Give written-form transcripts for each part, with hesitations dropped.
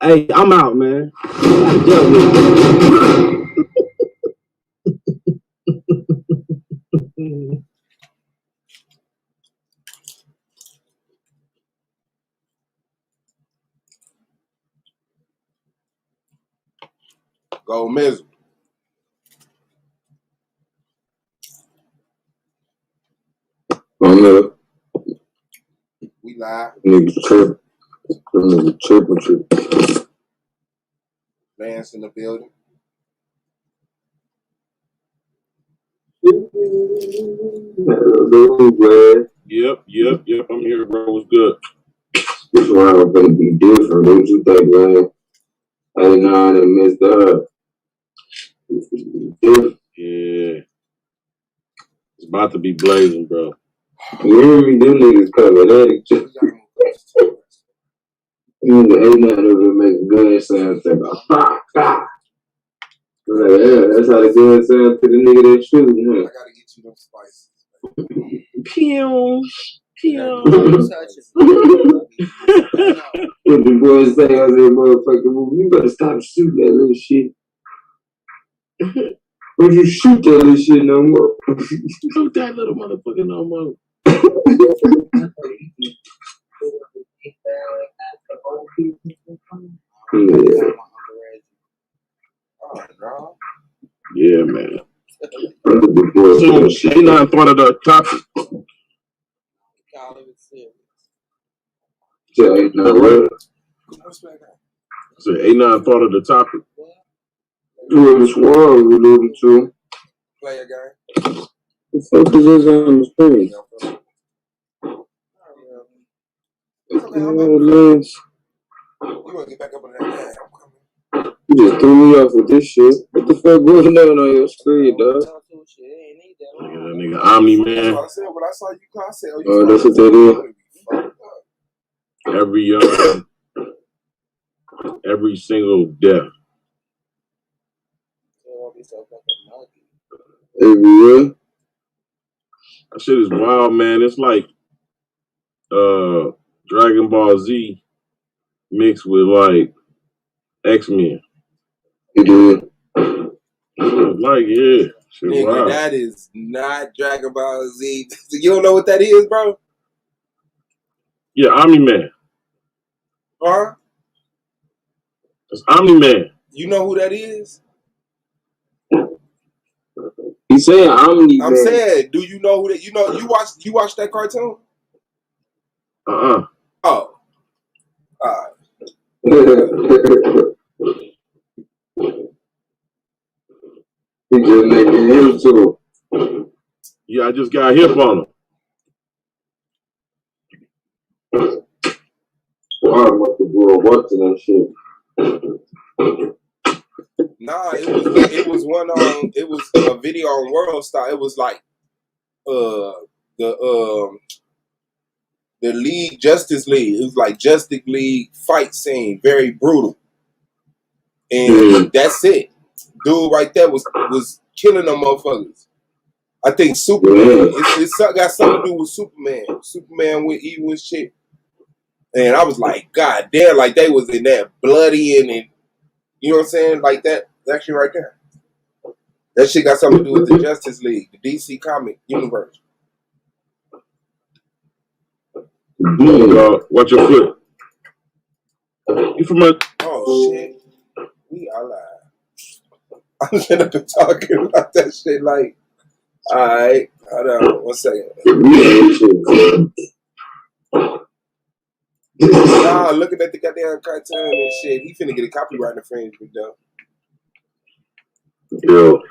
Hey, I'm out, man. I dealt with Go Mizzle. We live. Niggas tripping. Lance in the building. Yep. I'm here, bro. What's good? This round gonna be different. What you think, man? 89 and missed up. Yeah. It's about to be blazing, bro. You hear me? Them niggas covered that. Even the 89 of them make gun sounds like a like, yeah, that's how the gun sounds to the nigga that shooting. I gotta get you them spices. Pew. What the boys say on that motherfucking movie, you better stop shooting that little shit. Don't you shoot that little shit no more. Shoot that little motherfucker no more. Yeah, man. So, A9 thought of the topic. So, A9 thought of the topic. What this world alluded to. Play a game. The focus is on the screen. You wanna get back up on that game? I'm coming. You just threw me off with this shit. What the fuck going on your screen, dog? That nigga Omni, man. That's what I said. When I saw you, I said, oh, that's what that is. Every single death. Every year? That shit is wild, man. It's like Dragon Ball Z mixed with like X-Men. It is. Like, yeah. Shit, nigga, wild. that is not Dragon Ball Z. You don't know what that is, bro? Yeah, Omni-Man. Huh? It's Omni-Man. You know who that is? He saying Omni-Man. I'm saying, do you know who that? You know, you watched that cartoon? Oh. He just making him too. Yeah, I just got hip on him. Well, I must have grew up watching that shit. Nah, it was one on. It was a video on World Star. It was like the League Justice League. It was like Justice League fight scene, very brutal, and that's it. Dude, right there was killing them motherfuckers. I think Superman. It's got something to do with Superman. Superman with evil and shit. And I was like, God damn, like they was in that bloody and you know what I'm saying, like that shit right there. That shit got something to do with the Justice League, the DC comic universe. Watch your foot. You from a... Oh, shit. We are live. I'm gonna be talking about that shit like, alright, hold on, 1 second. Nah, looking at the goddamn cartoon and shit, he finna get a copyright infringement though. Yo,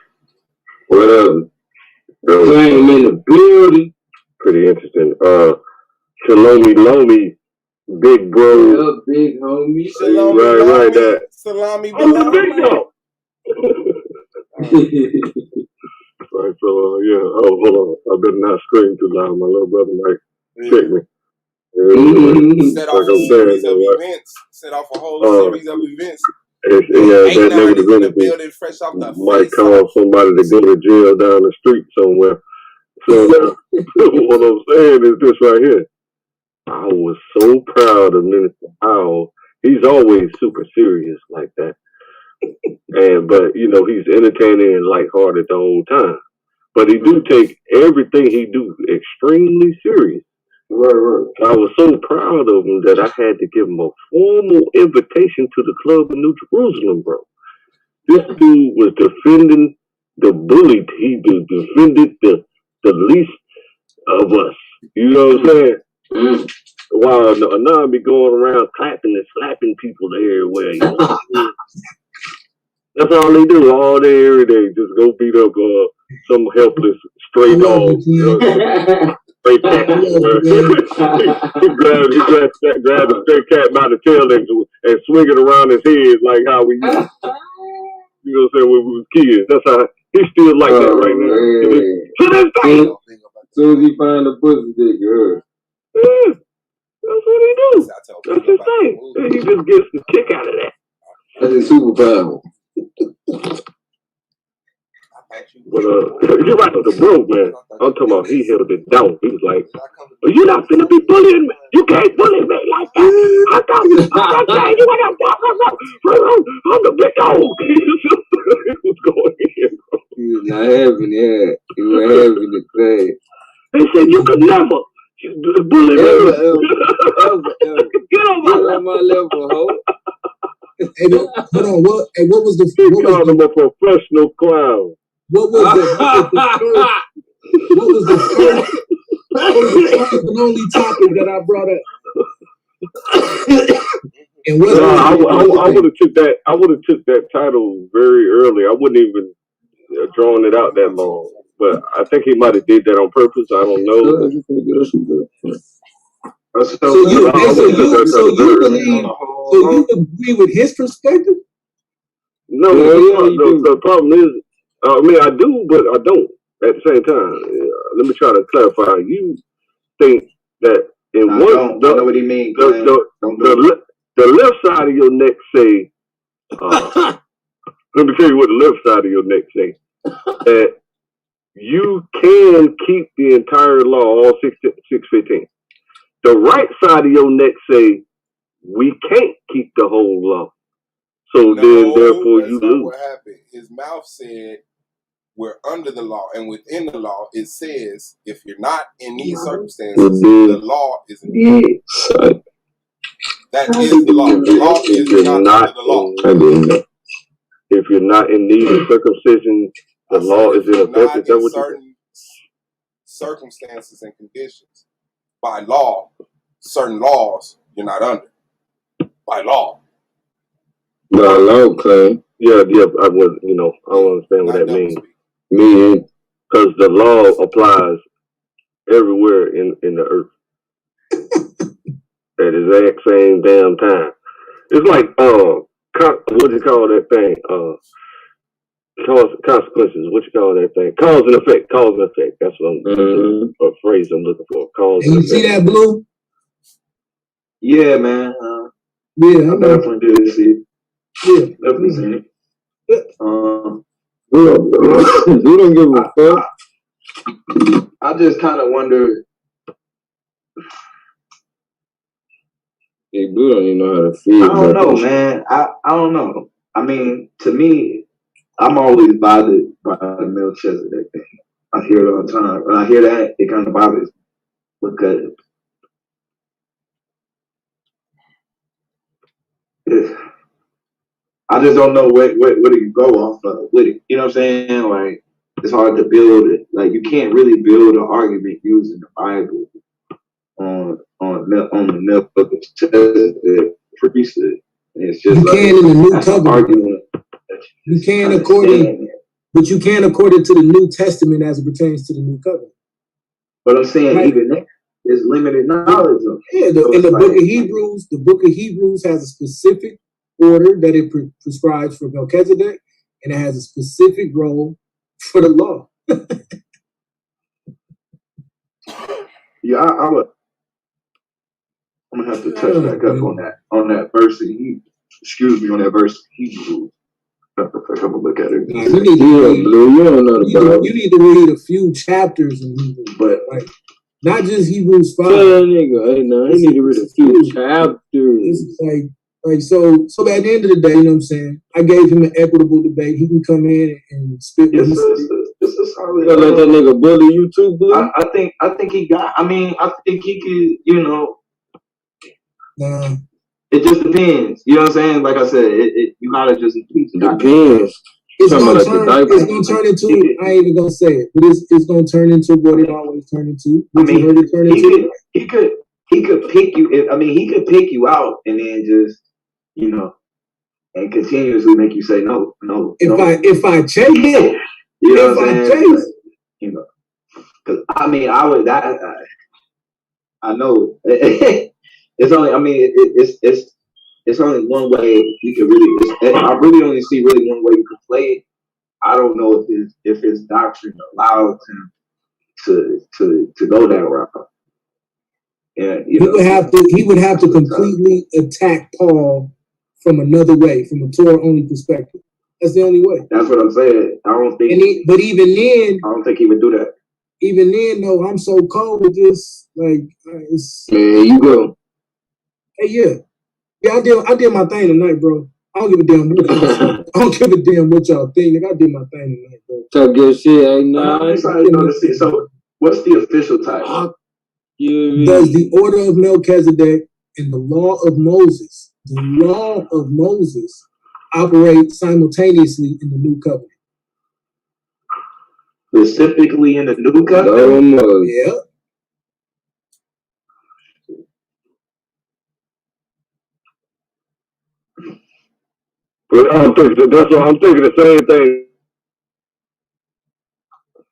what up? Playing in the building. Pretty interesting. Salami, big bro. What up, big homie? Salami, right, that. Salami, I'm the big dog. Right, so, yeah. Oh, hold on. I better not scream too loud. My little brother might check me. Set off a series of events. Set off a whole series of events. Yeah, that negativity fresh off the might cause somebody to go to jail down the street somewhere. So what I'm saying is this right here. I was so proud of Minister Howell. he's always super serious like that. But he's entertaining and lighthearted the whole time. But he do take everything he do extremely serious. Right. I was so proud of him that I had to give him a formal invitation to the club in New Jerusalem, bro. This dude was defending the bullied. He defended the least of us. You know what I'm saying? Mm. While Anon be going around clapping and slapping people everywhere. That's all they do all day, every day. Just go beat up some helpless stray dog. Stray cat. he grabbed the stray cat by the tail and swing it around his head like how we used to. You know what I'm saying? When we was kids. That's how he's still like that right now. To this day. As soon as he find the pussy, they good. Yeah. That's what he do. That's his thing. And he just gets the kick out of that. That's his superpower. But you're right, the bro, man. I'm talking about he held it down. He was like, "You're not gonna be bullying me. You can't bully me like that. I'm telling you what I'm the big dog." He was going in, bro. He was not having it. He was having the thing. They said you could never bully me. Ever. Get on my level, ho. Hey, hold on. What was the? He called him a professional clown. What was the first and only topic that I brought up? And what? I would have took that. I would have took that title very early. I wouldn't even drawn it out that long. But I think he might have did that on purpose. I don't know. So you agree with his perspective? No, the problem is, I mean, I do, but I don't at the same time. Let me try to clarify. You think that in I know what he means. The left side of your neck say, let me tell you what the left side of your neck say, that you can keep the entire law, all 615. The right side of your neck say, we can't keep the whole law. So then, therefore, you lose. What happened? His mouth said, we're under the law, and within the law, it says, if you're not in these circumstances, the law is in the law. That is the law. The law is not under the law. If you're not in need of circumcision, the law is in effect. Is that what certain circumstances and conditions, by law, certain laws, you're not under. By law. By law, claim. Yeah, I was, I don't understand what that means. Meaning, because the law applies everywhere in the earth at the exact same damn time. It's like, what do you call that thing? Consequences. What you call that thing? Cause and effect. Cause and effect. That's what a phrase I'm looking for. Cause and effect. You see that, Blue? Yeah, man. Yeah, I definitely did see it. Yeah, definitely seen it. We don't give a fuck. I just kind of wonder. Hey, Blue don't even know how to feel. I don't know, man. I don't know. I mean, to me, I'm always bothered by the Melchizedek thing. I hear it all the time. When I hear that, it kind of bothers me because I just don't know where do you go off of with it. You know what I'm saying? Like, it's hard to build it. Like, you can't really build an argument using the Bible on the Melchizedek priesthood. It's just you can in the New Covenant. Argument. You can but you can according to the New Testament as it pertains to the New Covenant. But I'm saying even that is limited knowledge of. Yeah, in the book of Hebrews, the book of Hebrews has a specific order that it prescribes for Melchizedek, and it has a specific role for the law. Yeah, I'm gonna have to touch back up on that verse. On that verse Hebrews. I'm gonna look at it. You need to read a few chapters in Hebrews, but like not just Hebrews 5. Nigga, I need to read a few chapters. It's like Like so at the end of the day, you know what I'm saying? I gave him an equitable debate. He can come in and spit with me. It's a solid. You let that nigga bully you too, Blue? I think he got. I mean, I think he could. You know. Nah. It just depends. You know what I'm saying? Like I said, you gotta just depends. It's gonna turn into. I ain't even gonna say it, but it's gonna turn into what it always turned into. I mean, he could pick you. He could pick you out and then just, you know, and continuously make you say no. If I chase it, you know what I'm saying? You know, because I would. I know. It's only. I mean, it's only one way you can really. I really only see really one way you can play it. I don't know if his doctrine allows him to go that route. Yeah, he would have to completely attack Paul from another way, from a Torah only perspective. That's the only way. That's what I'm saying. I don't think. But even then, I don't think he would do that. Even then, though, I'm so cold with this. Like, there you go. Hey, yeah, I did my thing tonight, bro. I don't give a damn what y'all say. I don't give a damn what y'all think. Nigga, I did my thing tonight, bro. So good shit, ain't no. So, what's the official title? Does the order of Melchizedek and the law of Moses, operate simultaneously in the new covenant? Specifically in the new covenant? Yeah. I'm thinking the same thing.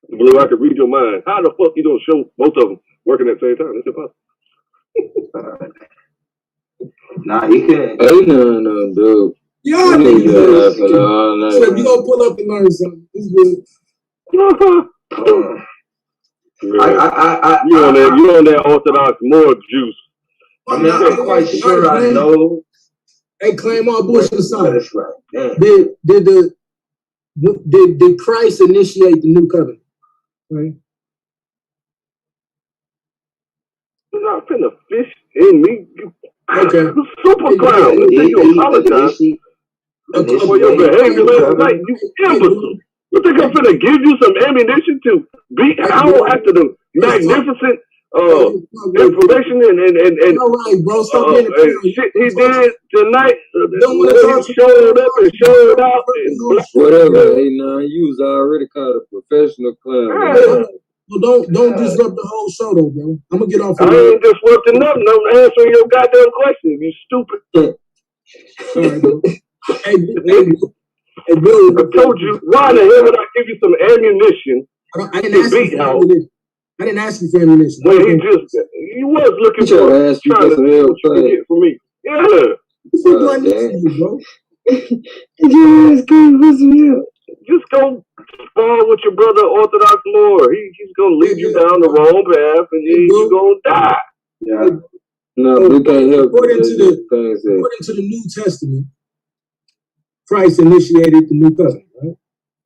Blue, I could read your mind. How the fuck you don't show both of them working at the same time? It's impossible. Nah, he can't. Ain't no, dude. Y'all niggas. So if you gonna pull up and learn something, it's good. You on that Orthodox more juice. I'm not quite sure I know. Hey, claim all bullshit aside. Did Christ initiate the new covenant? Right? You're not finna fish in me. Okay. Super clown. You apologize for your behavior last night. You imbecile. You think I'm finna give you some ammunition to beat Howell after the magnificent information and all right, bro. Stop being shit he did tonight? He showed up and showed out. Whatever. Hey, nah, you was already called a professional clown. Well, don't disrupt the whole show, though, bro. I'm gonna get off. I ain't disrupting nothing. I'm answering your goddamn question. You stupid. All right, bro. Hey, Bill. I told you. Why the hell would I give you some ammunition? I didn't ask you for ammunition. I didn't ask you for ammunition. Well, you was looking for trying to see what you can get from me. Yeah. Bro. Just go spar with your brother Orthodox Lord. He's gonna lead you down the wrong path, and then you're gonna die. Yeah. No, we can't help. According to the New Testament, Christ initiated the new covenant, right?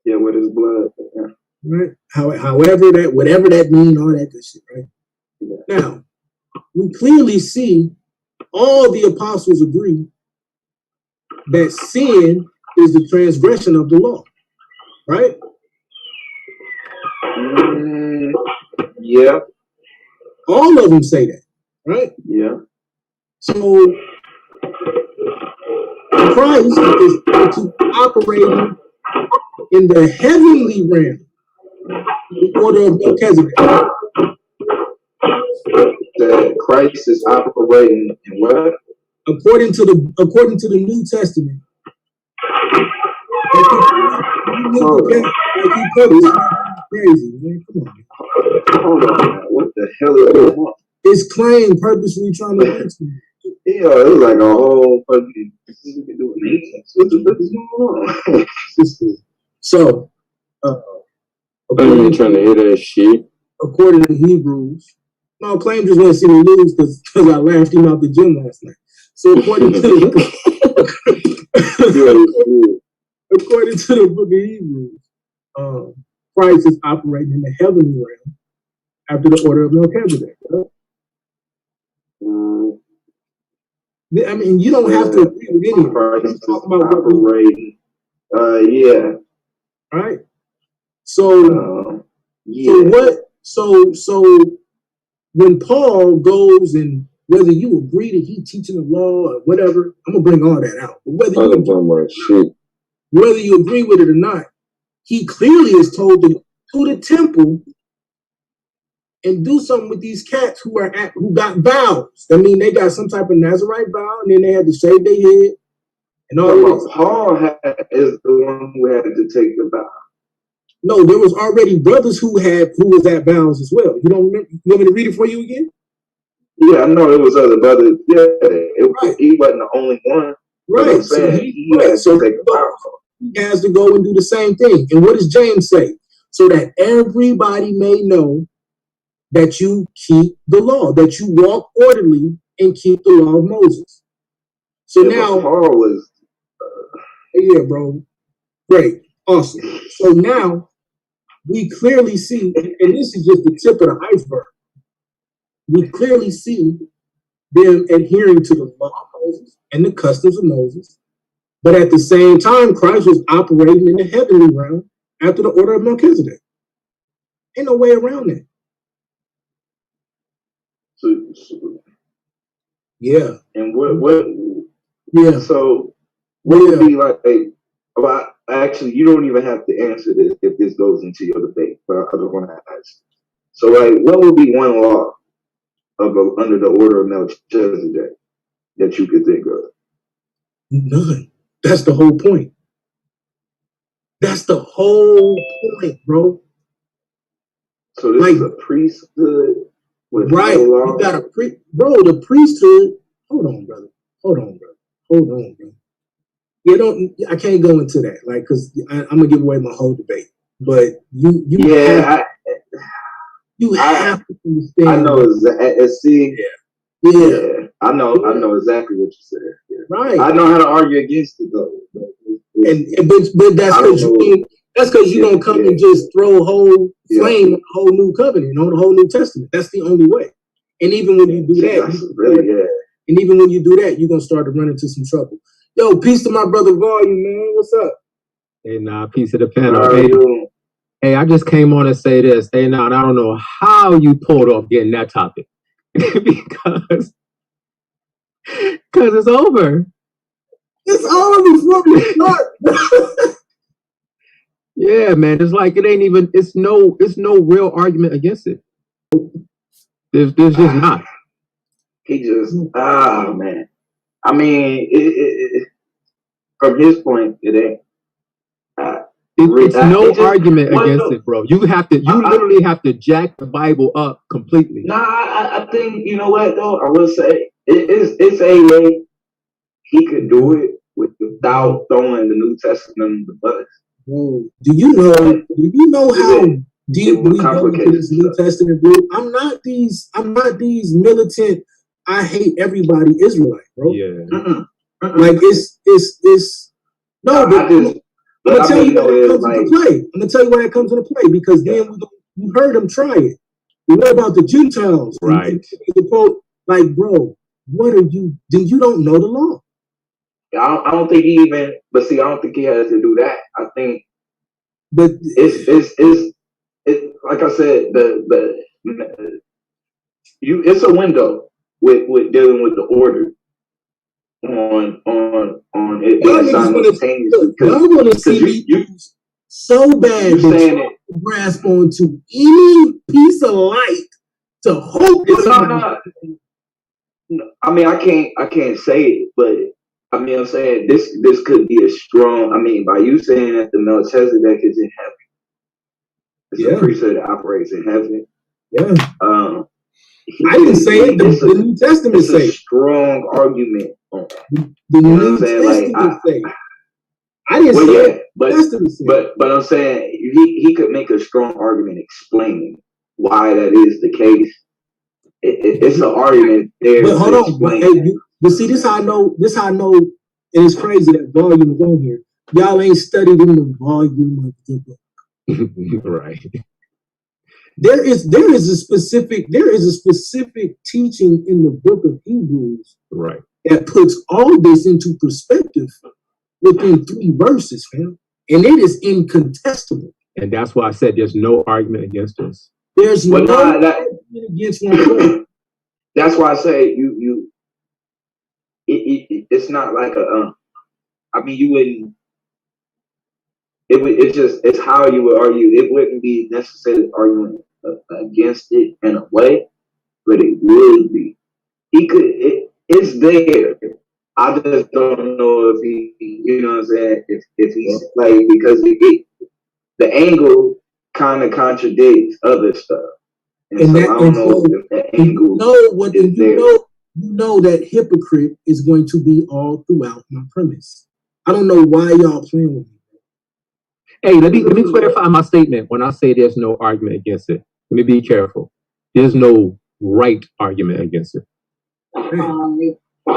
Yeah, with his blood. Yeah. Right. Whatever that means, all that good shit, right? Yeah. Now, we clearly see all the apostles agree that sin is the transgression of the law, right? Yeah. All of them say that, right? Yeah. So Christ is operating in the heavenly realm, the order of Melchizedek. That Christ is operating in what? According to the New Testament. Crazy, man. Come on. Hold on. What the hell is going on? It's claim purposely trying to answer me. Yeah, it was like a whole fucking. What the fuck is going on? So, I'm even trying to hear that shit. According to Hebrews, no, claim just want to see me lose because I laughed him out the gym last night. So according to the book of Hebrews, Christ is operating in the heavenly realm after the order of Melchizedek. I mean, you don't have to agree with any of it. Let's talk about operating. Yeah. All right. So, yeah. So when Paul goes, and whether you agree that he's teaching the law or whatever, I'm gonna bring all that out. But whether you agree with it or not, he clearly is told to go to the temple and do something with these cats who got vows. I mean, they got some type of Nazarite vow, and then they had to shave their head and all this. Paul is the one who had to take the vow. No, there was already brothers who was at vows as well. You don't remember? You want me to read it for you again? Yeah, I know it was other brothers. Yeah, he wasn't the only one. Right. So he has to go and do the same thing. And what does James say? So that everybody may know that you keep the law, that you walk orderly and keep the law of Moses. So now Paul was yeah, bro. Great. Awesome. So now we clearly see, and this is just the tip of the iceberg, we clearly see them adhering to the law of Moses and the customs of Moses. But at the same time, Christ was operating in the heavenly realm after the order of Melchizedek. Ain't no way around that. Yeah. And what? Yeah. So what would be like? Well, actually, you don't even have to answer this if this goes into your debate. But I just want to ask. So, like, what would be one law under the order of Melchizedek that you could think of? None. That's the whole point. That's the whole point, bro. So this is a priesthood with right. no law? You got a the priesthood. Hold on, brother. You don't. I can't go into that, like, because I'm gonna give away my whole debate. But you have to understand. I know. See. Yeah. I know exactly what you said. Yeah. Right. I know how to argue against it though. But that's because you don't come and just throw a whole flame on the whole new covenant, on the whole New Testament. That's the only way. And even when you do that, and even when you do that, you're gonna start to run into some trouble. Yo, peace to my brother Volume, man. What's up? Hey, peace to the panel. Hey, I just came on to say this. Hey, I don't know how you pulled off getting that topic because it's over. It's over before we start. Yeah, man. It's like it ain't even. It's no real argument against it. There's just not. He just man. I mean, from his point, it ain't. It's no argument against it, bro. You literally have to jack the Bible up completely. I think, you know what though, I will say it's a way he could do it without throwing the New Testament in the bus. Do you know how deep we go into this New Testament, dude? I'm not these militant, I hate everybody Israelite, bro. Yeah. Like it's no, but I'm gonna tell you why that comes into play. I'm gonna tell you why that comes into play, because then we heard them try it. What about the Gentiles? Right. And the quote, like, bro, what are you? Then you don't know the law. I don't think he even. But see, I don't think he has to do that. I think. But it's like I said, it's a window with dealing with the order on it being simultaneous. I want to see you so bad that you grasp onto any piece of light to hope it's no, I mean, I can't say it, but I mean, I'm saying this could be a strong. I mean, by you saying that the Melchizedek is in heaven, it's a priesthood that operates in heaven. Yeah. I didn't say it. The New Testament says it's a strong argument on that. The New Testament says. I didn't say it. But I'm saying he could make a strong argument explaining why that is the case. It's an argument there. But hold on. But see, this how I know. And it's crazy that Volume is on here. Y'all ain't studied in the volume of the book. Right. There is a specific teaching in the book of Hebrews, right, that puts all this into perspective within 3 verses, fam. And it is incontestable. And that's why I said there's no argument against this. There's no argument against one point. That's why I say it's not like a I mean, you wouldn't. It's how you would argue. It wouldn't be necessarily arguing against it in a way, but it would be. It's there. I just don't know if he, you know what I'm saying, if he's like, because the angle kind of contradicts other stuff. And so I don't know if the angle is there. You know that hypocrite is going to be all throughout my premise. I don't know why y'all playing with me. Hey, let me clarify my statement when I say there's no argument against it. Let me be careful. There's no right argument against it.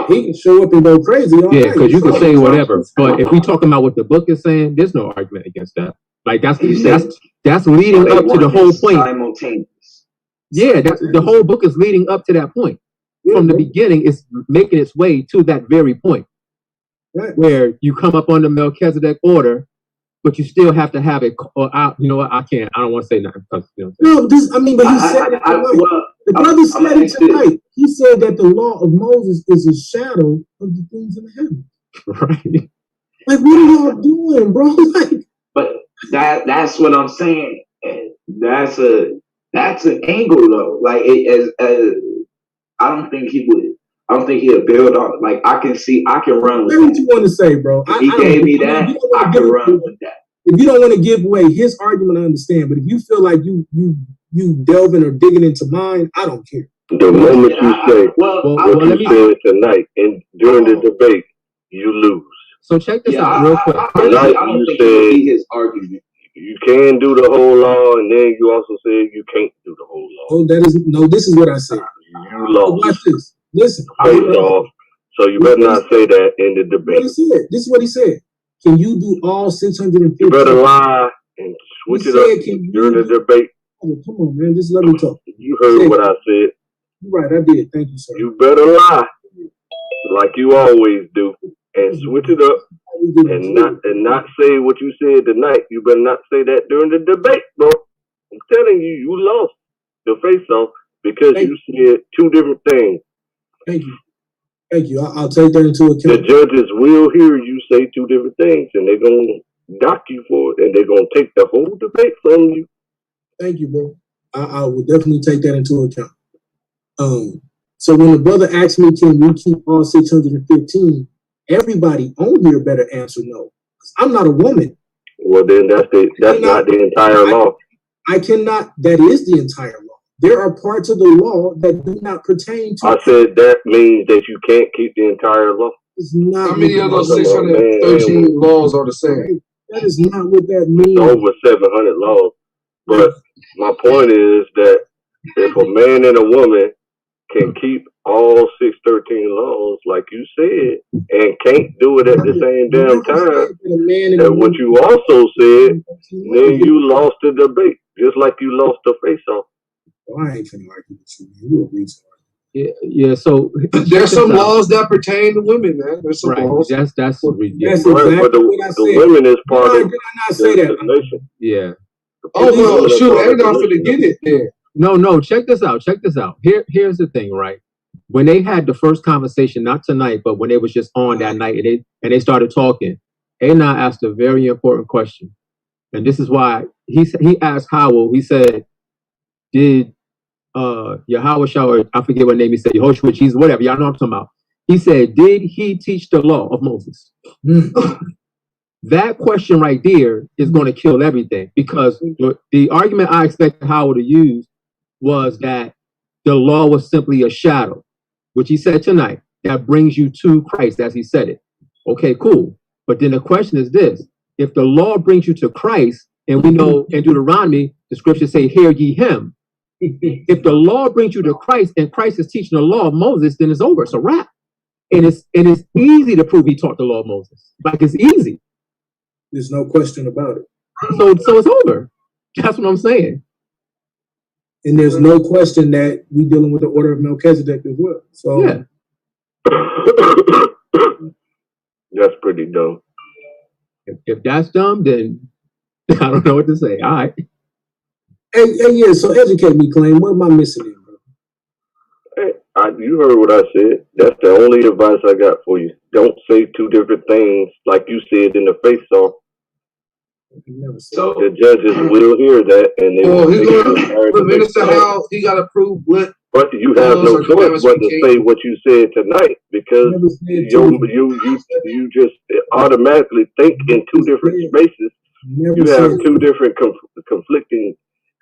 He can show up and go crazy. Yeah, because you can say whatever. But if we talking about what the book is saying, there's no argument against that. Like that's leading up to the whole point. Simultaneous. Yeah, the whole book is leading up to that point. From the beginning, it's making its way to that very point, where you come up on the Melchizedek order, but you still have to have it. Or you know what? I can't. I don't want to say nothing. But he said it tonight. The brother said it tonight. He said that the law of Moses is a shadow of the things in heaven. Right. Like, what are y'all doing, bro? Like, but that's what I'm saying. That's an angle though. Like I don't think he would build on. Like I can run with that. What you want to say, bro? If he gave me that, I can run with that. If you don't want to give away his argument, I understand. But if you feel like you delving or digging into mine, I don't care. The moment you say what you said tonight and during the debate, you lose. So check this out real quick. I don't think it would be his argument. You can do the whole law, and then you also said you can't do the whole law. Oh, this is what I said. You lost. Watch this. Listen. So you better not say that in the debate. This is what he said. Can you do all 650? You better lie and switch it up during the debate. Oh, come on, man. Just let me talk. You heard what I said. You're right, I did. Thank you, sir. You better lie like you always do and switch it up and not say what you said tonight. You better not say that during the debate, bro. I'm telling you, you lost the face-off because you said 2 different things. Thank you. Thank you. I'll take that into account. The judges will hear you say 2 different things, and they're going to dock you for it, and they're going to take the whole debate from you. Thank you, bro. I will definitely take that into account. So when the brother asked me, can we keep all 615, everybody on here better answer no. I'm not a woman. Well, then that's not the entire law. I cannot. That is the entire law. There are parts of the law that do not pertain to. I said that means that you can't keep the entire law. It's not. How many of those 613 laws are the same? That is not what that means. It's over 700 laws. But my point is that if a man and a woman can keep all 613 laws, like you said, and can't do it at the same damn time, and what you also said, then you lost the debate, just like you lost the face-off. I ain't finna argue with you, man. Yeah. So there's some laws that pertain to women, man. There's some laws. That's exactly but the women is part of the nation. Yeah. Oh well, shoot, they're not finna get it there. No. Check this out. Here's the thing, right? When they had the first conversation, not tonight, but when they was just on that night, and they started talking, Anon asked a very important question, and this is why he asked Howell. He said, "Did Yahweh Shah, I forget what name he said, Yehoshua, Jesus, whatever, y'all know what I'm talking about." He said, "Did he teach the law of Moses?" That question right there is going to kill everything, because the argument I expected Howell to use was that the law was simply a shadow, which he said tonight, that brings you to Christ, as he said it. Okay, cool. But then the question is this: if the law brings you to Christ, and we know in Deuteronomy, the scriptures say, "Hear ye him." If the law brings you to Christ and Christ is teaching the law of Moses, then it's over. It's a wrap. And it's easy to prove he taught the law of Moses. Like, it's easy. There's no question about it. So it's over. That's what I'm saying. And there's no question that we dealing with the order of Melchizedek as well. So yeah. That's pretty dumb. If that's dumb, then I don't know what to say. All right. Hey, yeah. So educate me, Claim. What am I missing here, bro? Hey, you heard what I said. That's the only advice I got for you. Don't say two different things like you said in the face-off. So the judges will hear that, and they will take it as but Minister Howell, he got to prove what. But you have no choice but to say what you said tonight, because you just automatically think in two different spaces. You have two different conflicting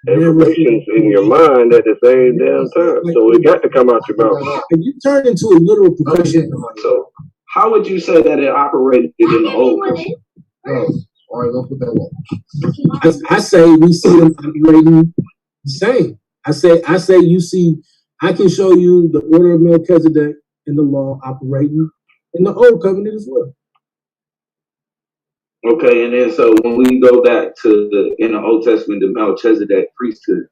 informations in your mind at the same damn time. So it got to come out your mouth. And you turned into a literal profession. So how would you say that it operated in the old covenant? All right, go put that one. I say we see them operating the same. I say you see. I can show you the order of Melchizedek in the law operating in the old covenant as well. Okay, and then so when we go back to in the Old Testament, the Melchizedek priesthood,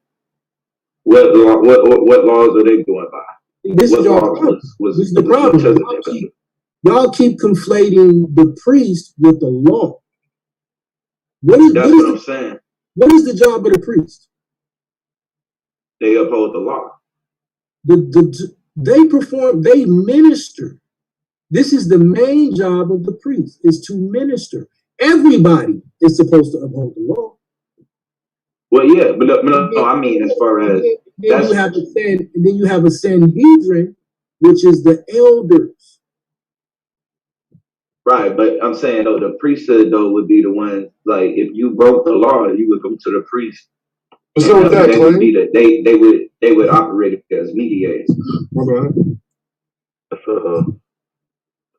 what laws are they going by? This is the problem. Y'all keep conflating the priest with the law. What I'm saying. What is the job of the priest? They uphold the law. They minister. This is the main job of the priest, is to minister. Everybody is supposed to uphold the law. Well, yeah, but no, I mean as far as then you have a Sanhedrin, which is the elders. Right, but I'm saying though the priesthood though would be the ones, like if you broke the law, you would go to the priest. So with that, they would operate as mediators.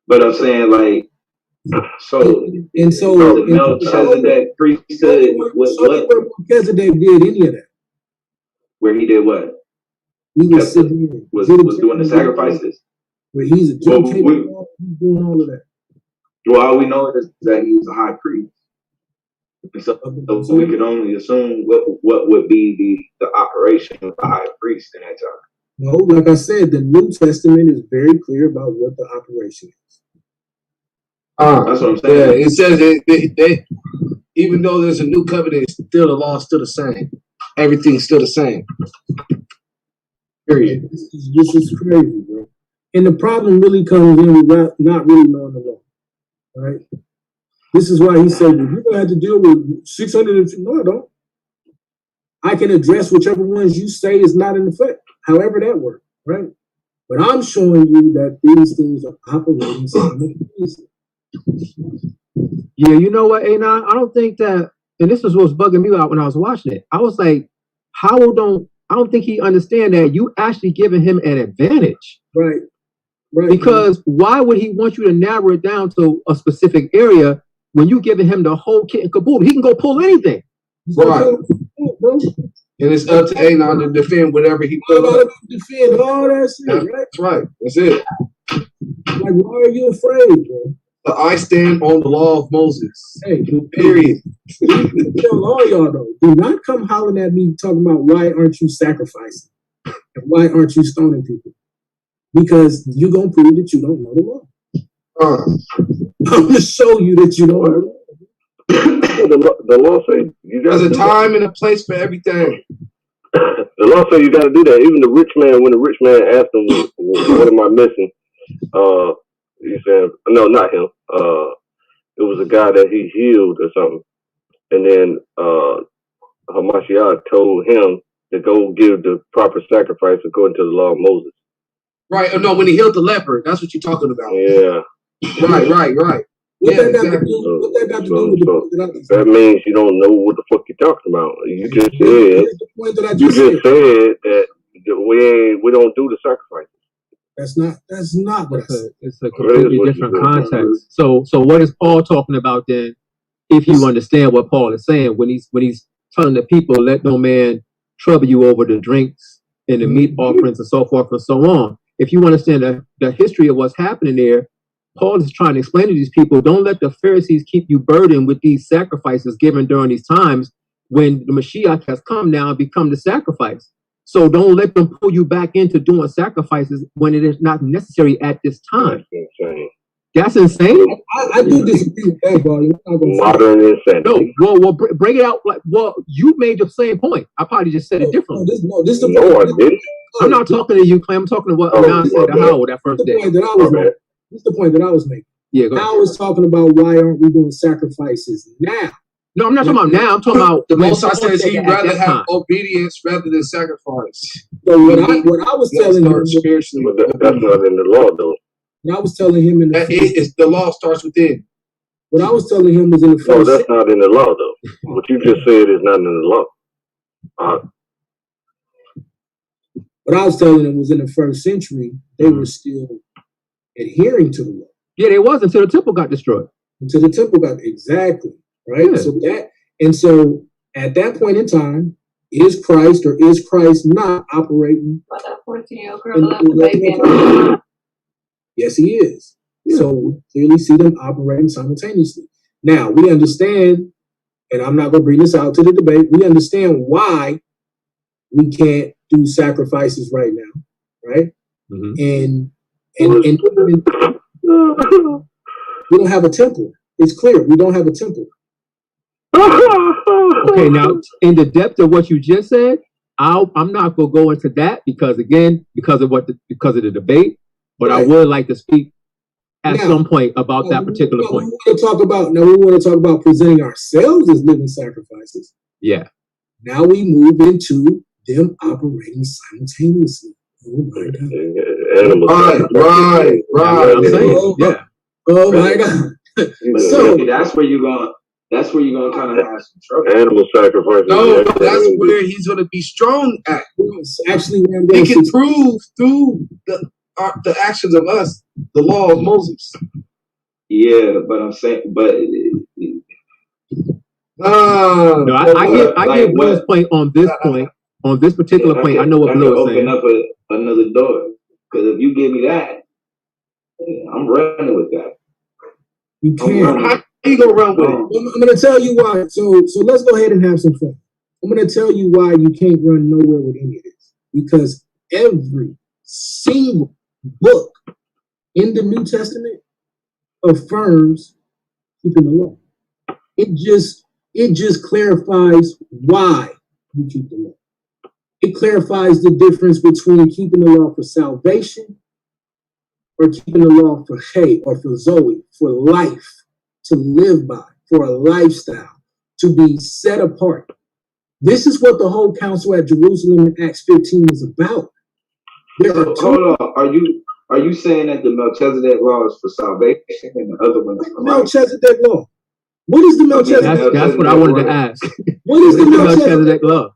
But I'm saying like the Melchizedek priesthood was what Melchizedek did any of that. Where he did what? He was doing the sacrifices. Where he's doing all of that. Well, all we know is that he was a high priest. So we can only assume what would be the operation of the high priest in that time. No, like I said, the New Testament is very clear about what the operation is. That's what I'm saying. Yeah, it says they even though there's a new covenant, still the law is still the same. Everything's still the same. Period. This is crazy, bro. And the problem really comes in with not really knowing the law. Right? This is why he said, well, you're going to have to deal with 600. No, I don't. I can address whichever ones you say is not in effect, however that works, right? But I'm showing you that these things are operating simultaneously. Yeah, you know what, A9? I don't think that, and this is what was bugging me out when I was watching it. I was like, Howell I don't think he understand that you actually giving him an advantage. Right. Because why would he want you to narrow it down to a specific area when you giving him the whole kit and caboodle? He can go pull anything. Right. And it's up to A9 to defend whatever he wants. Defend all that shit, right? That's right. That's it. Like, why are you afraid, bro? I stand on the law of Moses. Hey, period. Tell all y'all though, do not come hollering at me talking about why aren't you sacrificing? And why aren't you stoning people? Because you're going to prove that you don't know the law. I'm going to show you that you don't know the law. The law says there's a time and a place for everything. The law says you got to do that. Even the rich man, when the rich man asked him, what am I missing? He said, no, not him. It was a guy that he healed or something. And then Hamashiach told him to go give the proper sacrifice according to the law of Moses. Right. No, when he healed the leper, that's what you're talking about. Yeah. Right. What that got to do with the point that I just said? That means you don't know what the fuck you're talking about. You just said that we don't do the sacrifices. That's not what I said. It's a completely different context. So what is Paul talking about then? If you understand what Paul is saying when he's telling the people, let no man trouble you over the drinks and the meat offerings and so forth and so on. If you understand the history of what's happening there, Paul is trying to explain to these people, don't let the Pharisees keep you burdened with these sacrifices given during these times when the Mashiach has come now and become the sacrifice. So don't let them pull you back into doing sacrifices when it is not necessary at this time. That's insane. I do disagree with that, bro. Modern insanity. No, well, break it out. Like, well, you made the same point. I probably just said it differently. This the No, I didn't. I'm not talking to you, Clay. I'm talking to what Anon said to Howell that first day. This is the point that I was making. Yeah, go ahead. I was talking about why aren't we doing sacrifices now? No, I'm not talking about now. I'm talking about the Most High says he'd rather have obedience rather than sacrifice. So what I was telling him spiritually, that's not in the law, though. What I was telling him in the law starts within. What I was telling him was in the first. No, that's not in the law, though. What you just said is not in the law. What I was telling him was in the first century, they were still adhering to the law. Yeah, they was until the temple got destroyed. Until the temple got exactly right. Yeah. So at that point in time, is Christ or is Christ not operating? But that 14-year-old girl left the baby. Yes, he is. Yeah. So we clearly see them operating simultaneously. Now we understand, and I'm not going to bring this out to the debate. We understand why we can't do sacrifices right now, right? Mm-hmm. And we don't have a temple. It's clear we don't have a temple. Okay, now in the depth of what you just said, I'm not going to go into that because of the debate. But right. I would like to speak at some point about that particular point. We want to talk about presenting ourselves as living sacrifices. Yeah. Now we move into them operating simultaneously. Oh my God! Right. I'm saying, yeah. Oh my God! So that's where you're going. That's where you're gonna kind of have some trouble. Animal sacrifice. No, that's where he's gonna be strong at. Actually, he can prove through the actions of us, the law of Moses. Yeah, but I'm saying, no, I get Blue's point on this point. On this particular point, I know what Blue is saying. Open up another door, because if you give me that, I'm running with that. You can't. How you gonna run with it? I'm gonna tell you why. So let's go ahead and have some fun. I'm gonna tell you why you can't run nowhere with any of this. Because every single book in the New Testament affirms keeping the law. It just clarifies why you keep the law. It clarifies the difference between keeping the law for salvation or keeping the law for hay or for Zoe, for life, to live by, for a lifestyle, to be set apart. This is what the whole council at Jerusalem in Acts 15 is about. Hold on. Are you saying that the Melchizedek law is for salvation and the other one is for life? Melchizedek law. What is the Melchizedek? That's what I wanted to ask. What is the Melchizedek law?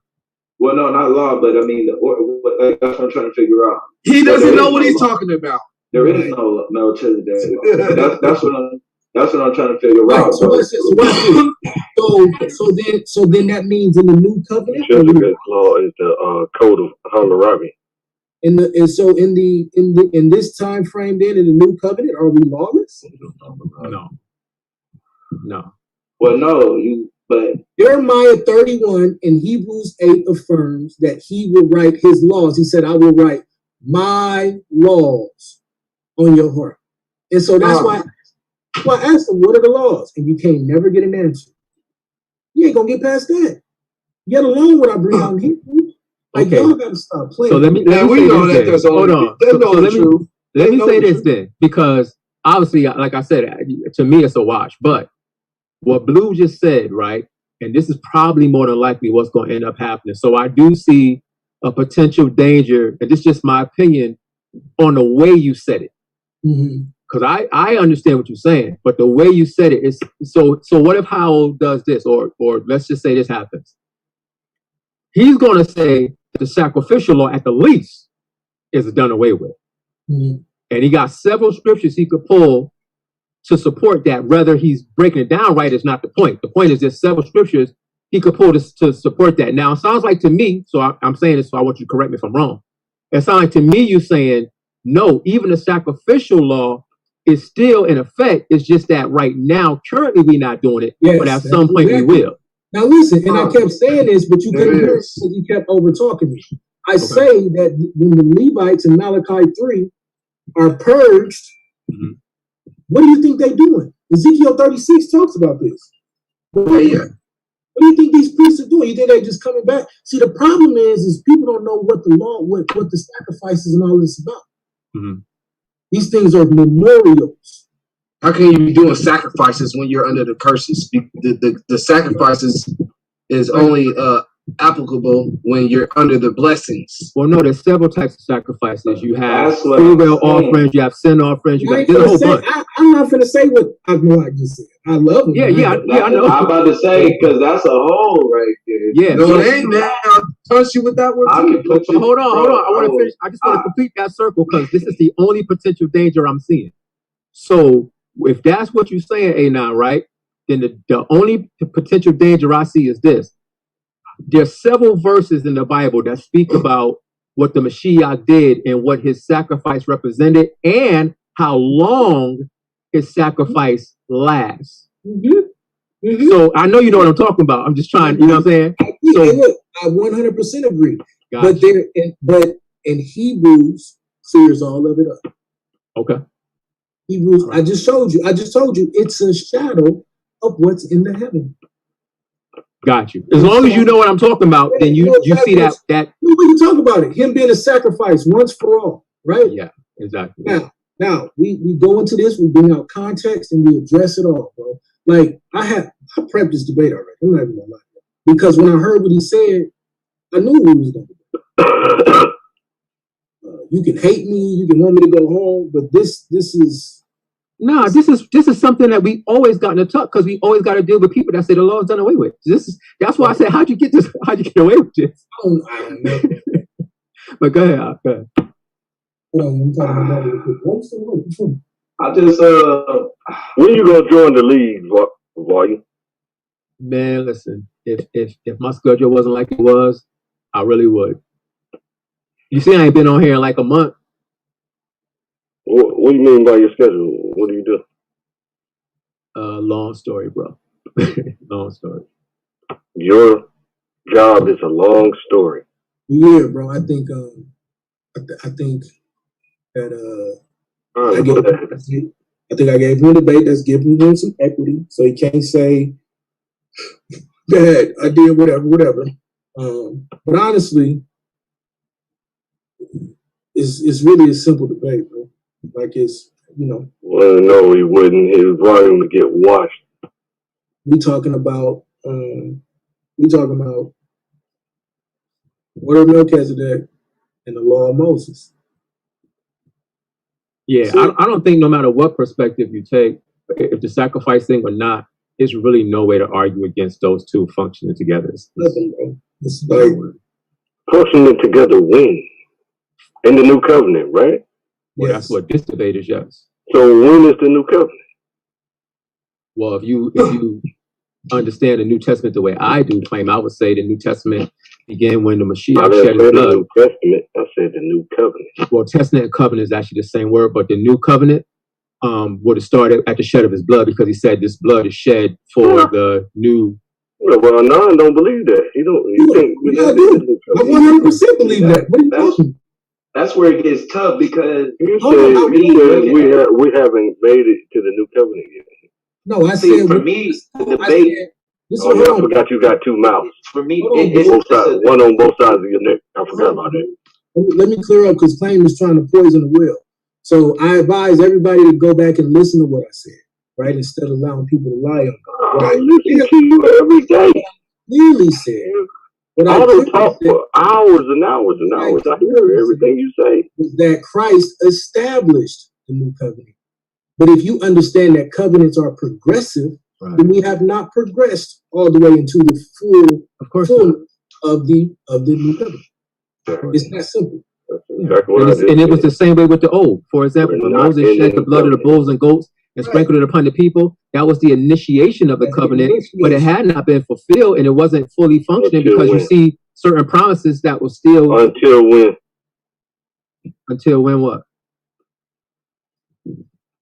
Well, no, not law, but I mean, that's what I'm trying to figure out. He doesn't know what he's talking about. There is no Melchizedek. That's what I'm trying to figure out. So then that means in the new covenant, Melchizedek law is the code of Hammurabi. In this time frame, then in the new covenant, are we lawless? No. Well, no, but Jeremiah 31 and Hebrews 8 affirms that he will write his laws. He said, I will write my laws on your heart. And so that's why I asked him, what are the laws? And you can't never get an answer. You ain't gonna get past that. Get alone what I bring out here. Like, okay. Y'all gotta stop playing. So let me say this. Hold on. Let me say this then, because obviously, like I said, to me it's a watch. But what Blue just said, right? And this is probably more than likely what's going to end up happening. So I do see a potential danger, and this is just my opinion on the way you said it. Because I understand what you're saying, but the way you said it is so what if Howell does this, or let's just say this happens? He's going to say that the sacrificial law at the least is done away with. And he got several scriptures he could pull to support that. Whether he's breaking it down right is not the point. The point is there's several scriptures he could pull to support that. Now, it sounds like to me, so I'm saying this, so I want you to correct me if I'm wrong. It sounds like to me you saying, no, even the sacrificial law is still in effect. It's just that right now, currently we're not doing it, but at some point we will. Now listen, and I kept saying this, but you couldn't hear it because you kept over talking me. I say that when the Levites in Malachi 3 are purged, what do you think they're doing? Ezekiel 36 talks about this. What do you think these priests are doing? You think they're just coming back? See, the problem is people don't know what the law, what the sacrifices and all this is about. These things are memorials. How can you be doing sacrifices when you're under the curses? The sacrifices is only applicable when you're under the blessings. Well, no, there's several types of sacrifices. You have free will offerings, you have sin offerings, there's a whole bunch. I'm not going to say what I just said. I love them. Yeah, I know. I'm about to say, because that's a hole right there. Yeah. No, it ain't, man. I'll punch you with that one. Hold on. I want to finish. I just want to complete that circle because this is the only potential danger I'm seeing. So if that's what you're saying, A9, right? Then the only potential danger I see is this. There's several verses in the Bible that speak about what the Mashiach did and what his sacrifice represented and how long his sacrifice lasts. So I know you know what I'm talking about. I'm just trying, you know what I'm saying? So look, I 100% agree. Gotcha. But in Hebrews clears all of it up. Okay. Hebrews, I just told you, it's a shadow of what's in the heaven. Got you. As long as you know what I'm talking about, then you see that. We can talk about it. Him being a sacrifice once for all, right? Yeah, exactly. Now we go into this, we bring out context, and we address it all, bro. Like I prepped this debate already. I'm not even gonna lie, because when I heard what he said, I knew what he was gonna do. You can hate me, you can want me to go home, but this is. No, this is something that we always got to talk because we always got to deal with people that say the law is done away with. That's why I said, how'd you get this? How'd you get away with this? I don't know. But go ahead. Hold on, I'm talking about that. I just when you gonna join the league, Volume? Man, listen, if my schedule wasn't like it was, I really would. You see, I ain't been on here in like a month. What do you mean by your schedule? What do you do? Long story, bro. Long story. Your job is a long story. Yeah, bro. I think that I gave him a debate that's giving him some equity, so he can't say, "Go ahead, I did whatever." But honestly, it's really a simple debate, bro. Like it's, you know. Well, no, he wouldn't. His volume to get washed. We talking about order of Melchizedek and the law of Moses. Yeah, so, I don't think no matter what perspective you take, if the sacrifice thing or not, there's really no way to argue against those two functioning together. It's like functioning together when? In the new covenant, right? Well, yes. That's what this debate is, yes. So when is the new covenant? Well, if you understand the New Testament the way I do, claim, I would say the New Testament began when the Mashiach shed his blood. New Testament, I said the new covenant. Well, testament and covenant is actually the same word, but the new covenant would have started at the shed of his blood because he said this blood is shed for the new. Well, no, I don't believe that. You think I 100% believe that. What are you talking? That's where it gets tough because you said we haven't made it to the new covenant yet. No, I said for me, the debate. I forgot you got two mouths. For me, one on both sides of your neck. I forgot about that. Let me clear up because Claim is trying to poison the well. So I advise everybody to go back and listen to what I said, right? Instead of allowing people to lie on me. I listen to you every day. Clearly said. I don't talk for hours and hours and hours. I hear everything you say. That Christ established the new covenant. But if you understand that covenants are progressive, then we have not progressed all the way into the full of the new covenant. It's that simple. Exactly and it was the same way with the old. For example, when Moses shed the blood of the bulls and goats and sprinkled it upon the people, that was the initiation of the covenant, but it had not been fulfilled and it wasn't fully functioning because you see certain promises that were still. Until when? Until when what?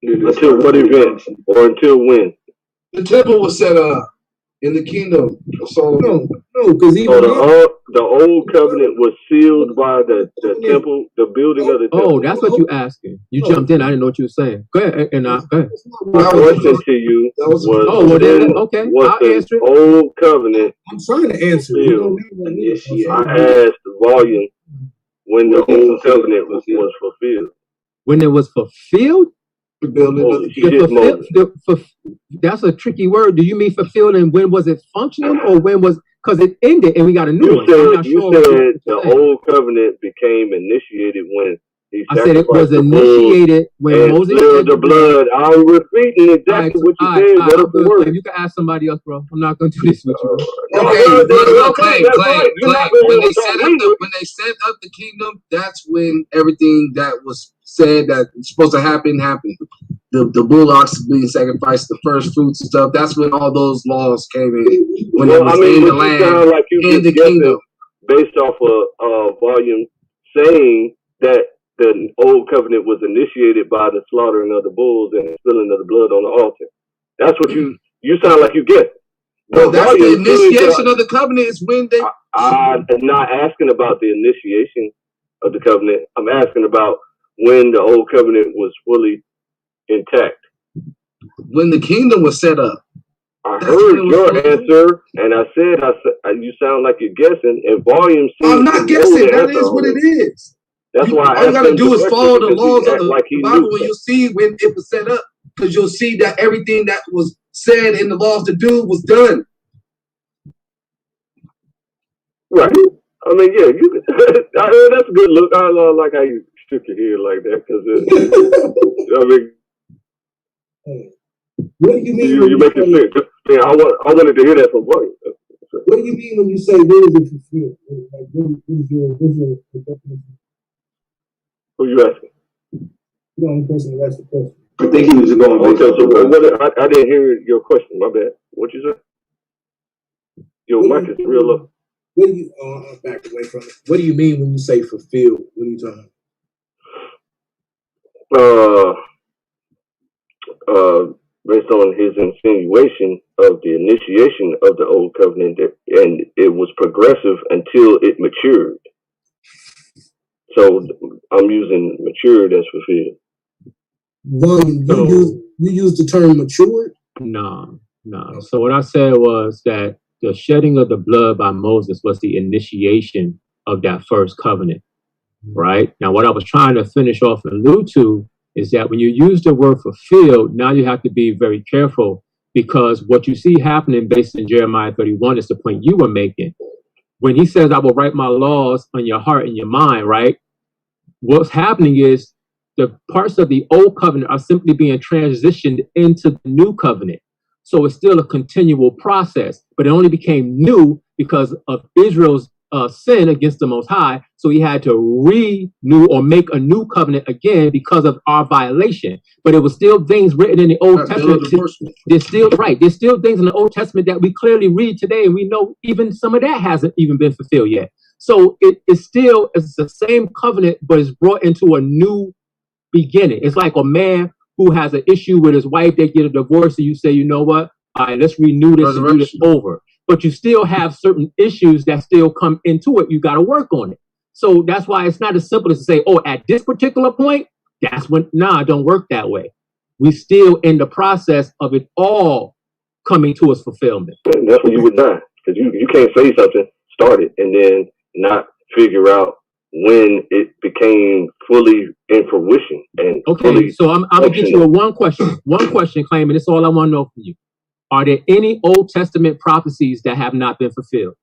Until what event? Or until when? The temple was set up in the kingdom of Solomon. No, because even the old covenant was sealed by the temple, the building of the temple. Oh, that's what you asking. You jumped in. I didn't know what you were saying. Go ahead, and go ahead. My question to you was, okay. was I'll the answer it. old covenant I'm trying to answer. I asked volume when the old covenant was fulfilled. When it was fulfilled? That's a tricky word. Do you mean fulfilled, and when was it functioning, or when was, because it ended and we got a new one? You said the old covenant became initiated when I said it was initiated when Moses spilled the blood. I'm repeating exactly what you said. Word. You can ask somebody else, bro. I'm not going to do this with you. Clay. When they set up the kingdom, that's when everything that was said that was supposed to happen happened. The bullocks being sacrificed, the first fruits and stuff. That's when all those laws came in. When it was in the land, like you in the kingdom, based off of volume saying that the old covenant was initiated by the slaughtering of the bulls and spilling of the blood on the altar. That's what you sound like you get. Well, that's the initiation of the covenant is when they... I'm not asking about the initiation of the covenant. I'm asking about when the old covenant was fully intact. When the kingdom was set up. I heard your answer, and I said, you sound like you're guessing, and volume... I'm not guessing. That is what it is. That's why all you got to do is follow the laws of the Bible when you see when it was set up, because you'll see that everything that was said in the laws to do was done. Right. I mean, yeah, you could, that's a good look. I like how you shook your head like that, because I mean, what do you mean? You make it sense. I wanted to hear that from volume. What do you mean when you say where is it fulfilled? Like, what is your definition? Who you asking? The only person who asked the question. I think he was going. Okay, so I didn't hear your question. My bad. What you say? Your mic is real low. What do you? I'm back away from it. What do you mean when you say fulfilled? What are you talking about? Based on his insinuation of the initiation of the old covenant, and it was progressive until it matured. So I'm using matured as fulfilled. Volume, you use the term matured? No. So what I said was that the shedding of the blood by Moses was the initiation of that first covenant, right? Now, what I was trying to finish off and allude to is that when you use the word fulfilled, now you have to be very careful, because what you see happening based in Jeremiah 31 is the point you were making. When he says, I will write my laws on your heart and your mind, right? What's happening is the parts of the old covenant are simply being transitioned into the new covenant. So it's still a continual process, but it only became new because of Israel's sin against the Most High. So he had to renew or make a new covenant again because of our violation. But it was still things written in the Old Testament. There's still things in the Old Testament that we clearly read today, and we know even some of that hasn't even been fulfilled yet. So it's the same covenant, but it's brought into a new beginning. It's like a man who has an issue with his wife, they get a divorce, and you say, you know what? All right, let's renew this and do this over. But you still have certain issues that still come into it. You got to work on it. So that's why it's not as simple as to say, oh, at this particular point, that's when, it don't work that way. We still in the process of it all coming to its fulfillment. And that's when you would die, because you can't say something, start it, and then not figure out when it became fully in fruition. And okay, so I'm going to get you one question, Claim, and it's all I want to know from you. Are there any Old Testament prophecies that have not been fulfilled?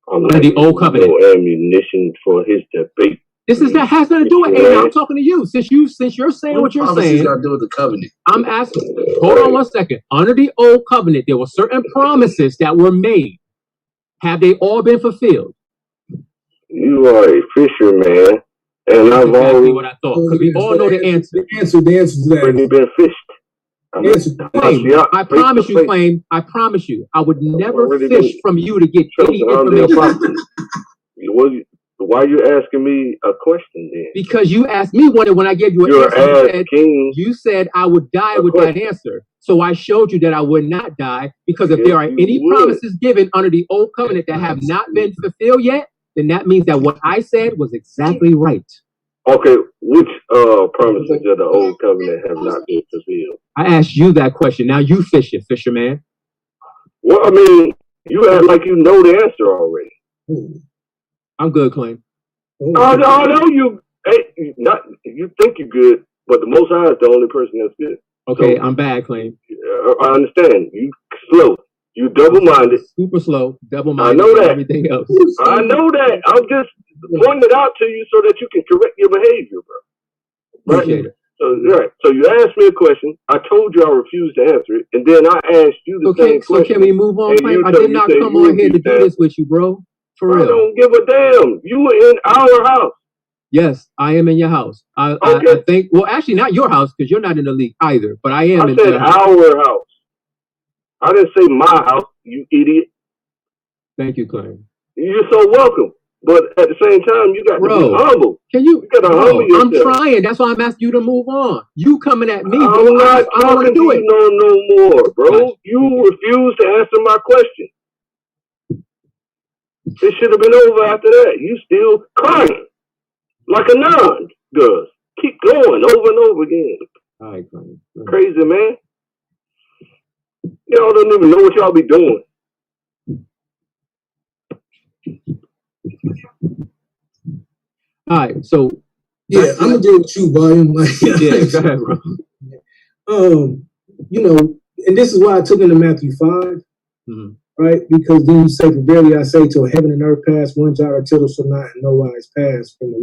The Old Covenant. No ammunition for his debate. That has nothing to do with it. I'm talking to you. Since you're saying what you're saying. Got to do with the covenant. I'm asking. Hold on 1 second. Under the Old Covenant, there were certain promises that were made. Have they all been fulfilled? You are a fisherman, and I've exactly what I thought. Because we all know the answer. The answer to that. When you've been fished. I promise you, Claim. I promise you, I would never fish from you to get any information. Why are you asking me a question then? Because you asked me one, and when I gave you an answer, you said I would die with that answer. So I showed you that I would not die, because if there are any promises given under the old covenant that have not been fulfilled yet, then that means that what I said was exactly right. Okay, which promises of the old covenant have not been fulfilled? I asked you that question. Now you fisherman. Well, I mean, you act like you know the answer already. I'm good, Clay. I know you. Hey, you think you're good, but the Most High is the only person that's good. Okay, so, I'm bad, Clay. I understand. You slow. You double-minded. Super slow. Double-minded. I know that. Everything else. I know that. I'm just pointing it out to you so that you can correct your behavior, bro. Right? So you asked me a question. I told you I refused to answer it, and then I asked you the same question. So can we move on, Clay? I did not come on here to do this with you, bro. For real. I don't give a damn. You were in our house. Yes, I am in your house. I think, well, actually not your house, because you're not in the league either, but I am in your house. I said our house. I didn't say my house, you idiot. Thank you, Clay. You're so welcome. But at the same time, you got to be humble. You got to humble yourself. I'm trying. That's why I'm asking you to move on. You coming at me, bro. I'm not talking to you no more, bro. You refuse to answer my question. It should have been over after that. You still crying like a nun does. Keep going over and over again. All right, crazy, man. Y'all don't even know what y'all be doing. All right, so yeah, I'm gonna deal with you, Volume. Yeah, go ahead, bro. You know, and this is why I took into Matthew 5, right? Because then you say, "For verily I say, till heaven and earth pass, one jot or tittle shall not in no wise pass from the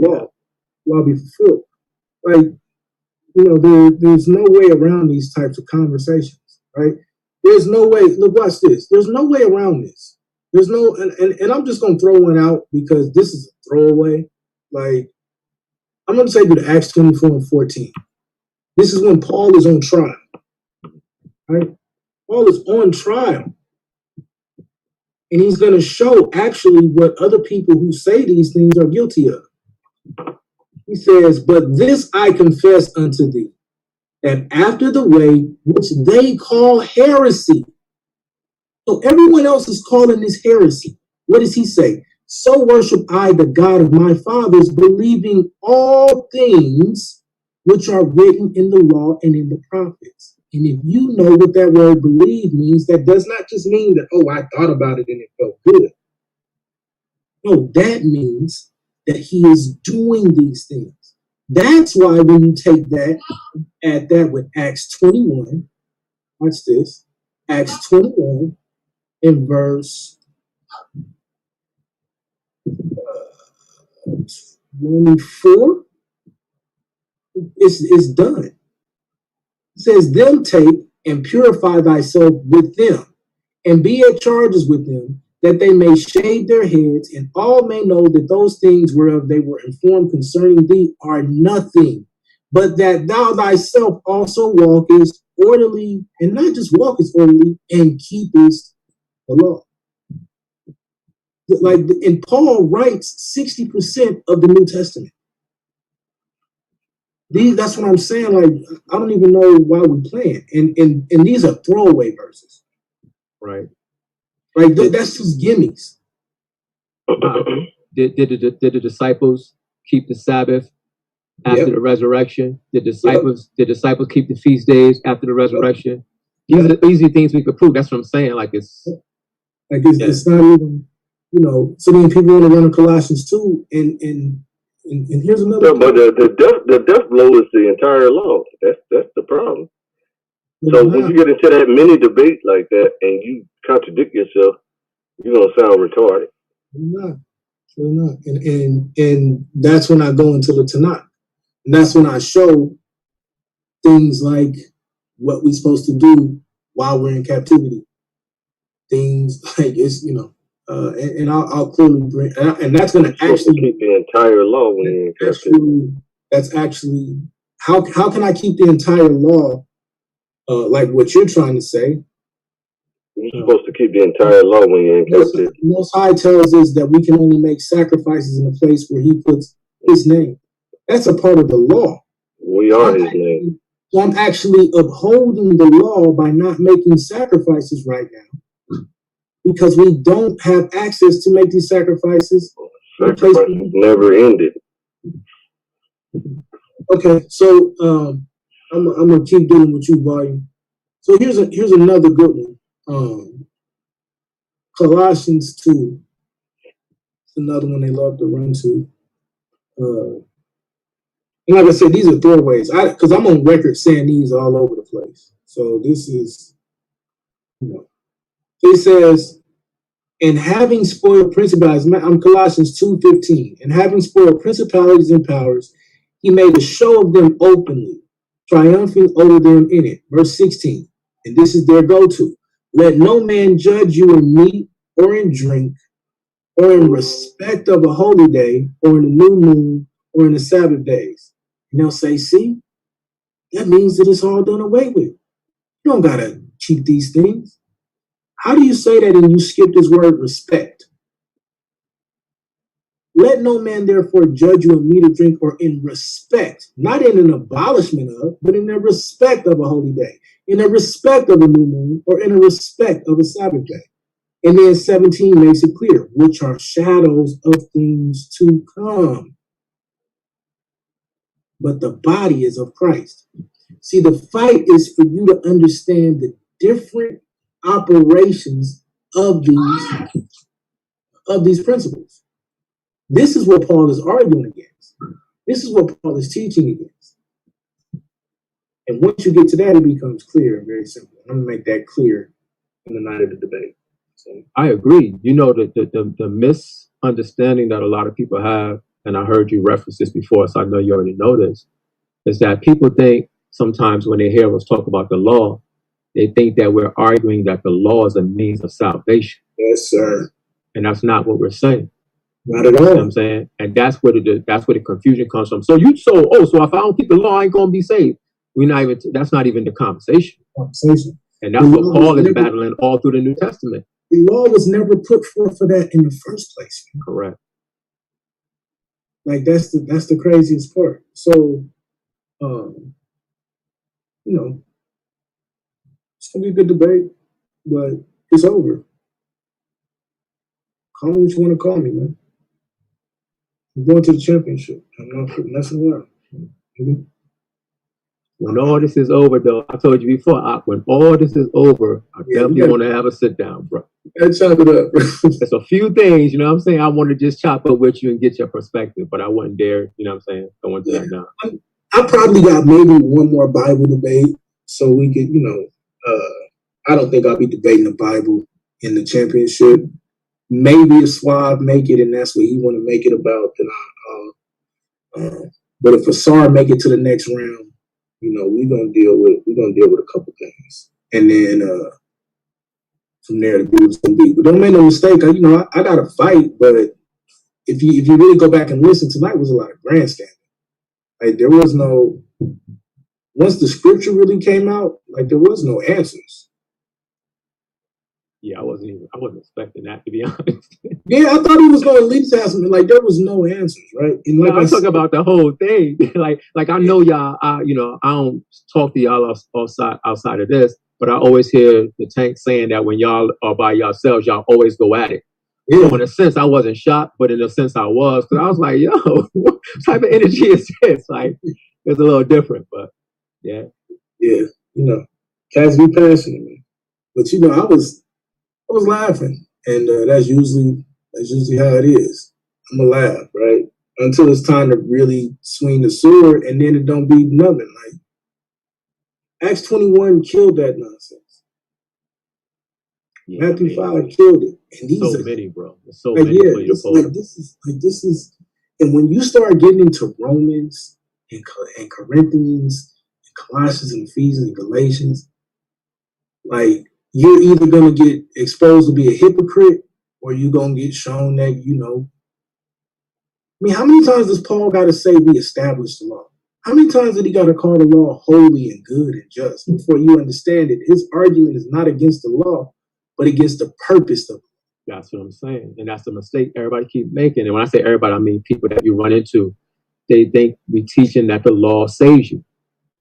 law be fulfilled." Like, you know, there's no way around these types of conversations, right? There's no way. Look, watch this. There's no way around this. There's no, and I'm just gonna throw one out because this is a throwaway. Like, I'm gonna take you to Acts 24 and 14. This is when Paul is on trial, right? Paul is on trial, and he's gonna show actually what other people who say these things are guilty of. He says, "But this I confess unto thee, that after the way which they call heresy." So everyone else is calling this heresy. What does he say? "So worship I the God of my fathers, believing all things which are written in the law and in the prophets." And if you know what that word believe means, that does not just mean that, oh, I thought about it and it felt good. No, that means that he is doing these things. That's why when you take that, add that with Acts 21, watch this, Acts 21 in verse 24, it's done. It says, "Them take and purify thyself with them, and be at charges with them, that they may shave their heads, and all may know that those things whereof they were informed concerning thee are nothing, but that thou thyself also walkest orderly," and not just walkest orderly, "and keepest the law." Like, and Paul writes 60% of the New Testament. That's what I'm saying. Like, I don't even know why we playing, and these are throwaway verses, right? Like, that's just gimmies. Did the disciples keep the Sabbath after the resurrection? Did disciples keep the feast days after the resurrection? These are easy things we could prove. That's what I'm saying. Like, it's not even, you know. So many people want to run to Colossians 2, and here's another. But the death blow is the entire law. That's the problem. So when you get into that mini debate like that and you contradict yourself, you're gonna sound retarded. You're not. And that's when I go into the Tanakh. And that's when I show things like what we're supposed to do while we're in captivity. Things like, it's, you know, and I'll clearly bring, and that's going to actually keep the entire law when you're in captivity. That's actually, how can I keep the entire law like what you're trying to say? You're supposed to keep the entire law when you're in captivity. Most High tells us that we can only make sacrifices in a place where he puts his name. That's a part of the law. We are his name. So I'm actually upholding the law by not making sacrifices right now because we don't have access to make these sacrifices. Sacrifices never ended. Okay, so I'm gonna keep dealing with you, volume. So here's another good one. Colossians 2. It's another one they love to run to. And like I said, these are throwaways. Because I'm on record saying these all over the place. So this is, It says, and having spoiled principalities, I'm Colossians 2:15, and having spoiled principalities and powers, he made a show of them openly, triumphing over them in it. Verse 16, and this is their go-to. Let no man judge you in meat or in drink, or in respect of a holy day, or in the new moon, or in the Sabbath days. And they'll say, see, that means that it's all done away with. You don't got to keep these things. How do you say that and you skip this word respect? Let no man therefore judge you in meat or drink or in respect, not in an abolishment of, but in the respect of a holy day, in the respect of a new moon, or in the respect of a Sabbath day. And then 17 makes it clear, which are shadows of things to come. But the body is of Christ. See, the fight is for you to understand the different operations of these principles. This is what Paul is arguing against. This is what Paul is teaching against. And once you get to that, it becomes clear and very simple. I'm going to make that clear in the night of the debate. So, I agree. You know, the misunderstanding that a lot of people have, and I heard you reference this before, so I know you already know this, is that people think sometimes when they hear us talk about the law, they think that we're arguing that the law is a means of salvation. yes, sir. And that's not what we're saying. Not at all. You know what I'm saying? And that's where the confusion comes from. So so if I don't keep the law, I ain't gonna be saved. That's not even the conversation. And that's what Paul is battling all through the New Testament. The law was never put forth for that in the first place. Correct. Like that's the craziest part. So it's gonna be a good debate, but it's over. Call me what you want to call me, man. I'm going to the championship. I'm not messing around. Mm-hmm. When all this is over, though, I told you before, when all this is over, I definitely want to have a sit down, bro. Let's chop it up. There's a few things, you know what I'm saying? I want to just chop up with you and get your perspective, but I wouldn't dare, you know what I'm saying, go into that now. I probably got maybe one more Bible debate, so we could, I don't think I'll be debating the Bible in the championship. Maybe if Suave make it, and that's what he want to make it about, then but if Asar make it to the next round, we're gonna deal with a couple things, and then from there the dude's gonna be. But don't make no mistake, I got to fight, but if you really go back and listen, tonight was a lot of grandstanding. Like there was no, once the scripture really came out, like there was no answers. Yeah, I wasn't expecting that, to be honest. Yeah, I thought he was going to at least ask me. Like there was no answers, right? And like I talk about the whole thing. like I know y'all. I don't talk to y'all outside of this, but I always hear the tank saying that when y'all are by yourselves, y'all always go at it. Yeah. So in a sense, I wasn't shocked, but in a sense, I was, because I was like, yo, what type of energy is this? Like it's a little different, but yeah. Cats be passionate, man. But I was laughing, and that's usually how it is. I'm gonna laugh, right? Until it's time to really swing the sword, and then it don't be nothing. Like Acts 21 killed that nonsense. Yeah, Matthew 5 killed it, and these so are many, bro. There's so many. Yeah, this is, and when you start getting into Romans and Corinthians, and Colossians and Ephesians and Galatians, like you're either gonna get exposed to be a hypocrite, or you're going to get shown that, I mean, how many times does Paul got to say we established the law? How many times did he got to call the law holy and good and just before you understand it? His argument is not against the law, but against the purpose of it. That's what I'm saying. And that's the mistake everybody keep making. And when I say everybody, I mean people that you run into. They think we teaching that the law saves you.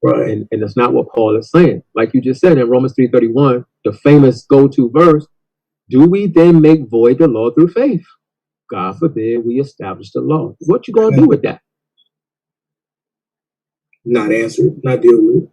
Right. And that's not what Paul is saying. Like you just said in Romans 3:31, the famous go-to verse, do we then make void the law through faith? God forbid we establish the law. What you gonna do with that? Not answer it, not deal with it.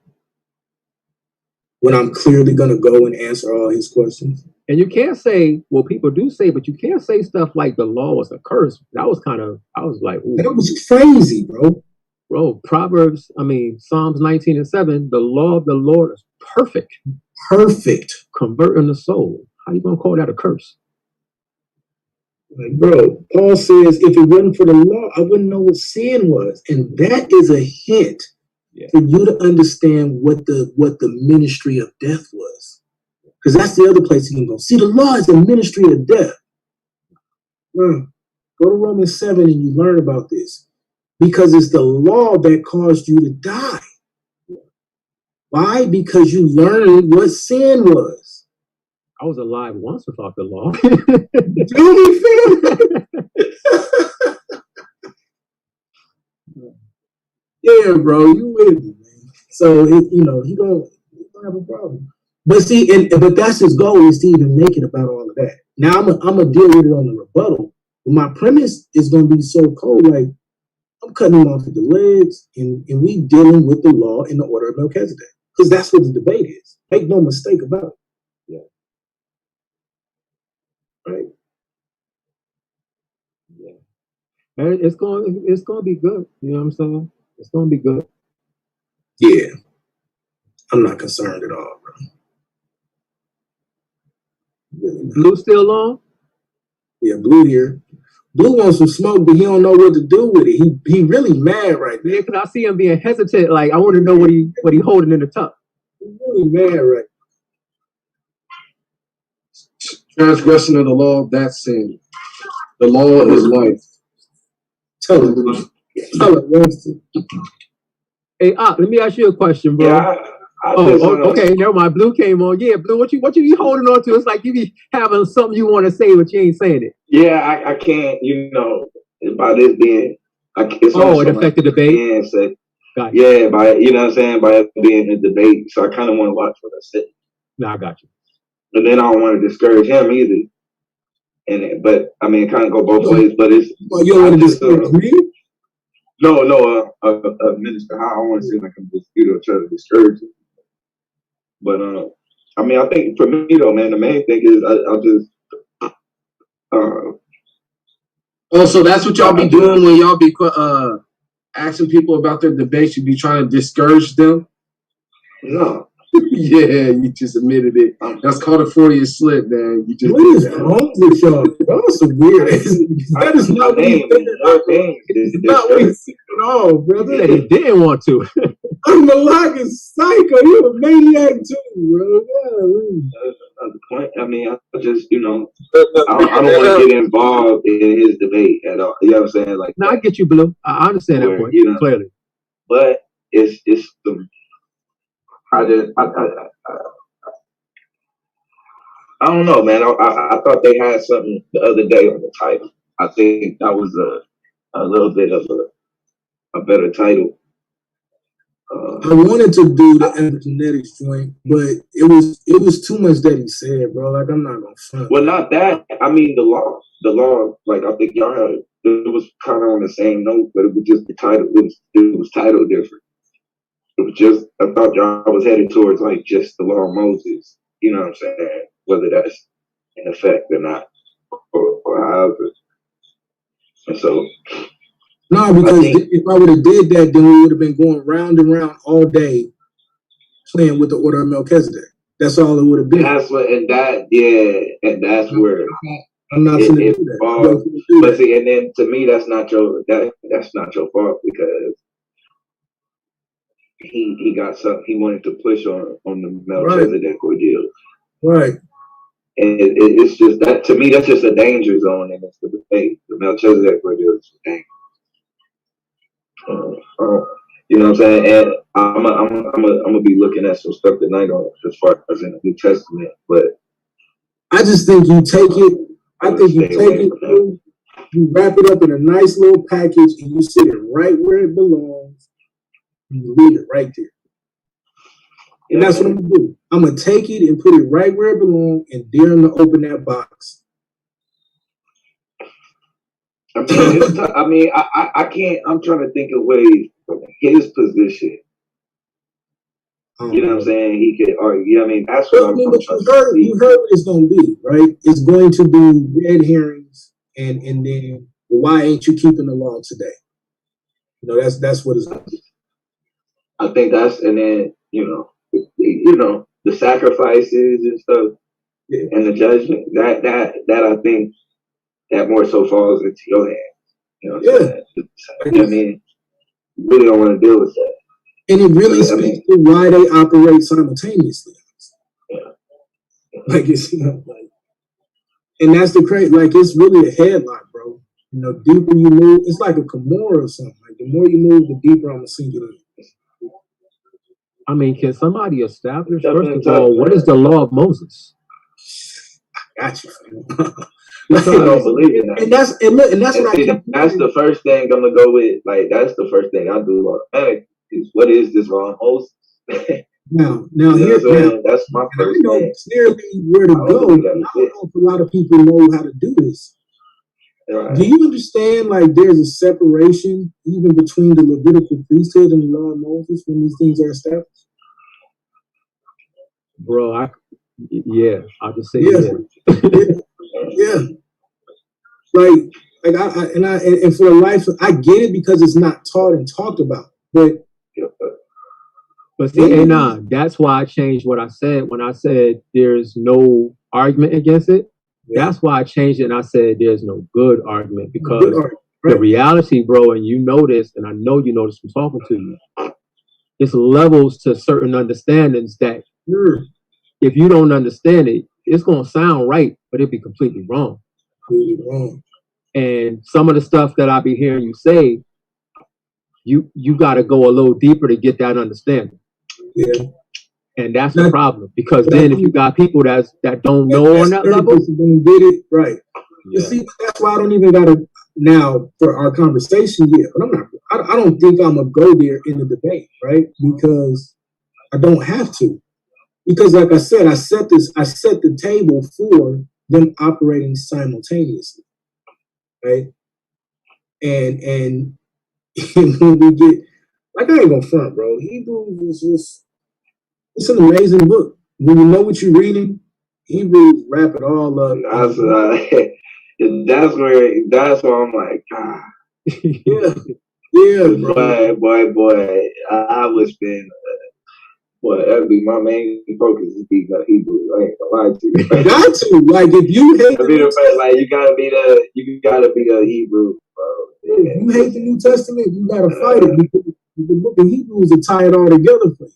When I'm clearly gonna go and answer all his questions. And you can't say, well, people do say, but you can't say stuff like the law was a curse. That was kind of, I was like, ooh. That was crazy, bro. Bro, Psalms 19:7, the law of the Lord is perfect. Perfect. Converting the soul. How you gonna call that a curse? Like, bro, Paul says, if it wasn't for the law, I wouldn't know what sin was. And that is a hint for you to understand what the ministry of death was. Because that's the other place you can go. See, the law is the ministry of death. Go to Romans 7 and you learn about this. Because it's the law that caused you to die. Why? Because you learned what sin was. I was alive once without the law. Do you feel? Yeah, bro, you with me, man. So he don't have a problem. But see, but that's his goal, is to even make it about all of that. Now I'm gonna deal with it on the rebuttal. But my premise is gonna be so cold, like I'm cutting him off at the legs, and we dealing with the law in the order of Melchizedek, because that's what the debate is. Make no mistake about it. Yeah. Right. Yeah. And it's gonna be good. You know what I'm saying? It's gonna be good. Yeah. I'm not concerned at all, bro. Really not. Blue still on? Yeah, Blue here. Blue wants some smoke, but he don't know what to do with it. He really mad right now. Yeah, because I see him being hesitant. Like, I want to know what he holding in the tuck. He's really mad right now. Transgression of the law, that's sin. The law is life. Tell him, Winston. Hey, let me ask you a question, bro. Yeah, okay, never mind. Blue came on. Yeah, Blue, what you be holding on to? It's like you be having something you want to say, but you ain't saying it. Yeah, I can't, by this being, it affected the debate? Gotcha. Yeah, by, you know what I'm saying, by it being a debate. So I kind of want to watch what I say. No, I got you. But then I don't want to discourage him either. But I mean, it kind of go both ways. But it's. You don't want to discourage me? No, Minister Howell, I don't want to seem like I'm just, trying to discourage him. But I mean, I think for me though, man, the main thing is I'll just. So that's what y'all be doing when y'all be asking people about their debates. You be trying to discourage them. No. Yeah, you just admitted it. That's called a Freudian slip, man. You just what is wrong with y'all? Y'all some weird. That is not what he said. It's not what he said at all, brother. He didn't want to. I'm Malak is psycho. You're a maniac too, bro. That's the point. I mean, I just, I don't want to get involved in his debate at all. You know what I'm saying? Like, no, I get you, Blue. I understand that point clearly. But it's the. I don't know, man. I thought they had something the other day on the title. I think that was a little bit of a better title. I wanted to do the epigenetics joint, but it was too much that he said, bro. Like, I'm not gonna front. Well, not that. I mean, the law. Like, I think y'all had it was kind of on the same note, but it was just the title. It was titled different. It was just, I thought y'all was headed towards like just the law of Moses. You know what I'm saying? Whether that's in effect or not, or however. And so. No, because if I would have did that, then we would have been going round and round all day playing with the order of Melchizedek. That's all it would have been. That's what, and that's where I'm not going to do that. But see, and then to me, that's not your fault, because he got something he wanted to push on the Melchizedek ordeal. Right. And it's just that, to me, that's just a danger zone, and it's the debate. The Melchizedek ordeal is a danger. You know what I'm saying? And I'm gonna be looking at some stuff tonight on as far as in the New Testament. But I just think you take it. I think you take it. You wrap it up in a nice little package, and you sit it right where it belongs. You leave it right there. And that's what I'm gonna do. I'm gonna take it and put it right where it belongs and dare him to open that box. I mean, I can't. I'm trying to think of ways from his position. You know what I'm saying? He could argue. You know what I mean? That's what I'm trying to see. You heard what it's gonna be, right? It's going to be red herrings, and then why ain't you keeping the law today? You know, that's what it's gonna be. I think that's, and then the sacrifices and stuff, and the judgment. That I think that more so falls into your hands. You know what I'm saying? You know what I mean? You really don't want to deal with that. And it really speaks to why they operate simultaneously. Yeah. Like it's and that's the crazy. Like it's really a headlock, bro. You know, deeper you move, it's like a Kimura or something. Like the more you move, the deeper I'm gonna sink it in. I mean, can somebody establish first of all what is the law of Moses? I got you. I don't believe in that. And that's what that's the first thing I'm gonna go with. Like that's the first thing I do automatically is what is this law of Moses? Now that's my first thing. I know clearly where to go. I don't know if a lot of people know how to do this. Right. Do you understand, like, there's a separation even between the Levitical priesthood and the law of Moses when these things are established? Bro, I'll just say yeah. Like and for life, I get it because it's not taught and talked about, but see, that's why I changed what I said when I said there's no argument against it. Yeah. That's why I changed it and I said there's no good argument because the reality, bro, and you know this, and I know you know this from talking to you, it's levels to certain understandings that if you don't understand it, it's going to sound right, but it'll be completely wrong. And some of the stuff that I be hearing you say, you got to go a little deeper to get that understanding. Yeah. And that's the problem because then if you got people that don't know on that level, did it right. You see, that's why I don't even gotta now for our conversation here. But I don't think I'm gonna go there in the debate, right? Because I don't have to. Because like I said, I set the table for them operating simultaneously, right? And when we get, like, I ain't gonna front, bro. Hebrews is just, it's an amazing book. When you know what you're reading, Hebrews wrap it all up. That's where I'm like, God. Yeah, boy. I was been, that'd be my main focus is being a Hebrew. I ain't gonna lie to you. Got to, like, if you hate the New Testament, like you gotta be a Hebrew, bro. If you hate the New Testament, you gotta fight it because the book of Hebrews will tie it all together for you.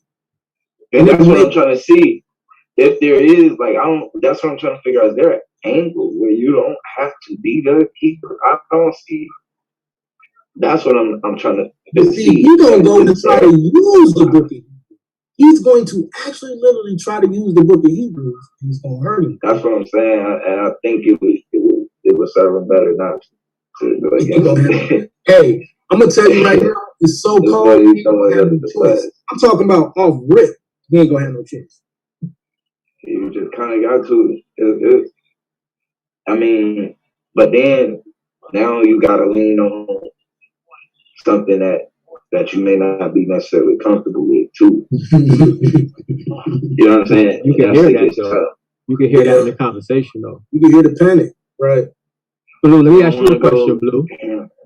And that's what I'm trying to see. If there is, like, that's what I'm trying to figure out. Is there an angle where you don't have to be the Hebrew? I don't see. That's what I'm trying to see. He's gonna go and try to use the book of Hebrews. He's going to actually literally try to use the book of Hebrews. He's gonna hurt him. That's what I'm saying, and I think it would serve him better not to go against it. Hey, I'm gonna tell you right now, it's so cold. I'm talking about off rip. He ain't gonna have no choice. You just kind of got to. I mean, but then now you gotta lean on something that you may not be necessarily comfortable with too. You know what I'm saying? You can hear that though. You can hear that in the conversation though. You can hear the panic, right? Blue, let me ask you a question, Blue.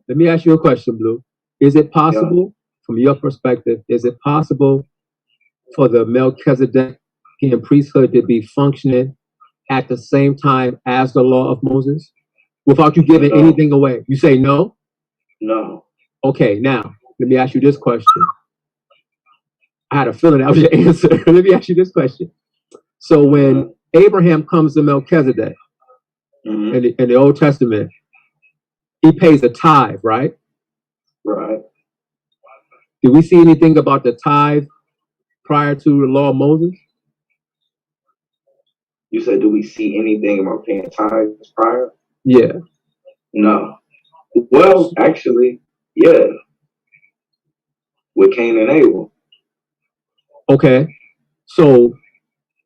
Let me ask you a question, Blue. Is it possible, from your perspective, is it possible for the Melchizedekian priesthood to be functioning at the same time as the law of Moses without you giving anything away? You say no? No. Okay, now, let me ask you this question. I had a feeling that was your answer. Let me ask you this question. So when Abraham comes to Melchizedek in the Old Testament, he pays a tithe, right? Right. Did we see anything about the tithe prior to the law of Moses? You said, do we see anything about paying tithes prior? Yeah. No. Well, actually, yeah. With Cain and Abel. Okay. So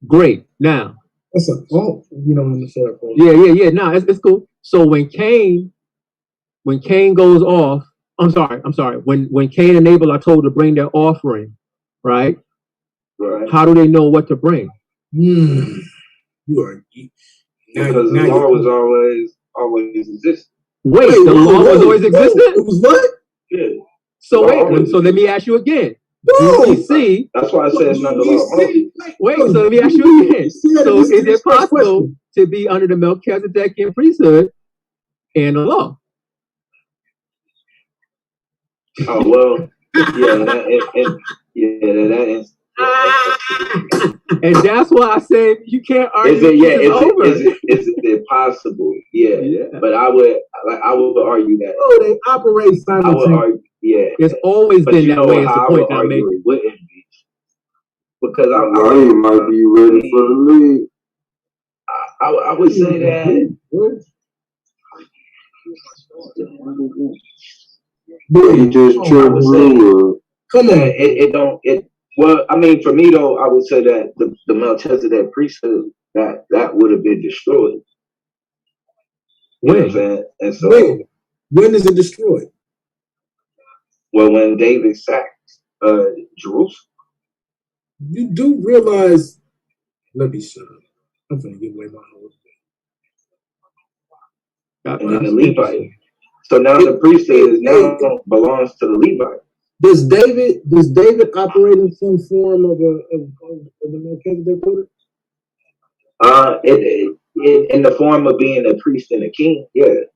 great. Now That's a fault. You don't understand. yeah. No, it's cool. So when Cain goes off, I'm sorry. When Cain and Abel are told to bring their offering, right? Right. How do they know what to bring? You are because the law was always existing. Wait, the law was always existent? It was what? Yeah. So let me ask you again. No. Do we see? That's why I said it's not the law. Wait, so let me ask you again. So is it possible to be under the Melchizedekian priesthood and the law? Oh well, that and that's why I said you can't argue. Is it possible? Yeah. But I would argue that. Oh, they operate simultaneously. I would argue, yeah. It's always been that way. It's the point I'm making. It wouldn't be. Because I might be ready for the league. I would say that. He just tripped blue. Come on. It don't. Well, I mean, for me though, I would say that the Melchizedek priesthood that would have been destroyed. You know what I'm saying? And so, when is it destroyed? Well, when David sacked Jerusalem. You do realize? Let me shut up. I'm gonna give away my whole thing. And then the Levite. So now the priesthood belongs to the Levite. Does David operate in some form of a Melchizedek order? In the form of being a priest and a king, yeah,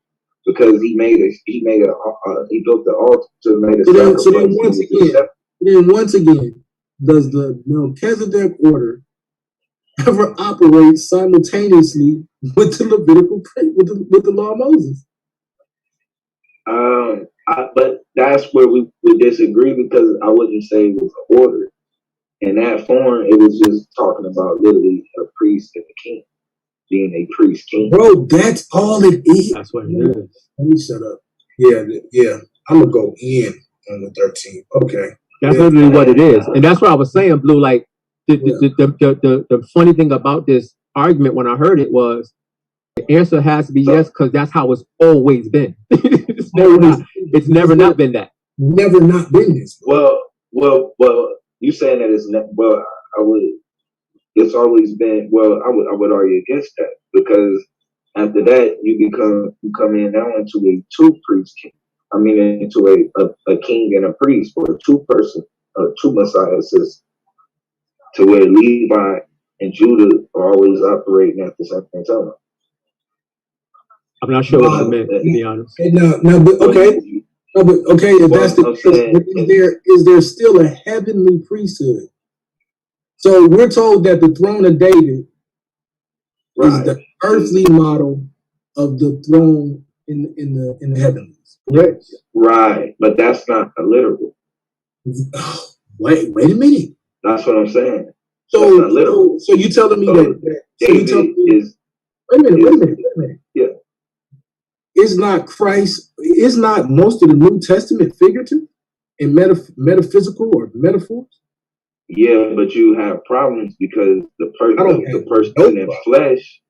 because he built the altar, made a sacrifice. So then once again, does the Melchizedek order ever operate simultaneously with the Levitical with the law of Moses? But that's where we disagree, because I wouldn't say it was an order. In that form, it was just talking about literally a priest and a king, being a priest king. Bro, that's all it is. That's what it is. Let me shut up. Yeah. I'm gonna go in on the 13th. Okay. That's literally what it is, and that's what I was saying, Blue. Like the funny thing about this argument when I heard it was the answer has to be yes, because that's how it's always been. It's never not been that. Never not been this. Well. You saying that it's not? Well, it's always been. Well, I would argue against that, because after that you come in now into a two-priest king. I mean, into a king and a priest, or a two-person, two messiahs, to where Levi and Judah are always operating at the same time. I'm not sure what you meant, to be honest. Okay, if that's the case, is there still a heavenly priesthood? So we're told that the throne of David is the earthly model of the throne in the heavens. Correct. Right, but that's not a literal. Wait a minute. That's what I'm saying. So you telling me that David is? Wait a minute. Yeah. Is not most of the New Testament figurative and metaphysical or metaphors? Yeah, but you have problems because the person in flesh.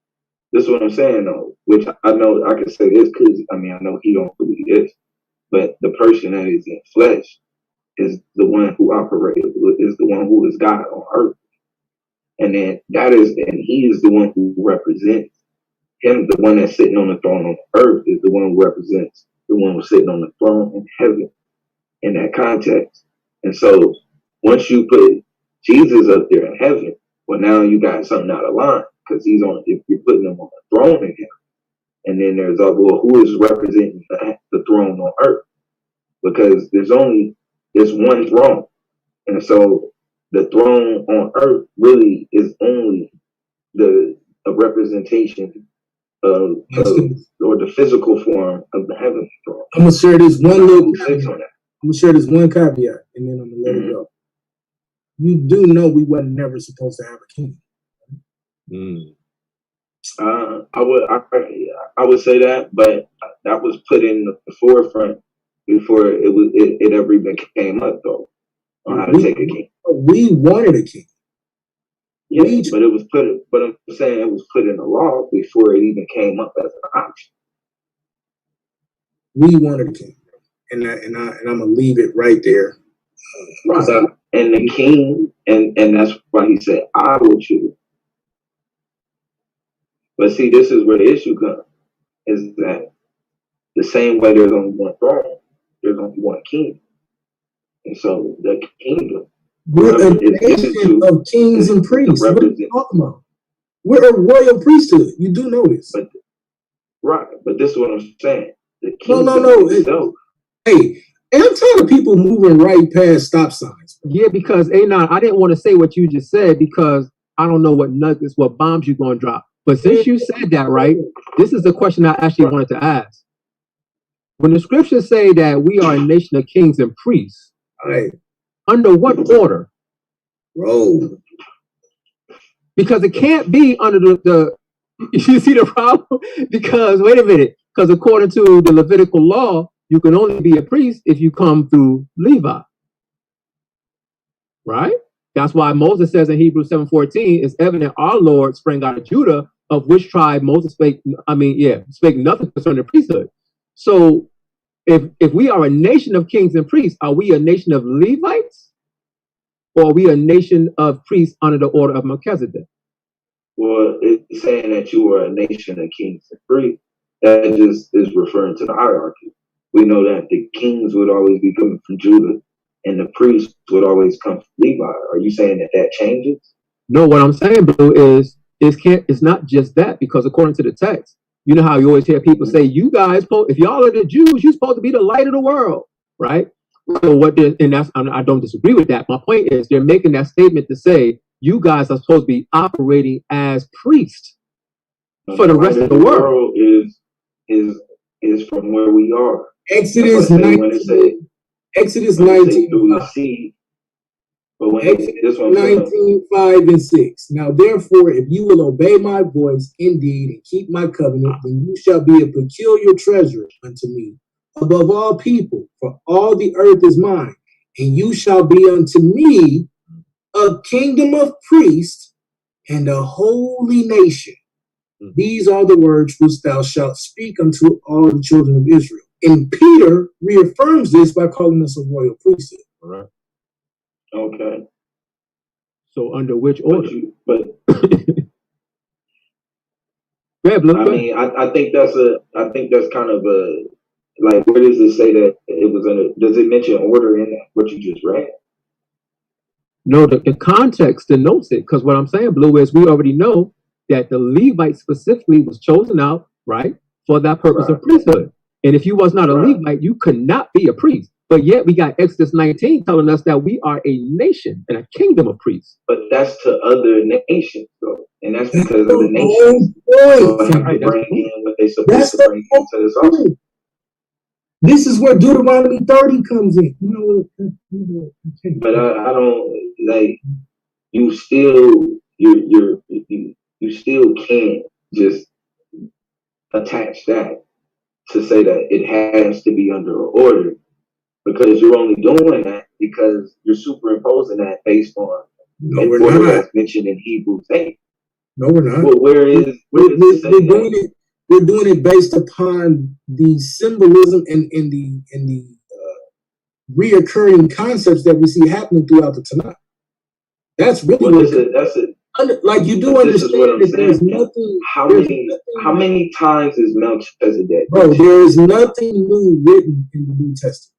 This is what I'm saying, though. Which I know I can say this because I know he don't believe this, but the person that is in flesh is the one who is the one who is God on earth, and then he is the one who represents him. The one that's sitting on the throne on earth is the one who represents the one who's sitting on the throne in heaven, in that context. And so once you put Jesus up there in heaven, well, now you got something out of line, because if you're putting him on the throne in heaven, and then there's who is representing the throne on earth? Because there's one throne, and so the throne on earth really is only a representation or the physical form of the heavenly throne. I'm gonna share this one caveat, and then I'm gonna let it go. You do know we wasn't never supposed to have a king. I would say that, but that was put in the forefront before it ever even came up, though, on how to take a king. We wanted a king. Yeah, but it was put. But I'm saying it was put in the law before it even came up as an option. We wanted a king, and I'm gonna leave it right there. Right. And the king, and that's why he said, "I will choose." But see, this is where the issue comes: is that the same way there's only one throne, there's only one king, and so the kingdom. We're a nation of kings and priests. What are you talking about? We're a royal priesthood. You do know this. But, right. But this is what I'm saying. The No. itself. Hey, and I'm tired of people moving right past stop signs. Yeah, because I didn't want to say what you just said because I don't know what nuggets, what bombs you're going to drop. But since you said that, right, this is the question I actually wanted to ask. When the scriptures say that we are a nation of kings and priests, right, under what order? Bro. Because it can't be under the you see the problem? Because, wait a minute, because according to the Levitical law, you can only be a priest if you come through Levi. Right? That's why Moses says in Hebrews 7:14, it's evident our Lord sprang out of Judah, of which tribe Moses spake nothing concerning the priesthood. So if we are a nation of kings and priests, are we a nation of Levites? Or are we a nation of priests under the order of Melchizedek? Well, it's saying that you are a nation of kings and priests. That just is referring to the hierarchy. We know that the kings would always be coming from Judah, and the priests would always come from Levi. Are you saying that changes? No, what I'm saying, Blue, is it's not just that, because according to the text, you know how you always hear people say, you guys, if y'all are the Jews, you're supposed to be the light of the world, right? So I don't disagree with that. My point is they're making that statement to say you guys are supposed to be operating as priests for the rest of the world. Is from where we are. Exodus 19. Exodus 19. Exodus 19, 5 and 6. Now, therefore, if you will obey my voice indeed and keep my covenant, then you shall be a peculiar treasure unto me above all people, for all the earth is mine, and you shall be unto me a kingdom of priests and a holy nation. These are the words which thou shalt speak unto all the children of Israel. And Peter reaffirms this by calling us a royal priesthood. All right. Okay. So under which order? I think that's kind of a, like, where does it say that it was does it mention order in what you just read? No, the context denotes it, because what I'm saying, Blue, is we already know that the Levite specifically was chosen out, right, for that purpose of priesthood. And if you was not a Levite, you could not be a priest. But yet we got Exodus 19 telling us that we are a nation and a kingdom of priests. But that's to other nations, though. And that's because of the nations. So have to bring in what they supposed to bring into this also. This is where Deuteronomy 30 comes in. But I don't, like, you still can't just attach that to say that it has to be under order, because you're only doing that because you're superimposing that based on what that's mentioned in Hebrews 8. No, we're not. Well, we're doing it based upon the symbolism and the reoccurring concepts that we see happening throughout the Tanakh. That's really like you do understand that there's nothing. How many times is Melchizedek? Bro, there is nothing new written in the New Testament.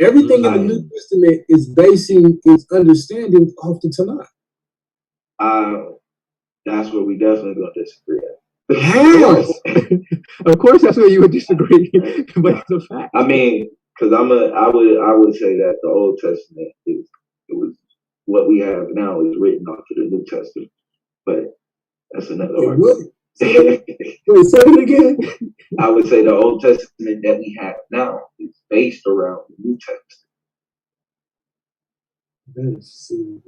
Everything in the New Testament is basing its understanding off the Tanakh. That's where we definitely gonna disagree at. How? Of course, that's where you would disagree, but it's a fact. I mean, because I would say that the Old Testament was what we have now is written off of the New Testament, but that's another argument. Say it again. I would say the Old Testament that we have now is based around the New Testament.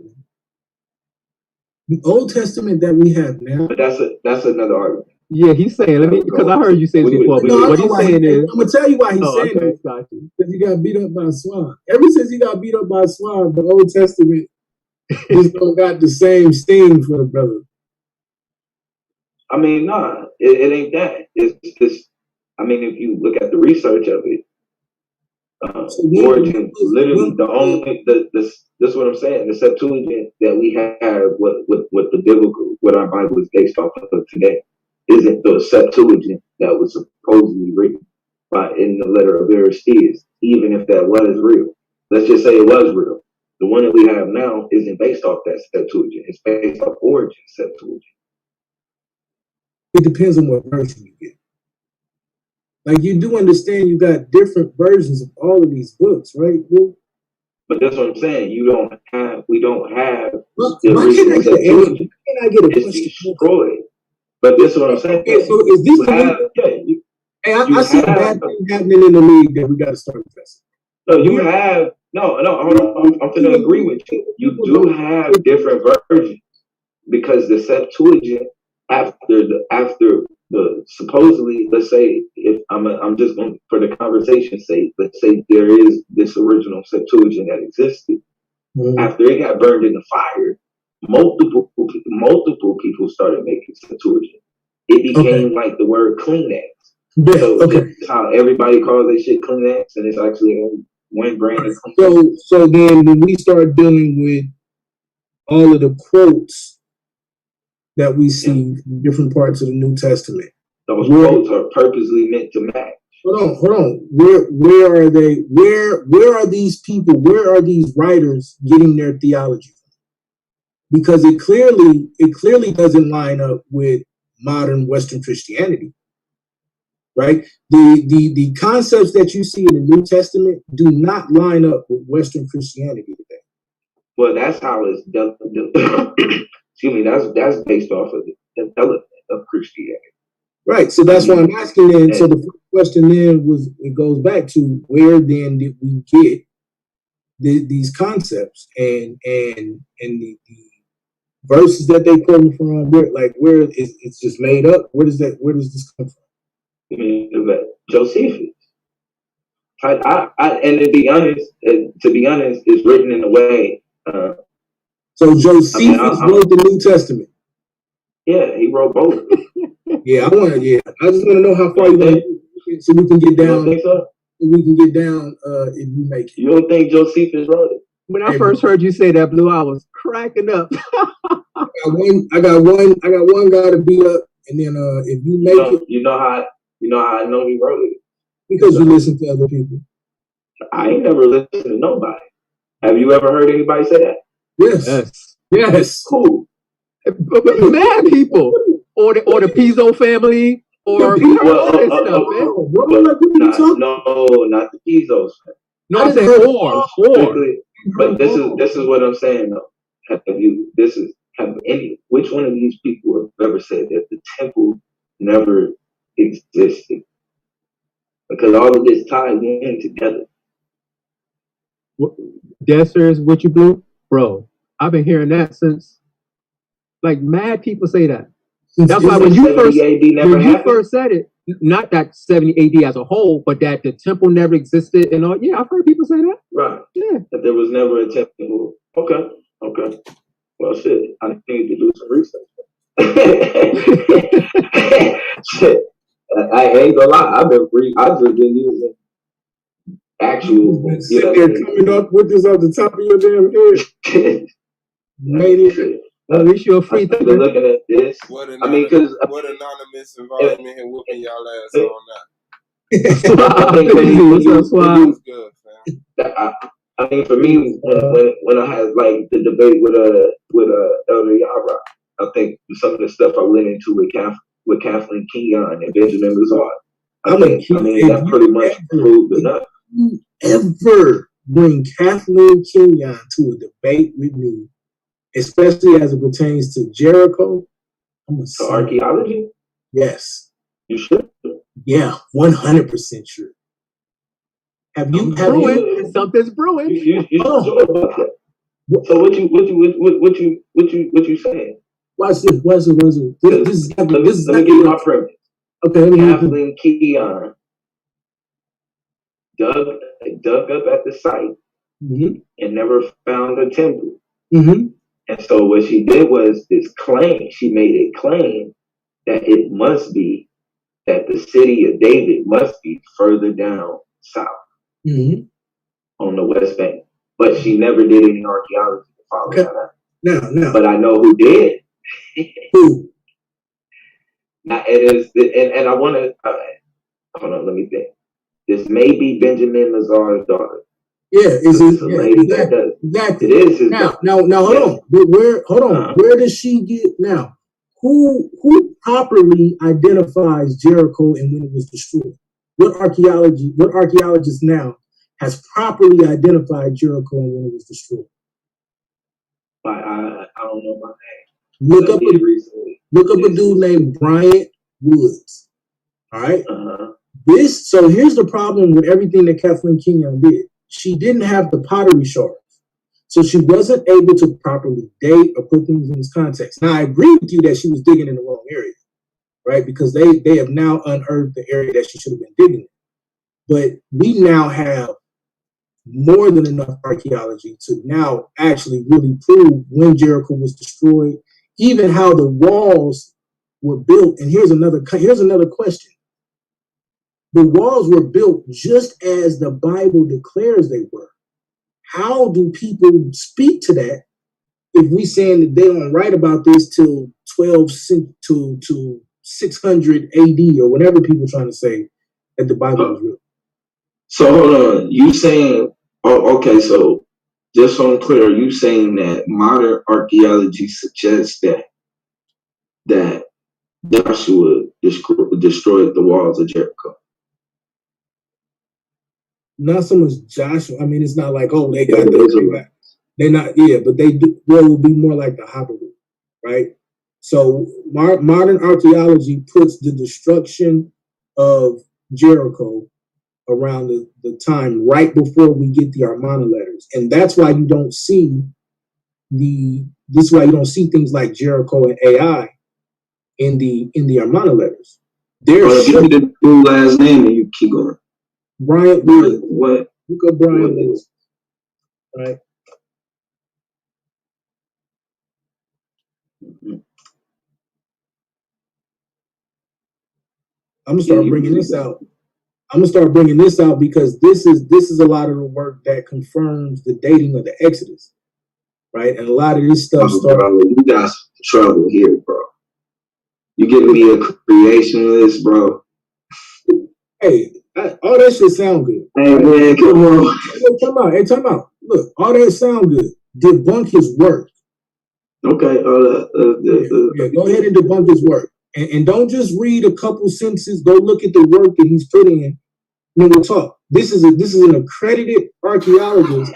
The Old Testament that we have now. But that's another argument. Yeah, he's saying, because I heard you say this before. What he's saying is, I'm gonna tell you why he's saying it. Because he got beat up by a swine. Ever since he got beat up by a swine, the Old Testament Just don't got the same sting for the brother. I mean, nah, it ain't that. It's just, I mean, if you look at the research of it, origin, literally the only, this is what I'm saying, the Septuagint that we have, what the biblical, what our Bible is based off of today, isn't the Septuagint that was supposedly written in the letter of Aristeas, even if that was real. Let's just say it was real. The one that we have now isn't based off that Septuagint. It's based off origin Septuagint. It depends on what version you get. Like, you do understand you got different versions of all of these books, right? Well, but that's what I'm saying. We don't have well, the original Septuagint. Can I get a it's question? Destroyed. But this is what I'm saying. Okay, so is this I see a bad thing happening in the league that we got to start addressing. Hold on. I'm going to agree with you. You do have different versions because the Septuagint after the supposedly, let's say, if I'm just going for the conversation's sake, let's say there is this original Septuagint that existed. Mm-hmm. After it got burned in the fire, multiple people started making Septuagint. It became like the word Kleenex. Yeah, so that's how everybody calls their shit Kleenex, and it's actually one brand of Kleenex. So then when we start dealing with all of the quotes that we see in different parts of the New Testament, those quotes are purposely meant to match. Hold on. Where are they? Where are these people? Where are these writers getting their theology from? Because it clearly doesn't line up with modern Western Christianity. Right? The concepts that you see in the New Testament do not line up with Western Christianity today. Well, that's how it's excuse me, that's based off of the development of Christianity. Right. So that's why I'm asking then. So the first question then it goes back to where then did we get these concepts and the verses that they pull from? Where it's just made up? Where does this come from? Josephus. And to be honest, it's written in a way. So Josephus wrote the New Testament. Yeah, he wrote both. I just want to know how far you went so we can get down. You don't think so? We can get down if you make it. You don't think Josephus wrote it? When I first heard you say that, Blue, I was cracking up. I got one guy to beat up, and then if you make it, you know how I know he wrote it. Because you listen to other people. I ain't never listened to nobody. Have you ever heard anybody say that? Yes. Cool. Mad people, or the Pizzo family, or all this stuff, man. No, not the Pizzos. No, I said or. But this is what I'm saying though. Which one of these people have ever said that the temple never existed? Because all of this ties in together. Dead serious with you, Blue? Bro, I've been hearing that since, mad people say that. That's why when you first said it, not that 70 AD as a whole, but that the temple never existed and all. Yeah, I've heard people say that. Right. Yeah. That there was never a temple. Okay. Well, shit, I need to do some research. Shit. I ain't gonna lie. I've just been using actual. Sitting there coming up with this off the top of your damn head. Made it. At least you're a free thinker. Looking at this. What anonymous involvement in whooping y'all ass on now? I mean, for me, when I had the debate with Elder Yara, I think some of the stuff I went into with Kathleen Kenyon and Benjamin Lazard, I mean that pretty much proved enough. You ever bring Kathleen Kenyon to a debate with me, especially as it pertains to Jericho? To archaeology? Yes. You sure? Yeah, 100% sure. Have you? Something's brewing. You sure about that? So what you saying? Watch this. Let me give you my premise. Okay. Kathleen Kenyon dug up at the site and never found a temple. Mm-hmm. And so what she did was this claim. She made a claim that it must be that the city of David must be further down south on the West Bank. But she never did any archaeology to follow that up. No. But I know who did. Who? Now it is, and I want to hold on. Let me think. This may be Benjamin Lazar's daughter. Yeah, it's a lady that does. Exactly. It is his now, daughter. hold on. Where does she get now? Who properly identifies Jericho and when it was destroyed? What archaeologist now has properly identified Jericho and when it was destroyed? I don't know my name. Look up a dude named Bryant Woods. All right. So here's the problem with everything that Kathleen Kenyon did. She didn't have the pottery shards. So she wasn't able to properly date or put things in this context. Now, I agree with you that she was digging in the wrong area, right? Because they have now unearthed the area that she should have been digging in. But we now have more than enough archaeology to now actually really prove when Jericho was destroyed, even how the walls were built. And here's another question. The walls were built just as the Bible declares they were. How do people speak to that if we saying that they don't write about this till 600 AD or whatever people trying to say that the Bible was real? So hold on, you saying? Oh, okay. So just so I'm clear, are you saying that modern archaeology suggests that Joshua destroyed the walls of Jericho? Not so much Joshua. I mean, it's not like, oh, they got the they're not, yeah, but they do. Well, it would be more like the Habaru, right? So modern archaeology puts the destruction of Jericho around the time right before we get the Armana letters, and that's why you don't see things like Jericho and AI in the Armana letters. There's give me the full last name and you keep going. Bryant Woods. What? Look up Bryant Woods. Right. I'm gonna start bringing this out. Because this is a lot of the work that confirms the dating of the Exodus, right? And a lot of this stuff You got some trouble here, bro. You giving me a creationist, bro. Hey, all that shit sound good. Hey, right? Man, come on. Hey, time out. Look, all that sound good. Debunk his work. Okay. Go ahead and debunk his work. And don't just read a couple sentences. Go look at the work that he's put in when we talk. This is an accredited archaeologist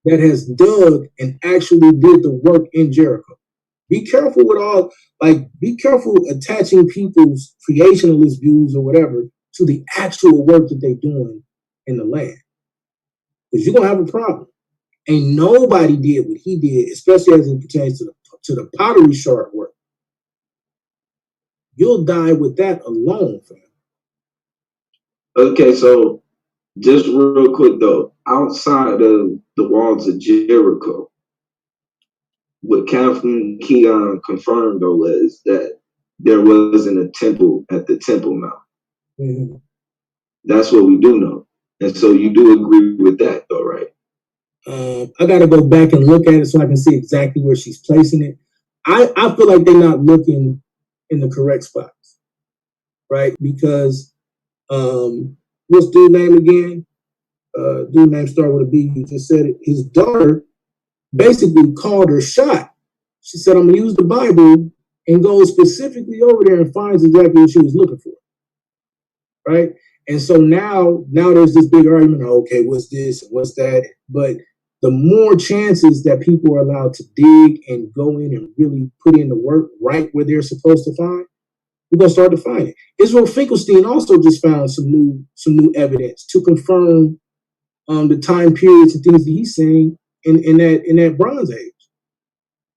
that has dug and actually did the work in Jericho. Be careful be careful attaching people's creationalist views or whatever to the actual work that they're doing in the land. Because you're gonna have a problem. Ain't nobody did what he did, especially as it pertains to the pottery shard work. You'll die with that alone, fam. Okay, so just real quick though, outside of the walls of Jericho, what Kathleen Kenyon confirmed though was that there wasn't a temple at the Temple Mount. Mm-hmm. That's what we do know. And so you do agree with that though, right? I got to go back and look at it so I can see exactly where she's placing it. I feel like they're not looking in the correct spots, right? Because what's dude's name again? Dude name start with a B. You just said it. His daughter basically called her shot. She said, "I'm gonna use the Bible," and goes specifically over there and finds exactly what she was looking for, right? And so now there's this big argument. Okay, what's this? What's that? But the more chances that people are allowed to dig and go in and really put in the work right where they're supposed to find, we're gonna start to find it. Israel Finkelstein also just found some new evidence to confirm the time periods and things that he's saying in that Bronze Age,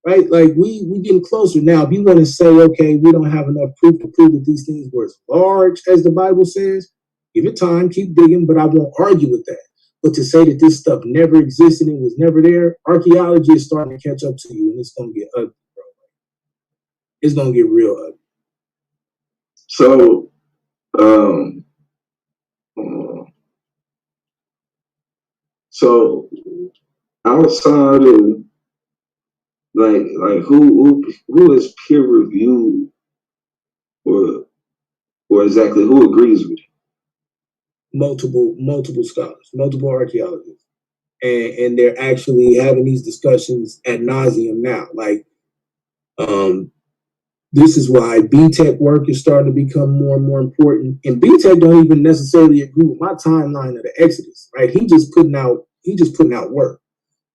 right? Like we getting closer now. If you want to say, okay, we don't have enough proof to prove that these things were as large as the Bible says, give it time, keep digging, but I won't argue with that. But to say that this stuff never existed and was never there, archaeology is starting to catch up to you, and it's gonna get ugly, bro. It's gonna get real ugly. So, so outside of like who is peer reviewed or exactly who agrees with it? Multiple scholars, multiple archaeologists, and they're actually having these discussions ad nauseum now. Like, this is why B-Tech work is starting to become more and more important. And B-Tech don't even necessarily agree with my timeline of the Exodus, right? He just putting out work.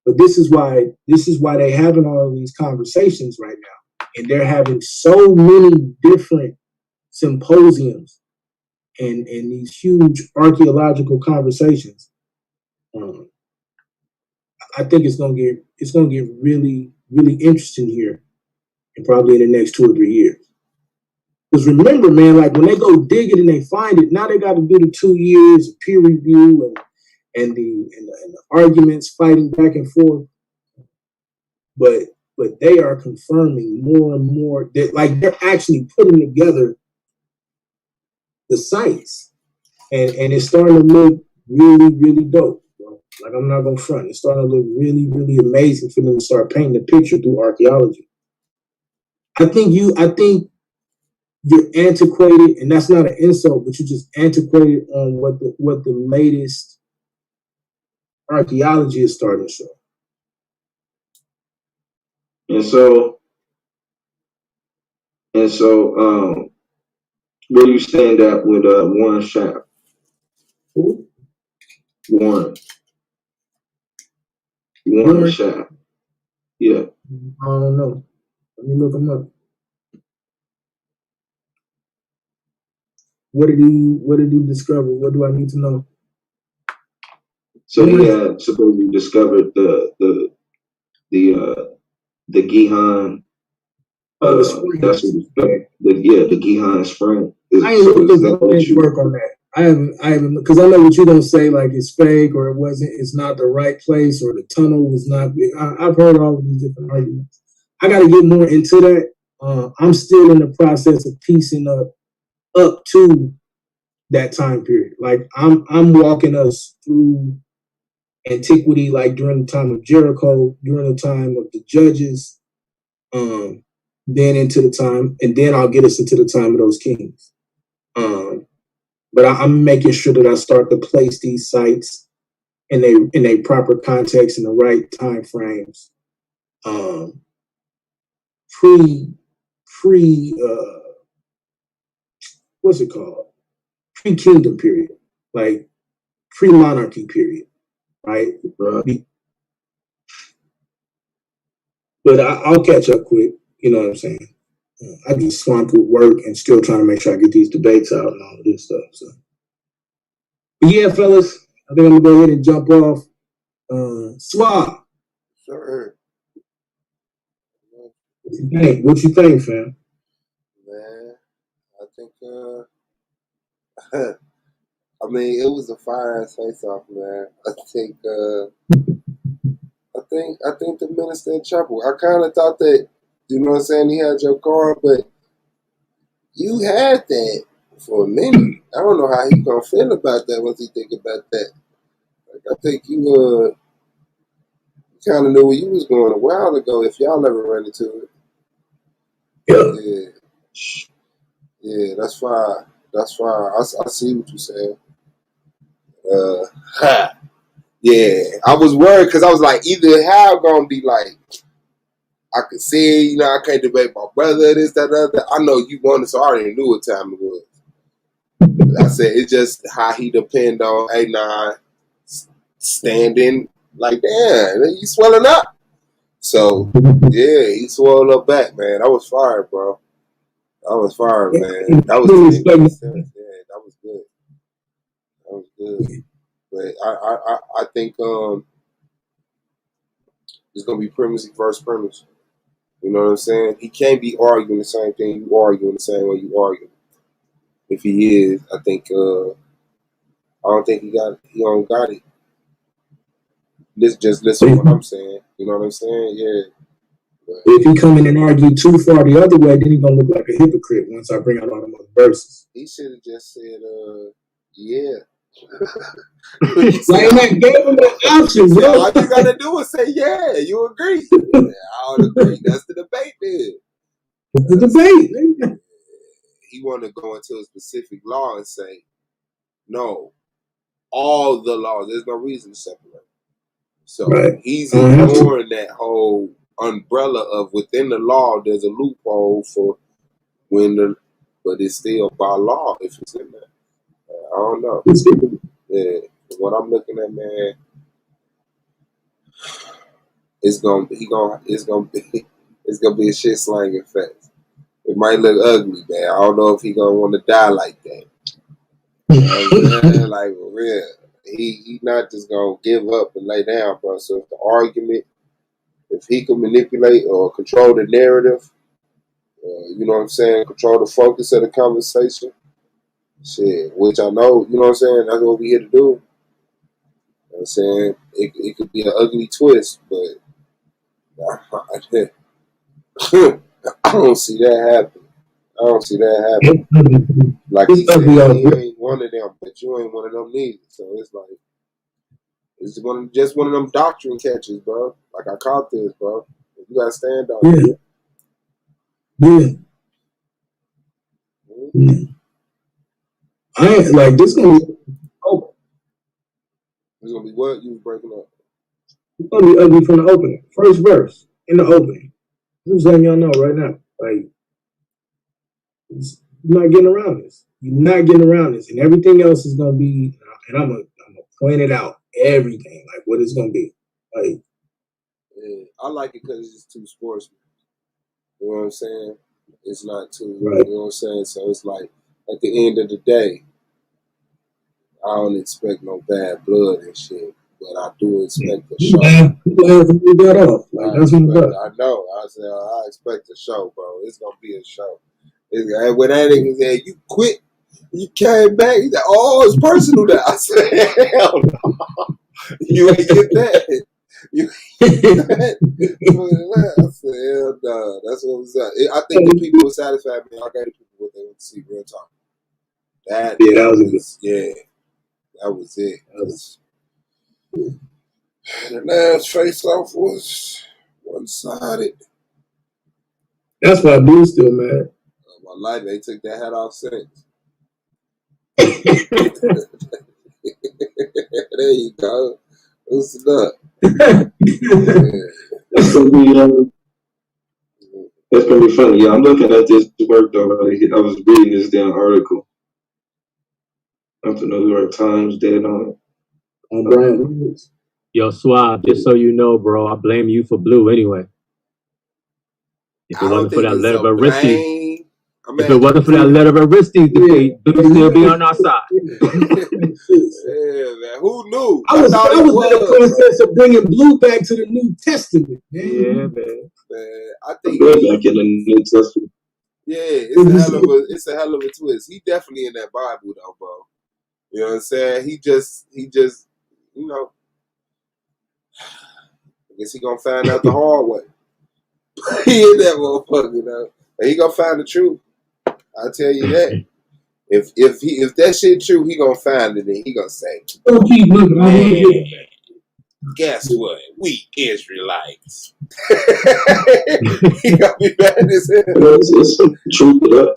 But this is why they having all of these conversations right now, and they're having so many different symposiums and these huge archaeological conversations. I think it's gonna get really, really interesting here, and probably in the next 2 or 3 years. Because remember, man, like when they go dig it and they find it, now they got to do the 2 years of peer review and the arguments fighting back and forth. But they are confirming more and more that like they're actually putting together the sites, and it's starting to look really, really dope, bro. Like, I'm not gonna front. It's starting to look really, really amazing for them to start painting the picture through archaeology. I think you're antiquated, and that's not an insult, but you're just antiquated on what the latest archaeology is starting to show. And so, where do you stand at with Warren Schaap? Who? Warren Schaap. Yeah. I don't know. Let me look him up. What did he discover? What do I need to know? So he had supposedly discovered the Gihon. The spring. That's what the Gihon spring. I ain't work on that. I haven't because I know what you're gonna say, like it's fake or it's not the right place or the tunnel was not. I've heard all of these different arguments. I got to get more into that. I'm still in the process of piecing up to that time period. Like I'm walking us through antiquity, like during the time of Jericho, during the time of the judges, then into the time, and then I'll get us into the time of those kings. But I'm making sure that I start to place these sites in a proper context in the right time frames. Pre what's it called? Pre-kingdom period, like pre-monarchy period, right? But I'll catch up quick. You know what I'm saying? I get swamped with work and still trying to make sure I get these debates out and all of this stuff. So, but yeah, fellas, I think I'm gonna go ahead and jump off. Swab. Sure. What you think, fam? Man, I think I mean, it was a fire face-off, man. I think the minister in trouble. I kind of thought that, you know what I'm saying, he had your card, but you had that for a minute. I don't know how he gonna feel about that once he think about that. Like, I think you kind of knew where you was going a while ago if y'all ever ran into it. Yeah, that's fine. That's fine. I see what you're saying. Yeah, I was worried because I was like, either Howell gonna be like, I could see, you know, I can't debate my brother, this, that, other. I know you wanted, so I already knew what time it was. I said it's just how he depend on A9 standing like, damn, you swelling up. So yeah, he swelled up back, man. I was fired, bro. I was fired, man. That was good. Yeah, that was good. That was good. But I think it's gonna be primacy versus premise. You know what I'm saying? He can't be arguing the same thing you arguing the same way you argue. If he is, I think I don't think he don't got it. Just listen to what I'm saying. You know what I'm saying? Yeah. But if he come in and argue too far the other way, then he gonna look like a hypocrite once I bring out all the other verses. he should have just said, yeah. Like, man, gave him the option, bro. All you gotta do is say, yeah, you agree. Yeah, I don't agree. That's the debate then. The debate. He wanted to go into a specific law and say, no, all the laws. There's no reason to separate. So he's ignoring that whole umbrella of within the law. There's a loophole for but it's still by law if it's in there. I don't know. Yeah, what I'm looking at, man, it's gonna be a shit slanging fest. It might look ugly, man. I don't know if he gonna want to die like that. You know what I'm saying? Like, for real. He not just gonna give up and lay down, bro. So if the argument, if he can manipulate or control the narrative, you know what I'm saying, control the focus of the conversation, shit, which I know, you know what I'm saying, that's what we here to do. You know what I'm saying? It could be an ugly twist, but I don't see that happen. Like he said, he ain't one of them, but you ain't one of them neither. So it's like, it's just one of them doctrine catches, bro. Like, I caught this, bro. You gotta stand on it. Yeah. I ain't like this gonna be open. It's gonna be what? You was breaking up. It's gonna be ugly from the opening. First verse in the opening. I'm just letting y'all know right now. Like, you're not getting around this. You're not getting around this, and everything else is gonna be. And I'm gonna point it out. Everything, like what it's gonna be. Like, yeah, I like it because it's too sportsman. You know what I'm saying? It's not too. Right. You know what I'm saying? So it's like at the end of the day, I don't expect no bad blood and shit, but I do expect a show. I know. I said I expect a show, bro. It's gonna be a show. When that nigga said you quit, you came back. He said, "Oh, it's personal now." I said, "Hell no, you ain't get that. You ain't get that." I said, "Hell no." That's what was up. I think the people were satisfied. Man, I gave the people what they want to see. Real talk. That was it. The last face-off was one-sided. That's why Blue's still mad. My life, they took that hat off since. There you go. Loosen up. That's gonna be funny. Yeah, I'm looking at this work though. I was reading this damn article. Up the New York Times did on it. On Brian Williams. Yo, Suave, just so you know, bro, I blame you for Blue anyway. If it wasn't for that letter of Aristides, if it wasn't for that letter of Aristides debate, Blue would still be on our side. Yeah, man. Who knew? I was in the process of bringing Blue back to the New Testament, man. Yeah, man. I think back in the New Testament. Yeah, it's a hell of a twist. He definitely in that Bible though, bro. You know what I'm saying? He just, you know, I guess he gonna find out the hard way. He in that motherfucker, you know. And he gonna find the truth. I'll tell you that. If that shit true, he gonna find it and he gonna say, man, guess what? We Israelites. He gonna be mad as hell. It's some truth to that.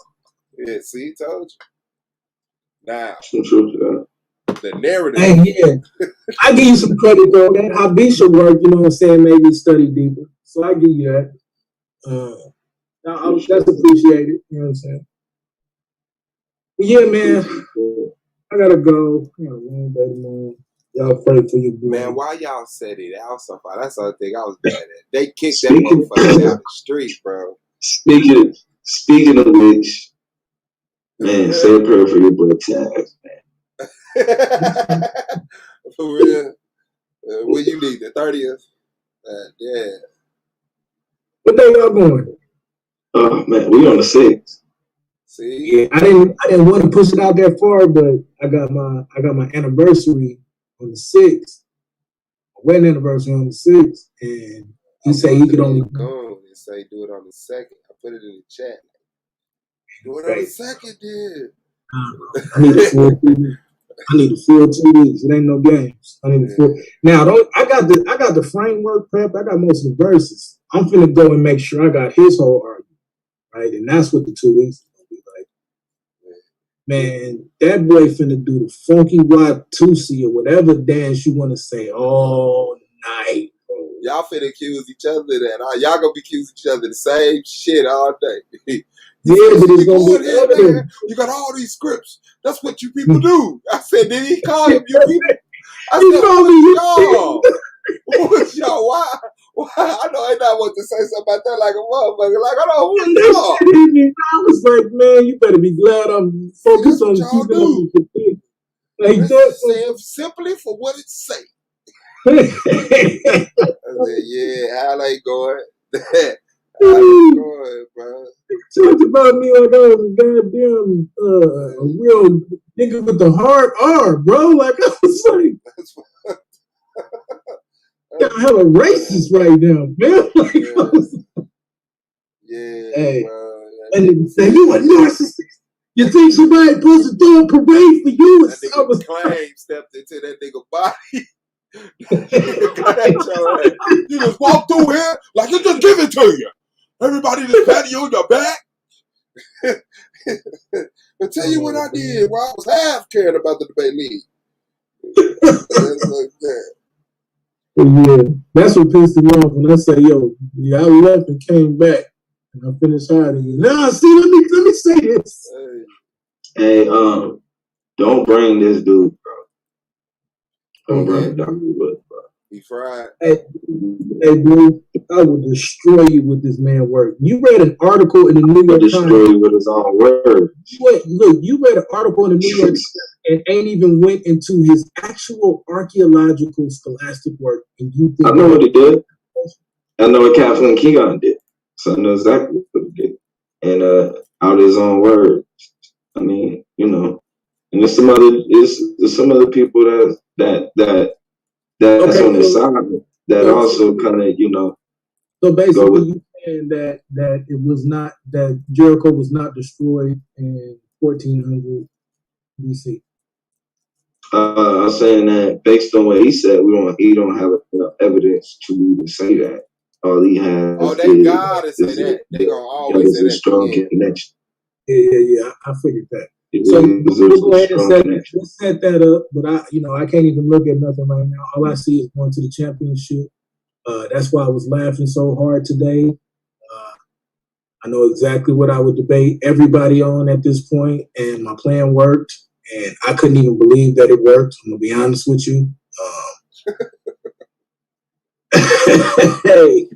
Yeah, see, told you. Now, some truth to that. The narrative. Hey, yeah. I give you some credit though. That how Bishop work, you know what I'm saying, maybe study deeper. So I give you that. That's appreciated, you know what I'm saying? But yeah, man, I gotta go. I got a long day tomorrow. Y'all pray for your boy. Man, why y'all said it out so far? That's the other thing I was mad at. They kicked that motherfucker down the street, bro. Speaking of which, man, say a prayer for your boy Taz, man. For real? What you need, the 30th? Yeah. What day y'all going? Oh man, we on the 6th. See? Yeah, I didn't want to push it out that far, but I got my anniversary on the 6th wedding anniversary on the 6th, and he said he could only go and say do it on the 2nd. I put it in the chat. Do it on the 2nd, dude. I need a full 2 weeks. I need a full 2 weeks. It ain't no games. I need a full. Now, I got the framework prep. I got most of the verses. I'm finna go and make sure I got his whole argument, right? And that's what the 2 weeks is gonna be like. Man, that boy finna do the funky Watusi or whatever dance you want to say all night. Bro. Y'all finna accuse each other of that. Y'all gonna be accusing each other the same shit all day. Yeah, but it's gonna be evident. You got all these scripts. That's what you people do. I said, did he call him you people? I said, y'all? What's y'all? Why? I know I not want to say something about that like a motherfucker. Like, I don't know who y'all. I was like, man, you better be glad I'm focused on keeping up. Like simply for what it say. I said, yeah, how they going? How they going, bro? Talked about me like I was a goddamn a real nigga with the hard R, bro. Like I was like, I'm hella racist right now, man. Like, hey, bro. And say you a narcissist. You think somebody supposed to throw a parade for you? That nigga claim stepped into that nigga body. You just walk through here like you just give it to you. Everybody just patting you on your back. I tell you what I did while I was half caring about the debate league. Like that. Yeah, that's what pissed me off when I say, yo, I left and came back and I finished hiding. Nah, see, let me say this. Hey, don't bring this dude, bro. Don't bring Dr. Wood, bro. He fried. Hey, bro, I will destroy you with this man work. You read an article in the New York Times. Destroy you with his own words. Look, you read an article in the New York Times and ain't even went into his actual archaeological scholastic work. And you think I know what he did. I know what Kathleen Keegan did. So I know exactly what he did. And out his own words. I mean, you know. And there's some other people that's on his side that also kind of, you know. So basically, you saying that it was not that Jericho was not destroyed in 1400 BC. I'm saying that based on what he said, he don't have enough evidence to even say that. All he has. Oh, they gotta say that. They gonna always say that. Strong connection. Yeah. I figured that. So we'll go ahead and set that up. But I can't even look at nothing right now. All I see is going to the championship. That's why I was laughing so hard today. I know exactly what I would debate everybody on at this point, and my plan worked. And I couldn't even believe that it worked. I'm gonna be honest with you. Hey,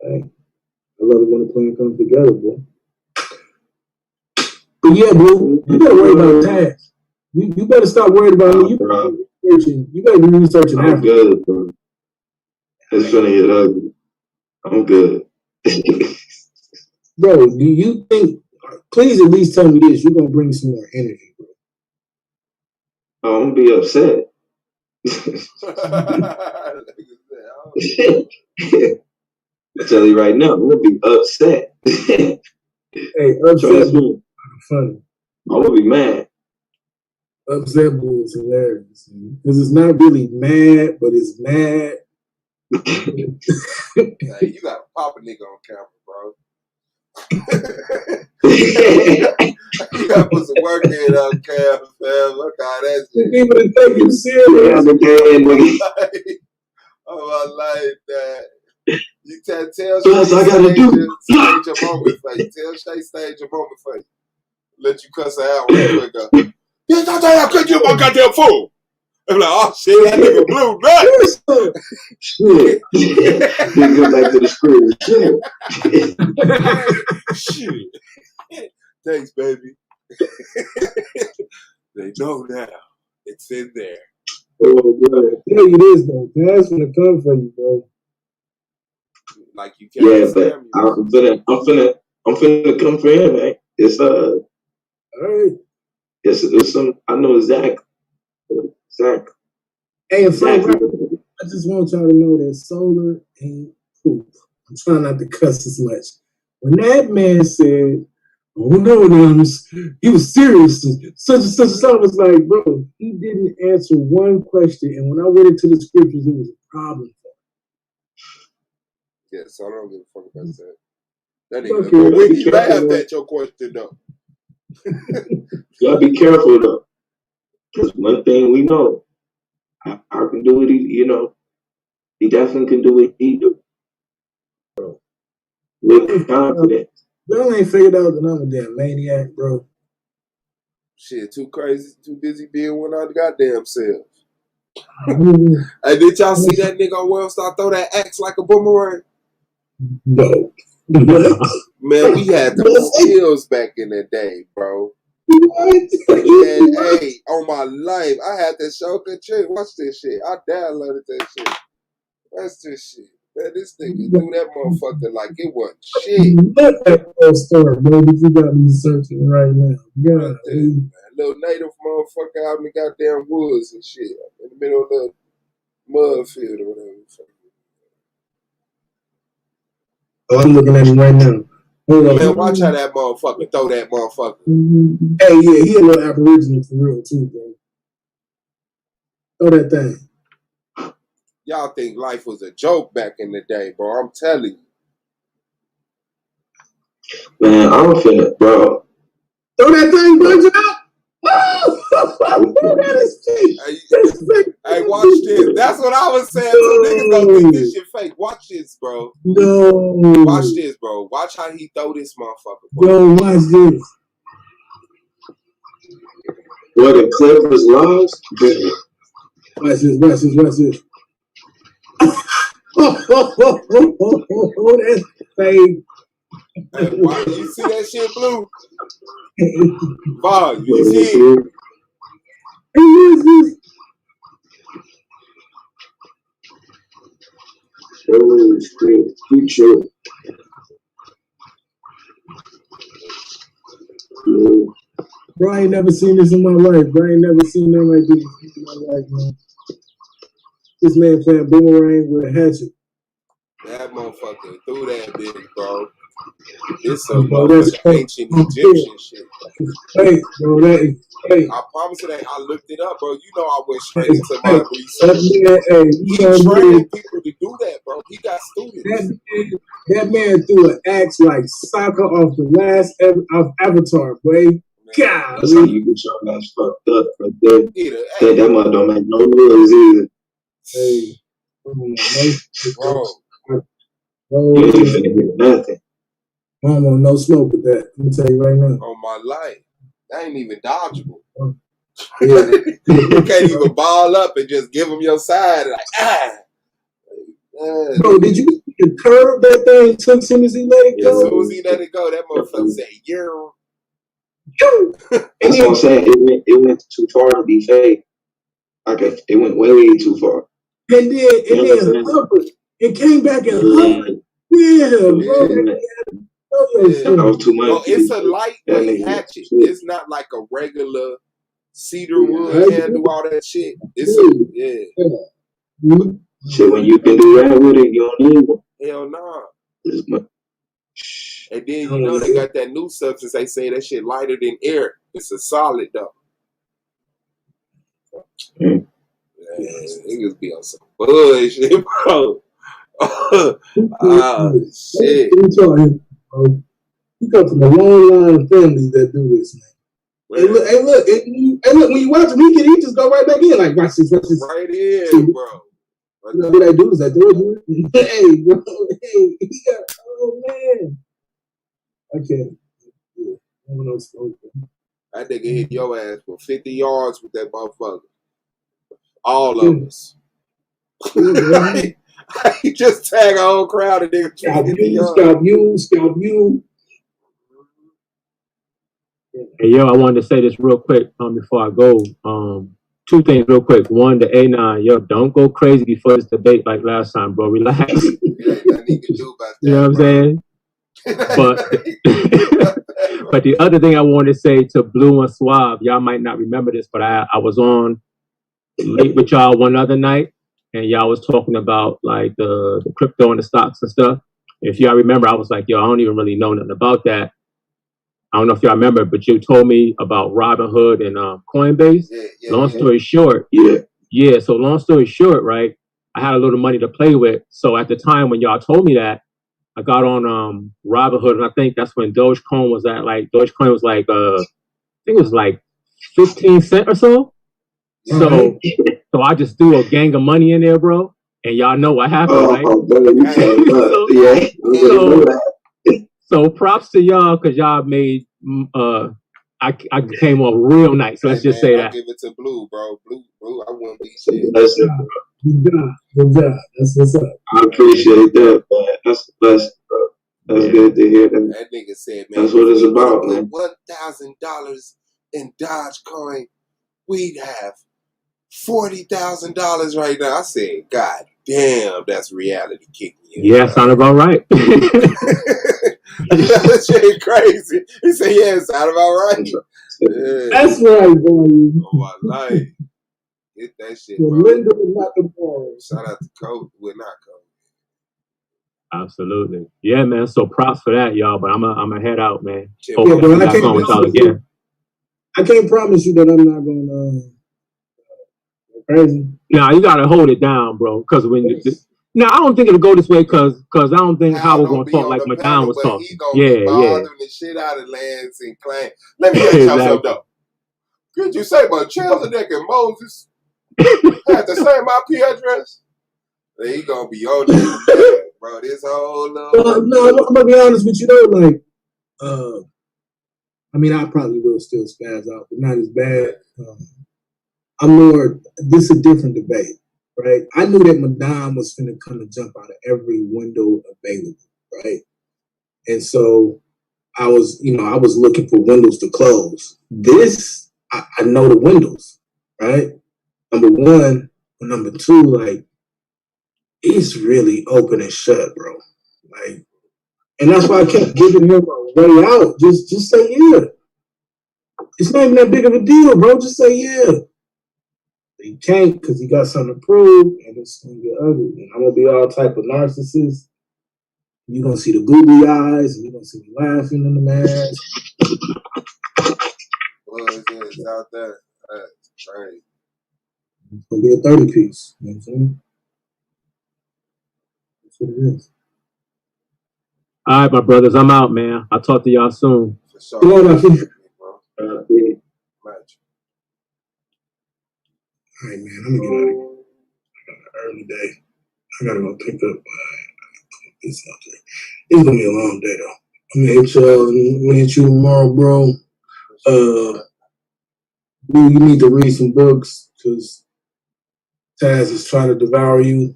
hey, I love it when the plan comes together, bro. But yeah, bro, you better worry about Taz. You better stop worried about me. You better be researching I'm good, bro. It's gonna get ugly. I'm good. Bro, do you think, please at least tell me this, you're going to bring some more energy, bro. I'm going to be upset. I tell you right now, I'm going to be upset. Hey, upset bull is funny. I'm going to be mad. Upset bull is hilarious. Because it's not really mad, but it's mad. Hey, you got to pop a nigga on camera, bro. You got to put some work in on camera, fam. Look how that's it. People to take him serious. Oh, I like that. You tell Shay stage a moment for you. Tell Shay stage a moment for you. Let you cuss her out real quick up. Bitch, I tell you I couldn't get my goddamn fool. I'm like, oh shit, that nigga blew nuts. Shit. Go back to the school. Shit. Thanks, baby. They know now. It's in there. Oh, bro. Tell you this, though. Taz gonna come for you, bro. Like you can't. Yeah, but I'm finna come for him, man. It's all right. It's some. I know exactly. Hey, and Frank, I just want y'all to know that solar ain't poop. I'm trying not to cuss as much. When that man said, "Oh no, he was serious," such and such, I was like, bro, he didn't answer one question. And when I went into the scriptures, it was a problem. Yeah, so I don't give a fuck about that. That nigga, but when he laughed at your question though. You gotta be careful though, because one thing we know, I can do what he definitely can do what he do. Bro, with confidence. Y'all ain't figured out that I'm a damn maniac, bro. Shit, too crazy, too busy being with our goddamn selves. Hey, did y'all see that nigga on World Star throw that axe like a boomerang? No. Man, we had those skills back in the day, bro. Man, hey, on my life, I had that show. Watch this shit. I downloaded that shit. Watch this shit. Man, this nigga threw that motherfucker like it wasn't shit. Let that story, baby. You got me searching right now. Yeah, man. Little native motherfucker out in the goddamn woods and shit. In the middle of the mud field or whatever. Oh, I'm looking at him right now. Man, watch how that motherfucker throw that motherfucker. Hey, yeah, he a little aboriginal for real too, bro. Throw that thing. Y'all think life was a joke back in the day, bro. I'm telling you. Man, I'm finna, bro. Throw that thing, bunch out. That is fake. Hey, watch this. That's what I was saying too. Niggas gonna think this shit fake. Watch this, bro. No. Watch this, bro. Watch how he throw this motherfucker. Bro. Yo, watch this. What, the Clippers lost? Watch this. That's fake. Hey, why, you see that shit, Blue? Bob, you see it? Bro, I ain't never seen this in my life. Bro, I ain't never seen nothing like this in my life, man. This man playing boomerang with a hatchet. That motherfucker threw that bitch, bro. This some motherfucking ancient Egyptian shit. Hey, bro, that is fake. I promise you that I looked it up, bro. You know I went straight into my research. He trained people to do that, bro. He got students. That man threw an axe like soccer off the last of Avatar, boy. God, that's how you get your ass fucked up right there. That mother don't make no noise either. Hey, bro. You ain't finna hear nothing. I don't want no smoke with that. Let me tell you right now. On my life. That ain't even dodgeable. Yeah. You can't even ball up and just give him your side. Like, Bro, did you see the curve that thing took as soon as he let it go? As soon as he let it go, that motherfucker said, "Yo." That's what I'm saying. It went too far to be fake. Like it went way too far. And then hovered. It came back and hovered. Yeah, bro. That was too much. No, it's a lightweight hatchet. It's not like a regular cedar wood handle, all that shit. It's So when you can do that with it, you don't need one. Hell nah. And then you know they got that new substance. They say that shit lighter than air. It's a solid though. Niggas be on some bullshit, bro. Oh shit. You come from a long line of families that do this, man. Hey, look, when you watch him, he just go right back in. Like, watch this. Right in, bro. You know what I do is I throw it. Hey, bro. Hey, he got, oh, man. I can't. Yeah. That nigga hit your ass for 50 yards with that motherfucker. All of us. He just tag a whole crowd of niggas. Scalp you. Hey, yo, I wanted to say this real quick before I go. Two things real quick. One, the A9, yo, don't go crazy before this debate like last time, bro. Relax. Ain't nothing you can do about that, you know what I'm saying? But the other thing I wanted to say to Blue and Suave, y'all might not remember this, but I was on late with y'all one other night, and y'all was talking about like the crypto and the stocks and stuff. If y'all remember, I was like, yo, I don't even really know nothing about that. I don't know if y'all remember, but you told me about Robinhood and Coinbase. Long story short, so long story short, right? I had a little money to play with. So at the time when y'all told me that, I got on Robinhood, and I think that's when Dogecoin was at like I think it was like 15 cents or so. So I just threw a gang of money in there, bro. And y'all know what happened, right? So props to y'all because y'all made I came off real nice. So let's just say that. I'll give it to Blue, bro. Blue, I wouldn't be shit. Good job. That's what's up. I appreciate that, man. That's the best, bro. That's good to hear. That nigga said, man, that's what it's about, man. $1,000 in Dogecoin, we'd have $40,000 right now. I said, God damn, that's reality kicking in. Yeah, sound about right. That shit crazy. He said, yeah, it sound about right. Yeah. That's right, boy. Oh, my life. Get that shit, The bro. window is not the ball. Shout out to Coach. We're not Coach. Absolutely. Yeah, man. So props for that, y'all. But I'm gonna head out, man. Hopefully I'll be back on with y'all again. I can't promise you that I'm not gonna crazy. Nah, you gotta hold it down, bro. Because when I don't think it'll go this way because I don't think Howell gonna talk like Madonna was talking. He gonna be bothering the shit out of Lance and Clan. Let me ask y'all something though. Could you say but Melchizedek and Moses had the same IP address? He gonna be on there, bro. This whole no, I'm gonna be honest with you though. Like, I mean, I probably will still spaz out, but not as bad. This is a different debate, right? I knew that Madame was finna come and jump out of every window available, right? And so I was looking for windows to close. This, I know the windows, right? Number one, and number two, like, it's really open and shut, bro. Like, and that's why I kept giving him a way out. Just say yeah. It's not even that big of a deal, bro. Just say yeah. He can't because he got something to prove, and it's gonna get ugly. And I'm gonna be all type of narcissist. You're gonna see the googly eyes, and you're gonna see me laughing in the mask. Well, it's out there. That's crazy. It's gonna be a 30 piece. You know what I'm saying? That's what it is. All right, my brothers, I'm out, man. I'll talk to y'all soon. For sure. All right, man, I'm gonna get out of here. I got an early day. I gotta go pick up this out there. It's gonna be a long day though. I'm gonna hit you tomorrow, bro. You need to read some books because Taz is trying to devour you.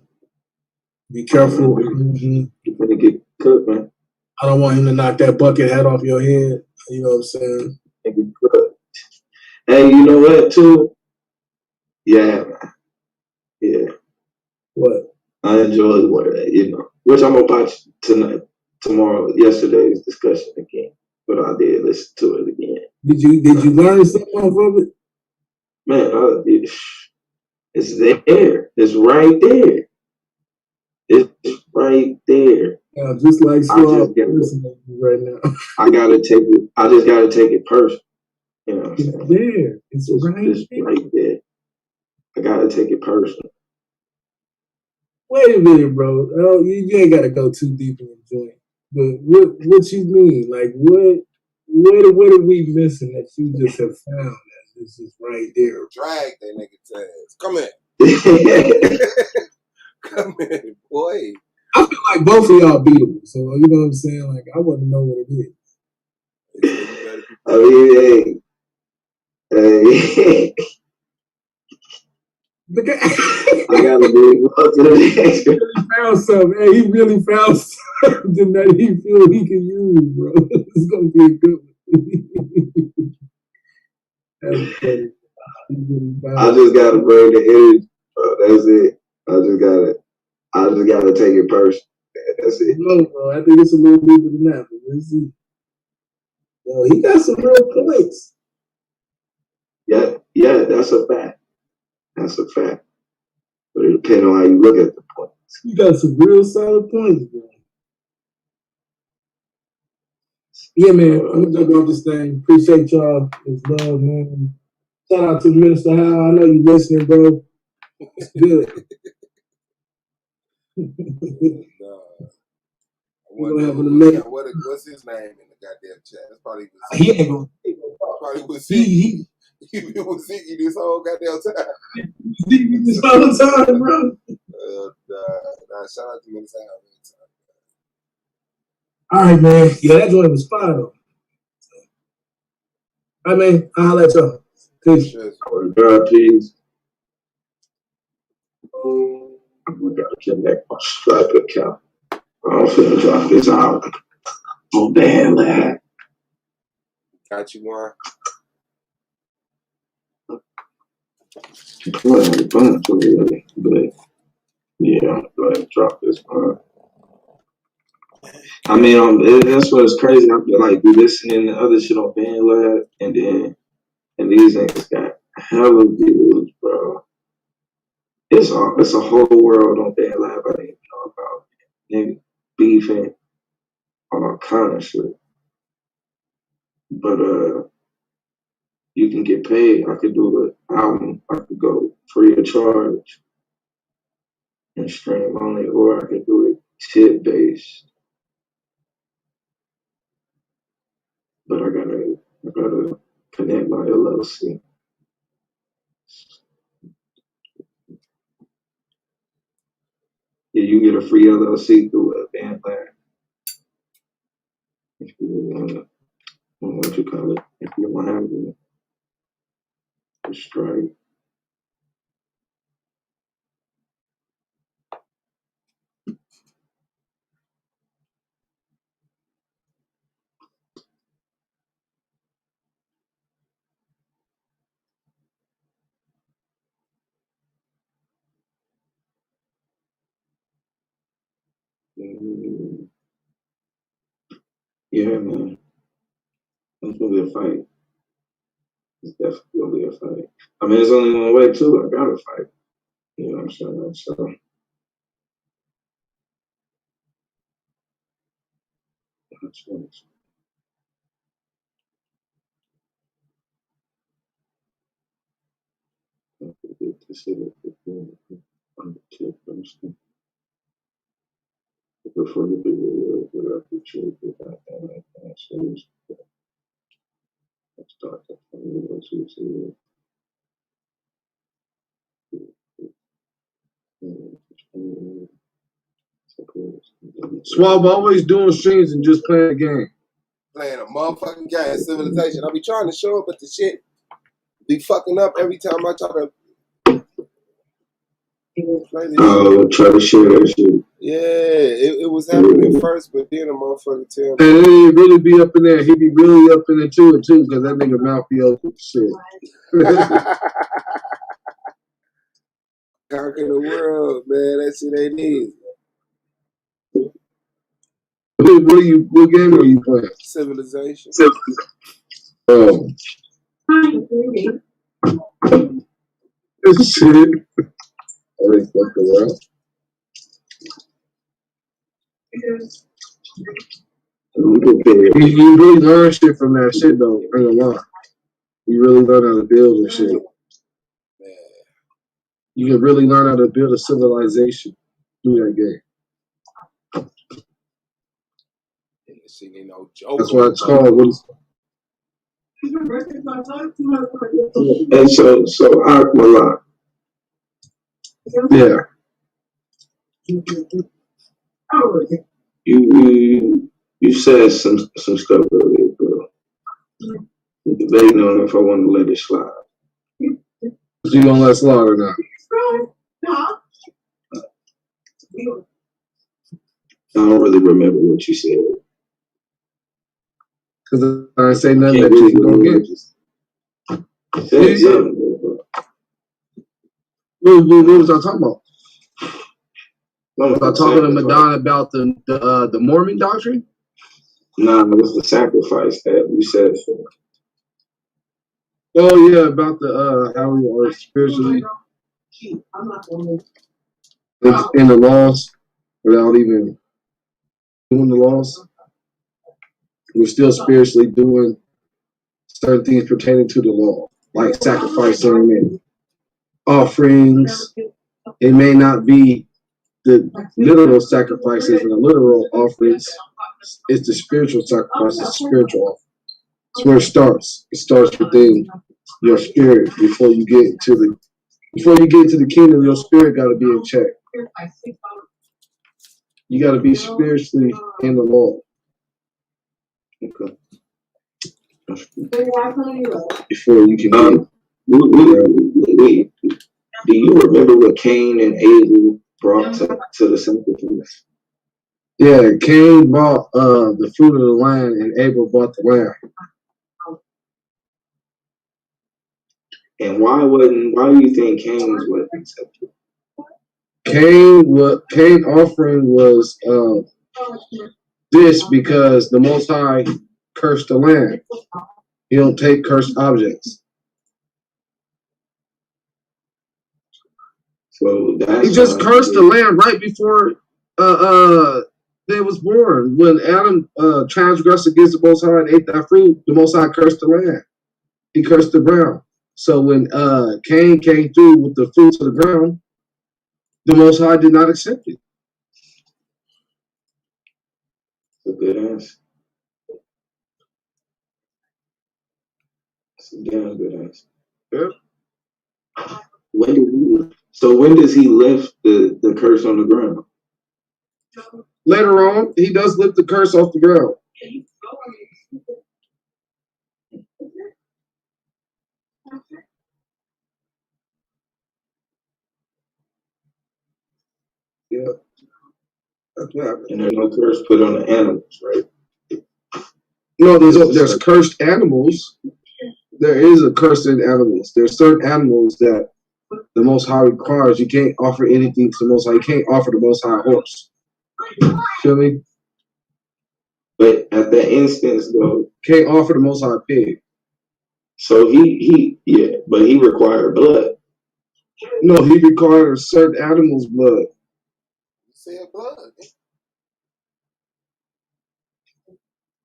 Be careful. You're gonna get cooked, man. I don't want him to knock that bucket hat off your head. You know what I'm saying? Hey, you know what, too? Yeah, man. Yeah. What? I enjoyed which I'm gonna watch tomorrow, yesterday's discussion again. But I did listen to it again. Did you learn something off of it? Man, it's there. It's right there. It's right there. Yeah, just like Suave right now. I just gotta take it personal. You know what I'm saying? It's there. It's right there. I gotta take it personal. Wait a minute, bro. You ain't gotta go too deep in the joint. But what you mean? Like what are we missing that you just have found that this is right there? Drag that nigga Taz. Come here. Come here, boy. I feel like both of y'all beatable. So you know what I'm saying? Like I want to know what it is. I mean, hey. I gotta be up to the next. He found something. Hey, he really found something that he feel he can use, bro. It's gonna be a good one. I just gotta bring the energy, bro. That's it. I just gotta take it personal. That's it. No, bro. I think it's a little deeper than that, but let's see. Yo, he got some real points. Yeah, that's a fact. That's a fact. But it depends on how you look at the points. You got some real solid points, bro. Yeah, man. I'm gonna jump off this thing. Appreciate y'all. It's love, man. Shout out to Minister Howell. I know you listening, bro. It's good. What's his name in the goddamn chat? That's probably he ain't gonna. Probably was Ziggy. He was Ziggy this whole goddamn time. Ziggy this whole time, bro. Shout out to Minister Howell. All right, man. Yeah, that joint was fire, though. All right, man. I'll holler at y'all. Peace. God, please. We gotta connect my Stripe account. I'm finna drop this out. Oh, damn, lad. Got you one. Well, a bunch of really, but yeah, I'm gonna drop this one. I mean, that's what's crazy. I feel like we listening to other shit on BandLab, and these niggas got hella views, bro. It's a whole world on BandLab I didn't even know about. Niggas beefing, all kind of shit. But you can get paid. I could do an album. I could go free of charge and stream only, or I could do it tip based. But I gotta connect my LLC. Yeah, you get a free LLC through a BandLab. If you want what you call it, if you want to have the strike. Yeah, man. It's gonna be a fight. It's definitely gonna be a fight. I mean, there's only one way too. I gotta fight. You know what I'm saying? So that's what it's. Get this shit on the tip. Before the video, without the truth, without that, so let's start that. Swab always doing streams and just playing a game. Playing a motherfucking game, Civilization. I be trying to show up, but the shit be fucking up every time I try to play this shit. Try to share that shit. Yeah, it was happening first, but then a motherfucker tell me. And he really be up in there. He be really up in there too, because that nigga mouth be open. Shit. Conquer the world, man. That shit ain't easy. What game are you playing? Civilization. Oh. This shit. Oh, they fucked around. You really learn shit from that shit though. I ain't gonna lie. You really learn how to build and shit. Man. You can really learn how to build a civilization through that game. Shit ain't no joke. That's why it's called. What is And so Aqualot. Yeah. You said some stuff earlier, bro. I'm debating on if I want to let it slide. You gonna let slide or not? I don't really remember what you said. Because I didn't say nothing that you don't get. What was I talking about? Was I talking to Madonna about the Mormon doctrine? Nah, it was the sacrifice that you said. Oh yeah, about the how we are spiritually in the laws without even doing the laws. We're still spiritually doing certain things pertaining to the law, like sacrificing and offerings. It may not be the literal sacrifices and the literal offerings. It's the spiritual sacrifices, the spiritual offering. That's where it starts. It starts within your spirit before you get into the kingdom. Your spirit got to be in check. You got to be spiritually in the law. Okay. Before you can do you remember what Cain and Abel brought to the sacrifice? Yeah, Cain bought the fruit of the land and Abel bought the lamb. And why do you think Cain's wasn't accepted? Cain offering was this because the Most High cursed the land. He don't take cursed objects. So he just cursed the land right before they was born. When Adam transgressed against the Most High and ate that fruit, the Most High cursed the land. He cursed the ground. So when Cain came through with the fruits of the ground, the Most High did not accept it. That's a good answer. That's a damn good answer. Yeah. When does he lift the curse on the ground? Later on, he does lift the curse off the ground. Yeah. That's what happened. And there's no curse put on the animals, right? No, there's cursed animals. There is a curse in animals. There's certain animals that the Most High requires. You can't offer anything to the Most High. You can't offer the Most High a horse. Feel me? But at that instance, though, can't offer the Most High a pig. So but he required blood. No, he required certain animals' blood. You said blood.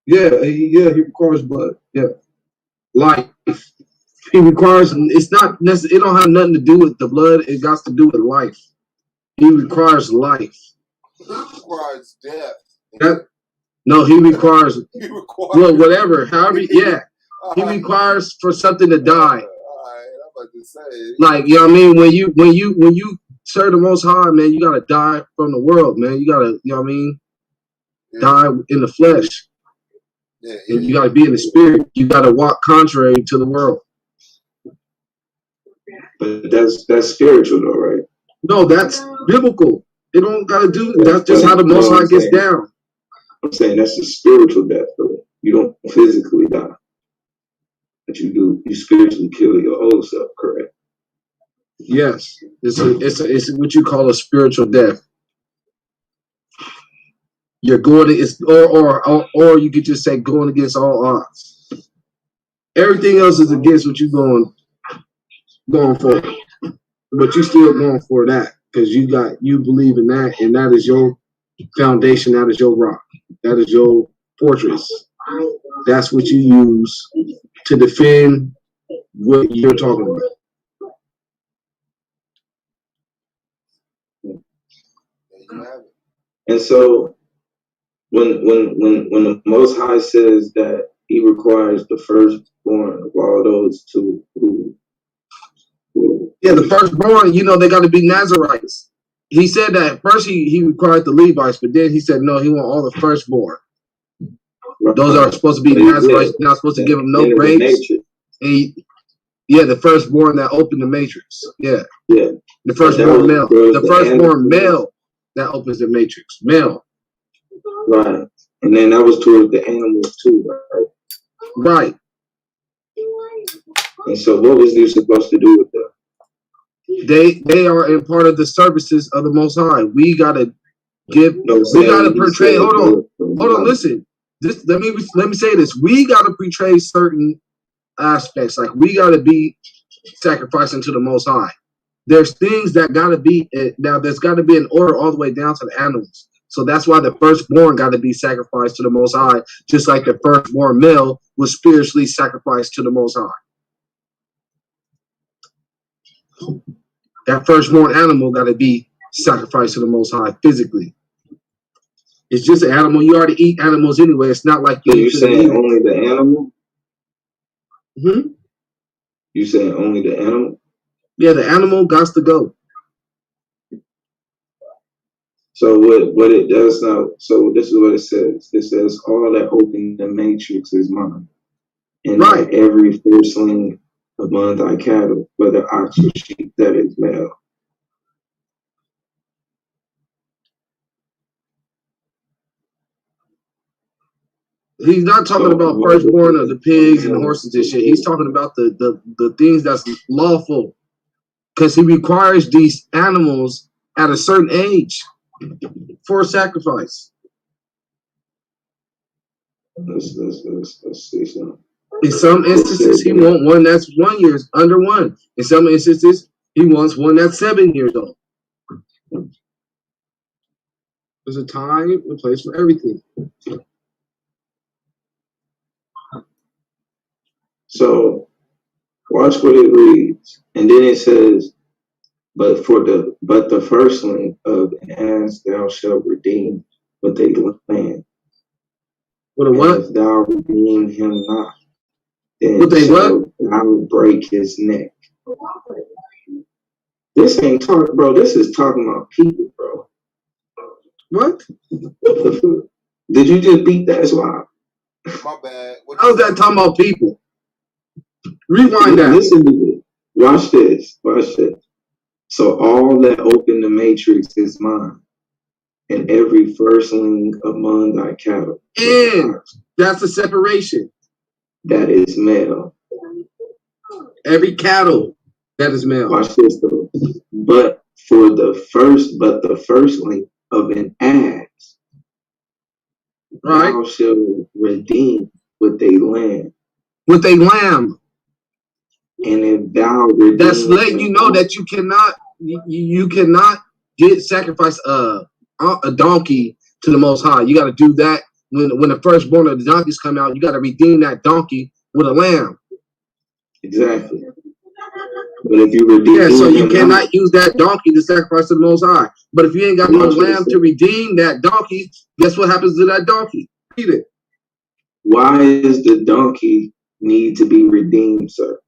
Yeah, he requires blood. Yeah, life. He requires. It's not necessarily. It don't have nothing to do with the blood. It got to do with life. He requires life. He requires death. No, he requires. Well, whatever. However, yeah, he requires for something to die. I'm about to say. Like, you know what I mean? When you serve the Most High, man, you gotta die from the world, man. You gotta, you know what I mean? Yeah. Die in the flesh. Yeah, and you gotta be in the spirit. You gotta walk contrary to the world. But that's spiritual though, right? No, that's biblical. It don't gotta do. That's just how the Most High gets down. I'm saying that's a spiritual death though. You don't physically die. But you spiritually kill your old self, correct? Yes. It's what you call a spiritual death. You're going to or you could just say going against all odds. Everything else is against what you're going for. But you still going for that because you believe in that, and that is your foundation, that is your rock, that is your fortress. That's what you use to defend what you're talking about. And so when the Most High says that he requires the firstborn of all those who yeah, the firstborn, they got to be Nazarites. He said that first he required the Levites, but then he said no, he want all the firstborn. Right. Those are supposed to be Nazarites. You're not supposed to give them no grapes. The firstborn that opened the matrix. Yeah. The firstborn male. The firstborn male that opens the matrix. Male. Right. And then that was towards the animals too, right? Right. And so what was they supposed to do with them? They are in part of the services of the Most High. We gotta give. We gotta portray. Hold on. Listen. let me say this. We got to portray certain aspects. Like we got to be sacrificing to the Most High. There's things that got to be now. There's got to be an order all the way down to the animals. So that's why the firstborn got to be sacrificed to the Most High, just like the firstborn male was spiritually sacrificed to the Most High. That firstborn animal got to be sacrificed to the Most High physically. It's just an animal. You already eat animals anyway. It's not like you saying only the animal. Hmm? You saying only the animal? Yeah, the animal got to go. So what it does now, so this is what it says. It says all that open the matrix is mine. And right. Every firstling among thy cattle, whether ox or sheep, that is male. He's not talking about firstborn of the pigs and the horses and shit. He's talking about the things that's lawful. Because he requires these animals at a certain age for sacrifice. Let's see something. In some instances, he wants one that's 1 year, under 1. In some instances, he wants one that's 7 years old. There's a time and place for everything. So, watch what it reads, and then it says, "But the firstling of as thou shalt redeem with a land. What a what? If thou redeem him not, then what they what? Thou break his neck." This ain't talk, bro. This is talking about people, bro. What? Did you just beat that slide? My bad. How's that talking about people? Rewind that. Listen to it. Watch this. Watch this. So all that open the matrix is mine, and every firstling among thy cattle. And that's a separation. That is male. Every cattle that is male. Watch this though. But the firstling of an ass, right, thou shalt redeem with a lamb. With a lamb. And if thou redeem, that's letting you know that you cannot get sacrifice a donkey to the Most High. You got to do that when the firstborn of the donkeys come out. You got to redeem that donkey with a lamb. Exactly. But if you redeem, so you cannot use that donkey to sacrifice to the Most High. But if you ain't got no lamb to redeem that donkey, guess what happens to that donkey? Read it. Why does the donkey need to be redeemed, sir?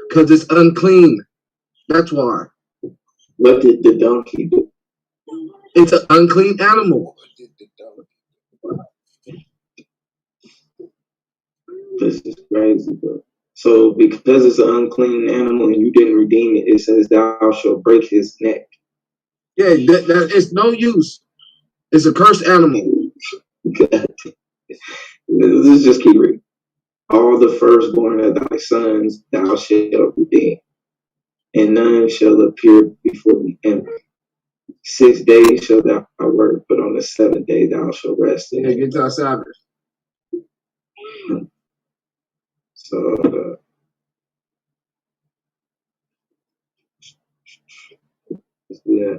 Because it's unclean. That's why. What did the donkey do? It's an unclean animal. This is crazy, bro. So because it's an unclean animal and you didn't redeem it, it says thou shalt break his neck. Yeah, that it's no use. It's a cursed animal. Let's just keep reading. All the firstborn of thy sons thou shalt redeem, and none shall appear before me empty. 6 days shalt thou work, but on the 7th day thou shalt rest. Yeah, get to our Sabbath. So, yeah.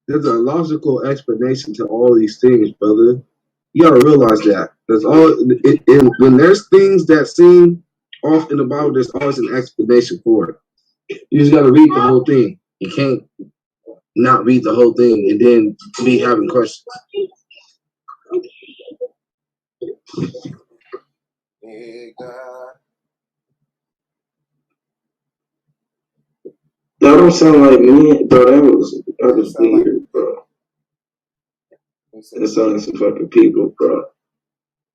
There's a logical explanation to all these things, brother. You gotta realize that. There's when there's things that seem off in the Bible, there's always an explanation for it. You just gotta read the whole thing. You can't not read the whole thing and then be having questions. Yeah, God. That don't sound like me, bro. That was weird, like, bro. That sounds like some fucking people, bro.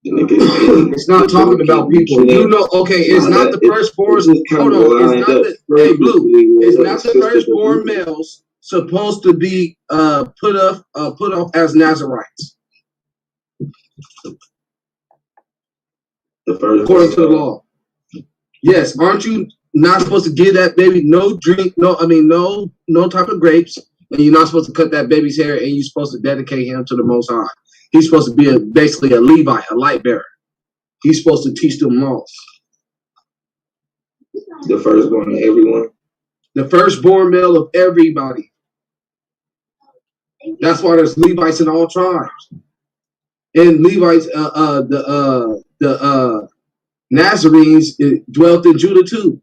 It's not talking about people. You know, okay, it's not the firstborn. Hold on, it's not the hey Blue. It's not the firstborn males supposed to be put off as Nazarites. According to the law. Yes, aren't you not supposed to give that baby no drink, no type of grapes, and you're not supposed to cut that baby's hair, and you're supposed to dedicate him to the Most High. He's supposed to be basically a Levite, a light bearer. He's supposed to teach them laws. The firstborn of everyone. The firstborn male of everybody. That's why there's Levites in all tribes. And Levites, the Nazarenes dwelt in Judah too.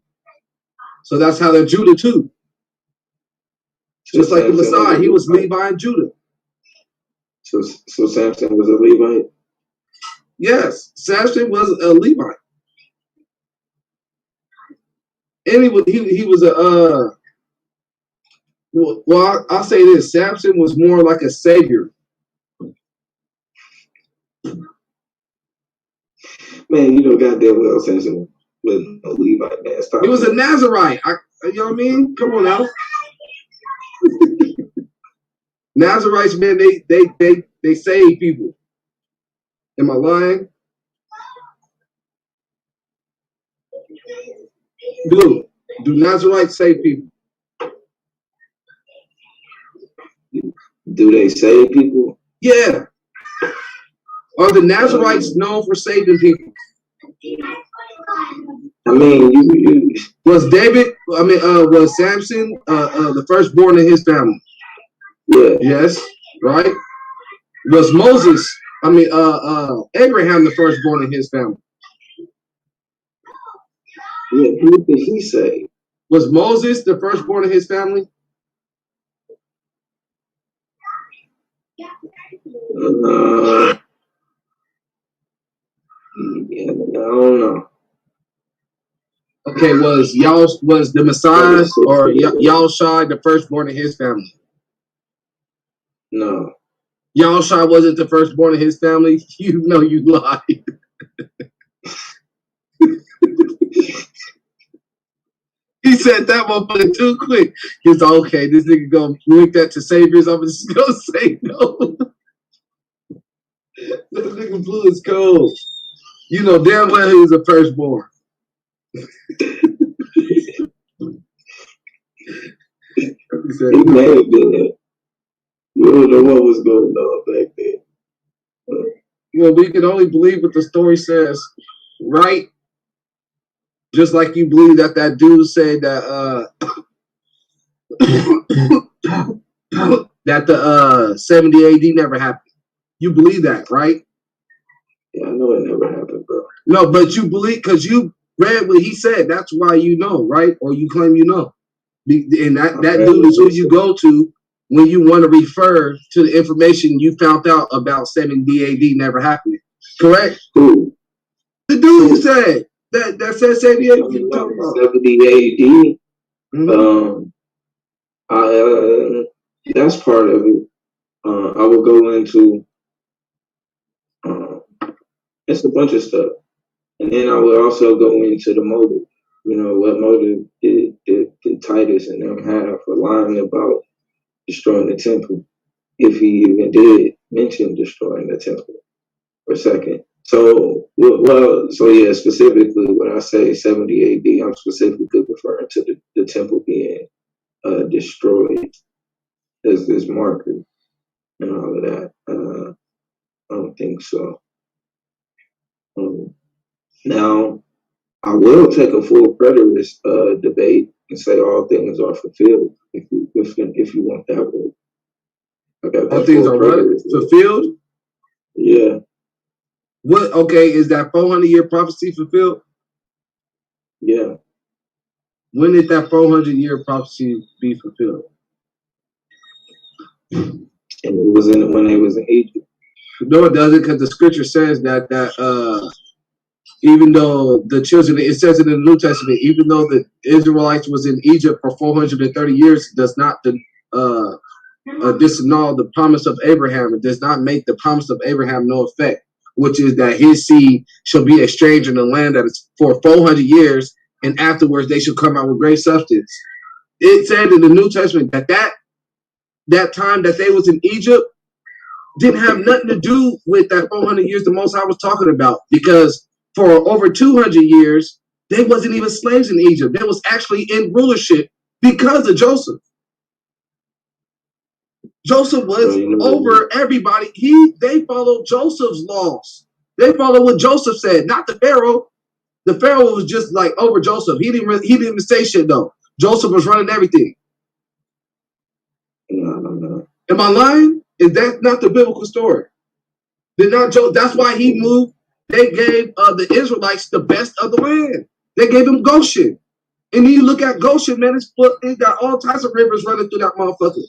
So that's how they're Judah too. Just like the Messiah, he was Levi and Judah. So Samson was a Levite? Yes, Samson was a Levite. And he was a well, I'll say this: Samson was more like a savior. Man, you know goddamn well Samson was a Levite, man. Stop. He was a Nazarite. You know what I mean? Come on now. Nazarites, man, they save people. Am I lying? Blue, do Nazarites save people? Do they save people? Yeah. Are the Nazarites known for saving people? I mean, you was David? Was Samson the firstborn in his family? Yeah. Yes. Right. Was Moses? Abraham the firstborn in his family? Yeah. Who did he save? Was Moses the firstborn in his family? Yeah, I don't know. Okay, was the Messiah or Yahushua the firstborn in his family? No. Yahushua wasn't the firstborn in his family? You know you lied. He said that motherfucker too quick. He's like, okay, this nigga gonna link that to saviors. I'm just gonna say no. That nigga blew his code. You know damn well he was a firstborn. He said, it may have been that. We don't know what was going on back then. Well, we can only believe what the story says, right? Just like you believe that dude said that that the 70 AD never happened. You believe that, right? Yeah, I know it never happened, bro. No, but you believe because you read what he said. That's why you know, right? Or you claim you know. And that dude is who you go to when you want to refer to the information you found out about 70 AD never happening. Correct? Who? The dude you said that said 70 AD. 70 AD. That's part of it. I will go into it's a bunch of stuff, and then I will also go into the motive. You know what motive did Titus and them have for lying about destroying the temple, if he even did mention destroying the temple for a second. So yeah, specifically when I say 70 AD, I'm specifically referring to the temple being destroyed as this marker and all of that. I don't think so. Now, I will take a full preterist debate and say all things are fulfilled if you want that word. All things are what? Fulfilled? Yeah. What? Okay, is that 400-year prophecy fulfilled? Yeah. When did that 400-year prophecy be fulfilled? And it was when they was in Egypt. No, it doesn't, because the scripture says that even though the children, it says it in the New Testament, even though the Israelites was in Egypt for 430 years, it does not disannul the promise of Abraham. It does not make the promise of Abraham no effect, which is that his seed shall be a stranger in the land that is for 400 years, and afterwards they shall come out with great substance. It said in the New Testament that time that they was in Egypt didn't have nothing to do with that 400 years the Most High was talking about, because for over 200 years, they wasn't even slaves in Egypt. They was actually in rulership because of Joseph. Joseph was over everybody. They followed Joseph's laws. They followed what Joseph said, not the Pharaoh. The Pharaoh was just like over Joseph. He didn't even say shit though. Joseph was running everything. No. Am I lying? Is that not the biblical story? Did not that's why he moved. They gave the Israelites the best of the land. They gave them Goshen. And then you look at Goshen, man, it got all types of rivers running through that motherfucker.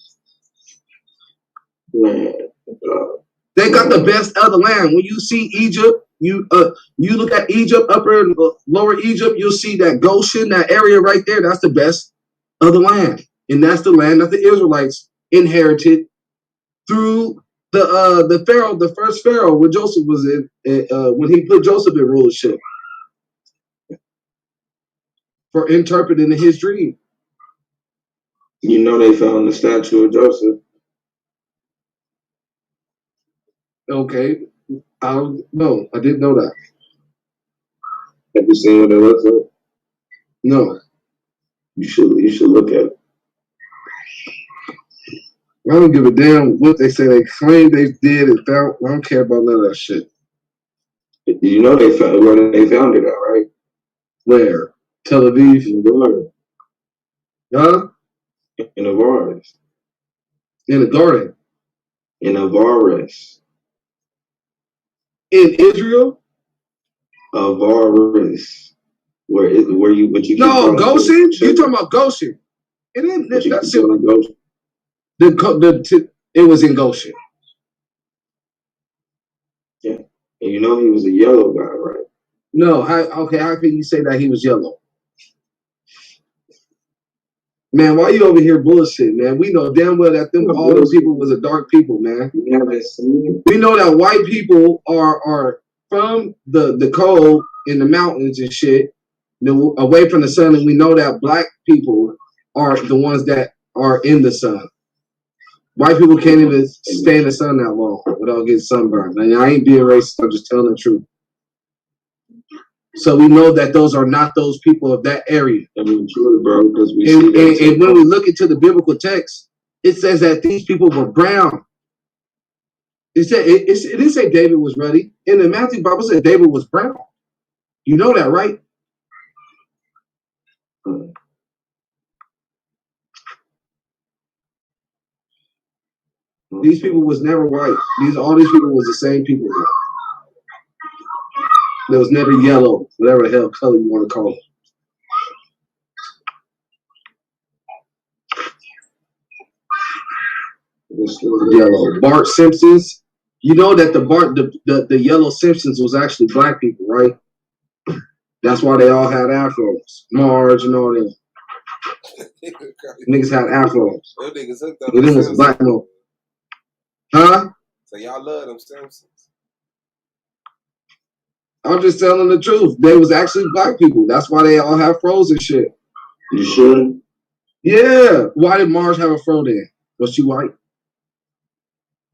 They got the best of the land. When you see Egypt, you look at Egypt, upper and lower Egypt, you'll see that Goshen, that area right there, that's the best of the land. And that's the land that the Israelites inherited through the Pharaoh, the first Pharaoh, when Joseph was in, when he put Joseph in rulership for interpreting his dream. You know they found the statue of Joseph. Okay, I don't know. I didn't know that. Have you seen what it looks like? No. You should look at it. I don't give a damn what they say. They claim they did and found. I don't care about none of that shit. You know they found where they found it at, right? Where? Tel Aviv. In the garden. Huh? In the Avaris. In the garden. In Avaris. In Israel? Avaris. Where you what you No, Goshen? You talking about Goshen. It ain't that Goshen. It was in Goshen. Yeah. And you know he was a yellow guy, right? No, how can you say that he was yellow? Man, why you over here bullshit, man? We know damn well that all those people was a dark people, man. You haven't seen it? We know that white people are from the cold in the mountains and shit, away from the sun, and we know that black people are the ones that are in the sun. White people can't even stay in the sun that long without getting sunburned. And I ain't being racist, I'm just telling the truth. So we know that those are not those people of that area. I mean, true, bro, because we and when we look into the biblical text, it says that these people were brown. It didn't say David was ruddy. In the Matthew Bible, it said David was brown. You know that, right? These people was never white. All these people was the same people. There was never yellow, whatever the hell color you want to call it. Yellow. Bart Simpsons. You know that the yellow Simpsons was actually black people, right? That's why they all had afros. Marge and all that. Niggas had afros. Them niggas hooked on them was black no. Huh? So y'all love them Simpsons. I'm just telling the truth. They was actually black people. That's why they all have froze and shit. You sure? Yeah. Why did Marge have a fro then? Was she white?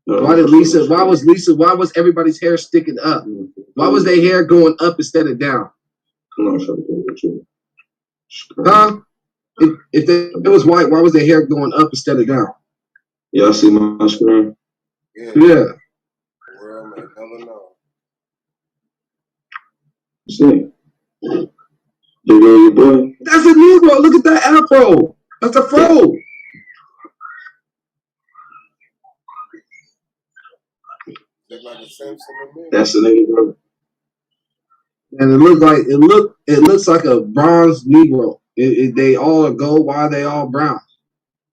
No, why was everybody's hair sticking up? Why was their hair going up instead of down? Huh? If it was white, why was their hair going up instead of down? Y'all see my screen? Yeah. The world may never know. See. Your boy. That's a Negro. Look at that afro. That's a fro. Look like a Simpson to me. That's a Negro. And it looks like a bronze Negro. They all are gold. Why are they all brown?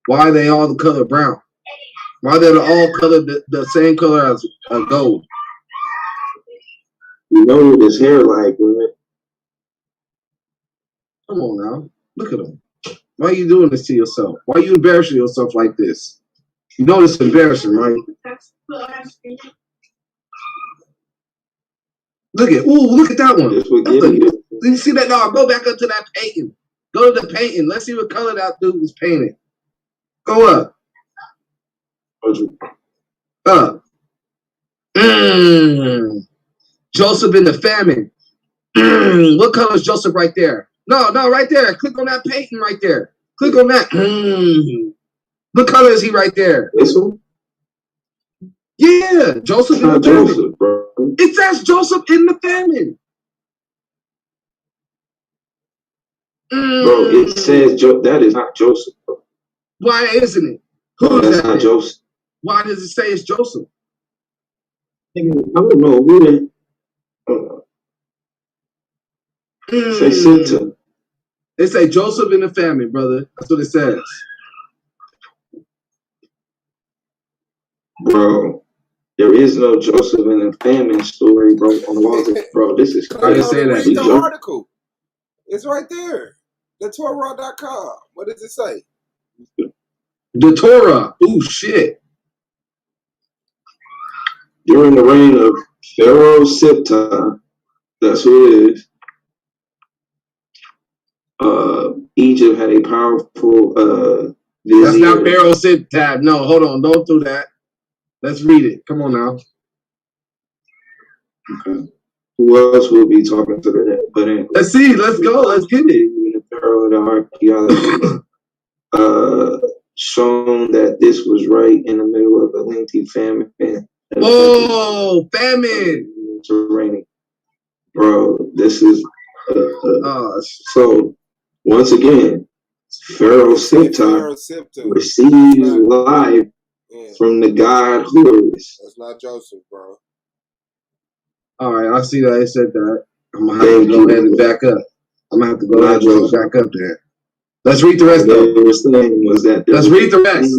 Why are they all the color brown? Why are they all colored the same color as gold? You know what his hair like, right? Come on now. Look at him. Why are you doing this to yourself? Why are you embarrassing yourself like this? You know it's embarrassing, right? Look at that one. You see that? No, go back up to that painting. Go to the painting. Let's see what color that dude was painted. Go up. Up. Joseph in the famine. What color is Joseph right there? No, right there. Click on that painting right there. Click on that. What color is he right there? This one? Yeah, Joseph in the famine. Joseph, bro. It says Joseph in the famine. Bro, it says that is not Joseph, bro. Why isn't it? Bro, that's not Joseph. Why does it say it's Joseph? I don't know. We didn't. Say Sita. They say Joseph in the famine, brother. That's what it says. Bro, there is no Joseph in the famine story, bro. On the walls, bro. This is I didn't say that. Read the article. It's right there. TheTorah.com. What does it say? The Torah. Oh shit. During the reign of Pharaoh Siptah, that's who it is. Egypt had a powerful vizier. That's not Pharaoh Siptah. No, hold on. Don't do that. Let's read it. Come on now. Okay. Who else will be talking to the but anyway. Let's see. Let's go. Let's get it. The Pharaoh of the archaeology shown that this was right in the middle of a lengthy famine. Whoa, famine! Raining, bro. This is so. Once again, Pharaoh Siptah receives life from the God who is. That's not Joseph, bro. All right, I see that it said that. I'm gonna have to go ahead and back up. I'm gonna have to go ahead and back up there. Let's read the rest though. Let's read the rest.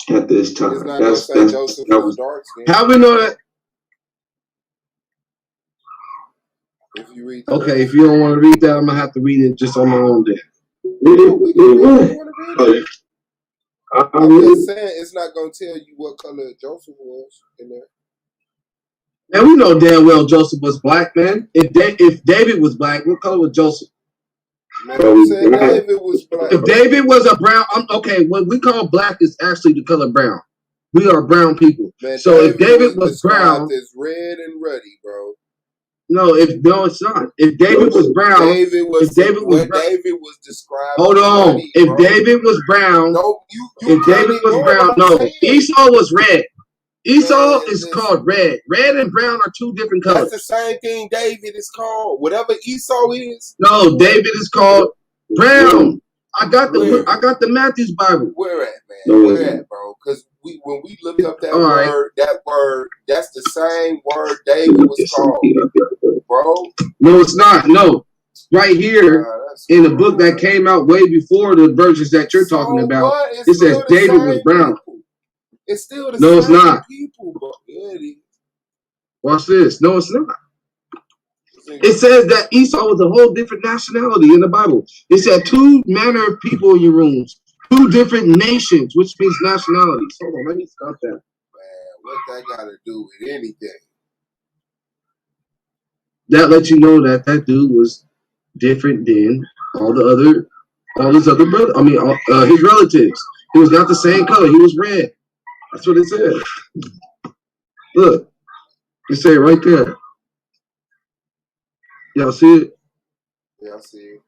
At this time, that's Joseph was dark skin. How we know that? If you read okay, if you don't want to read that, I'm gonna have to read it just on my own day. I'm just saying it's not gonna tell you what color Joseph was in there. And we know damn well Joseph was black, man. If David was black, what color was Joseph? Man, I'm saying David was black. If David was a brown, okay, what we call black is actually the color brown. We are brown people. Man, so if David was brown, it's red and ruddy, bro. No, it's not. If David was brown, David was described. Hold on. Ruddy, if David was brown, if David was brown, no, Esau was red. Esau is called red. Red and brown are two different colors. That's the same thing David is called. Whatever Esau is. No, David is called brown. I got the Matthew's Bible. Where at, man? Where at, bro? Because when we look up that word, that's the same word David was called, bro. No, it's not. No, right here in the book that came out way before the versions that you're talking about, it says David was brown. People. It's still the no, same it's not. People, bro. Yeah, it is. Watch this. No, it's not. It says that Esau was a whole different nationality in the Bible. It said two manner of people in your rooms, two different nations, which means nationalities. Hold on, let me stop that. Man, what that got to do with anything? That lets you know that dude was different than all his other brothers. I mean, his relatives. He was not the same color. He was red. That's what it says. Look, it say it right there. Y'all see it? Yeah, I see it.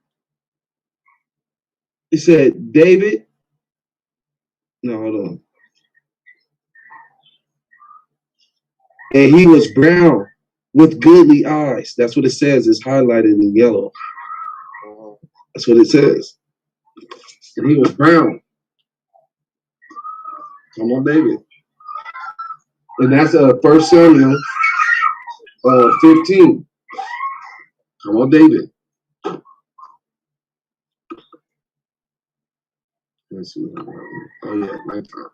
It said David. No, hold on. And he was brown with goodly eyes. That's what it says. It's highlighted in yellow. That's what it says. And he was brown. Come on, David. And that's 1 Samuel 15. Come on, David. Let's see. Oh, yeah, nighttime.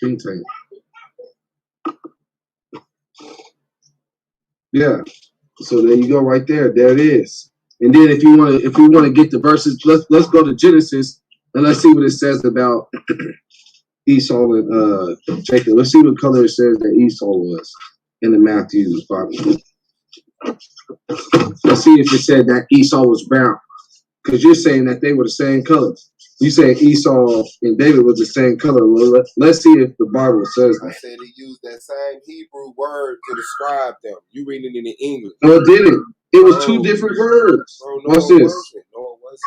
Think tank. Yeah. So there you go, right there. There it is. And then if we want to get the verses, let's go to Genesis and let's see what it says about Esau and Jacob. Let's see what color it says that Esau was in the Matthew's Bible. Let's see if it said that Esau was brown, because you're saying that they were the same color. You say Esau and David was the same color. Well, let's see if the Bible says that. I said he used that same Hebrew word to describe them. You reading it in English? No, it didn't. It was two different words. Bro, no, What's this? No, it wasn't.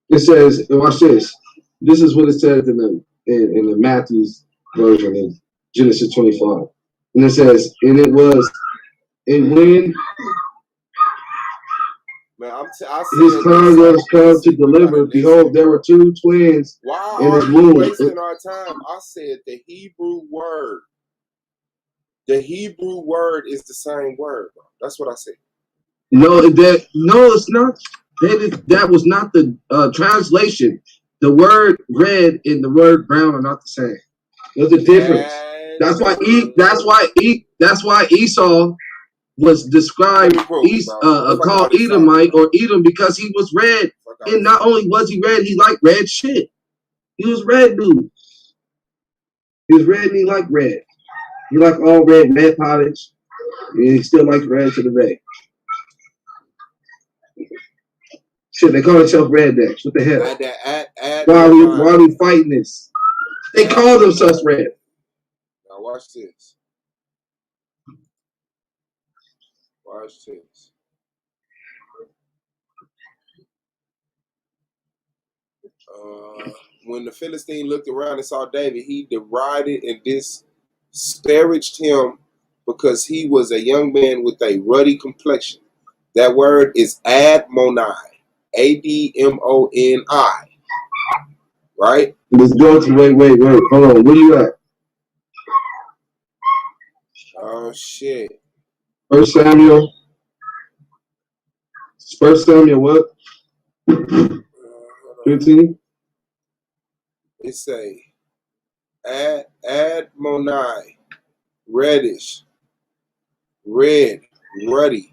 It says, watch this. This is what it says in the Matthew's version in Genesis 25. And it says, and when Man, his time was come to deliver, behold, there were two twins in his womb. Why are you wasting our time? I said the Hebrew word. The Hebrew word is the same word, bro. That's what I said. No, it's not. That was not the translation. The word red and the word brown are not the same. There's a difference. That's why Esau was described called Edomite or Edom because he was red. And not only was he red, he liked red shit. He was red dude. He was red and he liked red. He liked all red polish. And he still likes red to the day. Shit, they call themselves rednecks. What the hell? Why are we fighting this? They call themselves red. Now watch this. Watch this. When the Philistine looked around and saw David, he derided and disparaged him because he was a young man with a ruddy complexion. That word is Admoni. Admoni. Right? Let's go to wait. Hold on. Where you at? Oh shit. First Samuel what? 15? It say Admoni, reddish, red, ruddy.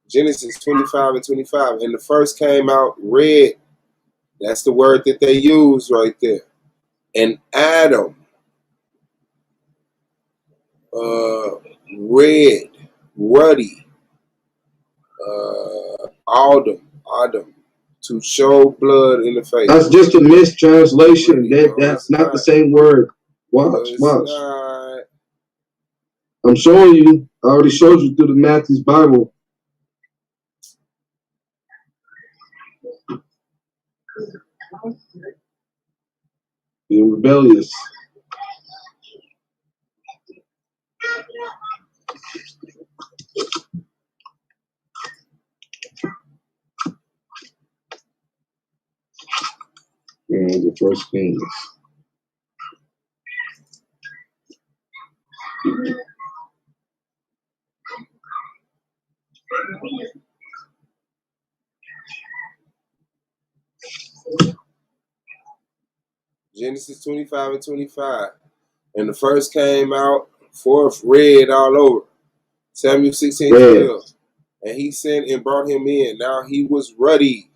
Genesis 25 and 25. And the first came out red. That's the word that they use right there. And Adam, red, ruddy, Adam, to show blood in the face. That's just a mistranslation. That's not the same word. Watch. Not. I'm showing you. I already showed you through the Matthew's Bible. Being rebellious. And the first Kings. Genesis 25 and 25. And the first came out forth red all over. Samuel 16:12. And he sent and brought him in. Now he was ruddy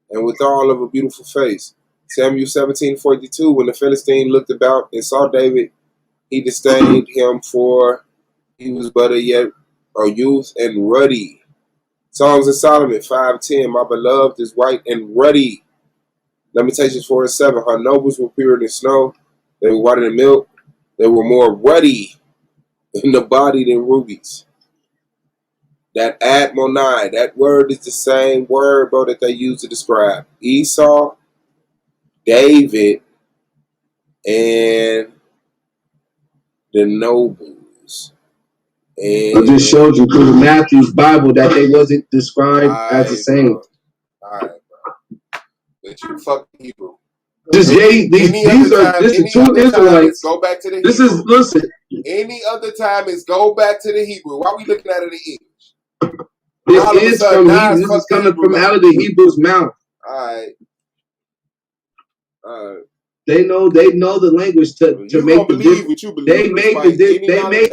and withal of a beautiful face. Samuel 17:42. When the Philistine looked about and saw David, he disdained him, for he was but a youth and ruddy. Songs of Solomon 5:10. My beloved is white and ruddy. Lamentations 4:7. Her nobles were purer than snow. They were whiter than milk. They were more ruddy in the body than rubies. That Admoni, that word is the same word, bro, that they use to describe Esau, David, and the nobles. And I just showed you through the Matthew's Bible that they wasn't described as the same. All right, bro. But you fucking Hebrew. These are two Israelites. Go back to the Hebrew. Listen. Any other time is go back to the Hebrew. Why are we looking at it in English? This is coming from out of the Hebrew's mouth. All right. They know the language to make the difference. They made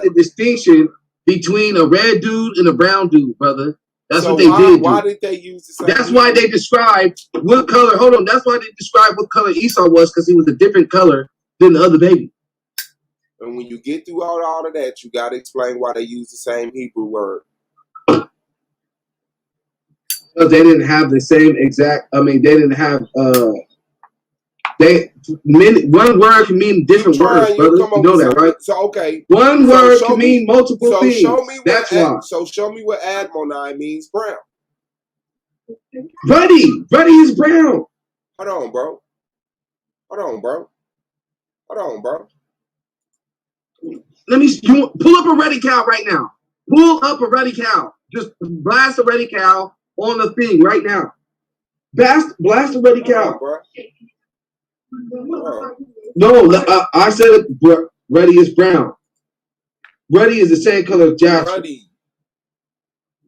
the distinction between a red dude and a brown dude, brother. That's what they did. Why did they use the same? That's why they described what color. Hold on. That's why they described what color Esau was, because he was a different color than the other baby. And when you get through all of that, you got to explain why they use the same Hebrew word. Because they didn't have the same exact. I mean, they didn't have. One word can mean different words, brother. You know that, right? So okay. One word can mean multiple things. Show me That's why. So show me what Admonai means brown. Ruddy is brown. Hold on, bro. Let me pull up a ready cow right now. Pull up a ready cow. Just blast a ready cow on the thing right now. Blast a ready cow. No, I said it. Ready is brown. Ready is the same color as Joshua. Ready.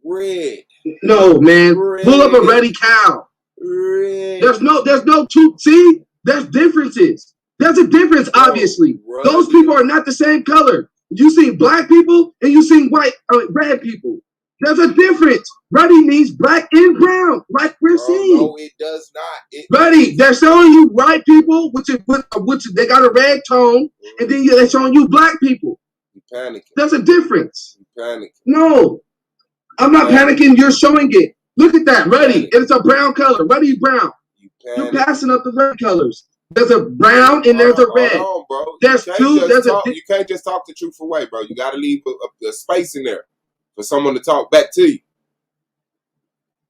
Red. No, man. Red. Pull up a ready cow. Red. There's no two. See, there's differences. There's a difference, obviously. Those people are not the same color. You see black people and you see red people. There's a difference. Ruddy means black and brown, like we're seeing. No, it does not. Ruddy, they're showing you white people, which they got a red tone, and then they're showing you black people. You panicking. There's a difference. You panicking. No, I'm not panicking. You're showing it. Look at that, Ruddy. It's a brown color. Ruddy brown. You're passing up the red colors. There's a brown and there's a red. Hold on, bro. There's two. You can't just talk the truth away, bro. You got to leave a space in there for someone to talk back to you.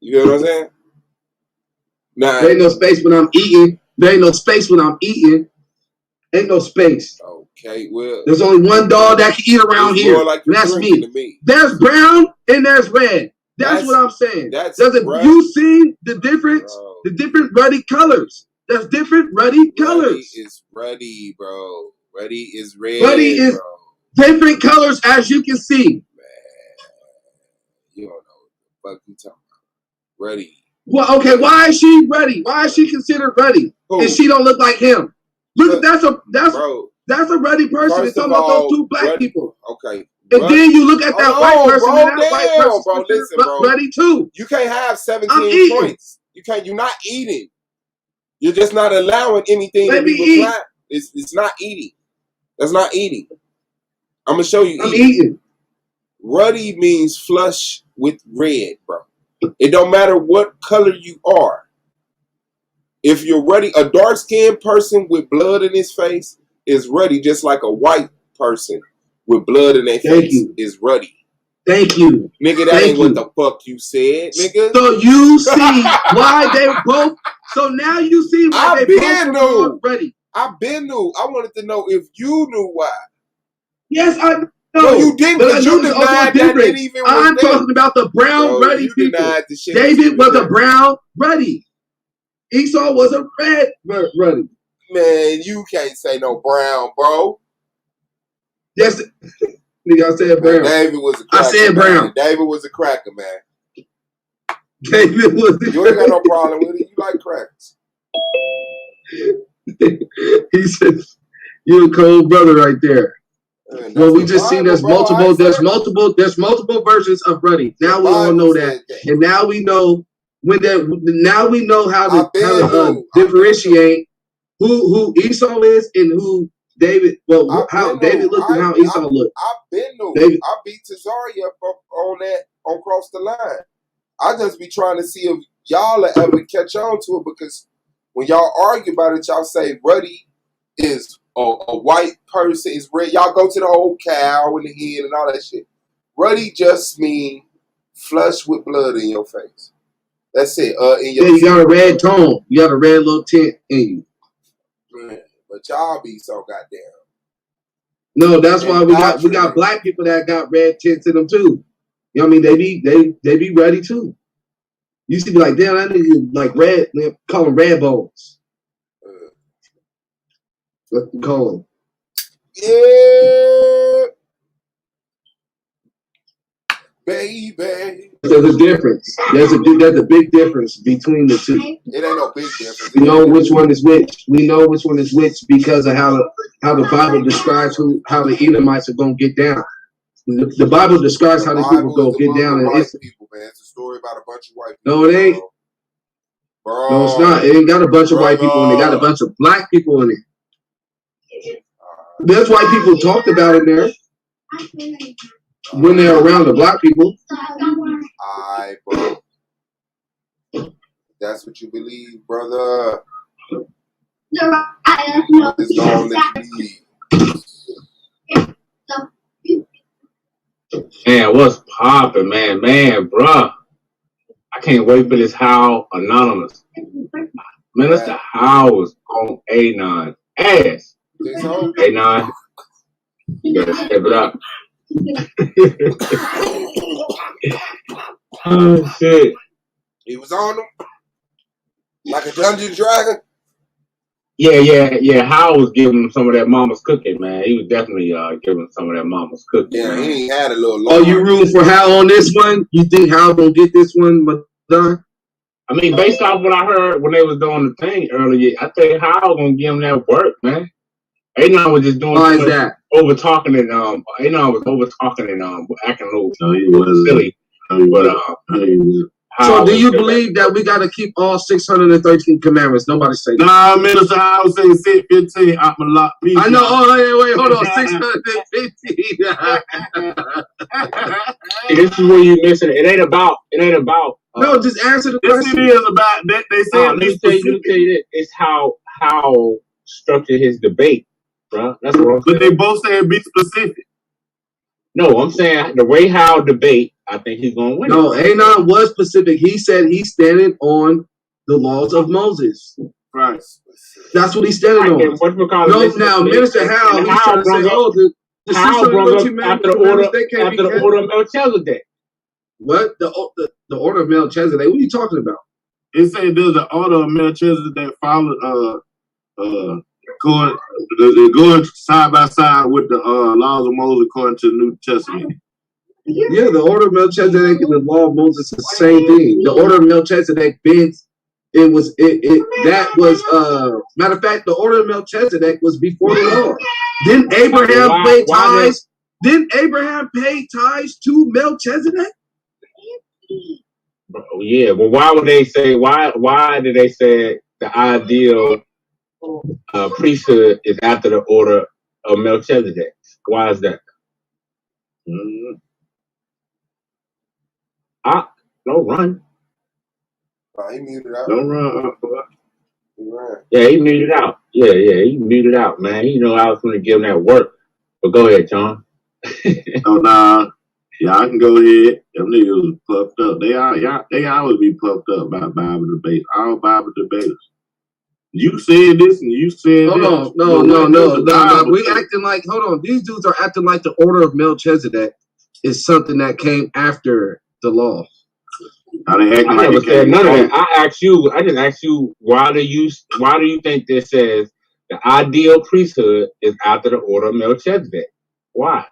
You know what I'm saying? Nah, there ain't no space when I'm eating. There ain't no space when I'm eating. Ain't no space. Okay, well. There's only one dog that can eat around here. Like that's me. There's brown and there's red. That's what I'm saying. You see the difference? Bro. The different ruddy colors. There's different ruddy colors. Ruddy is ruddy, bro. Ruddy is red. Ruddy is different colors, as you can see. Man, you don't know what the fuck you talking about. Ruddy. Well, okay, why is she ruddy? Why is she considered ruddy? Who? And she don't look like him. Look, that's a ruddy person. It's talking about those two black people. Okay. And then you look at that white person, and that white person, bro. Listen, bro. Ruddy too. You can't have 17 points. You're not eating. You're just not allowing anything to be applied. It's not eating. That's not eating. I'm gonna show you. I'm eating. Ruddy means flush with red, bro. It don't matter what color you are. If you're ruddy, a dark-skinned person with blood in his face is ruddy, just like a white person with blood in their face is ruddy. Thank you. Nigga, that ain't what the fuck you said, nigga. So you see why they both. So now you see why they both are ready. I've been knew. I wanted to know if you knew why. Yes, I know. No, you didn't. Because you denied that it even was I'm talking about the brown ruddy people. David was a brown ruddy. Esau was a red ruddy. Man, you can't say no brown, bro. Yes. Nigga, I said brown. David was a cracker. I said brown. Man. David was a cracker, man. David was. You ain't got no problem with it. You like crackers. He said, "You're a cold brother right there." Man, well, we just seen there's multiple versions of Ruddy. Now we all know that, and now we know now we know how to differentiate who Esau is and who David. Well, how David looked and how Esau looked. I've been David. I beat Tazaria on Cross the Line. I just be trying to see if y'all will ever catch on to it, because when y'all argue about it, y'all say Ruddy is a white person, is red. Y'all go to the whole cow in the head and all that shit. Ruddy just mean flush with blood in your face. That's it. You got a red tone. You got a red little tint in you. Man, but y'all be so goddamn. No, that's why we got black people that got red tints in them too. You know what I mean? They be ready too. You used to be like, damn, I need like red. They call them red bones. What you call them? Yeah, baby. There's a difference. There's a big difference between the two. It ain't no big difference. We know which one is which. We know which one is which because of how the Bible describes how the Edomites are gonna get down. The Bible describes how these people go get down. And it's people, man. It's a story about a bunch of white people. No, it ain't. Bro. No, it's not. It ain't got a bunch of white people in it. It got a bunch of black people in it. That's why people talked about it there when they're around the black people. Alright, bro. That's what you believe, brother. It's gonna let you leave. Man, what's poppin', man, bruh. I can't wait for this Howell Anonymous. Minister Howell was on A9 ass. A9, you better step it up. Oh shit. He was on them like a Dungeon Dragon. Yeah. Howell was giving him some of that mama's cooking, man. He was definitely giving some of that mama's cooking. Yeah, man. he ain't had a little. Oh, you rooting for Howell on this one? You think Howell gonna get this one, Madonna? I mean, based off what I heard when they was doing the thing earlier, I think Howell gonna give him that work, man. A9 was just doing over talking and A9 was over talking and acting a little silly. So do you believe that we got to keep all 613 commandments? Nobody say that. Nah, Minister Howell say 615. I'm a lot. I know. Oh, wait, hold on. 615. This is where you missing it. It ain't about. No, just answer the question. It is about that. They say. Let me tell you that it's how structured his debate, bro. That's what I'm saying. But they both say be specific. No, I'm saying the way Howell debate, I think he's gonna win. No, A9 was specific. He said he's standing on the laws of Moses. Right. That's what he's standing on. No, now Minister Howell, he's trying to say, oh, the 613 after the order of Melchizedek. What? The order of Melchizedek? What are you talking about? It said there's an order of Melchizedek followed going side by side with the laws of Moses according to the New Testament. Yeah, the order of Melchizedek and the law of Moses is the same thing. The order of Melchizedek matter of fact, the order of Melchizedek was before the law. Didn't Abraham pay tithes? Didn't Abraham pay tithes to Melchizedek? Yeah, well, why would they say? Why did they say the ideal priesthood is after the order of Melchizedek? Why is that? Don't run. He muted out. Don't run. Yeah, he muted out. Yeah, he muted out, man. You know I was going to give him that work. But go ahead, John. Oh, nah. Yeah, I can go ahead. Them niggas was puffed up. They always be puffed up about Bible debates. All Bible debaters. You said this and you said that. No. We acting like, hold on. These dudes are acting like the order of Melchizedek is something that came after the law. I never said none of that. I just asked you, why do you think this says the ideal priesthood is after the order of Melchizedek? Why?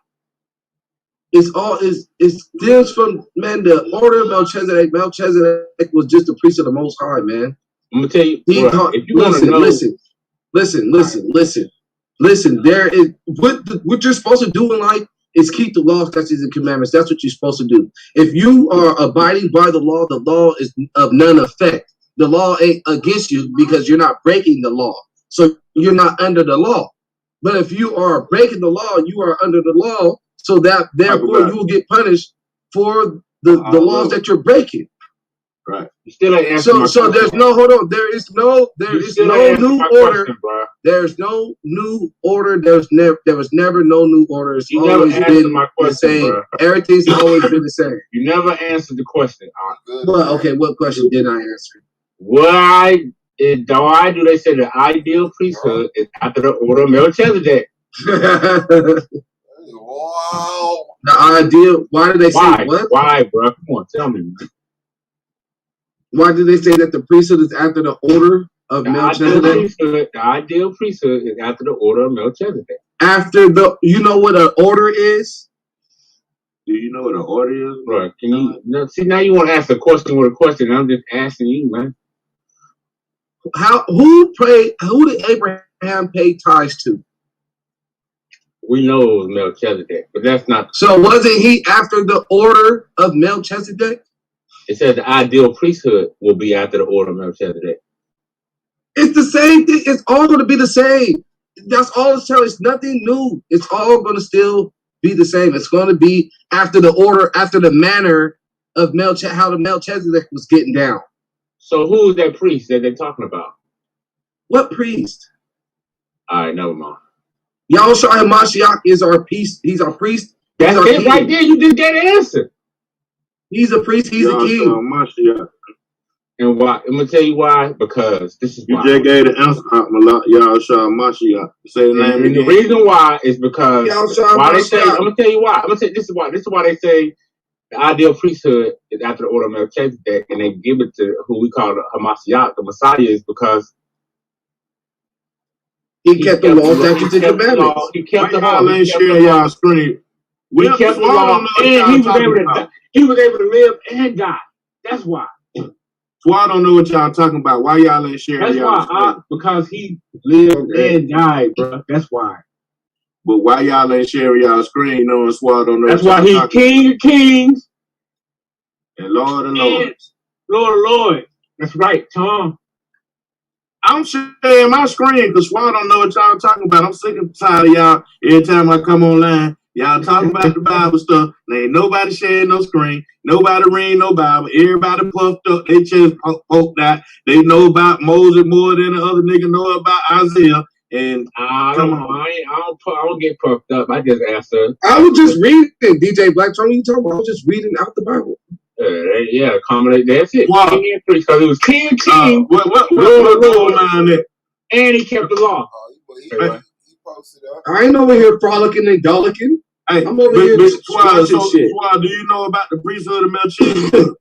It stems from, man, the order of Melchizedek. Melchizedek was just a priest of the Most High, man. I'm gonna tell you, if you want to know, listen. There is what you're supposed to do in life is keep the law, statutes, and commandments. That's what you're supposed to do. If you are abiding by the law is of none effect. The law ain't against you because you're not breaking the law. So you're not under the law. But if you are breaking the law, you are under the law. So that therefore you will get punished for the laws that you're breaking. Right. You still ain't answering so there's no There is no new order. There's no new order. There was never no new order. It's always been the same. Bro. Everything's always been the same. You never answered the question. Well, okay, what question did I answer? Why do they say the ideal priesthood is after the order of Melchizedek? Wow. The ideal. Why did they say what? Why, bro? Come on, tell me, man. Why did they say that the priesthood is after the order of Melchizedek? The ideal priesthood is after the order of Melchizedek. You know what an order is? Do you know what an order is? Bro, can you see now you want to ask a question with a question? I'm just asking you, man. Who did Abraham pay tithes to? We know it was Melchizedek, but that's not. So wasn't he after the order of Melchizedek? It says the ideal priesthood will be after the order of Melchizedek. It's the same thing. It's all going to be the same. That's all it's telling. It's nothing new. It's all going to still be the same. It's going to be after the order, after the manner of how the Melchizedek was getting down. So who is that priest that they're talking about? What priest? All right, never mind. Yahushua HaMashiach is our priest. He's our priest. That's it right there. You just get an answer. He's a priest. He's a king. HaMashiach. And why? I'm gonna tell you why. Because this is why. You just gave the answer, Yahushua HaMashiach. Say the name and the reason why is because why they say. I'm gonna tell you why. I'm gonna say this is why. This is why they say the ideal priesthood is after the order of Melchizedek, and they give it to who we call the Hamashiach, the Messiah, is because he kept the law, statutes, and commandments. He kept the law. He share y'all screen. He kept the law, and he was able to live and die. That's why. So I don't know what y'all talking about. Why y'all ain't sharing? That's why. Because he lived and died, bro. That's why. But why y'all ain't sharing y'all screen? No one swore. I don't know. That's why he's King of Kings and Lord of Lords. Lord of Lords. That's right, Tom. I'm sharing my screen because I don't know what y'all talking about. I'm sick and tired of y'all. Every time I come online, y'all talking about the Bible stuff. There ain't nobody sharing no screen. Nobody reading no Bible. Everybody puffed up. They just poked out. They know about Moses more than the other nigga know about Isaiah. And I don't get puffed up. I just answer. I was just reading DJ Black. What you talking about? I was just reading out the Bible. Yeah, accommodate. That's it. Wow. King and priest, because it was King and King. What and he kept the law. I ain't over here frolicking and dolicking. Hey, I'm over here watching shit. Do you know about the priesthood of Melchizedek?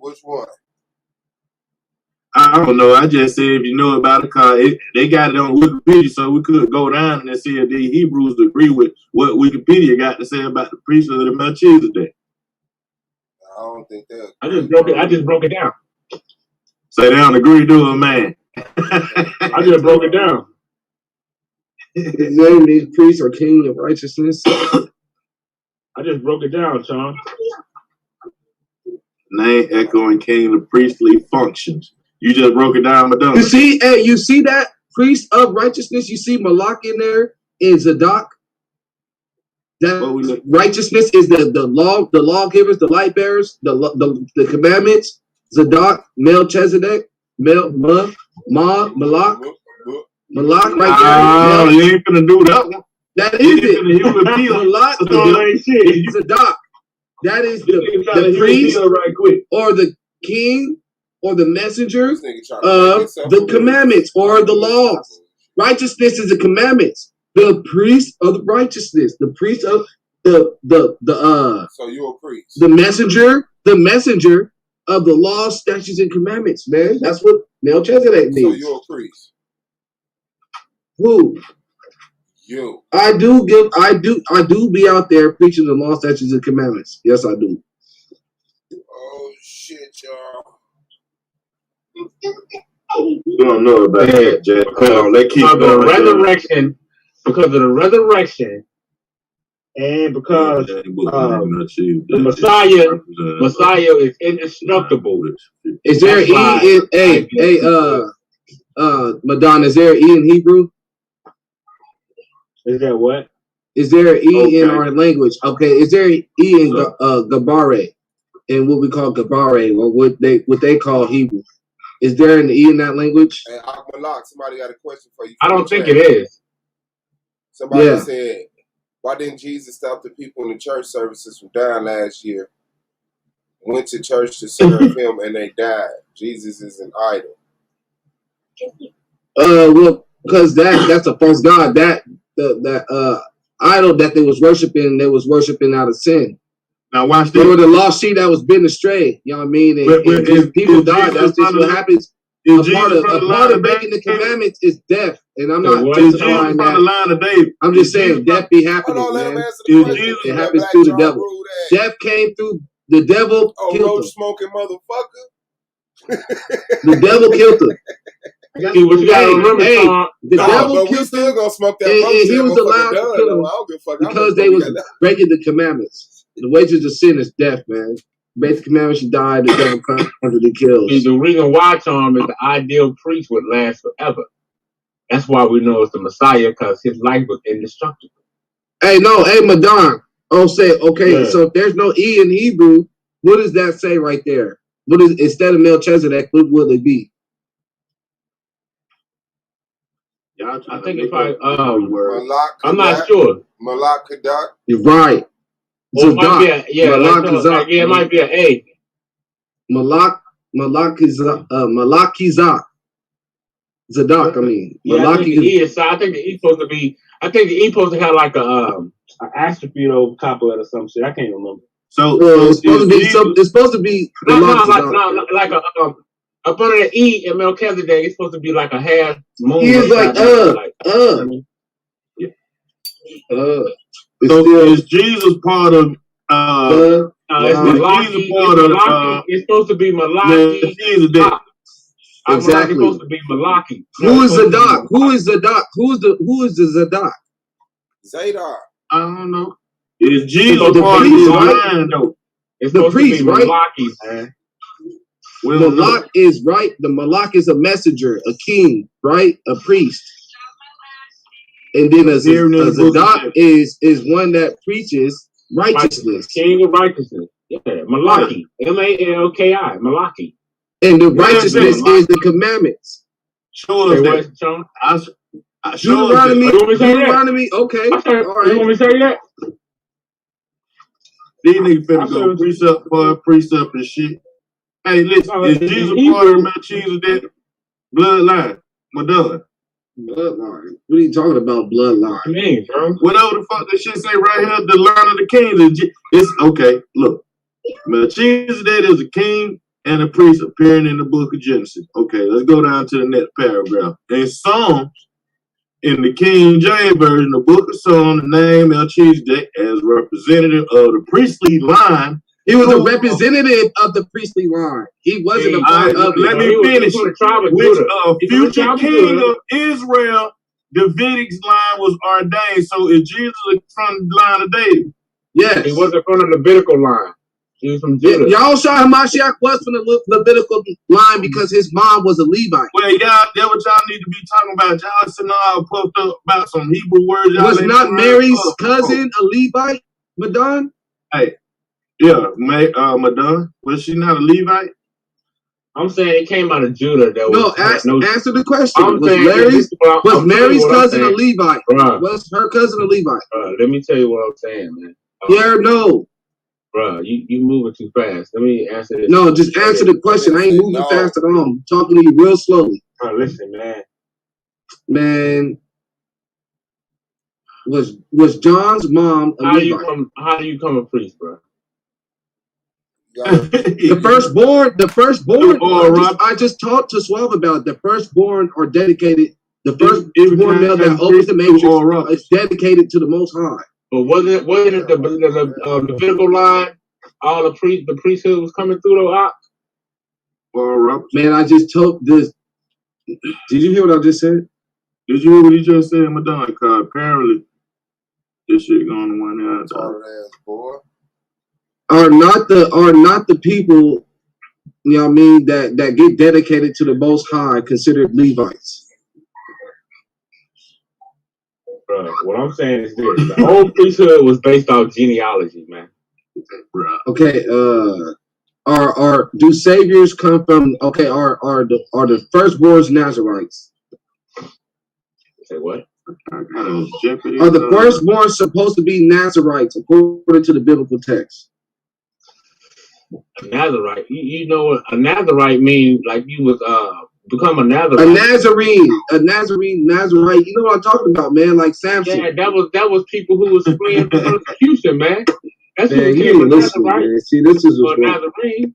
Which one? I don't know. I just said if you know about it, cause they got it on Wikipedia, so we could go down and see if the Hebrews agree with what Wikipedia got to say about the priesthood of Melchizedek. I don't think that. I just broke it down. So they don't agree to it, man. I just broke it down. His name is priest or king of righteousness. I just broke it down, Sean. Name echoing king of priestly functions. You just broke it down, Madonna. You see, hey, you see that priest of righteousness? You see Malak in there in Zadok. That righteousness is the lawgivers, the light bearers, the commandments. Zadok, Melchizedek, Malak, Malak right there. Oh, you ain't gonna do that one. That is it. Malak, Zadok. That is the priest right quick. or the king or the messenger of the commandments or the laws. Righteousness is the commandments. The priest of the righteousness. The priest of the So you're a priest. The messenger of the law, statutes, and commandments, man. That's what Melchizedek means. So you're a priest. Who? You. I do be out there preaching the law, statutes, and commandments. Yes, I do. Oh shit, y'all. You don't know about that, Jack. Because of the resurrection, and because the Messiah is indestructible. Is there Madonna, is there E in Hebrew? Is there what? Is there E in our language? Okay, is there E in Gabare, in what we call Gabare, or what they call Hebrew? Is there an E in that language? Hey, Malak, somebody got a question for you. I don't think it is. Somebody said, why didn't Jesus stop the people in the church services from dying last year? Went to church to serve him and they died. Jesus is an idol. Well, because that's a false god. That idol that they was worshiping out of sin. Now watch this. They were the lost sheep that was been astray. You know what I mean? And if people die, that's just what happens. A part of breaking the commandments is death. And I'm not justifying that. I'm just saying death be happening, man. It happens through the devil. Death came through the devil. Killed him. Smoking motherfucker. The devil killed him. See, what you gotta remember, the devil killed still gonna smoke that and he was allowed to kill him because they was breaking the commandments. The wages of sin is death, man. Break the commandments, you die. The devil comes under the kills. See, the reason why, Tom, is the ideal priest would last forever. That's why we know it's the Messiah, because his life was indestructible. Hey, no, hey, Madon. Oh, say, okay, Yeah. so if there's no E in Hebrew, what does that say right there? What is, instead of Melchizedek, what would it be? I think it's like, Malak I'm not Kadak. sure. Malak Kadak. You're right. Or it might be Zadok. a, yeah, Malak like, Zadok. yeah, it might be an A. Malakizak. Zadok, I mean. Yeah, I think the E is, I think the E supposed to be, I think the E supposed to have like a apostrophe over top of it or some shit. I can't remember. So it's supposed to be it's supposed to be like a up under the E in Melchizedek, it's supposed to be like a half moon. He is like So is Jesus part of it's Malaki. It's supposed to be Malaki. Exactly. It's supposed to be Malaki. Who is Zadok? Who is Zadok? Who is the Zadok? Zadok. I don't know. Is Jesus part of his line though? It's the priest, to be right? Malaki, man. Malak is right. The Malak is a messenger, a king, right? A priest. And then a Zadok is one that preaches righteousness. King of righteousness. Yeah, Malaki. Malki. Malaki. And the righteousness is the commandments. Show us that. Deuteronomy. Okay. All right. You want me to say that? These niggas finna go precept for precept and shit. Hey, listen, is Jesus part of Melchizedek bloodline? Madonna. Bloodline. What are you talking about, bloodline? I mean, bro. Whatever the fuck that shit say right here, the line of the kings. It's okay. Look, Melchizedek is a king and a priest appearing in the book of Genesis. Okay, let's go down to the next paragraph. In Psalms, in the King James Version, the book of Psalms, the name Melchizedek as representative of the priestly line. He was a representative of the priestly line. He wasn't a part of it. Let me finish. Which future king of Israel, Davidic line was ordained. So is Jesus from the line of David? Yes. He wasn't from the Levitical line. He was from Judah. Yahushua HaMashiach was from the Levitical line because his mom was a Levite. Well, y'all, that's what y'all need to be talking about. Y'all sitting all puffed up about some Hebrew words. Was not Mary's cousin a Levite, Madon? Hey, yeah, Madon. Was she not a Levite? I'm saying it came out of Judah. Answer the question. Was Mary's cousin a Levite? Was her cousin a Levite? Let me tell you what I'm saying, man. Yeah or no? Bro, you moving too fast. Let me answer this. No, just answer the question. I ain't moving fast at all. I'm talking to you real slowly. Bro, listen, man. Man, was John's mom a Levite? How do you come a priest, bro? The firstborn. I just talked to Suave about it. The firstborn are dedicated. The firstborn male that opens the matrix is dedicated to the Most High. But wasn't it the Levitical line? All the priesthood was coming through the Man, I just told this. Did you hear what I just said? Did you hear what he just said, Madonna? Because apparently this shit going to one out. Are not the people, you know what I mean, that get dedicated to the Most High considered Levites? Bro, what I'm saying is this: the old priesthood was based off genealogy, man. Okay, do saviors come from? Okay, are the firstborns Nazarites? Say what? Are the firstborns supposed to be Nazarites according to the biblical text? A Nazarite, you know what a Nazarite means? Like you was become a Nazarite. A Nazarite. You know what I'm talking about, man? Like Samson. Yeah, that was people who was fleeing from persecution, man. That's man, you ain't listening, man. See, this is what's wrong. Nazarene.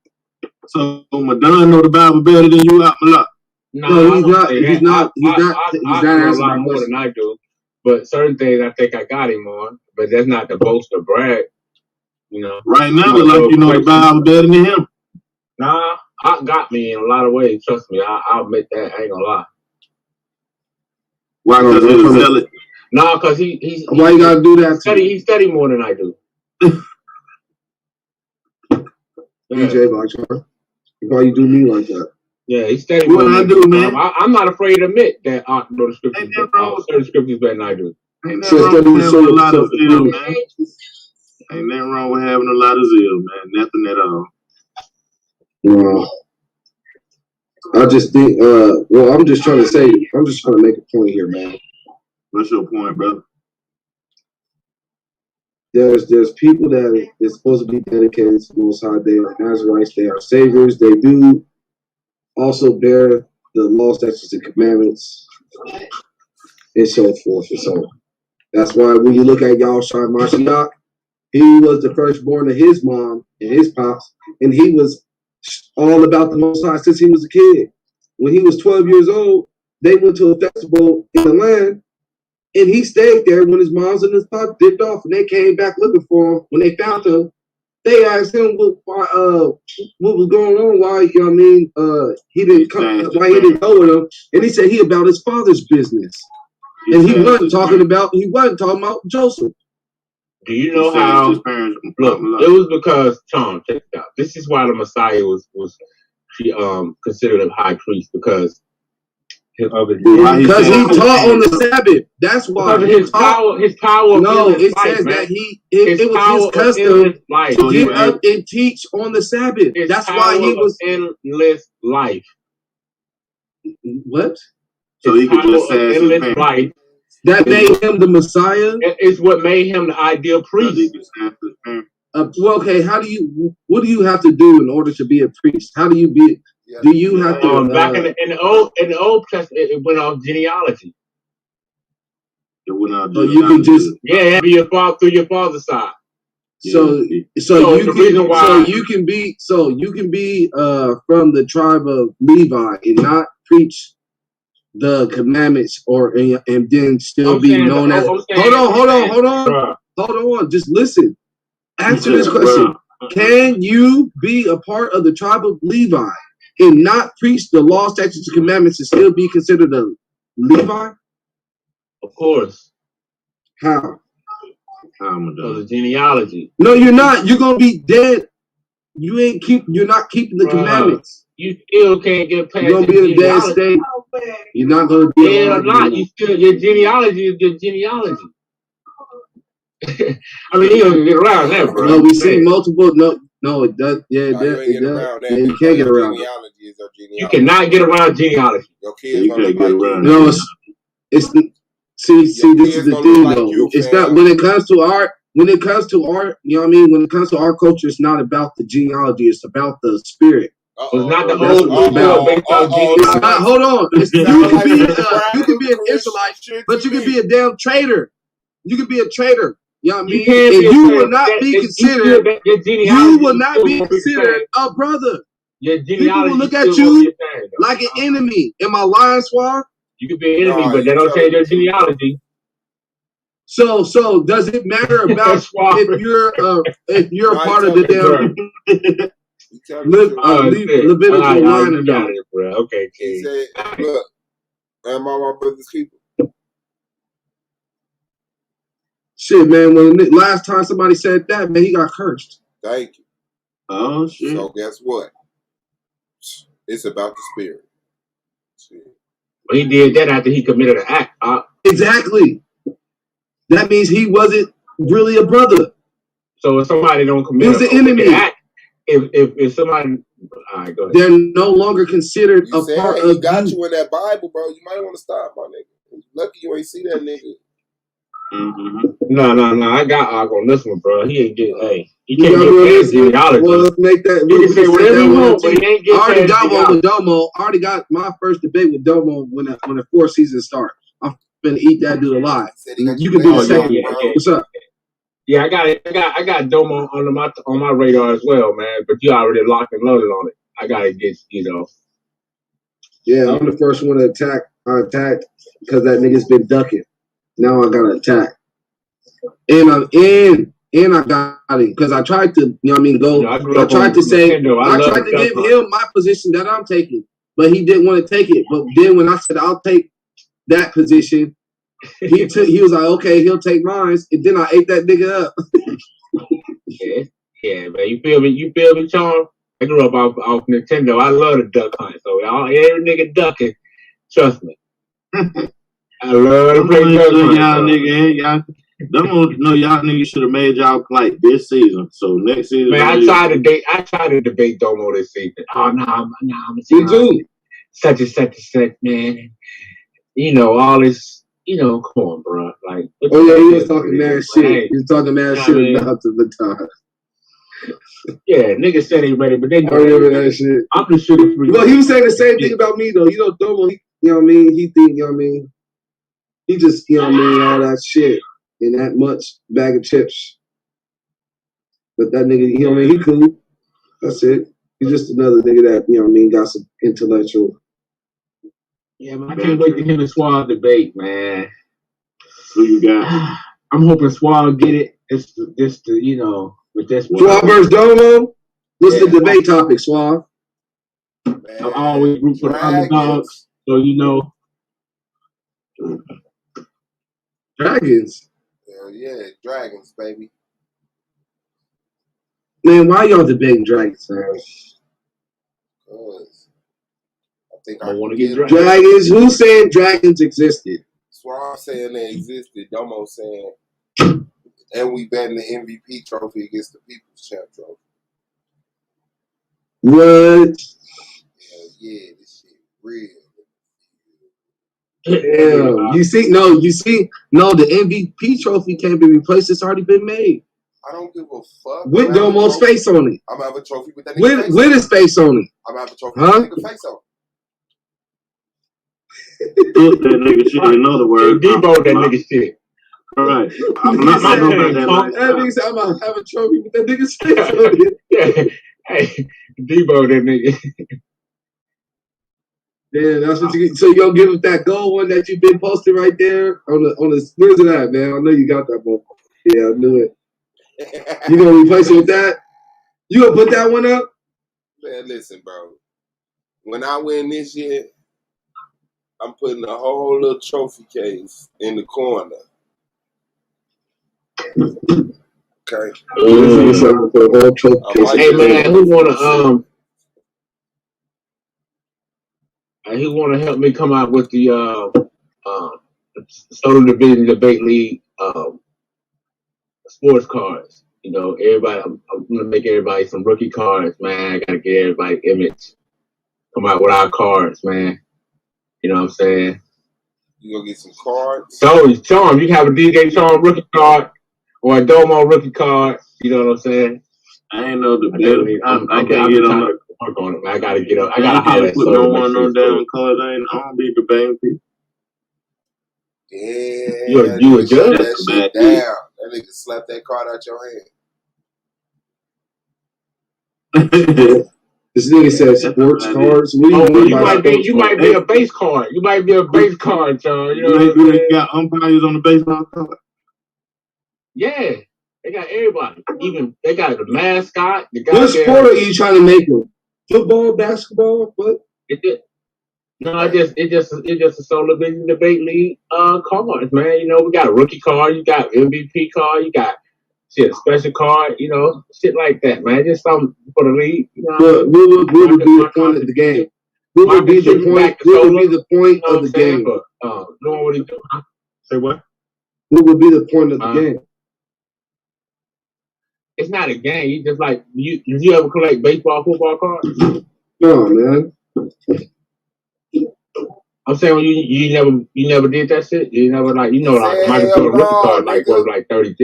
So Madonna know the Bible better than you, Malak. No, he's not. He's not answering a lot more than I do. But certain things I think I got him on. But that's not to boast or brag. You know. Right now, like you know the Bible better than him. Nah, I got me in a lot of ways. Trust me, I'll admit that. I ain't gonna lie. Why don't you sell it? Nah, cause he's why you gotta do that? He study more than I do. DJ Blackshot, why you do me like that? Yeah, he steady. What I do, man? I'm not afraid to admit that I know the scriptures. Certain scriptures better than I do. Ain't nothing wrong with having a lot of zeal, man. Ain't nothing wrong with having a lot of zeal, man. Nothing at all. I just think, I'm just trying to make a point here, man. What's your point, brother? There's people that is supposed to be dedicated to the Most High. They are Nazarites. They are saviors. They do also bear the law, statutes, and commandments, and so forth and so on. That's why when you look at Yahushua Mashiach, he was the firstborn of his mom and his pops, and he was all about the Most High since he was a kid. When he was 12 years old, they went to a festival in the land, and he stayed there when his moms and his pops dipped off, and they came back looking for him. When they found him, they asked him what was going on, why, you know what I mean, he didn't come, why he didn't go with him, and he said he about his father's business. And he wasn't talking about Joseph. Do you know how? Look, it was because Tom. Check it out. This is why the Messiah was considered a high priest because he taught on the Sabbath. That's why his power. No, it says that it was his custom to get up and teach on the Sabbath. That's why he was endless life. What? So he could just say endless life. That made him the Messiah. It's what made him the ideal priest. Well, okay. What do you have to do in order to be a priest? How do you be? Do you have to? Back in the Old Testament, it went off genealogy. It went off. So you can just be your father through your father's side. So you can be from the tribe of Levi and not preach the commandments and then still be known as. Hold on. Just listen. Answer this question. Can you be a part of the tribe of Levi and not preach the law, statutes, and commandments and still be considered a Levi? Of course. How? Because of genealogy. No, you're not. You're gonna be dead. You're not keeping the commandments. You still can't get past. You're gonna be in a dead state. You're not gonna be dead or not. You still your genealogy is your genealogy. I mean, you don't get around that, bro. No, we see multiple. No, it does. Yeah, it does. You can't get around. You cannot get around genealogy. You can't get around. No, it's. See, this is the thing, though. It's not when it comes to art. When it comes to art, you know what I mean. When it comes to our culture, it's not about the genealogy. It's about the spirit. It's not the old based on genealogy. It's not. Hold on. You can be an Israelite, but you can be a damn traitor. You can be a traitor. You know what I mean? And you will not be considered. You will not be considered a brother. People will look at you like an enemy. Am I lying, Swar? You could be an enemy, but that don't change your genealogy. So does it matter about if you're a part of the damn Levitical line or not? Okay, he said, "Look, am I my brother's keeper?" Shit, man. When last time somebody said that, man, he got cursed. Thank you. Oh shit. So guess what? It's about the spirit. Well, he did that after he committed an act. Exactly. That means he wasn't really a brother. So if somebody don't commit, he was an enemy. Act, if somebody, all right, go ahead. They're no longer considered a part of. He got you in that Bible, bro. You might want to stop, my nigga. Lucky you ain't see that nigga. Mm-hmm. No. I got Og on this one, bro. He ain't get. Hey, he can't get past genealogy. Well, let's make that. He can say whatever he wants, but he ain't get. I already got one with Domo. I already got my first debate with Domo when the fourth season starts. I'm gonna eat that dude alive. You can do the same. What's up? Yeah, I got Domo on my radar as well, man. But you already locked and loaded on it. I gotta get Yeah, I'm the first one to attack. I attacked because that nigga's been ducking. Now I gotta attack. And I'm in. And I got it because I tried to, you know what I mean, go. I tried to say, I tried to give him my position that I'm taking, but he didn't want to take it. But then when I said I'll take that position, he was like, okay, he'll take mine. And then I ate that nigga up. yeah, man. You feel me, Charm? I grew up off Nintendo. I love the duck hunt. So every nigga ducking. Trust me. I love to play duck hunt. Y'all nigga, y'all. Y'all niggas should have made y'all like this season. So next season. Man, I tried to debate Domo this season. Oh no, I'm such and such, man. You know, all this, come on, bro. Like, oh yeah, he was talking mad shit. He was talking mad shit about the baton. Yeah, niggas said they ready, but they know I remember that shit. I'm the sugar free. Well, he was saying the same thing about me though. Domo, you know what I mean? He think, he just, all that shit in that much bag of chips. But that nigga, he cool. That's it. He's just another nigga that, got some intellectual. Yeah, man, I can't wait to hear the Swab debate, man. Who you got? I'm hoping Swab get it. With this Swab versus Domo. What's the debate topic, Swab? I always root for the underdogs, so Dragons. Hell yeah, dragons, baby. Man, why y'all debating dragons, man? Because I think I want to get dragons. Who said dragons existed? Swab saying they existed. Domo saying, and we betting the MVP trophy against the People's Champ trophy. What? Hell yeah, this shit real. Damn. You see, the MVP trophy can't be replaced. It's already been made. I don't give a fuck. With Domo's face on it. I'm gonna have a trophy with that nigga with his face on it. I'm gonna have a trophy with that nigga face on Put that nigga shit in other words. Debo that nigga shit. All right. I'm not about that. That means I'm gonna have a trophy with that nigga's face on it. Yeah. Hey, Debo that nigga. Yeah, that's what you get. So you gonna give him that gold one that you've been posting right there on the where's it at, man? I know you got that one. Yeah, I knew it. You gonna replace it with that? You gonna put that one up? Man, listen, bro. When I win this year, I'm putting a whole little trophy case in the corner. Okay. Hey man, who wanna help me come out with the Soda Division Debate League sports cards? Everybody, I'm gonna make everybody some rookie cards, man. I gotta get everybody image. Come out with our cards, man. You know what I'm saying? You gonna get some cards? So Charm, you can have a DJ Charm rookie card or a Domo rookie card. You know what I'm saying? I ain't know the better. I can't get on the work on it, man. I gotta get up. I gotta holler at put no one on down cards. I don't be debating people. Yeah, you a judge? That shit down. That nigga slapped that card out your hand. This nigga said sports cards. You might be a base card. You might be a base card, John. You know what I'm saying? They got umpires on the baseball card. Yeah, they got everybody. Even they got the mascot. What sport are you trying to make them? Football, basketball, what? It's just a Solar Vision Debate League cards, man. We got a rookie card, you got MVP card, you got a special card, shit like that, man. Just something for the league. What would be the point of the game? What would be the point? What would be the point of the game? Knowing what he do. Say what? What would be the point of the game? It's not a game. You just like you ever collect baseball, football cards? No, man. I'm saying you never did that shit. You never like Michael Jordan rookie card was like 30.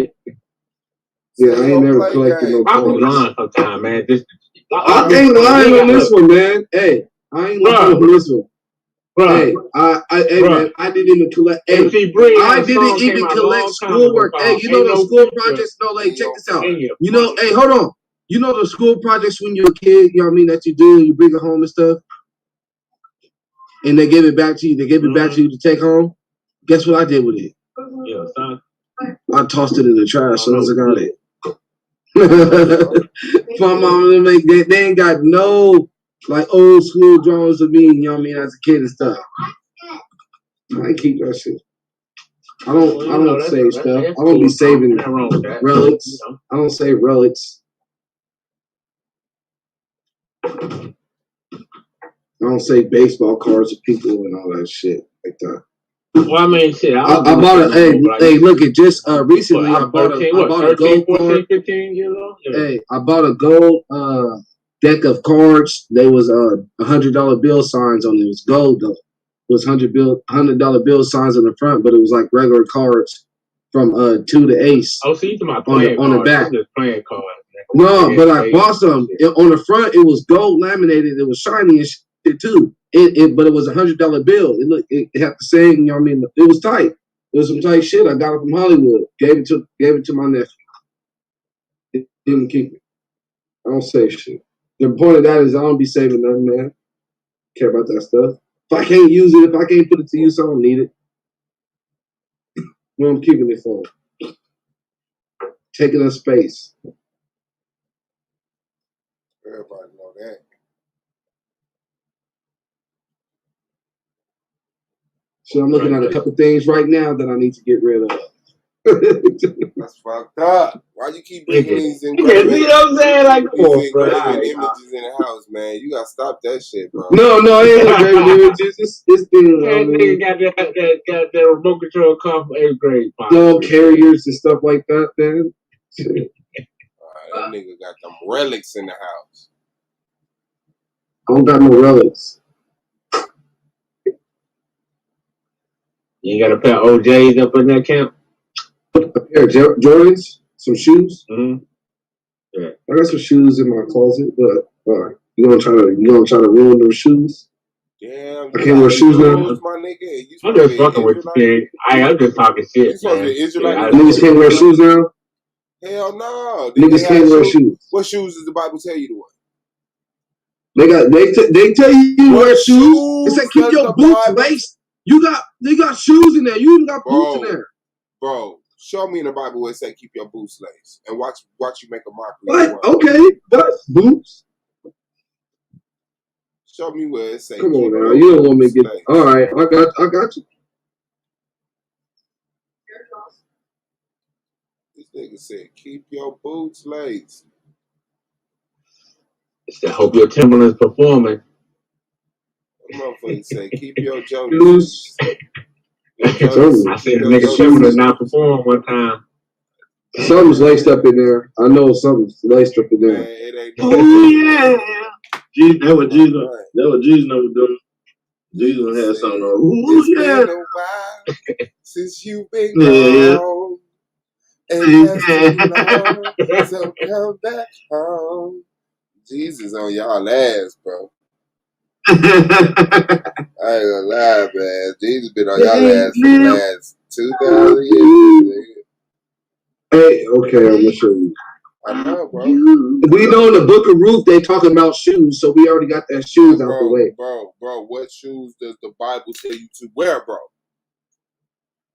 Yeah, I ain't never collected no cards. I'm lying sometimes, man. I ain't lying on this one, man. Hey, I ain't lying on this one. Hey, man, I didn't even collect. Hey, I didn't even collect schoolwork. Hey, the school projects? No, like, check this out. Hey, hold on. The school projects when you're a kid, that you do, and you bring it home and stuff, and they give it back to you. They give it back to you to take home. Guess what I did with it? Yeah, son. I tossed it in the trash as soon as I got it. My mom, they ain't got no old school drawings of me, as a kid and stuff. I keep that shit. I don't save stuff. I don't be saving relics. I don't save relics. I don't say baseball cards of people and all that shit like that. Well, I mean, shit. I bought a. Hey, look! It just recently. I bought a gold 14, card. 15 years old. Yeah. Hey, I bought a gold deck of cards. They was $100 bill signs on it. It was gold though. It was $100 bill signs on the front, but it was like regular cards from 2 to ace. Oh, so you talking about playing on the back? I'm just playing cards. No, but I bought some. On the front, it was gold laminated. It was shiny and shit too. But it was $100 bill. It had the same. You know what I mean? It was tight. It was some tight shit. I got it from Hollywood. Gave it to my nephew. Didn't keep it. I don't save shit. The point of that is I don't be saving nothing, man. Care about that stuff. If I can't use it, if I can't put it to use, I don't need it. What I'm keeping it for? Taking up space. Everybody know that. So I'm looking at a couple things right now that I need to get rid of. That's fucked up. Why you keep bringing these engraving? You know what I'm saying? Like, come on, bro. Images in the house, man. You gotta stop that shit, bro. No, it ain't engraving images. This thing. That nigga got that remote control car from 8th grade. Dog carriers and stuff like that, man. That nigga got them relics in the house. I don't got no relics. You got a pair of OJs up in that camp? A pair of Jordans, some shoes. Mm-hmm. Yeah. I got some shoes in my closet, but you gonna try to ruin those shoes? Damn, I can't wear shoes now. My nigga. I'm just fucking with you, kid. I'm just talking shit, man. Niggas can't wear shoes now? Hell no. Niggas can't wear shoes. What shoes does the Bible tell you to wear? They tell you to wear shoes. It said keep your boots laced. They got shoes in there. You even got boots in there. Bro, show me in the Bible where it said keep your boots laced. And watch you make a mockery. What? Okay, that's boots. Show me where it said come on now. You don't want me to get laced. All right, I got you. This nigga said keep your boots laced. I hope your Timberland's performing. Motherfucker say keep your Jones. I seen a nigga Timberland not perform one time. Something's laced up in there. I know something's laced up in there. Man, it ain't oh yeah. That what Jesus was doing. Jesus had something on. It's been a while since you've been gone. And that's too long, so come back home. Jesus on y'all ass, bro. I ain't gonna lie, man. Jesus been on y'all ass for the last 2,000 years. Hey, okay, I'm gonna show you. I know, bro. We know in the Book of Ruth they talking about shoes, so we already got that shoes out the way. Bro, what shoes does the Bible tell you to wear, bro?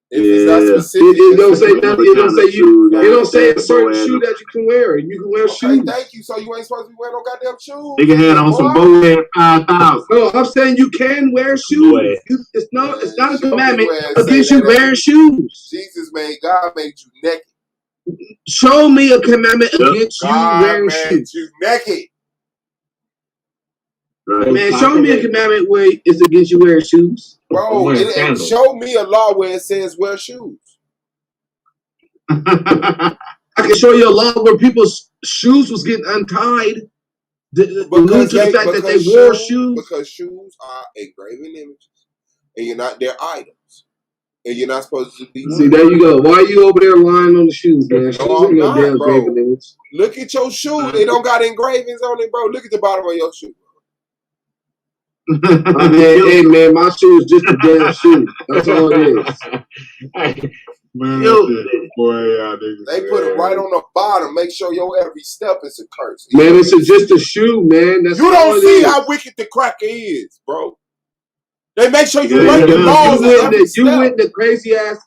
If it's not specific, it don't say nothing. It don't say a certain shoe that you can wear. You can wear shoes. Thank you. So you ain't supposed to be wearing no goddamn shoes. Nigga had on some Bowen 5,000. No, I'm saying you can wear shoes. It's not a commandment against you wearing shoes. Jesus made God made you naked. Show me a commandment against you wearing shoes. You naked. Right. Man, show me a commandment where it's against you wearing shoes. Bro, show me a law where it says wear shoes. I can show you a law where people's shoes was getting untied due to the fact that they wore shoes. Because shoes are engraven images, and they're items, and you're not supposed to be. See, there you go. Why are you over there lying on the shoes, man? Shoes ain't no damn engraving image. Look at your shoe. They don't got engravings on it, bro. Look at the bottom of your shoe. Hey man, my shoe is just a damn shoe. That's all it is. Man, they put it right on the bottom. Make sure your every step is a curse. Man, it's just a shoe, man. That's you don't see how wicked the cracker is, bro. They make sure you break the laws. You went the crazy ass.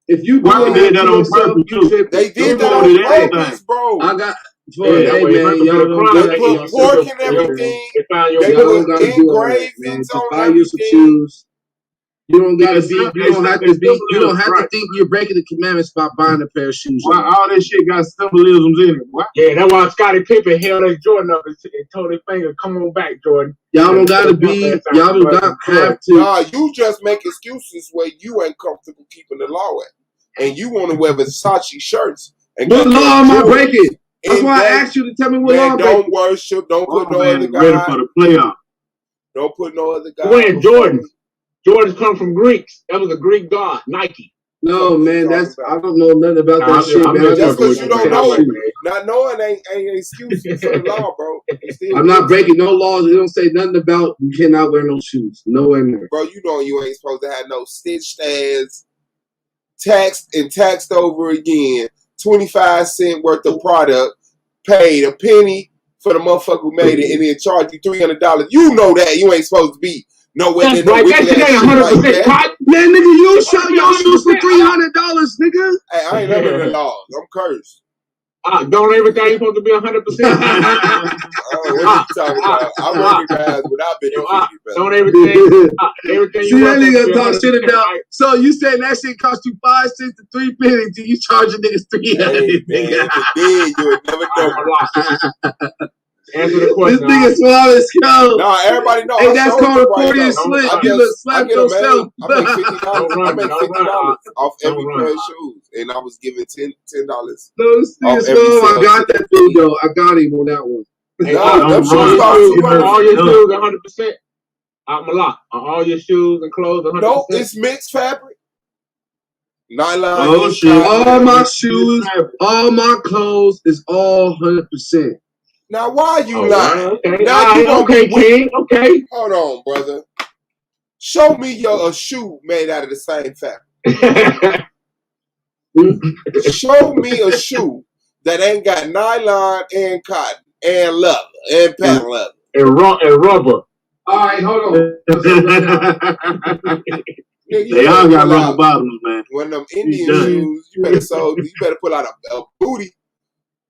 If you did that on purpose, they did that on purpose, bro. I got. They put pork and everything. They put engravings on everything. You don't gotta be. You don't have to be. You don't have to think you're breaking the commandments by buying a pair of shoes. Why all that shit got symbolisms in it? What? Yeah, that's why Scottie Pippen held his Jordan up and told his finger, "Come on back, Jordan." Y'all don't gotta be. Y'all do not have to. Nah, you just make excuses where you ain't comfortable keeping the law at, and you want to wear Versace shirts. And what law am I breaking? That's why I asked you to tell me what law I'm breaking. Don't worship. Don't put no other God. Ready for the playoff. Don't put no other God. Wearing Jordans. Jordans come from Greeks. That was a Greek god, Nike. No, man, that's I don't know nothing about that shit, man. Just because you don't know it, not knowing ain't an excuse for the law, bro. I'm not breaking no laws. It don't say nothing about you cannot wear no shoes. Nowhere near. Bro, you know you ain't supposed to have no stitched ads, taxed over again, 25-cent worth of product, paid a penny for the motherfucker who made it, and then charge you $300. You know that you ain't supposed to be nowhere near no wicked ass shit like that. Man, nigga, you shot your shoes for $300, nigga. Hey, I ain't under the laws. I'm cursed. Don't everything supposed to be 100%? What you talking about? I recognize what I've been defeated, brother. Don't everything. See, that nigga talk shit about. So you saying that shit cost you 5 cents to 3 pennies, and you charging niggas $300? Hey, then you would never know. Answer the question. This nigga swallow his skull. Nah, everybody know. Hey, that's called a 40 slip. You look slap yourself. I make $50 off every pair of shoes, and I was given $10. No, this nigga swallow. I got that dude though. I got him on that one. Hey, all your shoes 100%. I'm a lot. All your shoes and clothes 100%. No, it's mixed fabric. Nylon. Oh shit! All my shoes, all my clothes is all 100%. Now, why are you lying? Okay. Now you okay, King. Okay. Hold on, brother. Show me a shoe made out of the same fabric. Show me a shoe that ain't got nylon and cotton and leather and patent leather and rubber. All right, hold on. They all got rubber bottoms, man. One of them Indian shoes, you better pull out a booty.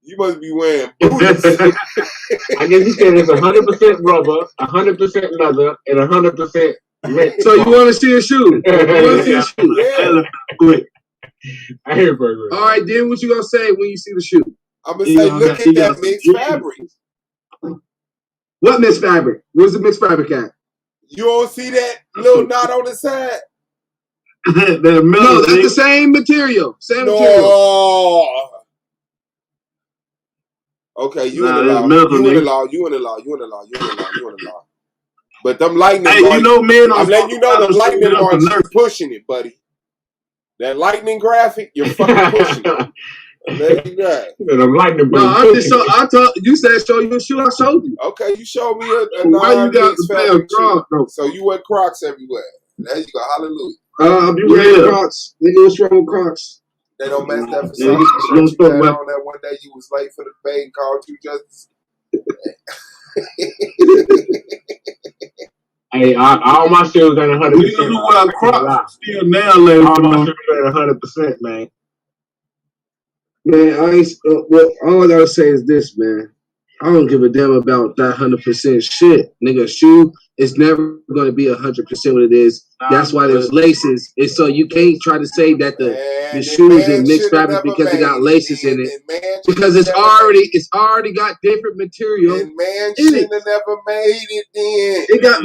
You must be wearing booties. I guess you said it's 100% rubber, 100% leather, and 100% red. So you want to see a shoe? Yeah. I hear burger. All right, then what you gonna say when you see the shoe? I'm gonna say, look at that mixed fabric. What mixed fabric? Where's the mixed fabric at? You don't see that little knot on the side? No, that's the same material. Material. Okay, you in the law. But them lightning marks, you know, man, I'm letting you know them lightning marks, you're pushing it, buddy. That lightning graphic, you're fucking pushing it. I'm letting you know. I told you said show you a shoe. I showed you. Okay, you showed me a why you got the fabric Crocs, bro? So you wear Crocs everywhere. There you go. Hallelujah. You wearing Crocs. Nigga, what's wrong with Crocs? They don't match that Versace shirt you had on that one day you was late for the debate and called you just. Hey, all my shoes ain't 100%. You know what? Crocs still now, ladies. All my shoes ain't 100%, man. Man, I ain't. Well, all I gotta say is this, man. I don't give a damn about that 100% shit, nigga. Shoe is never gonna be 100% what it is. That's why there's laces. And so you can't try to say that the shoes is mixed fabric because it got laces in it. Because it's already got different material. And man shouldn't have never made it then. It got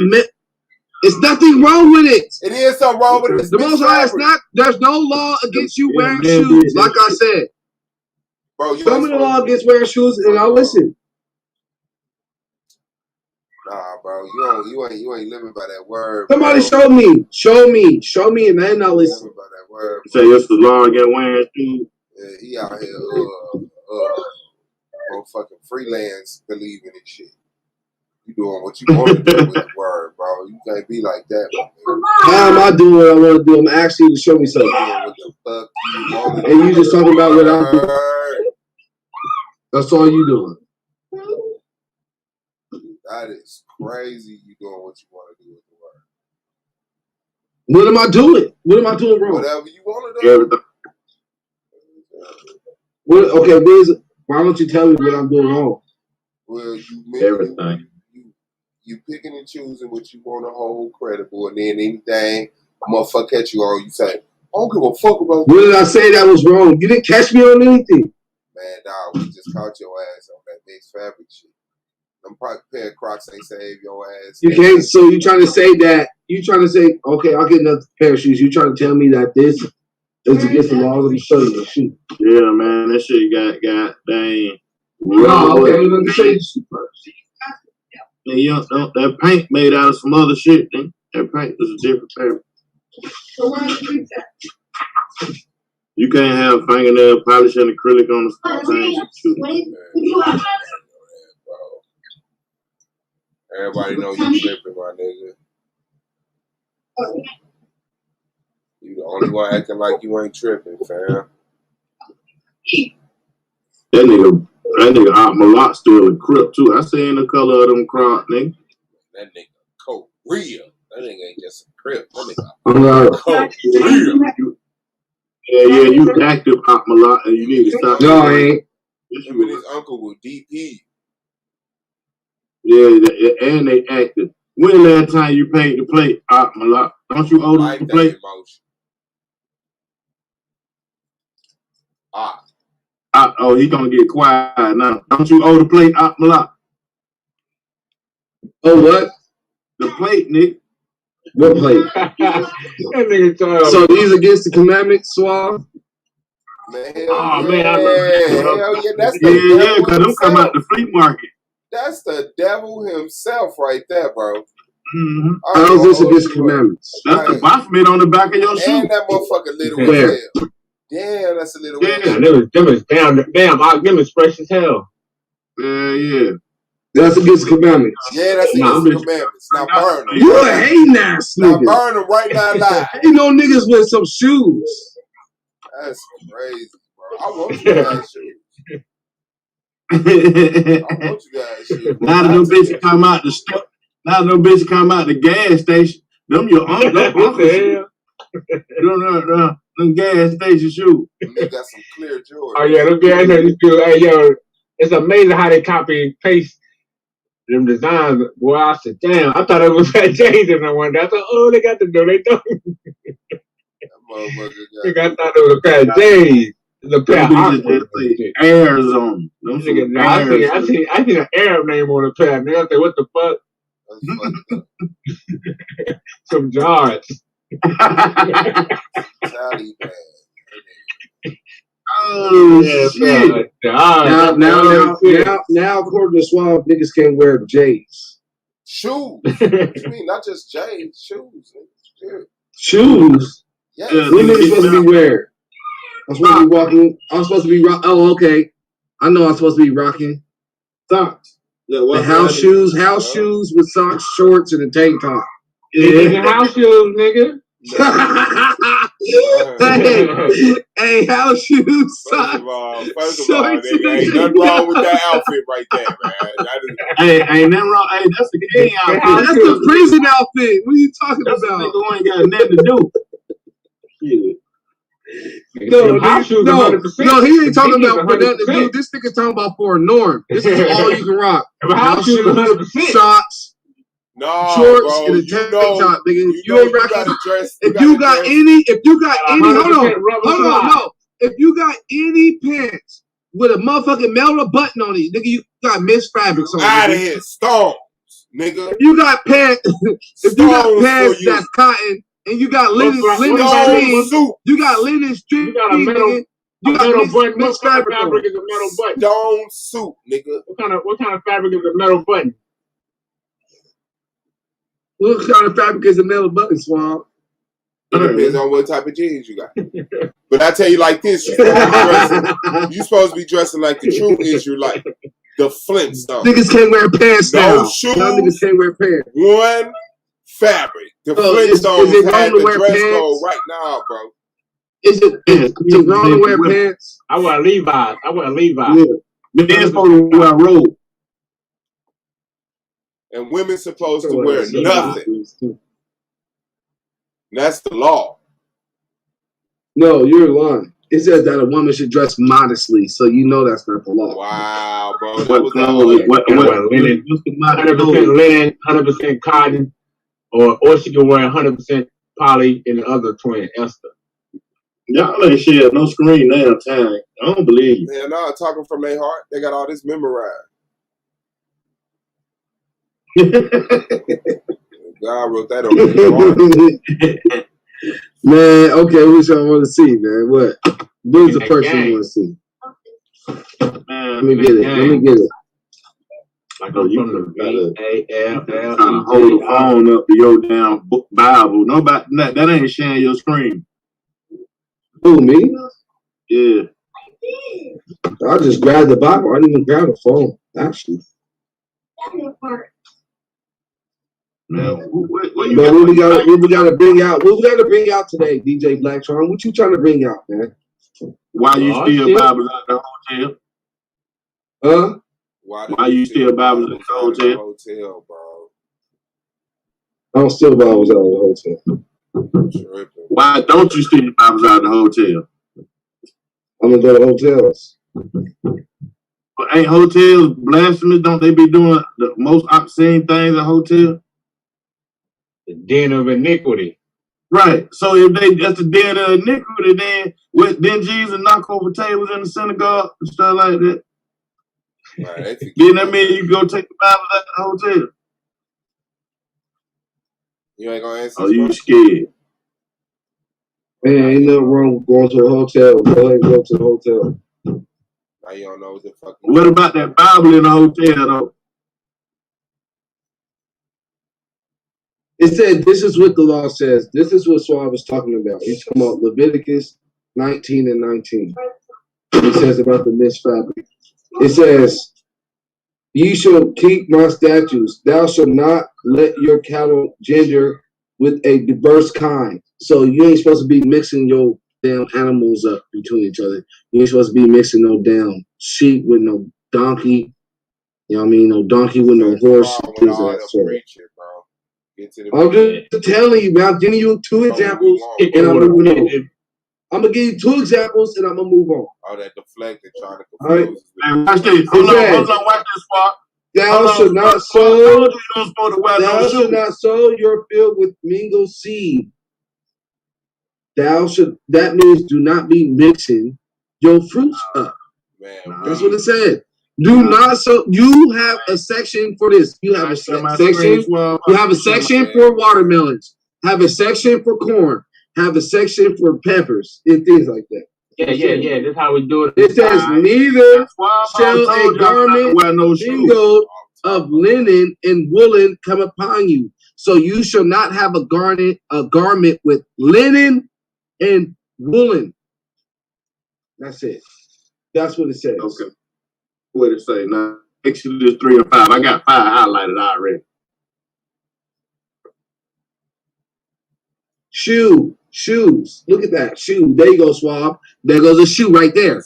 it's nothing wrong with it. It is something wrong with it. The Most High is not. There's no law against you wearing shoes. Like I said, bro, show me the law against wearing shoes, and I'll listen. Nah, bro, you ain't living by that word. Somebody show me, and then I'll listen. By that word. Say it's the law against wearing shoes. Yeah, he out here, motherfucking freelance believing in shit. You doing what you want to do with the word, bro. You can't be like that. How am I doing what I want to do? I'm asking you to show me something. What the fuck you want to do? And you just talking about what I'm doing. That's all you doing. That is crazy. You doing what you want to do with the word. What am I doing? What am I doing wrong? Whatever you want to do. Why don't you tell me what I'm doing wrong? Well, everything. You picking and choosing what you want to hold credible, and then anything motherfucker catch you on, you say, I don't give a fuck about What did I say that was wrong? You didn't catch me on anything. Man, dog, we just caught your ass on that mixed fabric shit. Them pair of Crocs ain't save your ass. You can't. So you trying to say that? You trying to say, okay, I'll get another pair of shoes. You trying to tell me that this is against the laws of the shoe? Yeah, man, that shit got dang. No, okay, let me say this first. That paint made out of some other shit. Then that paint is a different fabric. So why don't you that? You can't have fingernail polish and acrylic on the same shoe. Everybody know you tripping, my nigga. You the only one acting like you ain't tripping, fam. That nigga Aunt Malott still a crip too. I seen the color of them Crocs, nigga. That nigga Korea. That nigga ain't just a crip. That nigga Korea. Yeah, you active Aunt Malott, and you need to stop. No, I ain't. Him and his uncle were DP. Yeah, and they active. When last time you paid the plate, Aunt Malott? Don't you owe the plate? Oh, he gonna get quiet now. Don't you owe the plate, Aunt Malott? Oh, what? The plate, Nick. What plate? So these against the commandments, Suave? Man, hell yeah, that's the devil because them come out the flea market. That's the devil himself right there, bro. Mm-hmm. How is this against commandments? That's the Baphomet on the back of your shoe. And that motherfucker little as hell. Damn, that's a little as hell. Them is fresh as hell. Yeah. That's against commandments. Yeah, that's against the commandments. Now burn them. You a hating ass nigga. Now burn them right now live. Ain't no niggas with some shoes. That's crazy, bro. I want you guys shoes. I want you guys shoes. Now that them bitches come out the store. Now them bitches come out the gas station. Them your uncle shoes. Them gas station shoes. They got some clear Jordan. Oh yeah, them gas station shoes. Hey yo, it's amazing how they copy and paste them designs. Boy, I said, damn, I thought it was Fat J's in the one day. I thought, oh, they got the door. They don't. I thought it was Fat J's. The pair of Airs on. I seen an Arab name on the pair. Nigga, I said, what the fuck? Some jars. Oh shit! Now, according to Suave, niggas can't wear J's. Shoes. What you mean? Not just J's. Shoes. Shoes. Yeah. What niggas supposed to be wearing? I'm supposed to be walking. I'm supposed to be. Oh, okay. I know I'm supposed to be rocking socks. The house shoes with socks, shorts, and a tank top. Yeah, house shoes, nigga. Hey, house shoes, socks. First of all, nigga, ain't nothing wrong with that outfit right there, man. Ain't nothing wrong. Hey, that's the king outfit. That's the prison outfit. What are you talking about? Nigga ain't got nothing to do. Yeah. No, he ain't talking about for nothing to do. This nigga's talking about for a norm. This is all you can rock. House shoes, socks, shorts, bro, and a tank top, nigga. You ain't rocking. If you got any, hold on, if you got any pants with a motherfucking metal button on it, nigga, you got mixed fabrics on it. Out of here, stones, nigga. If you got pants, that's cotton. And you got linen string. You got linen string. You got a metal. You got metal button. What kind of fabric is a metal button? Stone suit, nigga. What kind of fabric is a metal button? What kind of fabric is a metal button, Swamp? It depends on what type of jeans you got. But I tell you like this, you supposed to be dressing like the true Israelite, the Flintstones. Niggas can't wear pants now. No shoes. Y'all niggas can't wear pants. One fabric. The Flintstones had the dress code right now, bro. Is it wrong to wear pants? I wear Levi's. Yeah. Men's supposed to wear a robe. And women's supposed to wear nothing. That's the law. No, you're lying. It says that a woman should dress modestly, so you know that's not the law. Wow, bro. What linen? 100% linen, 100% cotton, or she can wear 100% Polly and the other twin, Esther. Y'all ain't share no screen now, time. I don't believe you. Yeah, no, talking from their heart. They got all this memorized. God wrote that over their heart. Man, okay, which y'all want to see, man? What? Who's the person you want to see? Let me get it. Like I'm from the V-A-L-L. Trying to hold the phone up to your damn book Bible. Nobody, that ain't sharing your screen. Who, me? Yeah. I just grabbed the Bible. I didn't even grab the phone, actually. Man, what we got to bring out? What we got to bring out today, DJ Blacktron? What you trying to bring out, man? Why you steal Bibles at the hotel? Huh? Why you steal Bibles at the hotel? Bro? I don't steal Bibles out of the hotel. Why don't you steal Bibles out of the hotel? I'm gonna go to hotels. But ain't hotels blasphemous? Don't they be doing the most obscene things at hotels? The den of iniquity. Right. So if that's the den of iniquity, then Jesus knock over tables in the synagogue and stuff like that. Right. Then that mean you go take the Bible at the hotel. You ain't gonna answer. Oh, you scared? Man, ain't nothing wrong with going to a hotel. Go ahead and go to the hotel. Now you don't know what the fuck. What about that Bible in the hotel though? It said, this is what the law says. This is what Suave was talking about. He's talking about Leviticus 19 and 19. It says about the mixed fabric. It says, ye shall keep my statutes. Thou shalt not let your cattle gender with a diverse kind. So you ain't supposed to be mixing your damn animals up between each other. You ain't supposed to be mixing no damn sheep with no donkey. You know what I mean? No donkey with no horse. Things of that sort. I'm just telling you, man. I'm giving you 2 examples, and I'm moving on. I'm gonna give you 2 examples, and I'm gonna move on. Oh, that deflected, trying to All confuse. Right. Watch this. Hold on. Watch this part. Thou should not sow. Thou should not sow your field with mingled seed. That means do not be mixing your fruits up. Man, that's what it said. Do not sow. You have a section for this. You have a section. You have a section for watermelons. Have a section for corn. Have a section for peppers and things like that. Yeah. That's how we do it. It says, neither shall a garment mingled of linen and woolen come upon you. So you shall not have a garment with linen and woolen. That's it. That's what it says. Okay. What it say? Now, Exodus 3 and 5. I got 5 highlighted already. Shoes. Look at that. Shoe. There you go, Swab. There goes a shoe right there.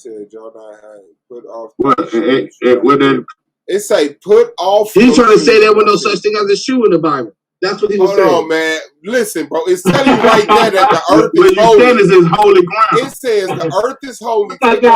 It say put off. He's trying to say there was no such thing as a shoe in the Bible. That's what he was saying. Hold on, man. Listen, bro. It's telling you right there that the earth is holy. Is holy ground. It says the earth is holy. What you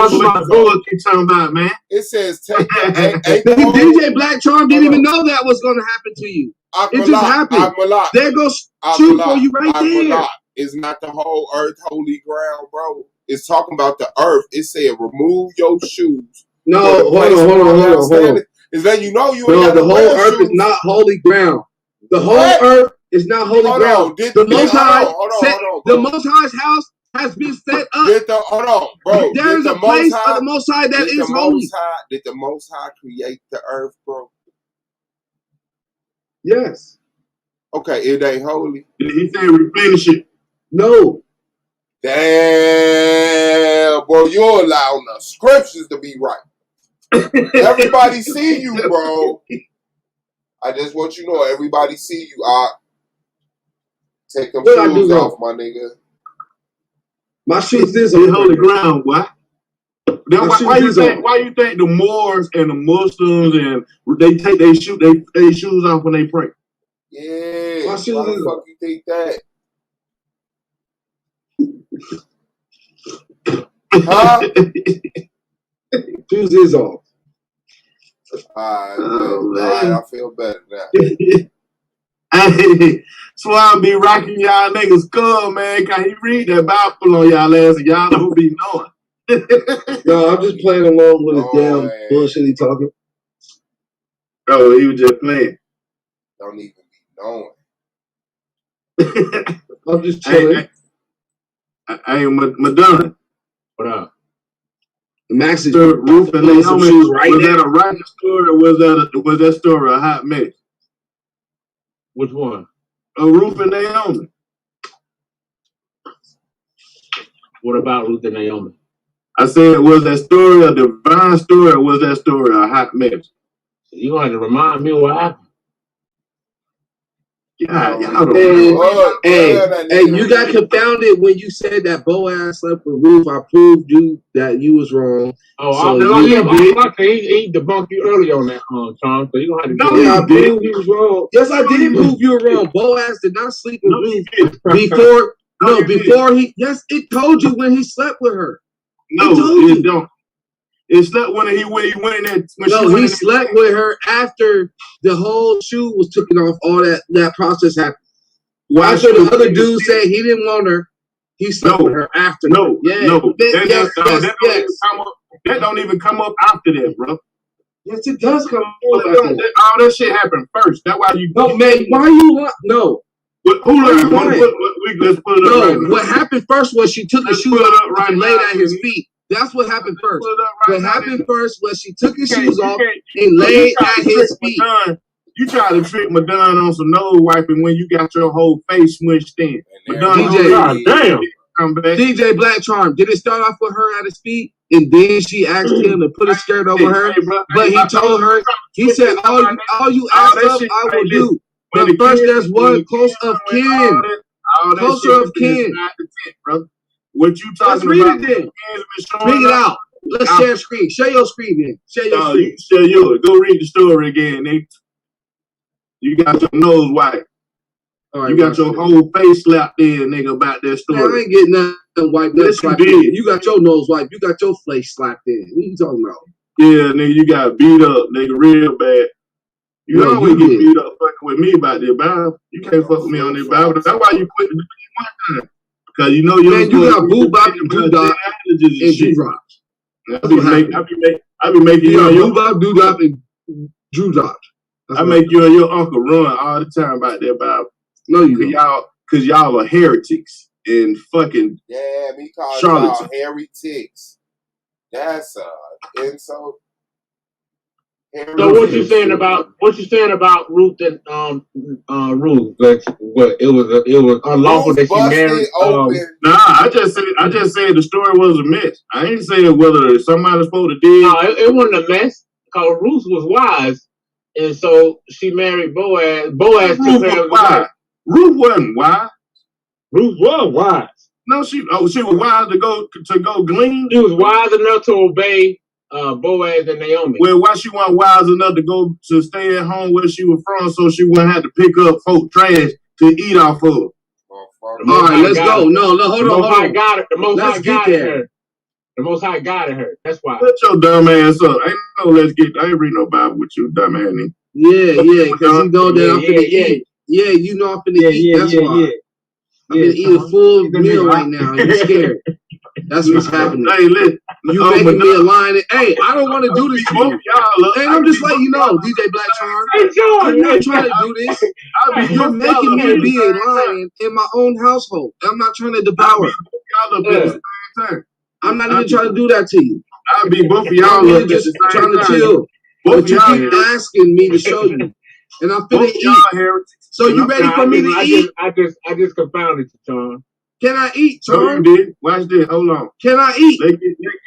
talking about, man? It says take DJ Blacktron didn't even know that was going to happen to you. It just happened. There goes shoe for you right there. It's not the whole earth holy ground, bro. It's talking about the earth. It said remove your shoes. No, hold on. Is that you know you ain't the whole earth is not holy ground. The whole earth is not holy ground. The Most High's house has been set up. Hold on, bro. There is a place of the Most High that is holy. Did the Most High create the earth, bro? Yes. Okay, it ain't holy. Did he say replenish it? No. Damn, bro, you're allowing the scriptures to be right. Everybody see you, bro. I just want you to know, everybody see you. Take them shoes off, my nigga. My shoes is on holy ground, what? Why you think the Moors and the Muslims and they take their shoes off when they pray? Yeah. Why the fuck you think that? Huh? Shoes is off. Alright, I feel better now. Hey, Swab be rocking y'all niggas skull, man. Can he read that Bible on y'all ass and y'all don't be knowing? No, I'm just playing along with his damn bullshit he talking. Oh, he was just playing. Don't even be knowing. I'm just chilling. Hey, Madonna. What up? Max is Ruth and Naomi. Right was there. that a right story or was that story a hot mess? Which one? Ruth and Naomi. What about Ruth and Naomi? I said, was that story a divine story or was that story a hot mess? You gonna have to remind me what happened. Yeah, hey, you got confounded when you said that Boaz slept with Ruth. I proved you that you was wrong. Oh, so he debunked you earlier on that, Tom. So you gonna have to. No, I proved he was wrong. Yes, I did prove you were wrong. Boaz did not sleep with Ruth before. Before he. Yes, it told you when he slept with her. No, it don't. It slept when he went in there. No, he slept with her after the whole shoe was taken off. All that process happened. After the other dude said he didn't want her, he slept with her after. No, that don't even come up after that, bro. Yes, it does come up. All that shit happened first. That's why you. No, man. Why you no? But who learned? Let's put it up right now. What happened first was she took his shoes off and laid at his feet. That's what happened first. What happened first was she took his shoes off and laid at his feet. You try to trick Madonna on some nose wiping when you got your whole face smushed in. DJ Black Charm, did it start off with her at his feet? And then she asked him to put a skirt over her. But he told her, he said, all you asked of, I will do. But first there's one close of kin. Closer of kin. What you talking about? Let's read it then. Bring it out. Let's share screen. Share your screen then. Share your screen. Share yours. Go read the story again, Nick. You got your nose wiped. Right, you got your whole face slapped in, nigga, about that story. Man, I ain't getting nothing wiped. Yes, you did. You got your nose wiped. You got your face slapped in. What are you talking about? Yeah, nigga, you got beat up, nigga, real bad. You always get beat up fucking with me about this, Bob. You can't fuck with me on this, Bob. That's why you quit the one time. Because you know you got boo bop and doo dop and Drew drops. I be making you boo bop, doo dop and Drew drops. I make you and your uncle run all the time about that, Bob. No, you don't. Because y'all are heretics and fucking me call y'all heretics. That's insult. So what you saying about Ruth and Ruth? It was unlawful that she married. I just said the story was a mess. I ain't saying whether somebody's supposed to do. No, it wasn't a mess because Ruth was wise, and so she married Boaz. Boaz took her as a wife. Ruth wasn't wise. Ruth was wise. No, she was wise to go glean. She was wise enough to obey Boaz and Naomi. Well, why she wasn't wise enough to stay at home where she was from, so she wouldn't have to pick up folk trash to eat off of. All right, let's go. No, hold on. The Most High guided her. The Most High guided her. That's why. Shut your dumb ass up. I ain't reading no Bible with you, dumb ass. Yeah, because you know that I'm finna eat. Yeah, you know I'm finna eat. That's why. I'm gonna eat a full meal right now, and you're scared. That's what's happening. Hey, listen, you making me a lion. Hey, I don't want to do this to you. And I'm just letting you know, DJ Black Charm. I'm not trying to do this. You're making me be a lion in my own household. I'm not trying to devour. I'm not even trying to do that to you. I'll be both of y'all I'm just trying to chill. But you keep asking me to show you. And I'm finna eat. So you ready for me to eat? I just confounded you, John. Can I eat, John? No, you did. Watch this. Hold on. Can I eat? Let's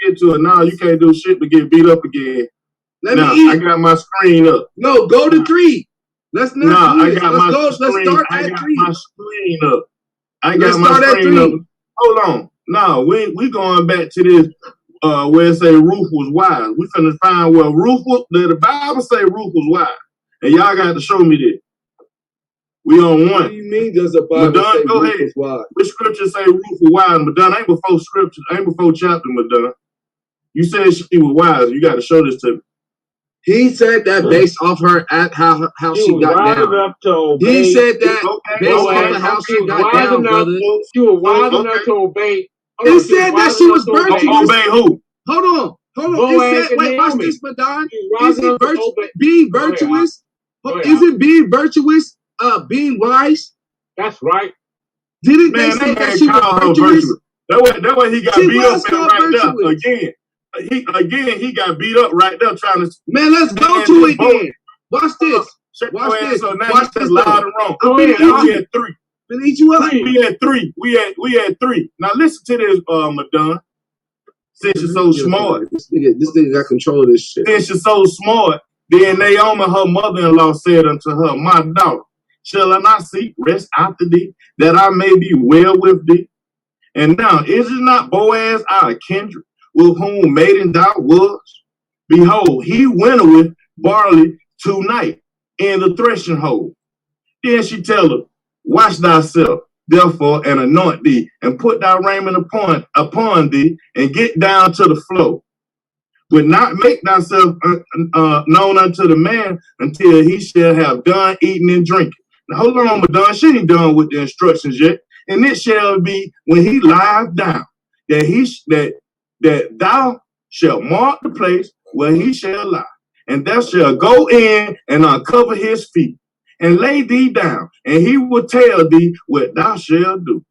get to it. No, you can't do shit but get beat up again. Let me eat. I got my screen up. No, go to 3. Let's not do this. Let's start at 3. My screen up. I got my screen up. Hold on. No, we going back to this where it say Ruth was wise. We finna find where Ruth was. The Bible say Ruth was wise. And y'all got to show me this. We on one. What do you mean does the Bible say Ruth was wise? Which scripture say Ruth was wise? Madonna ain't before scripture. Ain't before chapter, Madonna. You said she was wise. You got to show this to me. He said that based off her at how she got down. He said that based off of how she got down, brother. She was wise enough to obey. It said that she was virtuous. Obey who? Hold on. It said, wait, watch this, Madon. Is it being virtuous? Isn't being virtuous being wise? That's right. Didn't they say that she was virtuous? That way he got beat up right there again. He got beat up right there trying to. Man, let's go to it then. Watch this. Watch this. So now Watch this this. loud and wrong. We had 3. We had 3. Now listen to this, Madon. Since you're so smart. This nigga got control of this shit. Since you're so smart, then Naomi, her mother-in-law, said unto her, my daughter, shall I not seek rest after thee, that I may be well with thee? And now, is it not Boaz our kindred, with whom maiden thou was? Behold, he winnoweth barley tonight in the threshing hole. Then she tell her, wash thyself, therefore, and anoint thee, and put thy raiment upon thee, and get down to the floor. But not make thyself known unto the man until he shall have done eating and drinking. Now hold on, Madon, she ain't done with the instructions yet. And it shall be when he lies down that thou shalt mark the place where he shall lie, and thou shalt go in and uncover his feet, and lay thee down, and he will tell thee what thou shalt do.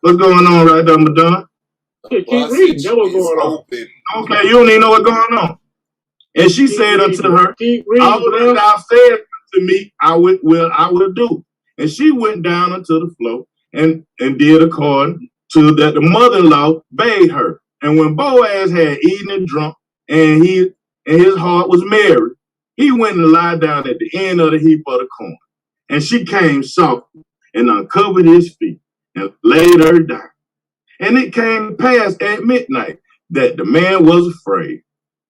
What's going on right there, Madon? Keep reading. That was going on. Okay, you don't even know what's going on. And she said unto her, all that thou said to me, I will do. And she went down unto the floor and did according to that the mother-in-law bade her. And when Boaz had eaten and drunk, and his heart was merry, he went and lied down at the end of the heap of the corn. And she came softly and uncovered his feet and laid her down. And it came to pass at midnight that the man was afraid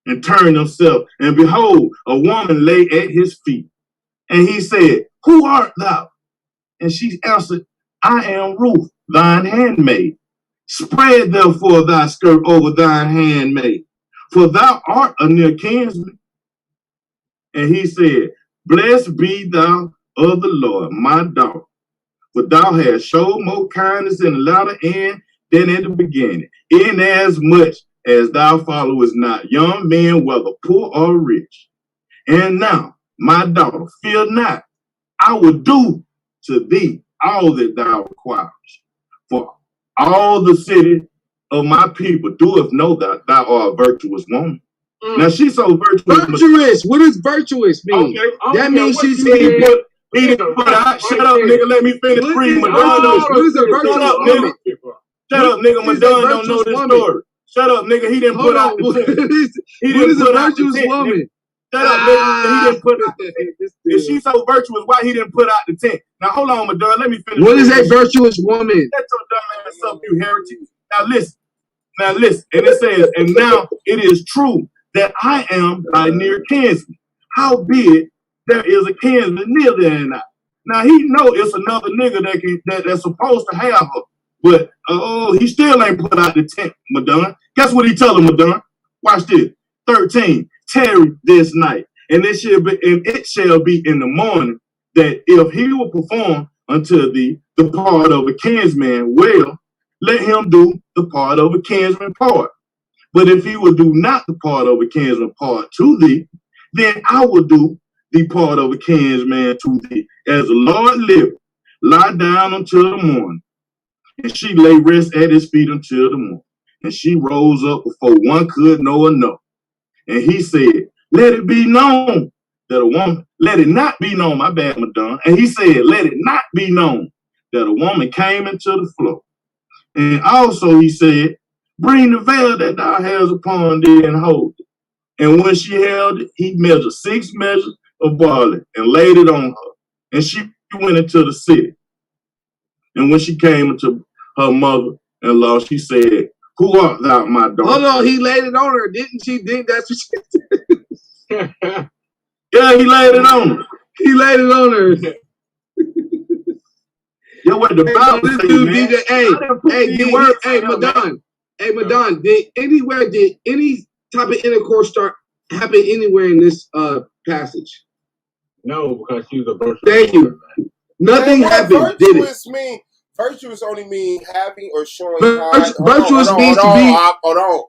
and turned himself, and behold, a woman lay at his feet. And he said, who art thou? And she answered, I am Ruth, thine handmaid. Spread therefore thy skirt over thine handmaid, for thou art a near kinsman. And he said, blessed be thou of the Lord, my daughter, for thou hast showed more kindness in the latter end than in the beginning, inasmuch as thou followest not young men, whether poor or rich. And now, my daughter, fear not, I will do to thee all that thou requirest. For all the city of my people doeth know that thou art a virtuous woman. Now she's so virtuous. Virtuous. What does virtuous mean? Okay. That means she's he didn't put out. Shut up, nigga. Let me finish reading. What is a virtuous woman? Shut up, nigga. Madon don't know this story. Shut up, nigga. He didn't put out the tent. What is a virtuous woman? Shut up, nigga. He didn't put out the tent. If she's so virtuous, why he didn't put out the tent? Now hold on, Madon. Let me finish. What is a virtuous woman? Shut your dumb ass up, you heretic. Now listen. And it says, and now it is true that I am thy near kinsman. Howbeit there is a kinsman near there and I. Now he know it's another nigga that's supposed to have her. But he still ain't put out the tent, Madon. Guess what he tell him, Madon? Watch this. 13. Tarry this night, and it shall be in the morning that if he will perform unto thee the part of a kinsman well, let him do the part of a kinsman part. But if he will do not the part of a kinsman part to thee, then I will do the part of a kinsman to thee. As the Lord liveth, lie down until the morning. And she lay rest at his feet until the morning. And she rose up before one could know enough. And he said, let it be known that a woman, let it not be known, my bad, Madon. And he said, let it not be known that a woman came into the floor. And also he said, bring the veil that thou hast upon thee and hold it. And when she held it, he measured 6 measures of barley and laid it on her. And she went into the city. And when she came into her mother-in-law, she said, who art thou, my daughter? Hold on, he laid it on her, didn't she? That's what she did. Yeah, he laid it on her. He laid it on her. Yeah, what the Bible says, Hey, Madon. Hey, Madon, did any type of intercourse happen anywhere in this passage? No, because she was a virtuous. Thank you. Nothing happened. Did it? Mean virtuous only mean having or showing. Virtuous means to be. Hold on.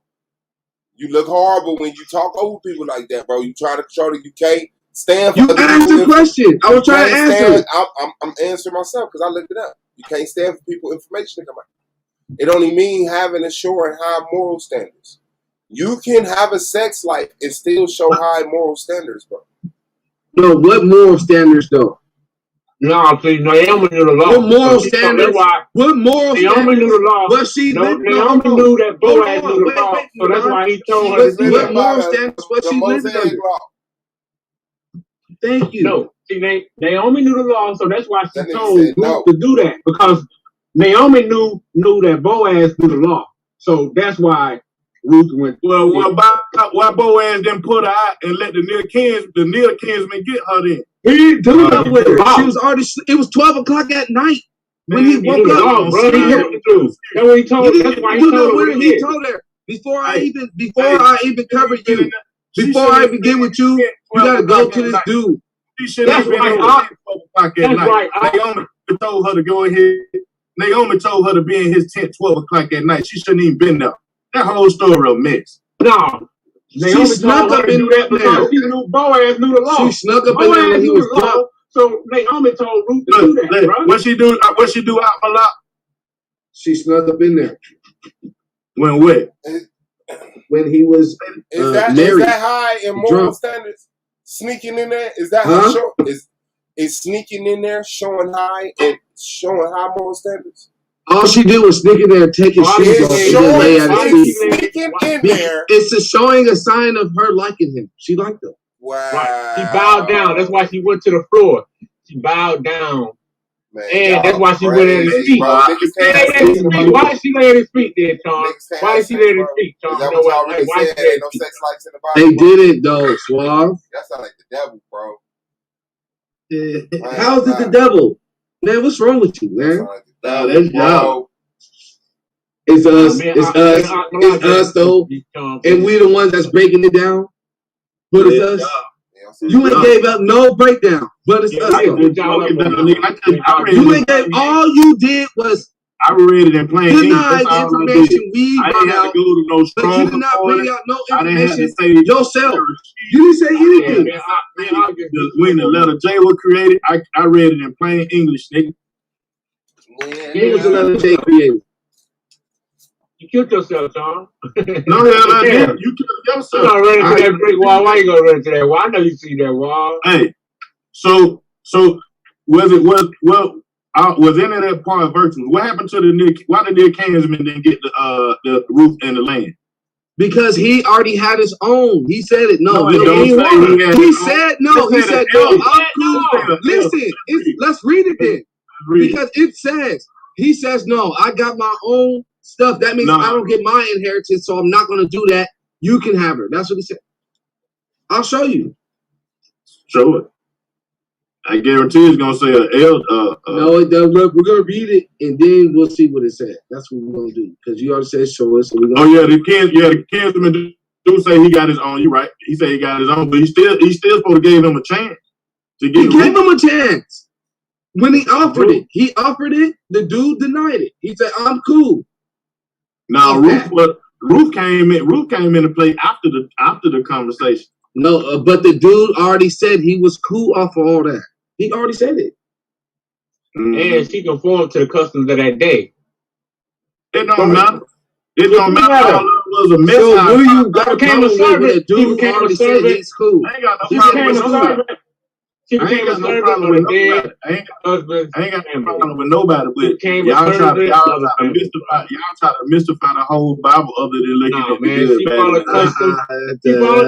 You look horrible when you talk over people like that, bro. You try to show that you can't stand for. You asked the question. I was trying to answer it. I'm answering myself because I looked it up. You can't stand for people information to come out. It only means having a short high moral standards. You can have a sex life and still show high moral standards, bro. No, what moral standards though? No, see, Naomi knew the law. What moral standards? What moral Naomi standards? knew the law. What she Naomi knew that Boaz knew the law, so that's why he told her to do that. What moral standards? What she lived under? Thank you. No, see, Naomi knew the law, so that's why she told Ruth to do that, because Naomi knew that Boaz knew the law, so that's why Ruth went. Well, why Boaz didn't put her out and let the near kinsman get her then? He didn't do that with her. She was already. It was 12 o'clock at night when he woke up. Bro, that's what he told. That's why he told her. He told her before I even covered you. Before I even get with you, you gotta go to this dude. She should have been at 12 o'clock at night. Naomi told her to go ahead. Naomi told her to be in his tent 12 o'clock at night. She shouldn't even been there. That whole story a mess. No. Naomi snuck up in that because she knew Boaz knew the law. She snuck up in there when he was drunk. So Naomi told Ruth to do that, bro. What she do out Malak? She snuck up in there. When what? When he was married. Is that high in moral standards? Sneaking in there? Is that how is sneaking in there showing high moral standards? All she did was sneak in there and take his shoes off and lay at his feet. Sneaking in there. It's showing a sign of her liking him. She liked him. Wow. Right. She bowed down. That's why she went to the floor. She bowed down. Man, and that's why she went at his feet. Why did she lay at his feet then, Tom? Why did she lay at his feet, Tom? That was already said. Ain't no sex lives in the Bible. They didn't, though, Suave. That sounds like the devil, bro. How is it the devil? Man, what's wrong with you, man? That's y'all. It's us. It's us, though. And we the ones that's breaking it down. But it's us. You ain't gave up no breakdown, but it's us. You ain't gave. All you did was I read it in plain English. Denied the information we brought out. But you did not bring out no information yourself. You didn't say anything. When the letter J was created, I read it in plain English, nigga. When was the letter J created? You killed yourself, Tom. No, hell, I didn't. You killed yourself. You're gonna run into that brick wall. Why you gonna run into that wall? I know you see that wall. Hey, so was any of that part of virtuous? What happened to why did the kinsman didn't get the roof and the land? Because he already had his own. He said it. No, he said no. He said no. I'm cool. Listen, let's read it then. Because it says, he says, no, I got my own stuff. That means I don't get my inheritance, so I'm not going to do that. You can have her. That's what he said. I'll show you. Show it. I guarantee it's going to say L. No, it doesn't. We're going to read it, and then we'll see what it says. That's what we're going to do. Because you already said show us. So the kinsman do say he got his own. You're right. He said he got his own, but he still supposed to give him a chance. He gave him a chance. When he offered it, the dude denied it. He said, I'm cool. Now Ruth came into play after the conversation. No, but the dude already said he was cool off of all that. He already said it. And she conformed to the customs of that day. It don't matter. It don't matter. All it was a mess. So who you got a problem with? The dude already said he's cool. I ain't got no problem with nobody. She became a servant of a dead husband. I ain't got no problem with nobody, but y'all try to mystify the whole Bible other than looking at the good. She followed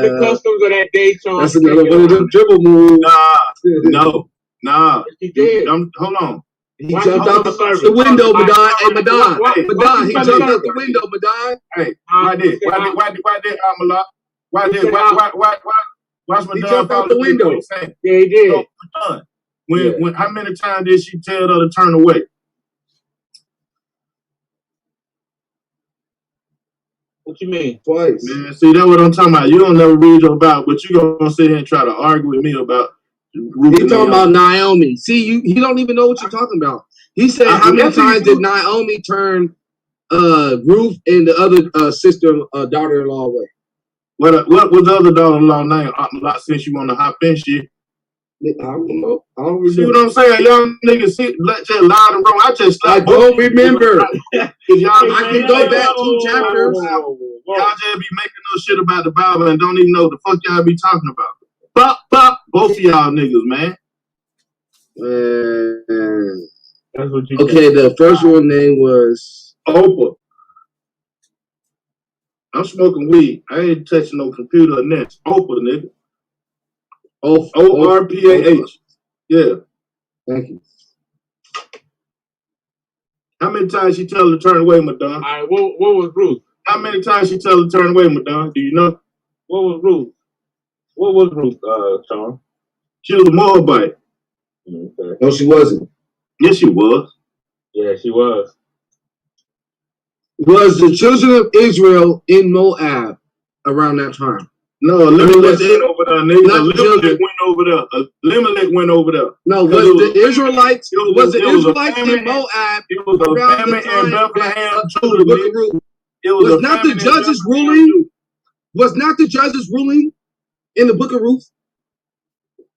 the customs of that day. That's another one of them dribble moves. Nah. She did. Hold on. He jumped out the window, Madon. Hey, Madon. He jumped out the window, Madon. Hey, why did Amalak? Watch my dog out the window. Yeah, he did. When how many times did she tell her to turn away? What What you mean? Twice. Man, see, that's what I'm talking about. You don't never read your Bible, but you gonna sit here and try to argue with me about Ruth. He's talking about Naomi. See, you don't even know what you're talking about. He said, how many times did Naomi turn Ruth and the other sister, daughter-in-law away? What was the other daughter-in-law name? Since you want to hop in shit. I don't know. I don't remember. See what I'm saying? Y'all niggas just loud and wrong. I don't remember. I can go back 2 chapters. Y'all just be making no shit about the Bible and don't even know what the fuck y'all be talking about. Bop, both of y'all niggas, man. That's what you okay, the first one name was Oprah. I'm smoking weed. I ain't touching no computer or net. Oprah, nigga. O-R-P-A-H. Yeah. Thank you. How many times she tell her to turn away, Madonna? All right, what was Ruth? How many times she tell her to turn away, Madonna? Do you know? What was Ruth? What was Ruth, Sean? She was a Moabite. Okay. No, she wasn't. Yes, she was. Yeah, she was. Was the children of Israel in Moab around that time? No, Elimelech went over there, nigga. Elimelech went over there. No, was the Israelites in Moab? It was a famine in Bethlehem, Judah. Was not the judges ruling? Was not the judges ruling in the book of Ruth?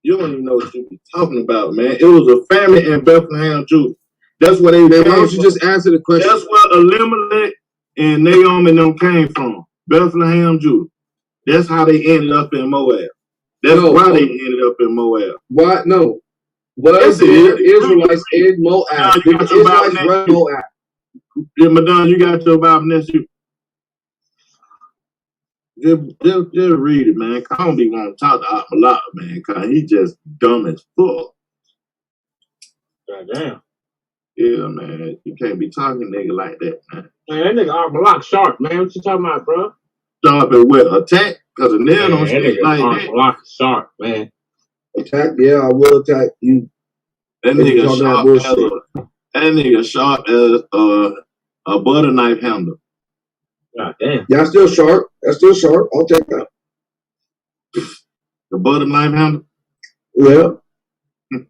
You don't even know what you be talking about, man. It was a famine in Bethlehem, Judah. That's where they came from. Why don't you just answer the question? That's where Elimelech and Naomi and them came from. Bethlehem, Judah. That's how they ended up in Moab. That's why they ended up in Moab. Why? No. Was the Israelites in Moab? Did the Israelites run Moab? Yeah, Madonna, you got your Bible next to you. Just read it, man. I don't be want to talk to Akmalak, man, because he just dumb as fuck. Goddamn. Yeah, man. You can't be talking nigga like that, man. Man, that nigga Akmalak sharp, man. What you talking about, bro? Sharp and what? Attack? Because a nail don't stick like that. Akmalak sharp, man. Attack? Yeah, I will attack you. That nigga sharp as a butter knife handle. God damn. That's still sharp. That's still sharp. I'll take that. The butter knife handle? Yeah.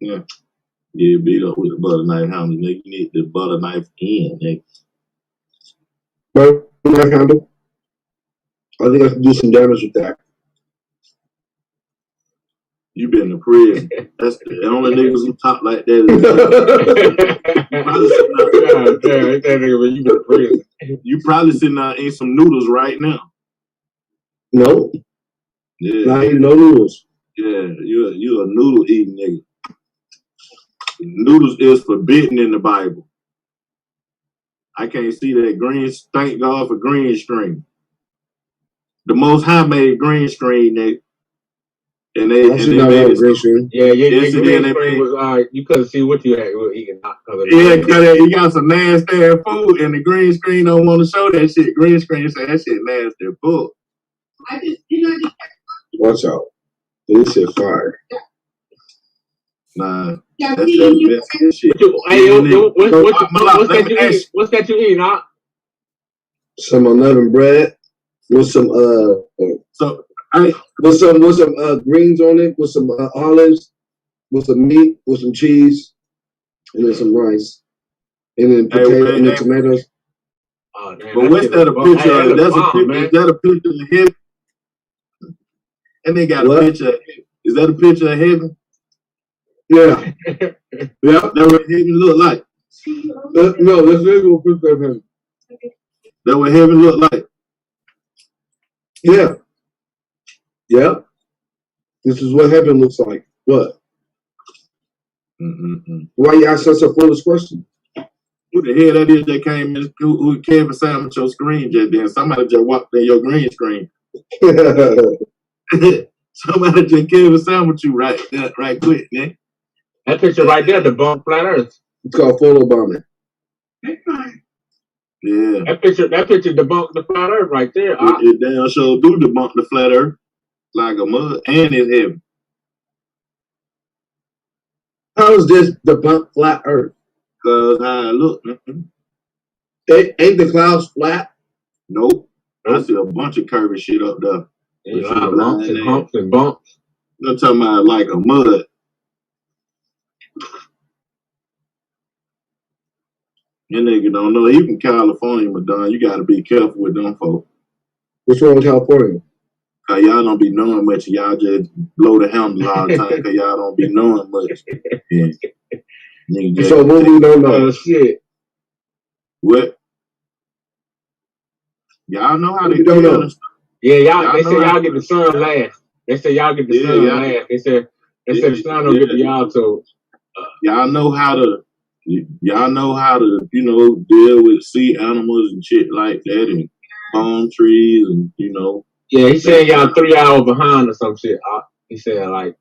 Yeah. Yeah, beat up with the butter knife handle, nigga. You need the butter knife in, nigga. Butter knife handle? I think I can do some damage with that. You been to prison. That's the only niggas who talk like that. You probably sitting out eating some noodles right now. No. Yeah. Not eating no noodles. Yeah, you a noodle eating nigga. Noodles is forbidden in the Bible. I can't see that green. Thank God for green screen. The Most High made green screen, nigga. And they made it green screen. Yeah, green screen was you couldn't see what you had eating. Yeah, because he got some nasty food, and the green screen don't want to show that shit. Green screen say that shit nasty food. Watch out. This shit fire. Nah. That's the best shit. What's that you eating, huh? Some unleavened bread with some with some greens on it, with some olives, with some meat, with some cheese, and then some rice, and then potato and then tomatoes. Oh, damn, but what's that a picture of? Is that a picture of heaven? And they got a picture. Is that a picture of heaven? Yeah. Yeah. That's what heaven look like. No, this is a picture of heaven. That's what heaven look like. Yeah. Yeah. This is what heaven looks like. What? Why you ask such a foolish question? Who the hell that is that came in who came beside your screen just then? Somebody just walked in your green screen. Somebody just came beside with you right quick, man. That picture right there, the bump flat earth. It's called photobombing. Yeah. That picture debunked the flat earth right there. It damn sure do debunk the flat earth like a mud, and it's heavy. How is this debunk flat earth? Cause how it look, man. Ain't the clouds flat? Nope. I see a bunch of curvy shit up there. There's a lot of lumps and humps and bumps. I'm talking about like a mud. Your nigga don't know. He from California, Madonna. You got to be careful with them folks. What's wrong with California? Cause y'all don't be knowing much. Y'all just blow the handle all the time. Cause y'all don't be knowing much. Yeah. Nigga, so what we don't know? Oh shit. What? Y'all know how to don't know. Yeah, y'all. They say y'all get the sun last. They say y'all get the sun last. They said the sun don't get to y'all. So y'all know how to. Y'all know how to, you know, deal with sea animals and shit like that, and palm trees, and you know. Yeah, he said y'all 3 hours behind or some shit. He said like,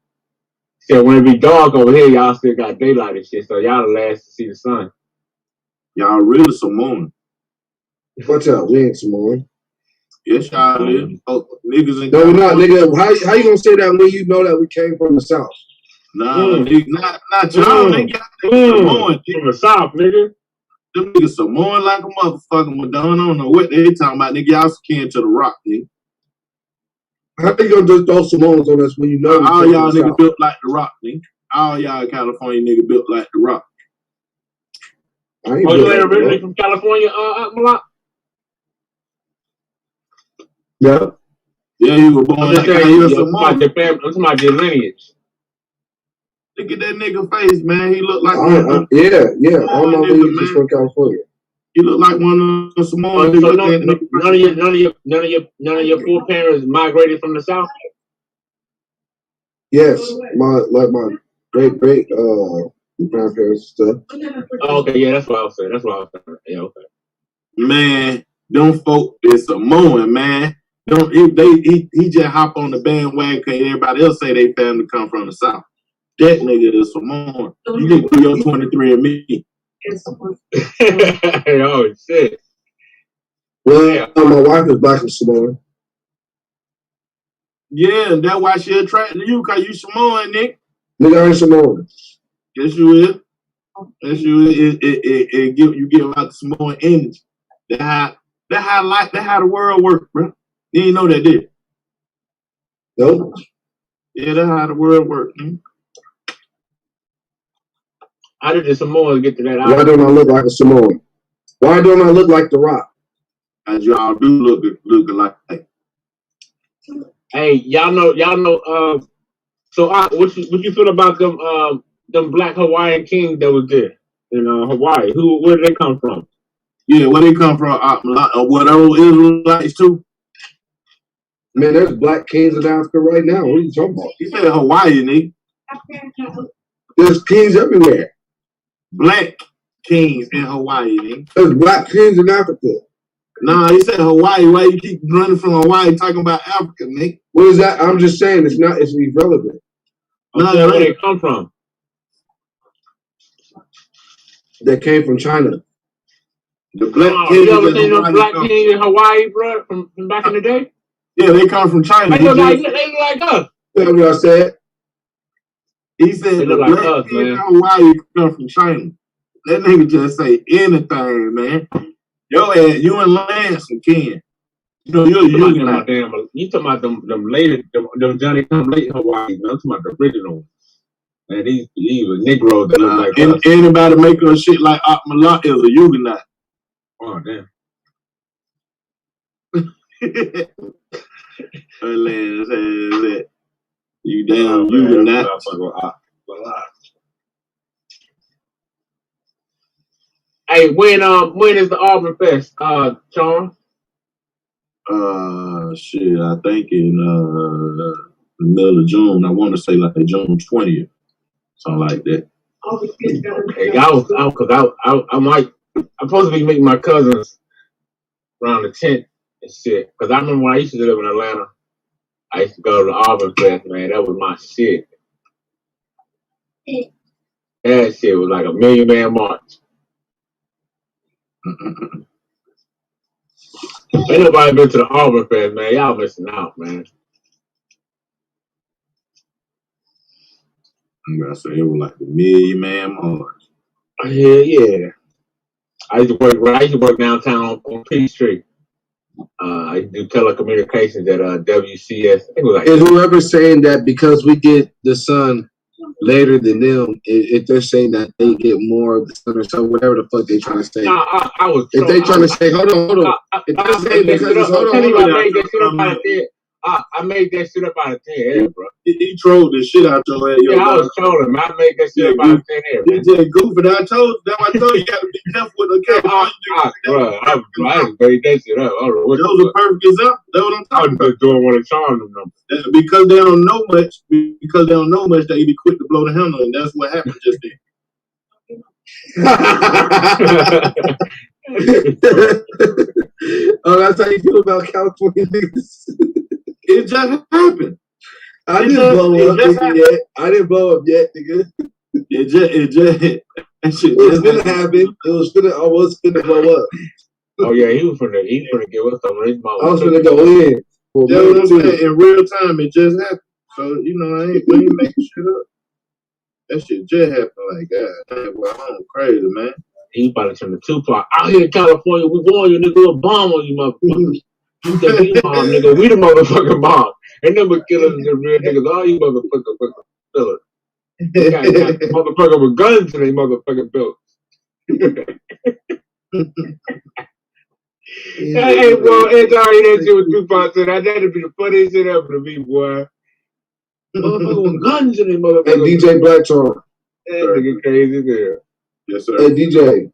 when it be dark over here, y'all still got daylight and shit. So y'all the last to see the sun. Y'all really Samoan. What's up? We ain't Samoan. Yes, y'all is. Oh, niggas in no, we're not, nigga. How you gonna say that when you know that we came from the South? Nah, nigga, not y'all, nigga. Samoan, from the South, nigga. Them niggas Samoan like a motherfucker. Madonna, I don't know what they talking about, nigga. Y'all skin to the rock, nigga. How you gonna just throw Samoans on us when you know all y'all niggas built like the rock, nigga? All y'all California niggas built like the rock. You ain't originally from California, Malak? Yeah. Yeah, you were born like you're Samoan. I'm talking about your lineage. Look at that nigga face, man. He look like yeah. All my lineage is from California. He look like one of the Samoan. So none of your foreparents migrated from the South. Yes, my great grandparents and stuff. Oh, okay, yeah, that's what I was saying. Yeah, okay. Man, them folk is Samoan, man. He just hop on the bandwagon because everybody else say they family come from the South. That nigga is Samoan. You need to do your 23 and me. Oh shit. Well, my wife is black and Samoan. Yeah, and that's why she attracted you, cause you Samoan, Nick. Nigga, I ain't Samoan. Yes, you is. Yes, you is. You give out the Samoan energy. That's how the world works, bro. You didn't know that, did you? Nope. Yeah, that's how the world works. How did the Samoans get to that? Why don't I look like a Samoan? Why don't I look like The Rock? As y'all do look alike. Hey, y'all know. So, what you feel about them black Hawaiian kings that was there in Hawaii? Where did they come from? Yeah, where they come from? What those Israelites too? Man, there's black kings in Africa right now. What are you talking about? You said Hawaii, nigga. There's kings everywhere. Black kings in Hawaii, nigga. There's black kings in Africa. Nah, he said Hawaii. Why you keep running from Hawaii talking about Africa, nigga? What is that? I'm just saying it's irrelevant. No, where they come from? They came from China. The black kings. You ever seen those black kings in Hawaii, bro, from back in the day? Yeah, they come from China. They look like us. That's what I said. He said the black kings in Hawaii come from China. That nigga just say anything, man. Yo, you and Lance and Ken. You know, you talking about them later, them Johnny Come Late Hawaii, man. I'm talking about the original ones. Man, these were Negroes that look like us. Anybody making a shit like Malak is a Huguenot. Oh, damn. You damn Huguenot. Hey, when is the Auburn Fest, Sean? Shit, I think in the middle of June. I want to say like June 20th, something like that. Hey, I'm supposed to be meeting my cousins around the 10th and shit. Cause I remember when I used to live in Atlanta, I used to go to the Auburn Fest, man. That was my shit. That shit was like a Million Man March. Ain't nobody been to the Auburn Fest, man. Y'all missing out, man. I'm gonna say it was like a Million Man March. Yeah. I used to work downtown on Peach Street. I do telecommunications at WCS. I think it was like, and whoever's saying that because we get the sun later than them, if they're saying that they get more of the sun or something, whatever the fuck they trying to say. I was. If they trying to say, hold on. If they're saying because it's hold on. I made that shit up out of thin. I made that shit up out of thin air, bro. He trolled the shit out your ass. Yeah, I was trolling. I made that shit up out of thin air. He just goofing. I told you gotta be careful with the camera. Bro, I just made that shit up. That was a perfect example. That's what I'm talking about. I was just doing one of Charles's numbers. Because they don't know much. Because they don't know much, they be quick to blow the handle, and that's what happened just then. Oh, that's how you feel about California niggas. It just happened. I didn't blow up yet. I didn't blow up yet, nigga. It just that shit. It was gonna happen. I was gonna blow up. Oh yeah, he was gonna give us some of his mouth. I was gonna go in. That's what I'm saying. In real time, it just happened. So we ain't making shit up. That shit just happened. Like God, well, I'm crazy, man. He about to turn the Tupac. Out here in California, we warn you, nigga, we'll bomb on you, motherfuckers. You think we bomb, nigga? We the motherfucking bomb. Ain't number killers the real niggas. All you motherfucking killers. Got motherfucker with guns in they motherfucking built. Hey, bro, it's already that shit with Tupac said. That'd be the funniest shit ever to me, boy. Motherfucker with guns in they motherfucker. Hey, DJ Blackthorn. That nigga crazy there. Yes, sir. Hey, DJ.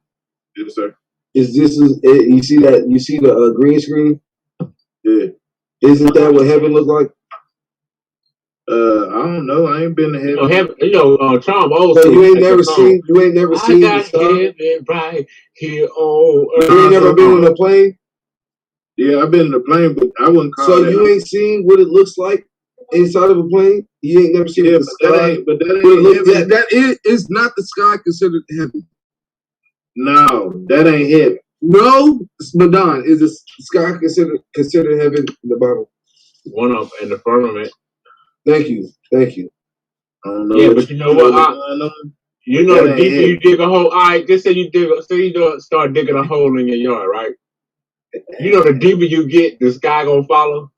Yes, sir. You see that? You see the green screen? Yeah. Isn't that what heaven looks like? I don't know. I ain't been to heaven. Charm old. So you ain't never seen I got heaven right here on earth. You ain't never been in a plane? Yeah, I've been in a plane, but I wouldn't call so that. So you ain't seen what it looks like inside of a plane? You ain't never seen the sky? That is not the sky considered heaven. No, that ain't heaven. No, Madon, is the sky considered heaven in the Bible? One of in the firmament. Thank you. I don't know. Yeah, but you know what? You know, the deeper you dig a hole. All right, just say you start digging a hole in your yard, right? You know, the deeper you get, the sky gonna follow.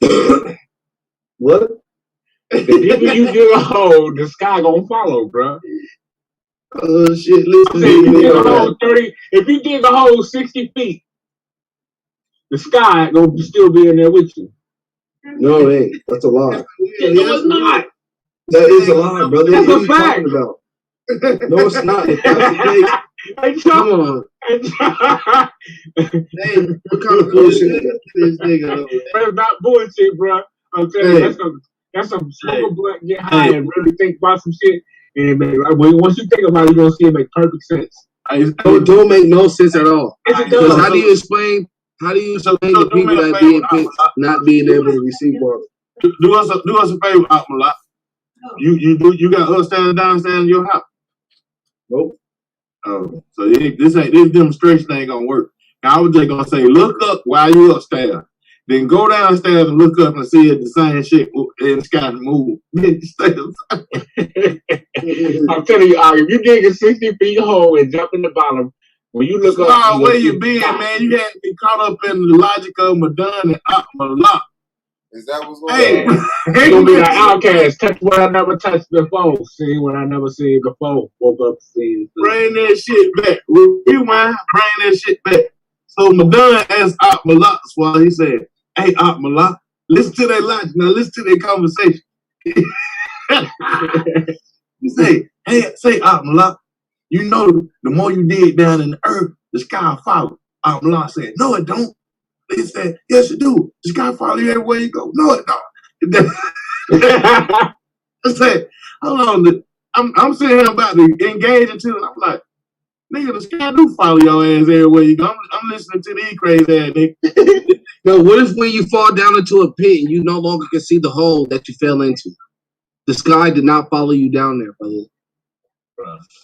What? The deeper you dig a hole, the sky gonna follow, bro. Oh shit! Listen, if you dig a hole 60 feet, the sky gonna still be in there with you. No, it ain't. That's a lie. No, it's not. That is a lie, brother. That's what a fact. About? No, it's not. If that's the case, come on. Hey, what kind of bullshit is this nigga? That's not bullshit, bro. I'm telling you, that's some smoke a blunt, get high, and really think about some shit. And once you think about it, you're gonna see it make perfect sense. It don't make no sense at all. Because how do you explain the people that be in pits not being able to receive water? Do us a favor, Akmalak. You got us standing downstairs in your house? Nope. Oh, so this demonstration ain't gonna work. Now, I was just gonna say, look up while you upstairs. Then go downstairs and look up and see if the same shit in the sky move. I'm telling you, if you dig a 60 feet hole and jump in the bottom, when you look up, where you been, man? You had to be caught up in the logic of Madon and Akmalak. Is that what's going on? It's gonna be like Outcast. Touch what I never touched before. See what I never seen before. Woke up to see. Bring that shit back. Rewind. Bring that shit back. So Madon asked Akmalak while he said, "Hey, Akmalak, listen to that logic. Now listen to that conversation." He say, "Hey, say Akmalak, you know the more you dig down in the earth, the sky will follow." Akmalak said, "No, it don't." He said, "Yes, it do. The sky follow you everywhere you go." No, it don't. I said, "Hold on." I'm sitting here about to engage into it. I'm like, nigga, the sky do follow your ass everywhere you go. I'm listening to these crazy ass niggas. No, what if when you fall down into a pit and you no longer can see the hole that you fell into? The sky did not follow you down there, brother.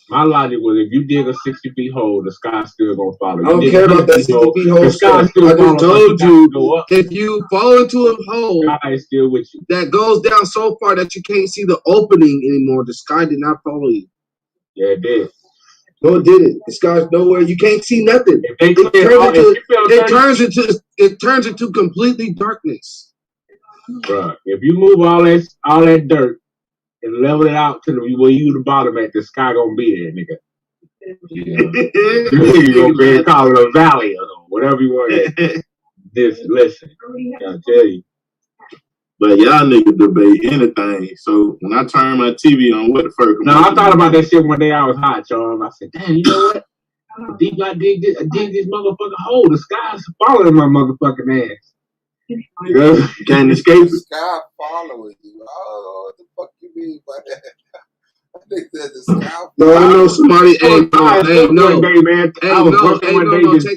My logic was if you dig a 60 feet hole, the sky's still gonna follow you. I don't care about that 60 feet hole. I just told you, if you fall into a hole, the sky is still with you. That goes down so far that you can't see the opening anymore. The sky did not follow you. Yeah, it did. No, it didn't. The sky's nowhere. You can't see nothing. It turns into completely darkness. Bruh, if you move all that dirt and level it out to where you the bottom at, the sky gonna be there, nigga. You gonna be call it a valley or whatever you want. Just listen, I tell you. But y'all niggas debate anything. So when I turn my TV on, what the fuck? No, I thought about that shit one day. I was hot, y'all. I said, damn, you know what? Deep I dig this motherfucking hole. The sky's following my motherfucking ass. You can't escape it. The sky following you. Oh, what the fuck you mean by that? I think that the sky. No, I know somebody. Check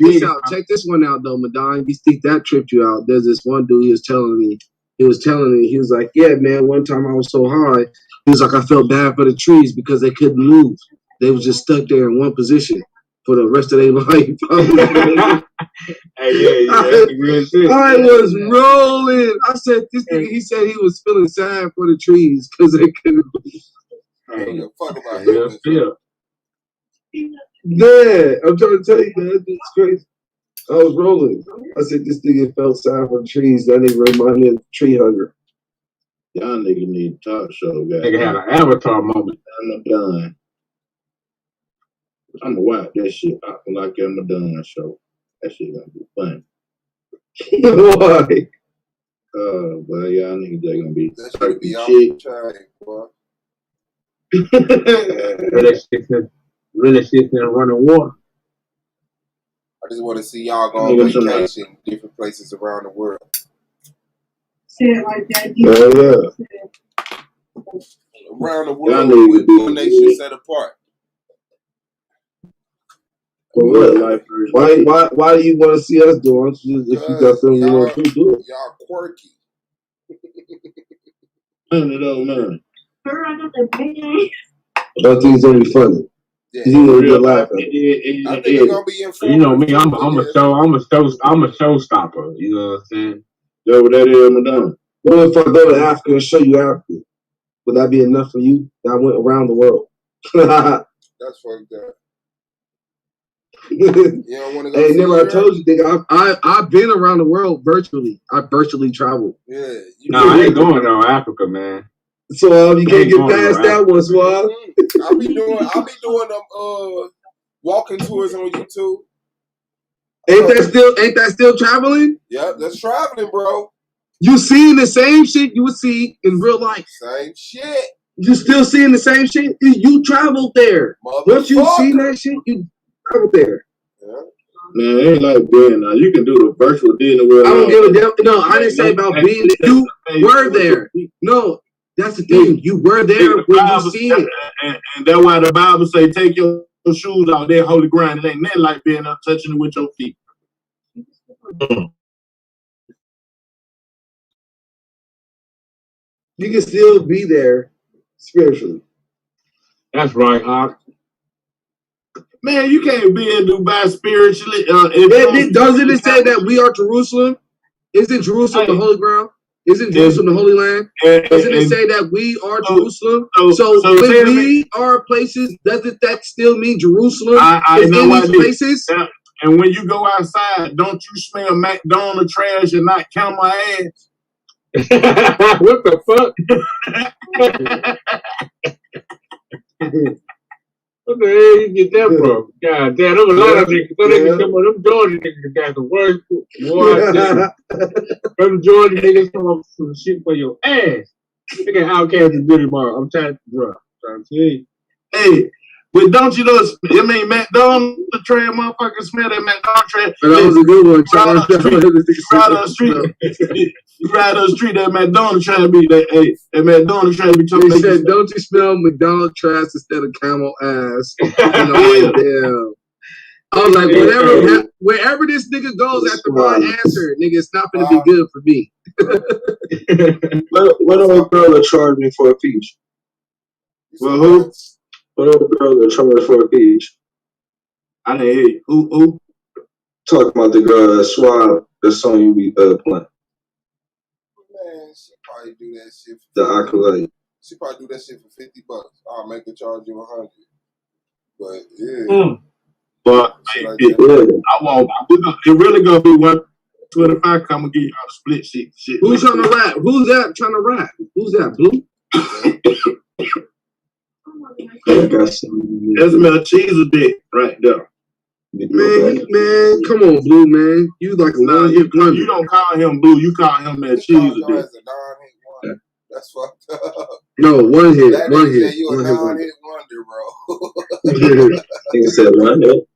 this out. Check this one out, though, Madonna. You think that tripped you out? There's this one dude. He was telling me. He was like, yeah, man. One time I was so high. He was like, I felt bad for the trees because they couldn't move. They was just stuck there in one position for the rest of their life. I was rolling. I said, this nigga. He said he was feeling sad for the trees because they couldn't. Fuck about Yeah, I'm trying to tell you, man. It's crazy. I was rolling. I said, this nigga felt sad for the trees. That nigga reminded me of the tree hugger. Y'all nigga need a talk show, guys. Nigga had an avatar moment. I'm done. I'm gonna watch that shit. I feel like I'm done show. That shit gonna be fun. Why? But y'all niggas they gonna be that shit be shit. Boy. Really shit's in running water. I just want to see y'all go on vacation different places around the world. Say it like that. Yeah. Around the world with one nation set apart. For what? Why do you want to see us do it? If you got something you want to do it. Y'all quirky. Man, it don't matter. I got the big ass. I think it's gonna be funny. Yeah, you know, you're laughing. I think it's gonna be informative. You know me, I'm a showstopper. You know what I'm saying? That's what that is, Madonna. What if I go to Africa and show you Africa? Would that be enough for you? I went around the world. That's fucked up. You don't want to go? Hey, never. I told you, nigga. I've been around the world virtually. I virtually traveled. Yeah. No, I ain't going to Africa, man. So you can't get past that one, Swab. I'll be doing them walking tours on YouTube. Ain't that still traveling? Yep, that's traveling, bro. You seeing the same shit you would see in real life. Same shit. You still seeing the same shit? You traveled there. Once you seen that shit, you traveled there. Yeah. Man, it ain't like being now. You can do the virtual dinner. I don't give a damn. No, I didn't say about being. You were there. No, that's the thing. You were there when you see it. And that's why the Bible say, take your shoes out there, holy ground. It ain't nothing like being up touching it with your feet. You can still be there spiritually. That's right, Hawk. Man, you can't be in Dubai spiritually. Doesn't it say that we are Jerusalem? Isn't Jerusalem the holy ground? Isn't Jerusalem the holy land? Doesn't it say that we are Jerusalem? So when we are places, doesn't that still mean Jerusalem is in these places? And when you go outside, don't you smell McDonald's trash and not camel ass? What the fuck? What the hell you get that from? God damn, them a lot of niggas. Them Georgia niggas got the worst. Them Georgia niggas come up some shit for your ass. Look at Outkast and Goody Bar. I'm trying to tell you. Hey, but don't you know? I mean, McDonald's the trash, motherfuckers smell that McDonald's trash. That was a good one. You ride on the street, that McDonald's trash be that. Hey, that McDonald's trash be talking. He said, "Don't you smell McDonald's trash instead of camel ass?" And I'm like, damn. I was like, wherever this nigga goes after my answer, nigga, it's not gonna be good for me. What old girl that charged me for a peach? Well, who? What old girl that charged for a peach? I didn't hear you. Who? Talking about the girl that swallowed the song you be playing. Man, she probably do that shit. The acolyte. She probably do that shit for $50. I'll make her charge you $100. But yeah. But I won't. It really gonna be 125. I'm gonna give y'all the split shit. Who's trying to rap? Who's that trying to rap? Who's that? Blue? That's a cheese dick right there. Man, come on, Blue, man. You like a one-hit wonder. You don't call him Blue. You call him that cheese dick. That's fucked up. No, one hit. You a non-hit wonder, bro. He said one hit.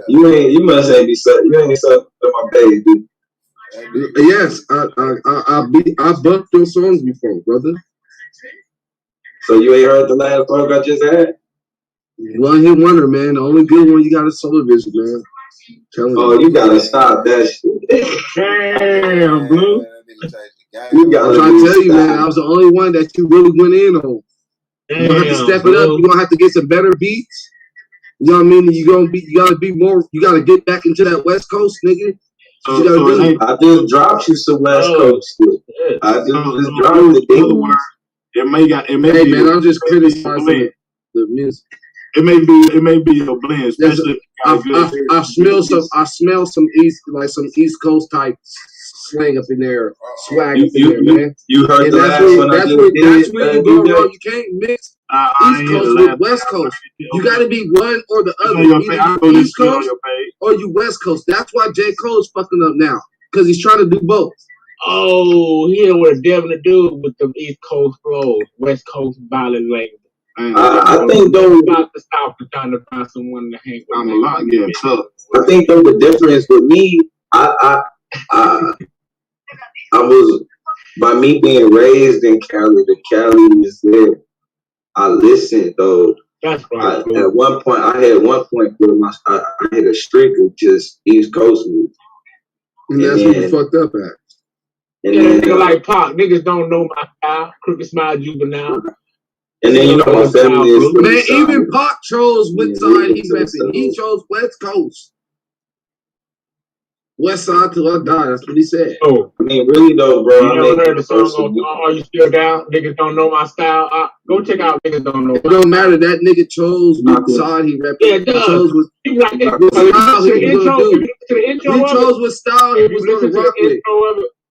You must ain't be sucking. You ain't sucking my baby, dude. Yes, I bumped your songs before, brother. So you ain't heard the last song I just had? One hit wonder, man. The only good one you got is Solar Vision, man. You gotta stop that shit. Damn, Blue. You gotta I'm trying to tell you, man. I was the only one that you really went in on. You gonna have to step it up. You're gonna have to get some better beats. You know what I mean? You gotta be more. You gotta get back into that West Coast, nigga. I just dropped you some West Coast. I just dropped it. It may be. Man, I'm just criticizing the music. It may be a blend, especially. I smell some East Coast type slang up in there, swag up in there, man. You heard the last one I just did. That's where you go wrong. You can't mix East Coast with West Coast. You got to be one or the other. Either you East Coast or you West Coast. That's why J. Cole's fucking up now, because he's trying to do both. Oh, he had what a devil to do with the East Coast flows, West Coast violent language. I think though about the South is trying to find someone to hang with. I'm a lot getting tough. I think though the difference with me, I was, by me being raised in Cali, the Cali is there. I listened though. That's right. At one point, I had where I hit a streak of just East Coast music. And that's what you fucked up at. Yeah, nigga like Pac, niggas don't know my style. Crooked Smile Juvenile. And then you know my family is man. Even Pac chose which side he repping. He chose West Coast. West side till I die. That's what he said. Oh, I mean, really though, bro. You never heard the song "Are You Still Down"? Niggas don't know my style. Go check out "Niggas Don't Know." It don't matter. That nigga chose which side he repping. Yeah, it does. He chose what style he was gonna do. He chose what style he was gonna rock with.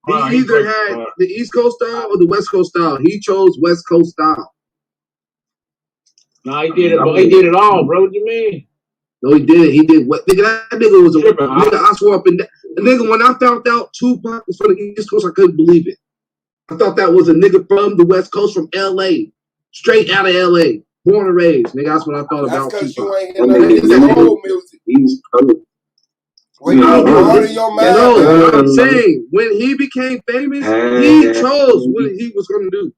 He either had the East Coast style or the West Coast style. He chose West Coast style. No, he did it. He did it all, bro. What do you mean? No, he did. He did what? Nigga, that nigga was a nigga. I swore up and down. Nigga, when I found out Tupac was from the East Coast, I couldn't believe it. I thought that was a nigga from the West Coast, from L.A., straight out of L.A., born and raised. Nigga, that's what I thought about Tupac. That's because you ain't in no old music. No, I'm saying when he became famous, he chose what he was gonna do.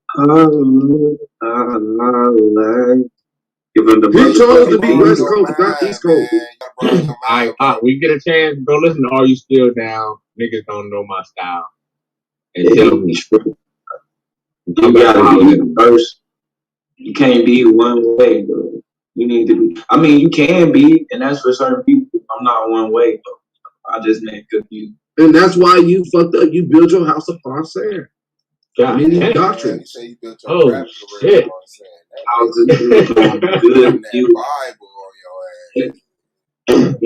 He chose to be West Coast, not East Coast. All right, we get a chance. Go listen to "Are You Still Down?" Niggas don't know my style. And tell me. You gotta be first. You can't be one way, bro. You need to be. I mean, you can be, and that's for certain people. I'm not one way, though. I just make good music. And that's why you fucked up. You build your house upon sand. Many doctrines. Oh, shit.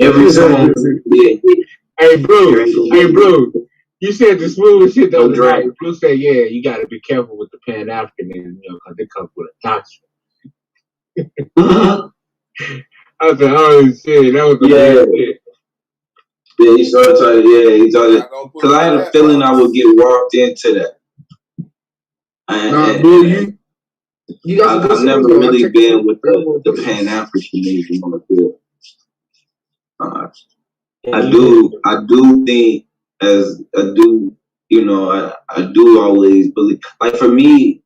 Every song. Hey, Blue. You said the smooth shit the other night. Blue said, yeah, you got to be careful with the Pan-Africanism, because they come with a doctrine. I said, oh, shit. That was the shit. Yeah, he started talking. He started. Because I had a feeling I would get walked into that. I've never really been with the Pan-Africanism on the field. I do think, I do always believe. Like for me,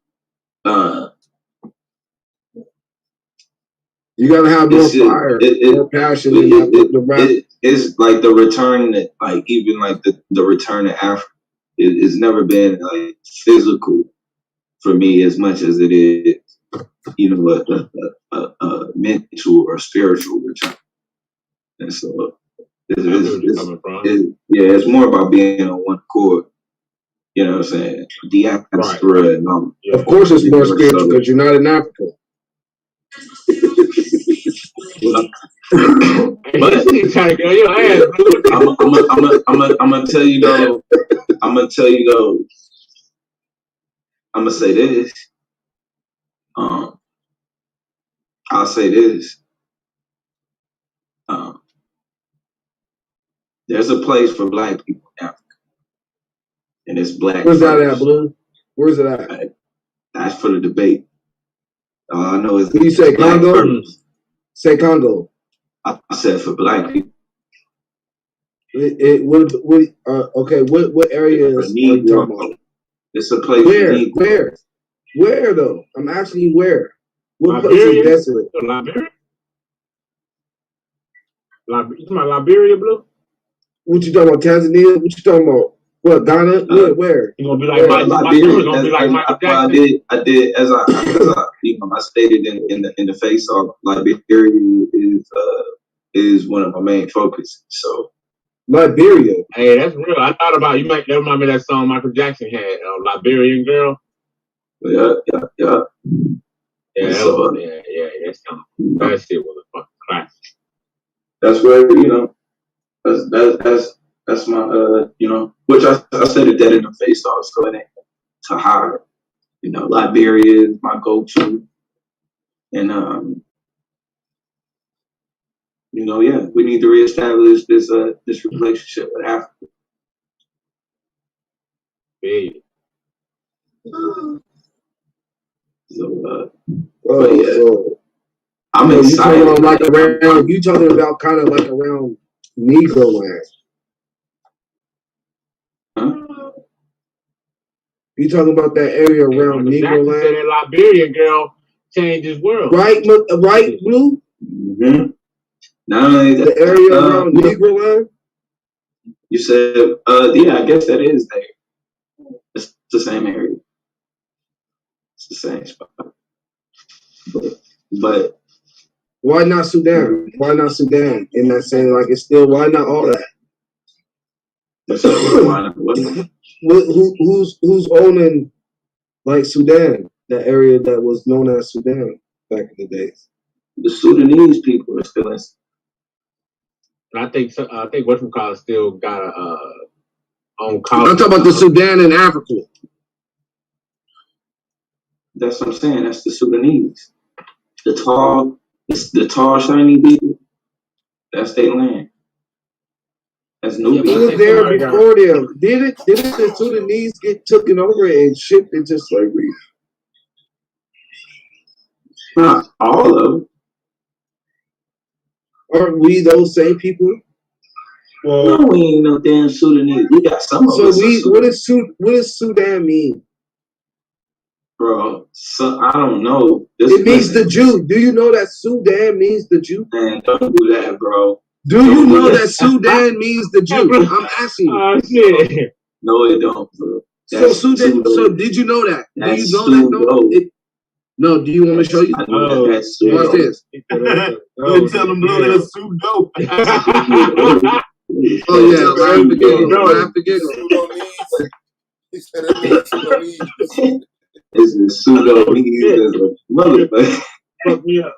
you gotta have more fire, more passion in the rap. It's like the return, like even like the return to Africa. It's never been like physical for me as much as it is, a mental or spiritual return. And so it's more about being on one chord. You know what I'm saying? Diaspora. Right. Of course it's more spiritual because you're not in Africa. But I'm gonna tell you though. I'm gonna say this. I'll say this. There's a place for black people in Africa, and it's black. Where's that at, Blue? Where's it at? That's for the debate. All I know is. Did you say Congo? Say Congo. I said for black people. Okay, what area is you talking about? It's a place. Where though? I'm asking you where. What place is desolate? Liberia? You talking about Liberia, Blue? What you talking about? Tanzania? What you talking about? What, Ghana? Where? You gonna be like Michael Jackson? I did as I stated in the Faceoff. Liberia is one of my main focuses. So Liberia. Hey, that's real. I thought about you. That remind me of that song Michael Jackson had, Liberian Girl. Yeah. Yeah, so, that's kind of that shit was a fucking classic. That's where that's my which I said it that in the Faceoff, so it ain't to hide. Liberia is my go-to, and we need to reestablish this relationship with Africa. Yeah. So, so I'm excited. You talking about kind of like around Negro land. Huh? You talking about that area around Negro land? Said that Liberian girl changed his world. Right, Blue? Mm-hmm. Not only that, the area around Negro land? You said, I guess that is there. It's the same area. It's the same spot. But why not Sudan? Why not Sudan? In that saying, it's still, why not all that? Why not? Who's owning Sudan? That area that was known as Sudan back in the days. The Sudanese people are still in. I think whatchamacallit still got a own college. I'm talking about the Sudan in Africa. That's what I'm saying. That's the Sudanese. The tall, shiny people. That's their land. That's Nubia. Who was there before them? Didn't the Sudanese get taken over and shipped into slavery? Not all of them. Aren't we those same people? Well, no, we ain't no damn Sudanese. We got some of us. So what does Sudan mean? Bro, I don't know. It means the Jew. Do you know that Sudan means the Jew? Man, don't do that, bro. Do you know that Sudan means the Jew? I'm asking you. Oh, shit. No, it don't, bro. So Sudan. So did you know that? Do you know that? No. Do you want me to show you? That's watch this. Don't tell them Blue that's pseudo. Oh yeah, I have to giggle. He said it means Sudanese. It's a Sudanese as a motherfucker. Fuck me up.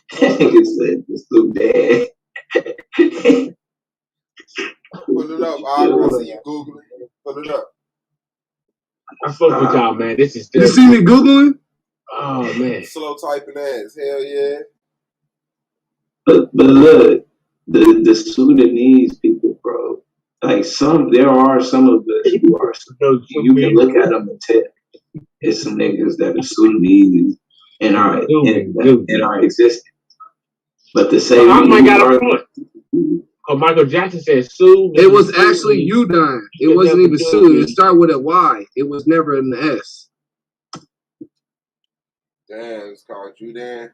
He said the Sudan. Put it up. I see you Googling. Put it up. I fuck with y'all, man. This is you see me Googling? Oh man. Slow typing ass. Hell yeah. But look, the Sudanese people, bro. There are some of us who are. You can look at them and tell it's some niggas that are Sudanese in our existence. But to say I might got a point. Oh, Michael Jackson said Sue. It was actually Udan. It wasn't even Sue. It started with a Y. It was never an S. Damn, it's called Udan.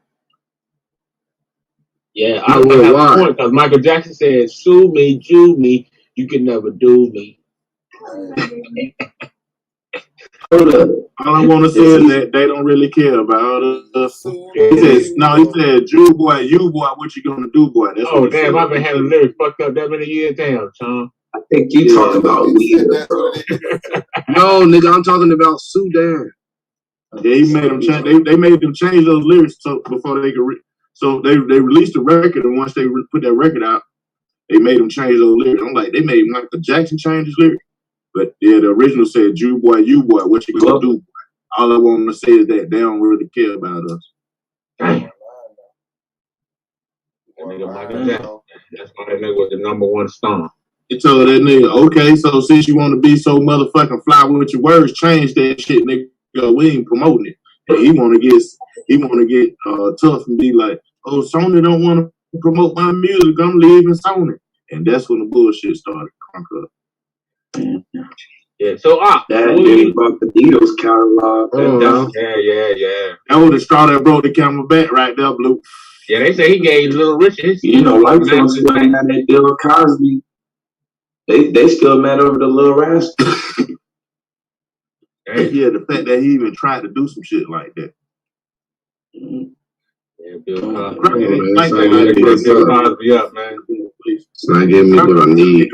Yeah, I have a point because Michael Jackson said, "Sue me, Jew me, you can never do me." All I want to say is that they don't really care about us. He said, Jew boy, you boy, what you gonna do, boy? That's damn, I've been having lyrics fucked up that many years. Damn, Sean. I think you talking about leader, bro. No, nigga, I'm talking about Sudan. Yeah, he made them change. They made them change those lyrics before they could. So they released the record, and once they put that record out, they made them change those lyrics. I'm like, they made Michael Jackson change his lyrics. But yeah, the original said, "You boy, what you gonna do?" All I want to say is that they don't really care about us. Damn. That's why that nigga was the #1 star. He told that nigga, okay, so since you want to be so motherfucking fly with your words, change that shit, nigga. We ain't promoting it. And he want to get tough and be like, oh, Sony don't want to promote my music. I'm leaving Sony. And that's when the bullshit started. Yeah, so that really bumped the Beatles catalog. Yeah. That was the straw that broke the camel back right there, Blue. Yeah, they say he gave Little Richard his. You know, like folks still mad at Bill Cosby. They still mad over the Little Rascal. Yeah, the fact that he even tried to do some shit like that. Yeah, Bill Cosby. Bill Cosby up, man. It's not giving me what I need.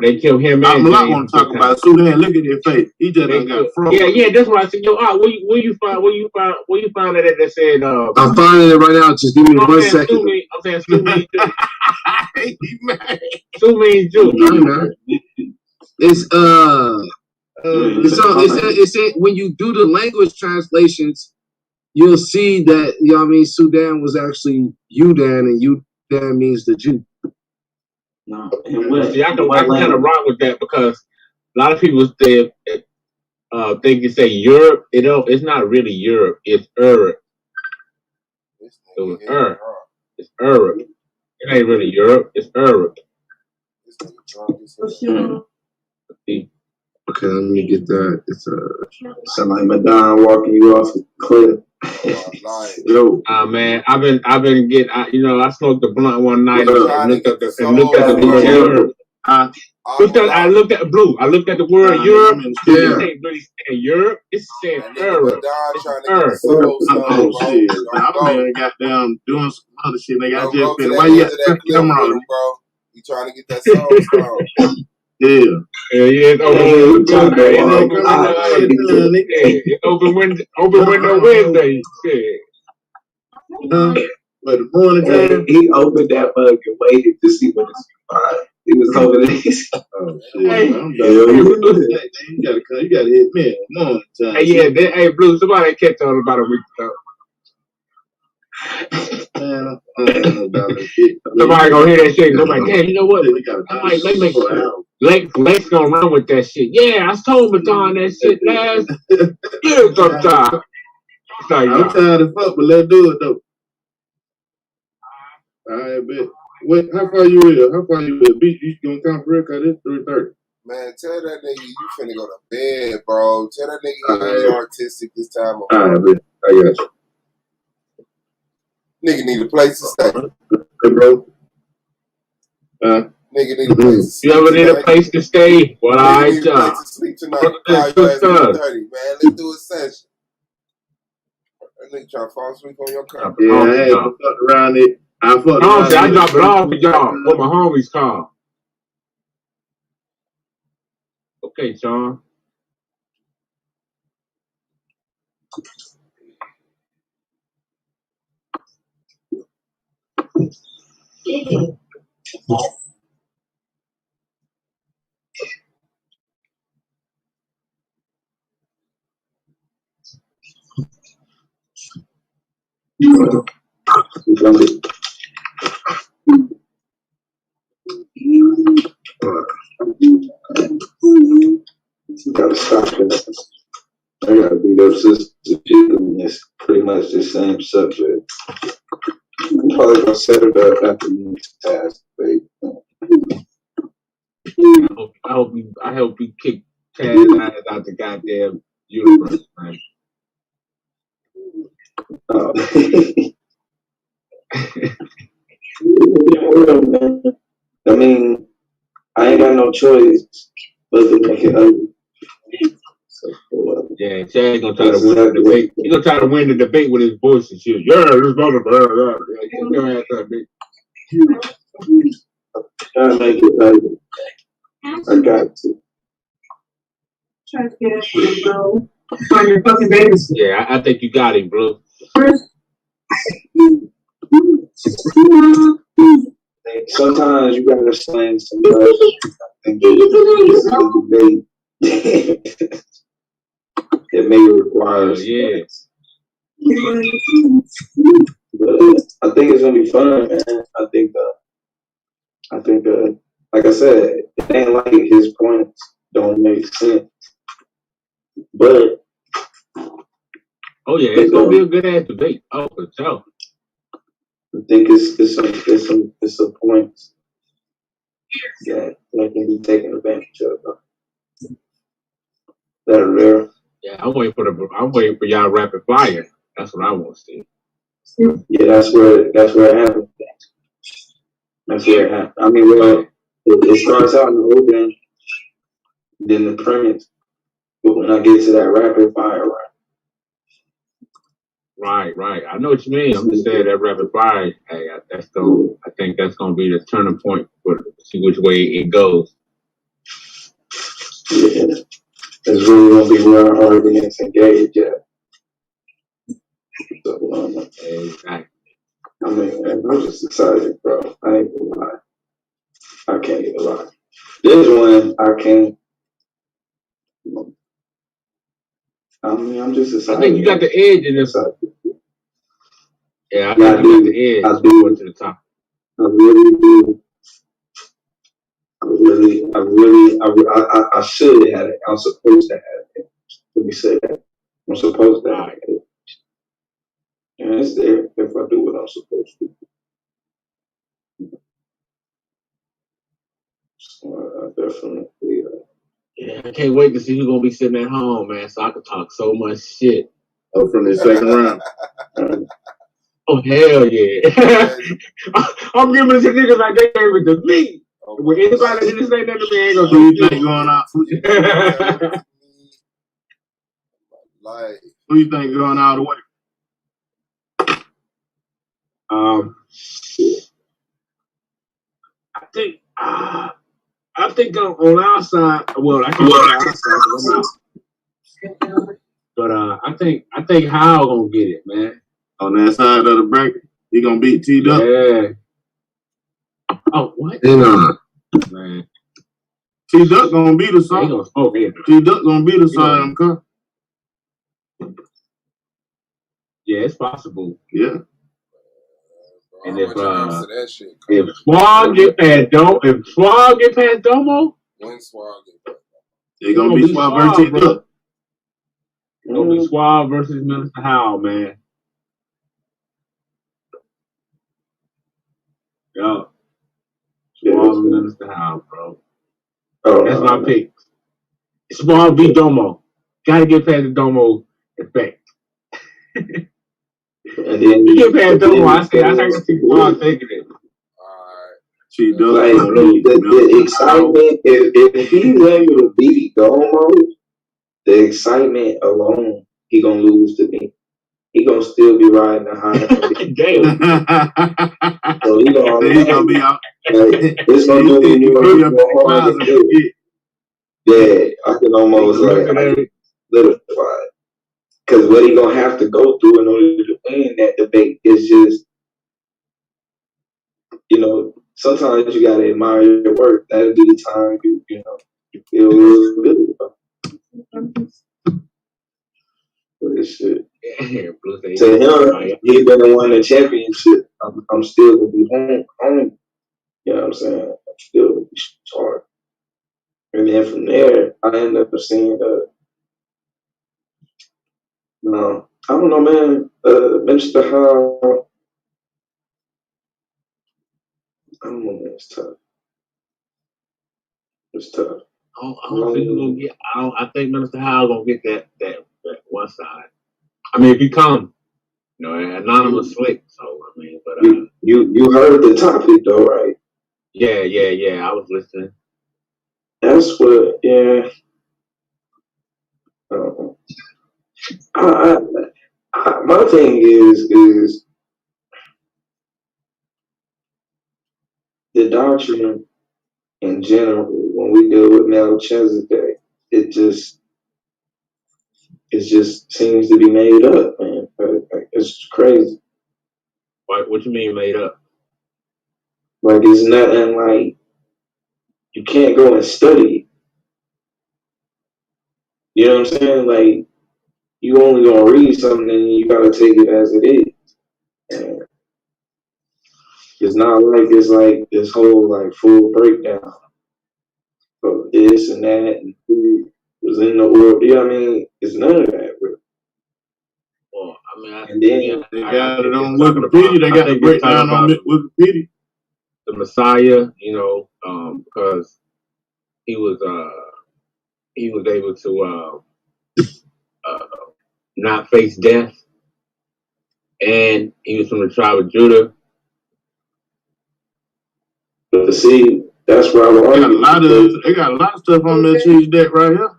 They killed him. I'm not want to talk about Sudan. Look at their face. He just done got frozen. Yeah. That's why I said, yo, where you find that said? I'm finding it right now. Just give me 1 second. I'm saying Sue means Sue means Jew. It's when you do the language translations, you'll see that, you know what I mean, Sudan was actually Udan, and Udan means the Jew. No, see, I can kind of rock with that because a lot of people think you say Europe. It's not really Europe. It's Europe. So it's Europe. It's Europe. It ain't really Europe. It's Europe. Okay, let me get that. It's sound like Madonna walking you off the cliff. Yo, man, I've been getting. I smoked a blunt one night and looked at the word. I looked at Blue. I looked at the word Europe. It ain't really saying Europe. It's saying Europe. Oh shit! I'm got down doing some other shit. Nigga, I just been. Why you got the camera on, bro? You trying to get that soul strong? Yeah. It's open window Wednesday. But the morning time, he opened that mug and waited to see what it's about. He was over there. Oh shit! I'm done. You gotta hit me in the morning time. Hey, Blue. Somebody catch on about a week ago. Man, I don't know about that shit. Somebody gonna hear that shit. I'm like, damn, you know what? Lex gonna run with that shit. Yeah, I told Madonna that shit last year sometime. I'm tired of fuck, but let's do it though. Alright, bet. How far you is? Beach, you gonna come for real? Cause it's 3:30. Man, tell that nigga you finna go to bed, bro. Tell that nigga you ain't artistic this time. Alright, bet. I got you. Nigga need a place to stay. Hey, bro. Nigga need a place to sleep. You ever need a place to stay? Well, I need a place to sleep tonight. Call you at 3:30, man. Let's do a session. That nigga trying to fall asleep on your car. Yeah, I had to fuck around it. I drop it off with y'all. What my homies call. Okay, Sean. Gotta stop this. I gotta beat up Sister Chicken. It's pretty much the same subject. I'm probably gonna set it up after the next task, babe. I hope you kick Taz ass out the goddamn universe, man. I mean, I ain't got no choice but to make it ugly. Yeah, Chad gonna try to win the debate. He gonna try to win the debate with his voice and shit. Yeah, let's go to blah. Get your ass up, bitch. Trying to make it ugly. I got to. Try to get it, bro. Find your fucking babies. Yeah, I think you got him, bro. Sometimes you gotta explain some much. I think it's a debate. It may require but I think it's gonna be fun, man. I think like I said, it ain't like his points don't make sense. But oh yeah, it's gonna be a good ass debate. Oh, for sure. I think it's some points that can be taken advantage of. That are rare. Yeah, I'm waiting for y'all rapid fire. That's what I want to see. Yeah, that's where it happens. That's where it happens. I mean, well, it starts out in the open, then the premise. But when I get to that rapid fire, Right. I know what you mean. I'm just saying that rapid fire. Hey, I think that's gonna be the turning point for see which way it goes. Yeah, it's really gonna be where our arguments engage at. So, exactly. I mean, I'm just excited, bro. I ain't gonna lie. I can't even lie. This one, I can't. I mean, I'm just excited. I think you got the edge in this. Yeah, I think you got the edge. I do. Going to the top. I really do. I should have had it. I'm supposed to have it. Let me say that. I'm supposed to have it. And it's there if I do what I'm supposed to. So I definitely. Yeah, I can't wait to see who's gonna be sitting at home, man. So I can talk so much shit. Oh, from the second round. Oh hell yeah! I'm giving it to niggas like they gave it to me. When anybody didn't say that to me, ain't gonna do you think going out? Who you think going all the way? I think on our side. Well, I can't say our side, but I think Howell gonna get it, man. On that side of the bracket, he gonna beat T-Duck. Yeah. Oh, what? Man. T-Duck gonna beat the side. T-Duck gonna beat the side of them. Yeah, it's possible. Yeah. And if Swag get past Domo, when Swag get past, they're gonna be Swag versus T-Duck. It's gonna be Swag versus Minister Howell, man. Yeah. Swag and Minister Howell, bro. That's my pick. Swag beat Domo. Gotta get past the Domo effect. And then you get past Domo, I can see Swag taking it. Like the excitement, if he's able to beat Domo, the excitement alone, he gonna lose to me. He gonna still be riding the high. Damn. So he gonna be out. Like, it's gonna do me more. Yeah, I can almost solidify. Because what he gonna have to go through in order to win that debate is just, sometimes you gotta admire your work. That'll be the time you feel real good about this shit. To him, he's gonna win the championship. I'm still gonna be home. You know what I'm saying? I'm still gonna be hard. And then from there, I end up seeing no, I don't know, man. Mr. Howell, I don't know, man. It's tough. It's tough. I don't think he's gonna get. I think Minister Howell gonna get that one side. I mean, if he come, anonymous slick. So I mean, but you heard the topic though, right? Yeah. I was listening. That's what. Yeah. My thing is the doctrine in general. When we deal with Melchizedek, it just seems to be made up, man. It's crazy. Like, what you mean made up? Like it's nothing like you can't go and study it. You know what I'm saying? Like you only gonna read something and you gotta take it as it is. And it's not like it's like this whole like full breakdown of this and that and who was in the world. You know what I mean? It's none of that, bro. Well, I mean, And then they got it on Wikipedia. They got the breakdown on Wikipedia. The Messiah, you know, because he was able to not face death, and he was from the tribe of Judah. But see, that's where I they got a lot of stuff on their cheese deck right here.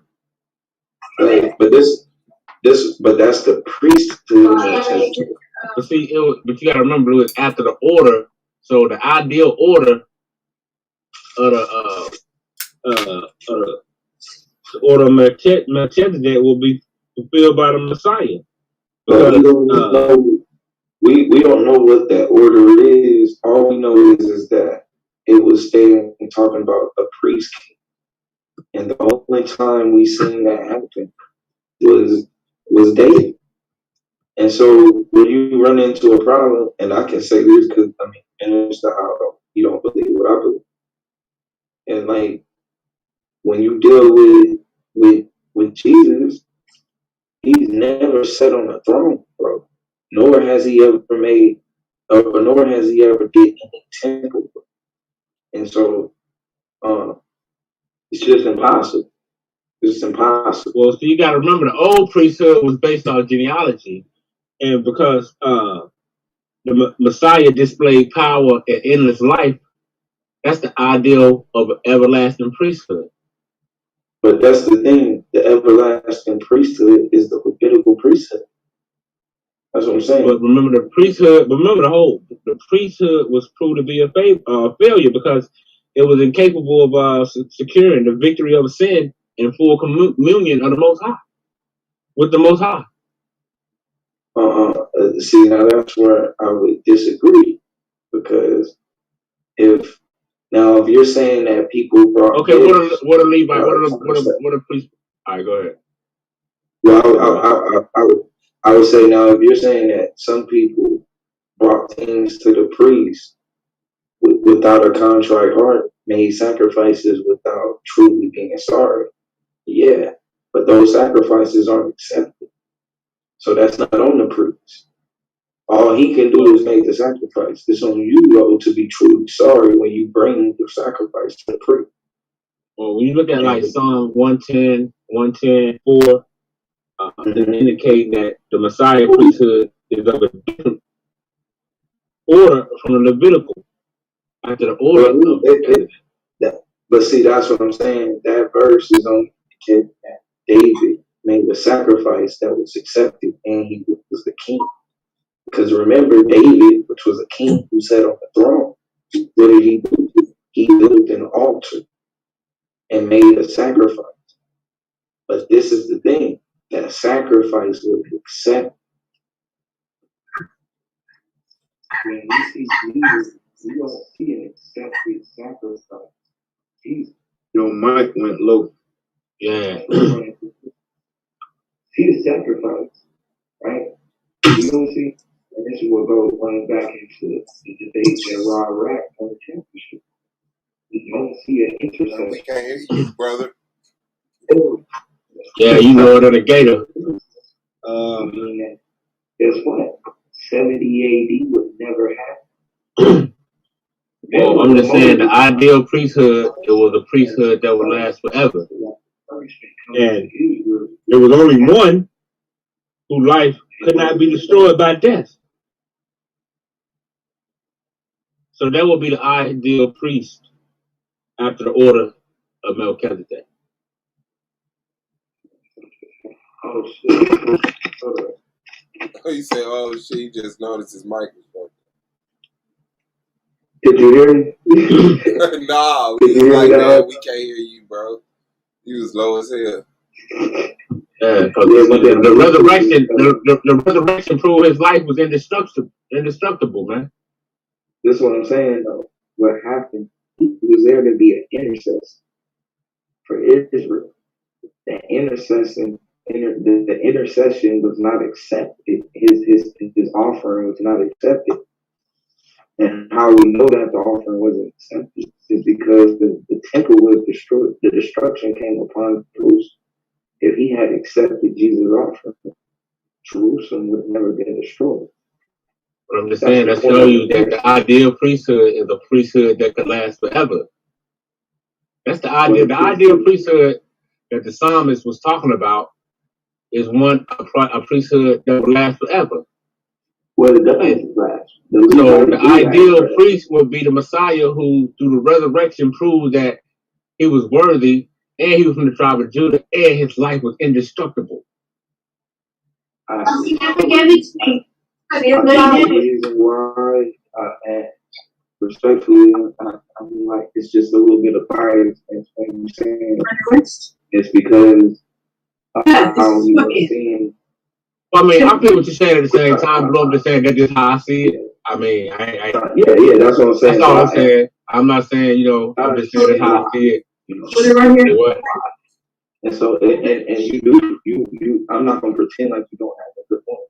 Like, but that's the priesthood. But see, but you got to remember, it was after the order. So the ideal order of the order of Melchizedek will be fulfilled by the Messiah. Because we don't know what that order is. All we know is that it was stating and talking about a priest king. And the only time we seen that happen was David. And so when you run into a problem, and I can say this because I mean, and it's not how you don't believe what I believe. And like when you deal with Jesus, he's never sat on a throne, bro. Nor has he ever made, nor has he ever did any temple. And so it's just impossible. It's impossible. Well, so you got to remember, the old priesthood was based on genealogy, and because the Messiah displayed power and endless life, that's the ideal of an everlasting priesthood. But that's the thing. The everlasting priesthood is the Levitical priesthood. That's what I'm saying. But remember the priesthood. Remember the priesthood was proved to be a failure because it was incapable of securing the victory over sin and full communion of the Most High with the Most High. See, now that's where I would disagree because if you're saying that people brought what are Levite? What are priests? All right, go ahead. Well, I would say now if you're saying that some people brought things to the priest without a contrite heart, made sacrifices without truly being sorry, yeah, but those sacrifices aren't accepted. So that's not on the priest. All he can do is make the sacrifice. It's on you, though, to be truly sorry when you bring the sacrifice to the priest. Well, when you look at like Psalm 110, 4, indicating that the Messiah priesthood is of a different order from the Levitical. After the order but see, that's what I'm saying. That verse is on that David made a sacrifice that was accepted, and he was the king. Because remember, David, which was a king who sat on the throne, what did he do? He built an altar and made a sacrifice. But this is the thing, that sacrifice was accepted. When we see Jesus, we don't see an accepted sacrifice. Jesus. Your mic went low. Yeah. See the sacrifice, right? You don't see, and this will go running back into the debate that Rod Rack on the championship. You don't see an intersection. We can't hear you, brother. Yeah, you know it on the gator. Guess what? 70 AD would never happen. Well, I'm just saying the ideal priesthood, it was a priesthood that would last forever. And there was only one whose life could not be destroyed by death. So that would be the ideal priest after the order of Melchizedek. Oh shit. He said, oh shit, he just noticed his mic was broken. Did you hear me? Nah, we was like, man, we can't hear you, bro. You was low as hell. Yeah, because the resurrection, the resurrection proved his life was indestructible, man. This is what I'm saying, though. What happened? He was there to be an intercessor for Israel. The intercession was not accepted. His offering was not accepted. And how we know that the offering wasn't accepted is because the temple was destroyed. The destruction came upon Jerusalem. If he had accepted Jesus' offering, Jerusalem would have never been destroyed. But I'm just saying, that shows you that the ideal priesthood is a priesthood that could last forever. That's the idea. The ideal priesthood that the psalmist was talking about is a priesthood that will last forever. Well, it doesn't last. So the ideal priest would be the Messiah who, through the resurrection, proved that he was worthy, and he was from the tribe of Judah, and his life was indestructible. He never gave it to me. The reason why, and respectfully, I mean, like, it's just a little bit of bias, and I'm saying it's because how we were seeing. I mean, I feel what you're saying at the same time, but I'm just saying that's just how I see it. I mean, yeah, that's what I'm saying. That's all I'm saying. I'm not saying, I'm just saying that's how I see it. Put it right here. What? And so, and you, I'm not gonna pretend like you don't have a good point,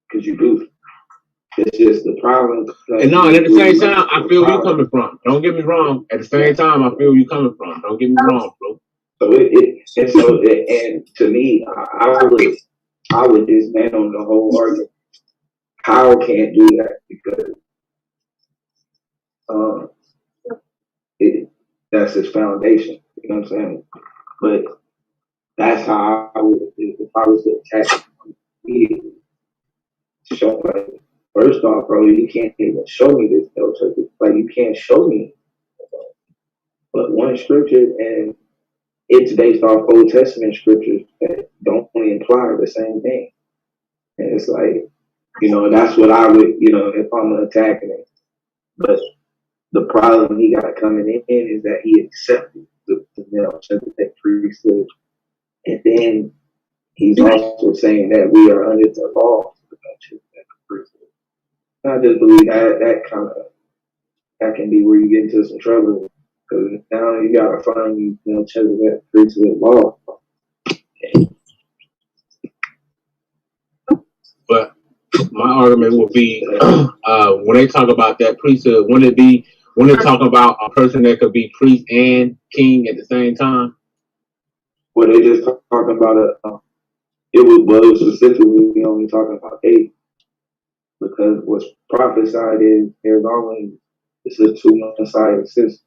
because you do. It's just the problem. And at the same time, I feel where you're coming from. Don't get me wrong. At the same time, I feel where you're coming from. Don't get me wrong, bro. So and to me, I would dismantle the whole argument. Howell can't do that because that's his foundation. You know what I'm saying? But that's how I would, if I was to attack immediately. Show, like, first off, bro, you can't even show me this. Like, you can't show me. But one scripture, and it's based off Old Testament scriptures that don't only imply the same thing. And it's like, that's what I would, if I'm attacking it. But the problem he got coming in is that he accepted the Melchizedek priesthood. And then he's also saying that we are under the law of the Melchizedek priesthood. I just believe that can be where you get into some trouble. Because now you got to find, Melchizedek priesthood law. But my argument would be, when they talk about that priesthood, when they talk about a person that could be priest and king at the same time? Well, they just talking about it was specifically only talking about David. Because what's prophesied is there's always a two Messiah system.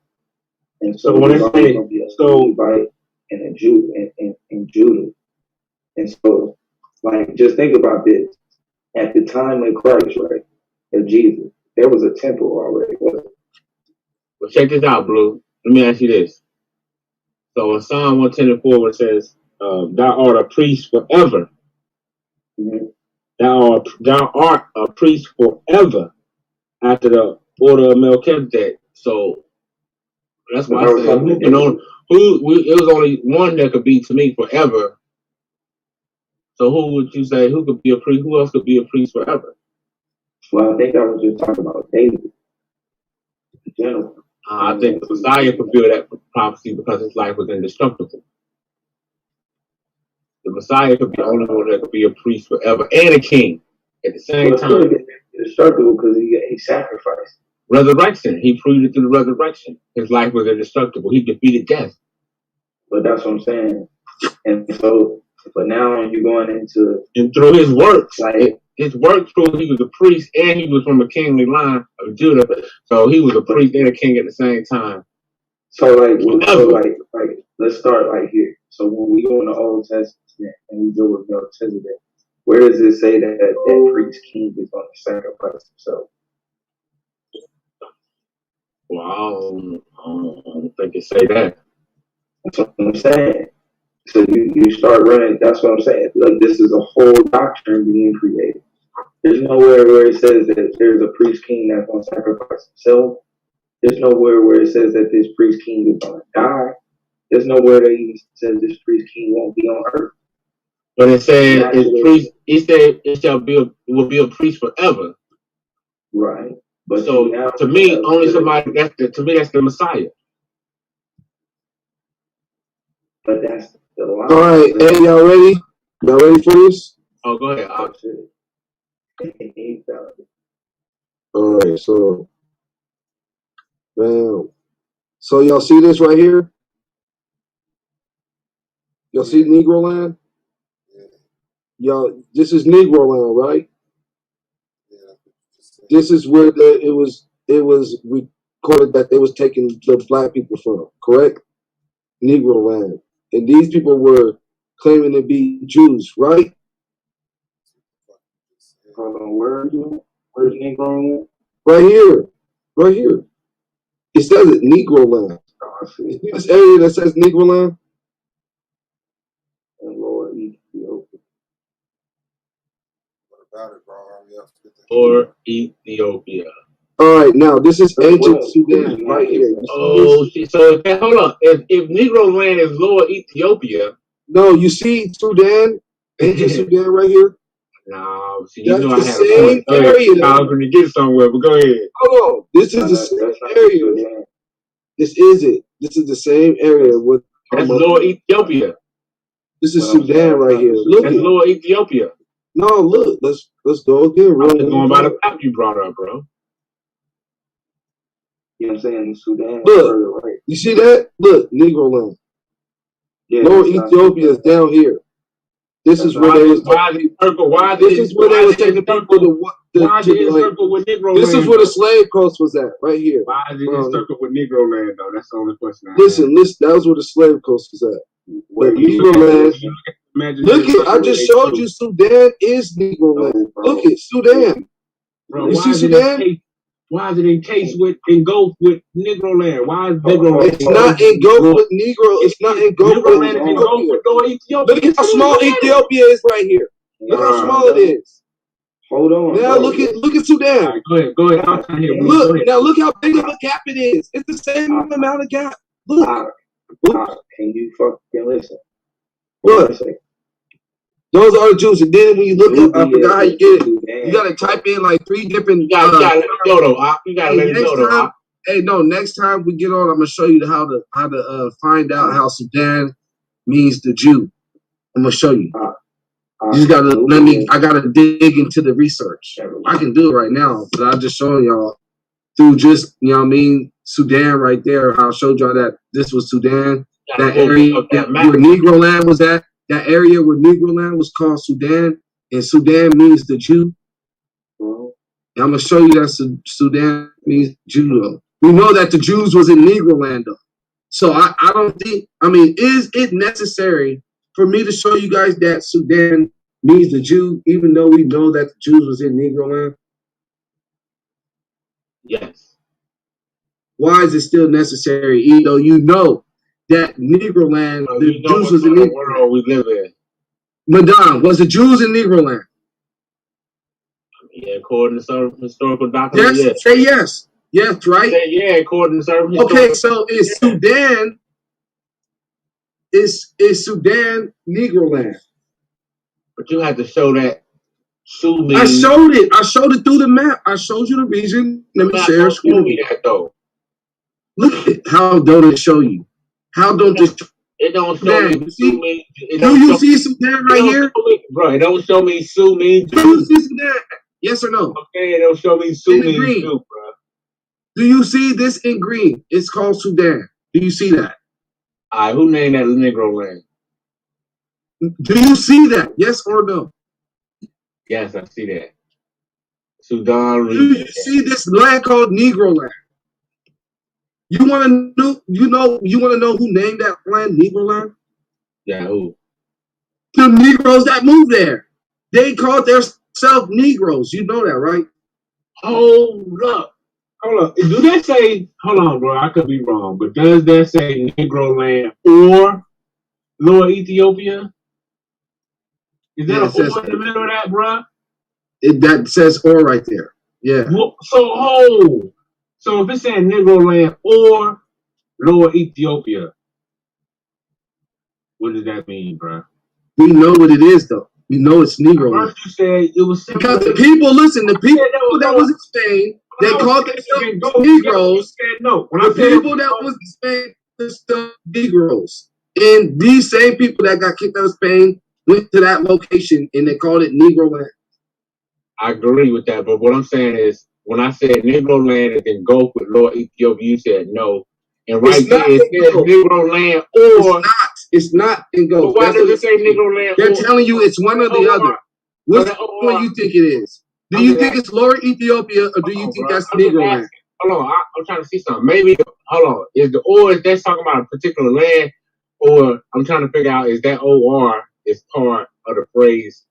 And so when there's always going to be a Levite and a Jew and Judah. And so, like, just think about this. At the time of Christ, right, of Jesus, there was a temple already, wasn't it? Well, check this out, Blue. Let me ask you this. So in Psalm 110:4, it says, thou art a priest forever. Mm-hmm. Thou art a priest forever after the order of Melchizedek. So that's why I said it was only one that could be to me forever. So who would you say who could be a priest? Who else could be a priest forever? Well, I think I was just talking about David in general. I think the Messiah fulfilled that prophecy because his life was indestructible. The Messiah could be the only one that could be a priest forever and a king at the same time. Indestructible because he sacrificed. Resurrection. He proved it through the resurrection. His life was indestructible. He defeated death. But that's what I'm saying. And so, but now you're going into... And through his works, like, his work proved he was a priest and he was from a kingly line of Judah. So he was a priest and a king at the same time. So like let's start like here. So when we go in the Old Testament and we deal with Melchizedek, where does it say that priest king is going to sacrifice himself? Well, I don't think it say that. That's what I'm saying. So you start running. That's what I'm saying. Like, this is a whole doctrine being created. There's nowhere where it says that there's a priest king that's going to sacrifice himself. There's nowhere where it says that this priest king is going to die. There's nowhere that even says this priest king won't be on earth. But it said his priest. He said it will be a priest forever. Right. But so to me, only somebody that's the Messiah. But that's the line. All right, hey, y'all ready? Y'all ready for this? Oh, go ahead. All right, so, bam. So y'all see this right here? Y'all see Negro Land? Y'all, this is Negro Land, right? This is where it was recorded that they was taking the black people from, correct? Negro Land. And these people were claiming to be Jews, right? Hold on, where are you? Where's Negro Land? Right here. Right here. It says it, Negro Land. Oh, I see. This area that says Negro Land? And Lord Ethiopia. What about it, bro? Or Ethiopia. All right, now this is ancient Sudan right here. Oh, so hold on. If Negro Land is Lower Ethiopia. No, you see Sudan, ancient Sudan right here? No, see, that's you know the I had same a area. I was going to get somewhere, but go ahead. Hold on, this is the same area. This is it. This is the same area with. That's Lower Ethiopia. This is Sudan right here. Look, that's Lower Ethiopia. No, look, let's go again. I'm just going by the map you brought up, bro. You know what I'm saying? Sudan. Look, right. You see that? Look, Negro Land. Yeah, Lower Ethiopia is down here. This is where they was. Why is it circle? Why this is where they was taking people to. Why is it circle with Negro Land? This is where the slave coast was at, right here. Why is it circle with Negro Land though? That's the only question. Listen, that was where the slave coast was at. Where Negro Land. Look at, I just showed you Sudan is Negro Land. Look at Sudan. Bro, you see Sudan? Why is it engulfed with Negro Land? Why is Negro Land? It's not engulfed with Negro. It's not engulfed with Ethiopia. Look at how small Ethiopia is right here. Look how small it is. Hold on. Now look at Sudan. Right, go ahead. Look, now look how big of a gap it is. It's the same amount of gap. Look. Can you fucking listen? What? Those are the Jews. And then when you look up, I forgot how you get it. You gotta type in like 3 different. You gotta let it go though. You gotta let it go though. Hey, no. Next time we get on, I'm gonna show you how to find out how Sudan means the Jew. I'm gonna show you. You just gotta let me. I gotta dig into the research. I can do it right now, but I'm just showing y'all through just what I mean, Sudan right there. How I showed y'all that this was Sudan. That area where Negro Land was at. That area where Negro Land was called Sudan, and Sudan means the Jew. And I'm gonna show you that Sudan means Jew. Though. We know that the Jews was in Negro Land, though. So I don't think. I mean, is it necessary for me to show you guys that Sudan means the Jew, even though we know that the Jews was in Negro Land? Yes. Why is it still necessary, even though you know that Negro Land, the Jews was in Negro world we live in? Madame, was the Jews in Negro Land? Yeah, according to certain historical documents. Yes, say yes. Yes, right? Say yeah, according to certain okay, so is Sudan is Sudan Negro Land? But you have to show that Sudan. I showed it. I showed it through the map. I showed you the region. Let me share screen. Though. Look at how don't it show you? How don't it don't show me Sudan? Do you see Sudan right here? Bro, it don't show me Sudan. Do you see Sudan? Yes or no? Okay, it don't show me Sudan too, bro. Do you see this in green? It's called Sudan. Do you see that? All right, who named that Negro Land? Do you see that? Yes or no? Yes, I see that. Sudan. Do you see this land called Negro Land? You want to know? You want to know who named that land Negro Land? Yeah, who? The Negroes that moved there. They called themselves Negroes. You know that, right? Hold up. Do that say? Hold on, bro. I could be wrong, but does that say Negro Land or Lower Ethiopia? Is that a or in the middle of that, bro? That says "or" right there. Yeah. So if it's saying Negro Land or Lower Ethiopia, What does that mean, bro? We know what it is, though. We know it's Negro land. First you said it was because the people, listen, the people that was in Spain, they called themselves Negroes. No, when the people that was in Spain, themselves Negroes, and these same people that got kicked out of Spain went to that location and they called it Negro land. I agree with that, but what I'm saying is, when I said Negro land is engulfed with Lower Ethiopia, you said no. And right there, it says Negro land or... It's not engulfed. But why does it say Negro land? They're telling you it's one or the other. Which one you think it is? Do you think it's Lower Ethiopia or do you think that's Negro land? Hold on, I'm trying to see something. Maybe, hold on. Is that talking about a particular land? Or I'm trying to figure out, is that OR is part of the phrase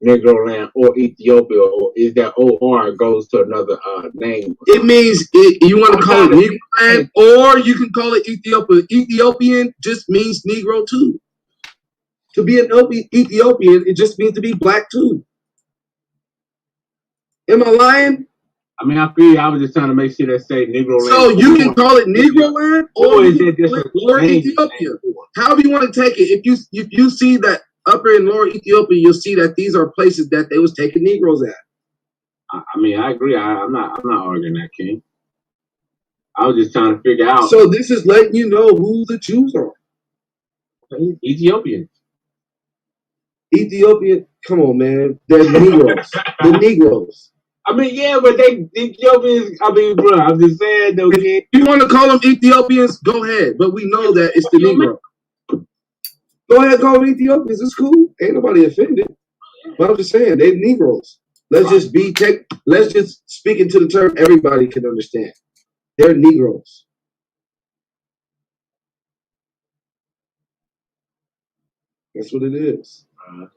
Negro land or Ethiopia, or is that OR goes to another name? It means you want to call it Negro land, or you can call it Ethiopia. Ethiopian just means Negro too. To be an Ethiopian, it just means to be black too. Am I lying? I mean, I feel I was just trying to make sure that say Negro land. So you can call it Negro land, or is it just Lower Ethiopia? However you want to take it. If you see that upper and Lower Ethiopia, you'll see that these are places that they was taking Negroes at. I mean, I agree. I'm not arguing that, King. I was just trying to figure out. So this is letting you know who the Jews are. Ethiopians. Ethiopian, come on, man. They're Negroes. The Negroes. I mean, yeah, but they Ethiopians. I mean, bro, I'm just saying though. If you want to call them Ethiopians, go ahead. But we know that it's the Negro. Go ahead, call them Ethiopians. It's cool. Ain't nobody offended. But I'm just saying, they're Negroes. Let's just speak into the term everybody can understand. They're Negroes. That's what it is.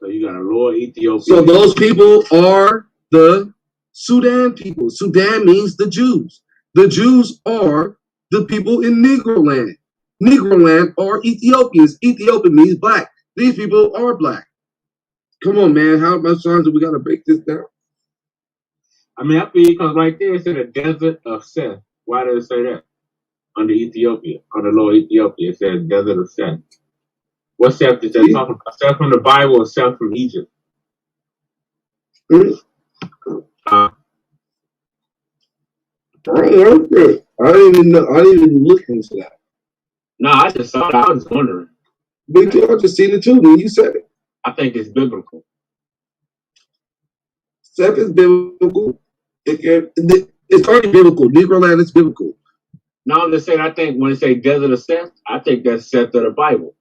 So you got a Lower Ethiopia. So those people are the Sudan people. Sudan means the Jews. The Jews are the people in Negro land. Negro land are Ethiopians. Ethiopia means black. These people are black. Come on, man. How much times do we got to break this down? I mean, I feel because right there it said the desert of Seth. Why does it say that? Under Ethiopia, under Lower Ethiopia, it says desert of Seth. What Seth is that talking about? Seth from the Bible or Seth from Egypt? I didn't even know. I didn't even look into that. No, I just saw it. I was wondering. I just seen it too when you said it. I think it's biblical. Seth is biblical. It's already biblical. Negro land is biblical. No, I'm just saying, I think when it say desert of Seth, I think that's Seth of the Bible.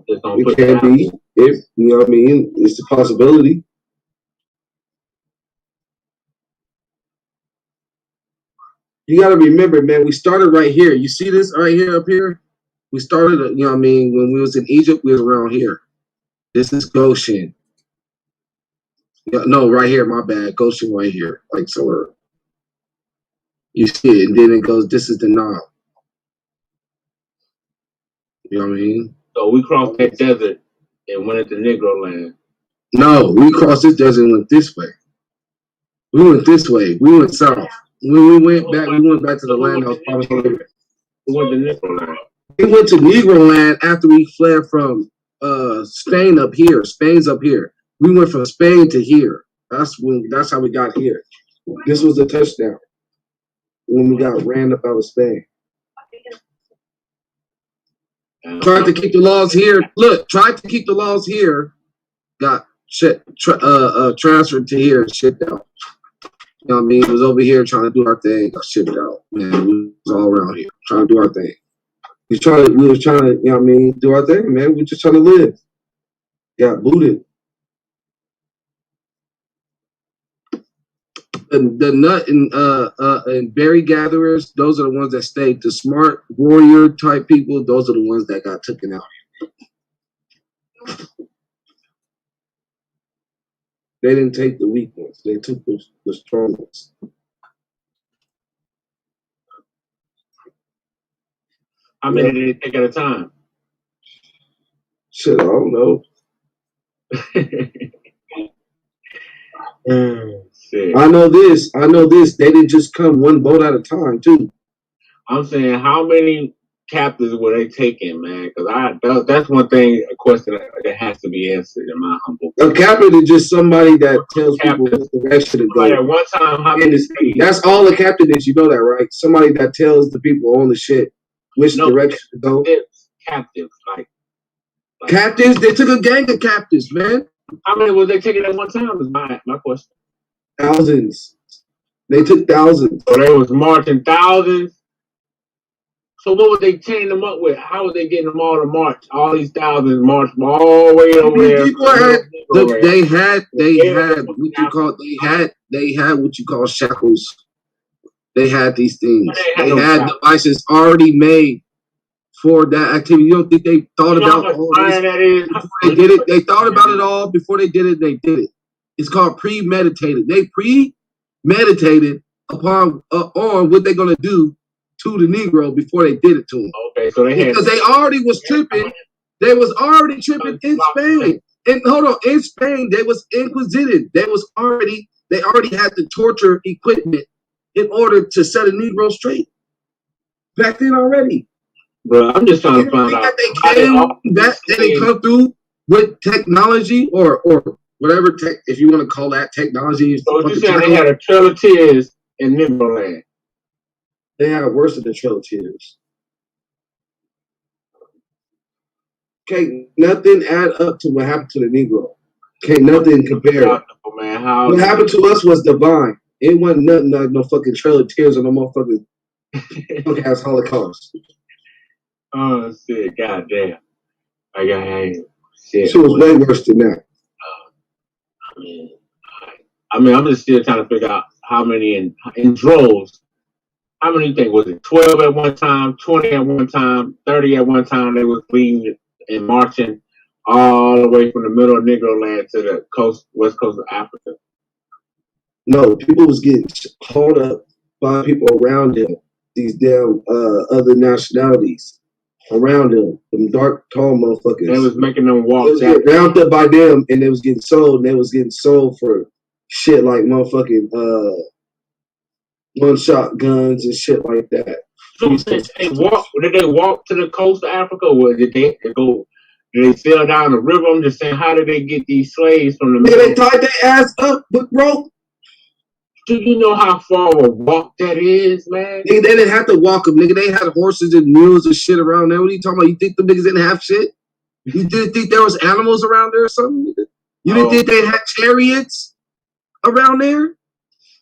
It can be. If you know what I mean, it's a possibility. You got to remember, man, we started right here. You see this right here up here? We started, you know what I mean, when we was in Egypt, we was around here. This is Goshen. No, right here, my bad. Goshen right here, like somewhere. You see it, and then it goes, this is the Nile. You know what I mean? So we crossed that desert and went into Negro land. No, we crossed this desert and went this way. We went this way. We went south. When we went back to the land that was promised. We went to Negro land. We went to Negro land after we fled from Spain up here. Spain's up here. We went from Spain to here. That's how we got here. This was the touchdown when we got ran up out of Spain. Tried to keep the laws here. Look, tried to keep the laws here. Got transferred to here and shipped out. You know what I mean? It was over here trying to do our thing. Got shipped out. Man, we was all around here trying to do our thing. We was trying to, you know what I mean, do our thing, man. We just trying to live. Got booted. The nut and berry gatherers, those are the ones that stayed. The smart warrior type people, those are the ones that got taken out. They didn't take the weak ones. They took the strong ones. How many did they take at a time? Shit, I don't know. I know this. They didn't just come one boat at a time, too. I'm saying, how many captives were they taking, man? Because that's one thing, a question that has to be answered in my humble. A captain is just somebody that tells people what direction to go. At one time, how many that's all a captain is. You know that, right? Somebody that tells the people on the ship which direction to go. Captives, like captives. They took a gang of captives, man. How many was they taking at one time? Is my question. Thousands. They took thousands. So they was marching thousands. So what were they chaining them up with? How were they getting them all to march? All these thousands marched all the way over there. People had they had what you call shackles. They had these things. They had devices already made for that activity. You don't think they thought about all this before they did it? They thought about it all before they did it. They did it. It's called premeditated. They premeditated upon on what they're gonna do to the Negro before they did it to him. Okay, so because they already was tripping. They was already tripping in Spain. And hold on, in Spain they was inquisited. They already had the torture equipment in order to set a Negro straight back then already. Bro, I'm just trying to find out. They didn't come through with technology or whatever tech, if you want to call that technology. So you saying they had a Trail of Tears in Negro land? They had worse than the Trail of Tears. Can't nothing add up to what happened to the Negro. Can't nothing compare. What happened to us was divine. It wasn't nothing like no fucking Trail of Tears or no motherfucking fucking ass Holocaust. Oh shit! Goddamn! Shit. She was way worse than that. I mean, I'm just still trying to figure out how many in droves. How many you think was it? 12 at one time, 20 at one time, 30 at one time. They was leading and marching all the way from the middle of Negro land to the west coast of Africa. No, people was getting hauled up by people around them. These damn other nationalities around them, them dark, tall motherfuckers. They was making them walk. They was getting rounded up by them, and they was getting sold. And they was getting sold for shit like motherfucking one-shot guns and shit like that. So did they walk to the coast of Africa, or did they go? Did they sail down the river? I'm just saying, how did they get these slaves from the middle? They tied their ass up with rope. Do you know how far of a walk that is, man? Nigga, they didn't have to walk them, nigga. They had horses and mules and shit around there. What are you talking about? You think the niggas didn't have shit? You didn't think there was animals around there or something, nigga? You didn't think they had chariots around there?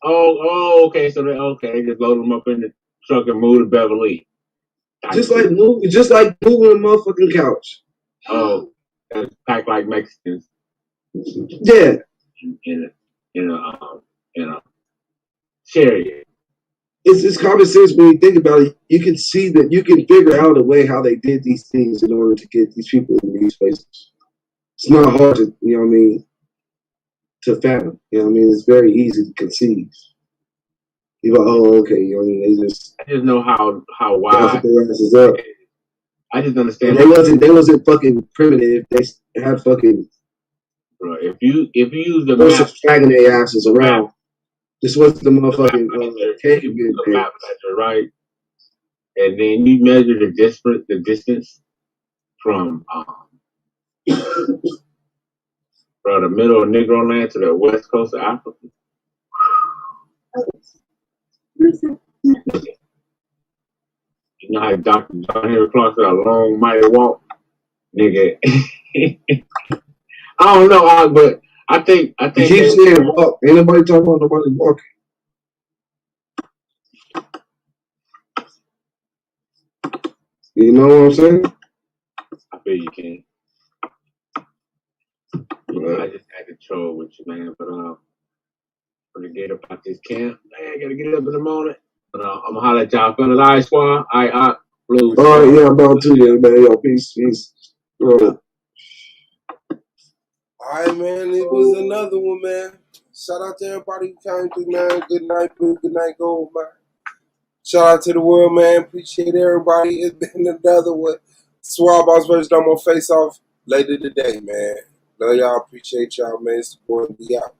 Oh, okay. So they just load them up in the truck and move to Beverly. Just like moving a motherfucking couch. Oh, that's packed like Mexicans. Yeah. In a chariot. It's common sense when you think about it. You can see that you can figure out a way how they did these things in order to get these people in these places. It's not hard to, you know what I mean, to fathom. You know what I mean? It's very easy to conceive. You're like, oh, okay, you know what I mean? I just know how wide. I just understand. And they wasn't fucking primitive. They had fucking. Bro, if you use the map, dragging their asses around. This was the motherfucking map measure, right? And then you measure the distance from from the middle of Negro land to the west coast of Africa. You know how Dr. John Henry Clark said, a long, mighty walk? Nigga. I don't know, but I think you keep saying walk. Ain't nobody talking about nobody walking. You know what I'm saying? I feel you can. I just had to troll with you, man. But I'm gonna get up out this camp. Man, I gotta get up in the morning. But I'm gonna holler at y'all fellas. All right, squad. All right, Blues. All right, yeah, I'm about to, yeah, man. Yo, peace. All right, man. It was another one, man. Shout out to everybody who came through, man. Good night, Blue. Good night, Gold, man. Shout out to the world, man. Appreciate everybody. It's been another one. Swab Boss vs. Dumb on Faceoff later today, man. Love y'all. Appreciate y'all, man. It's going to be out.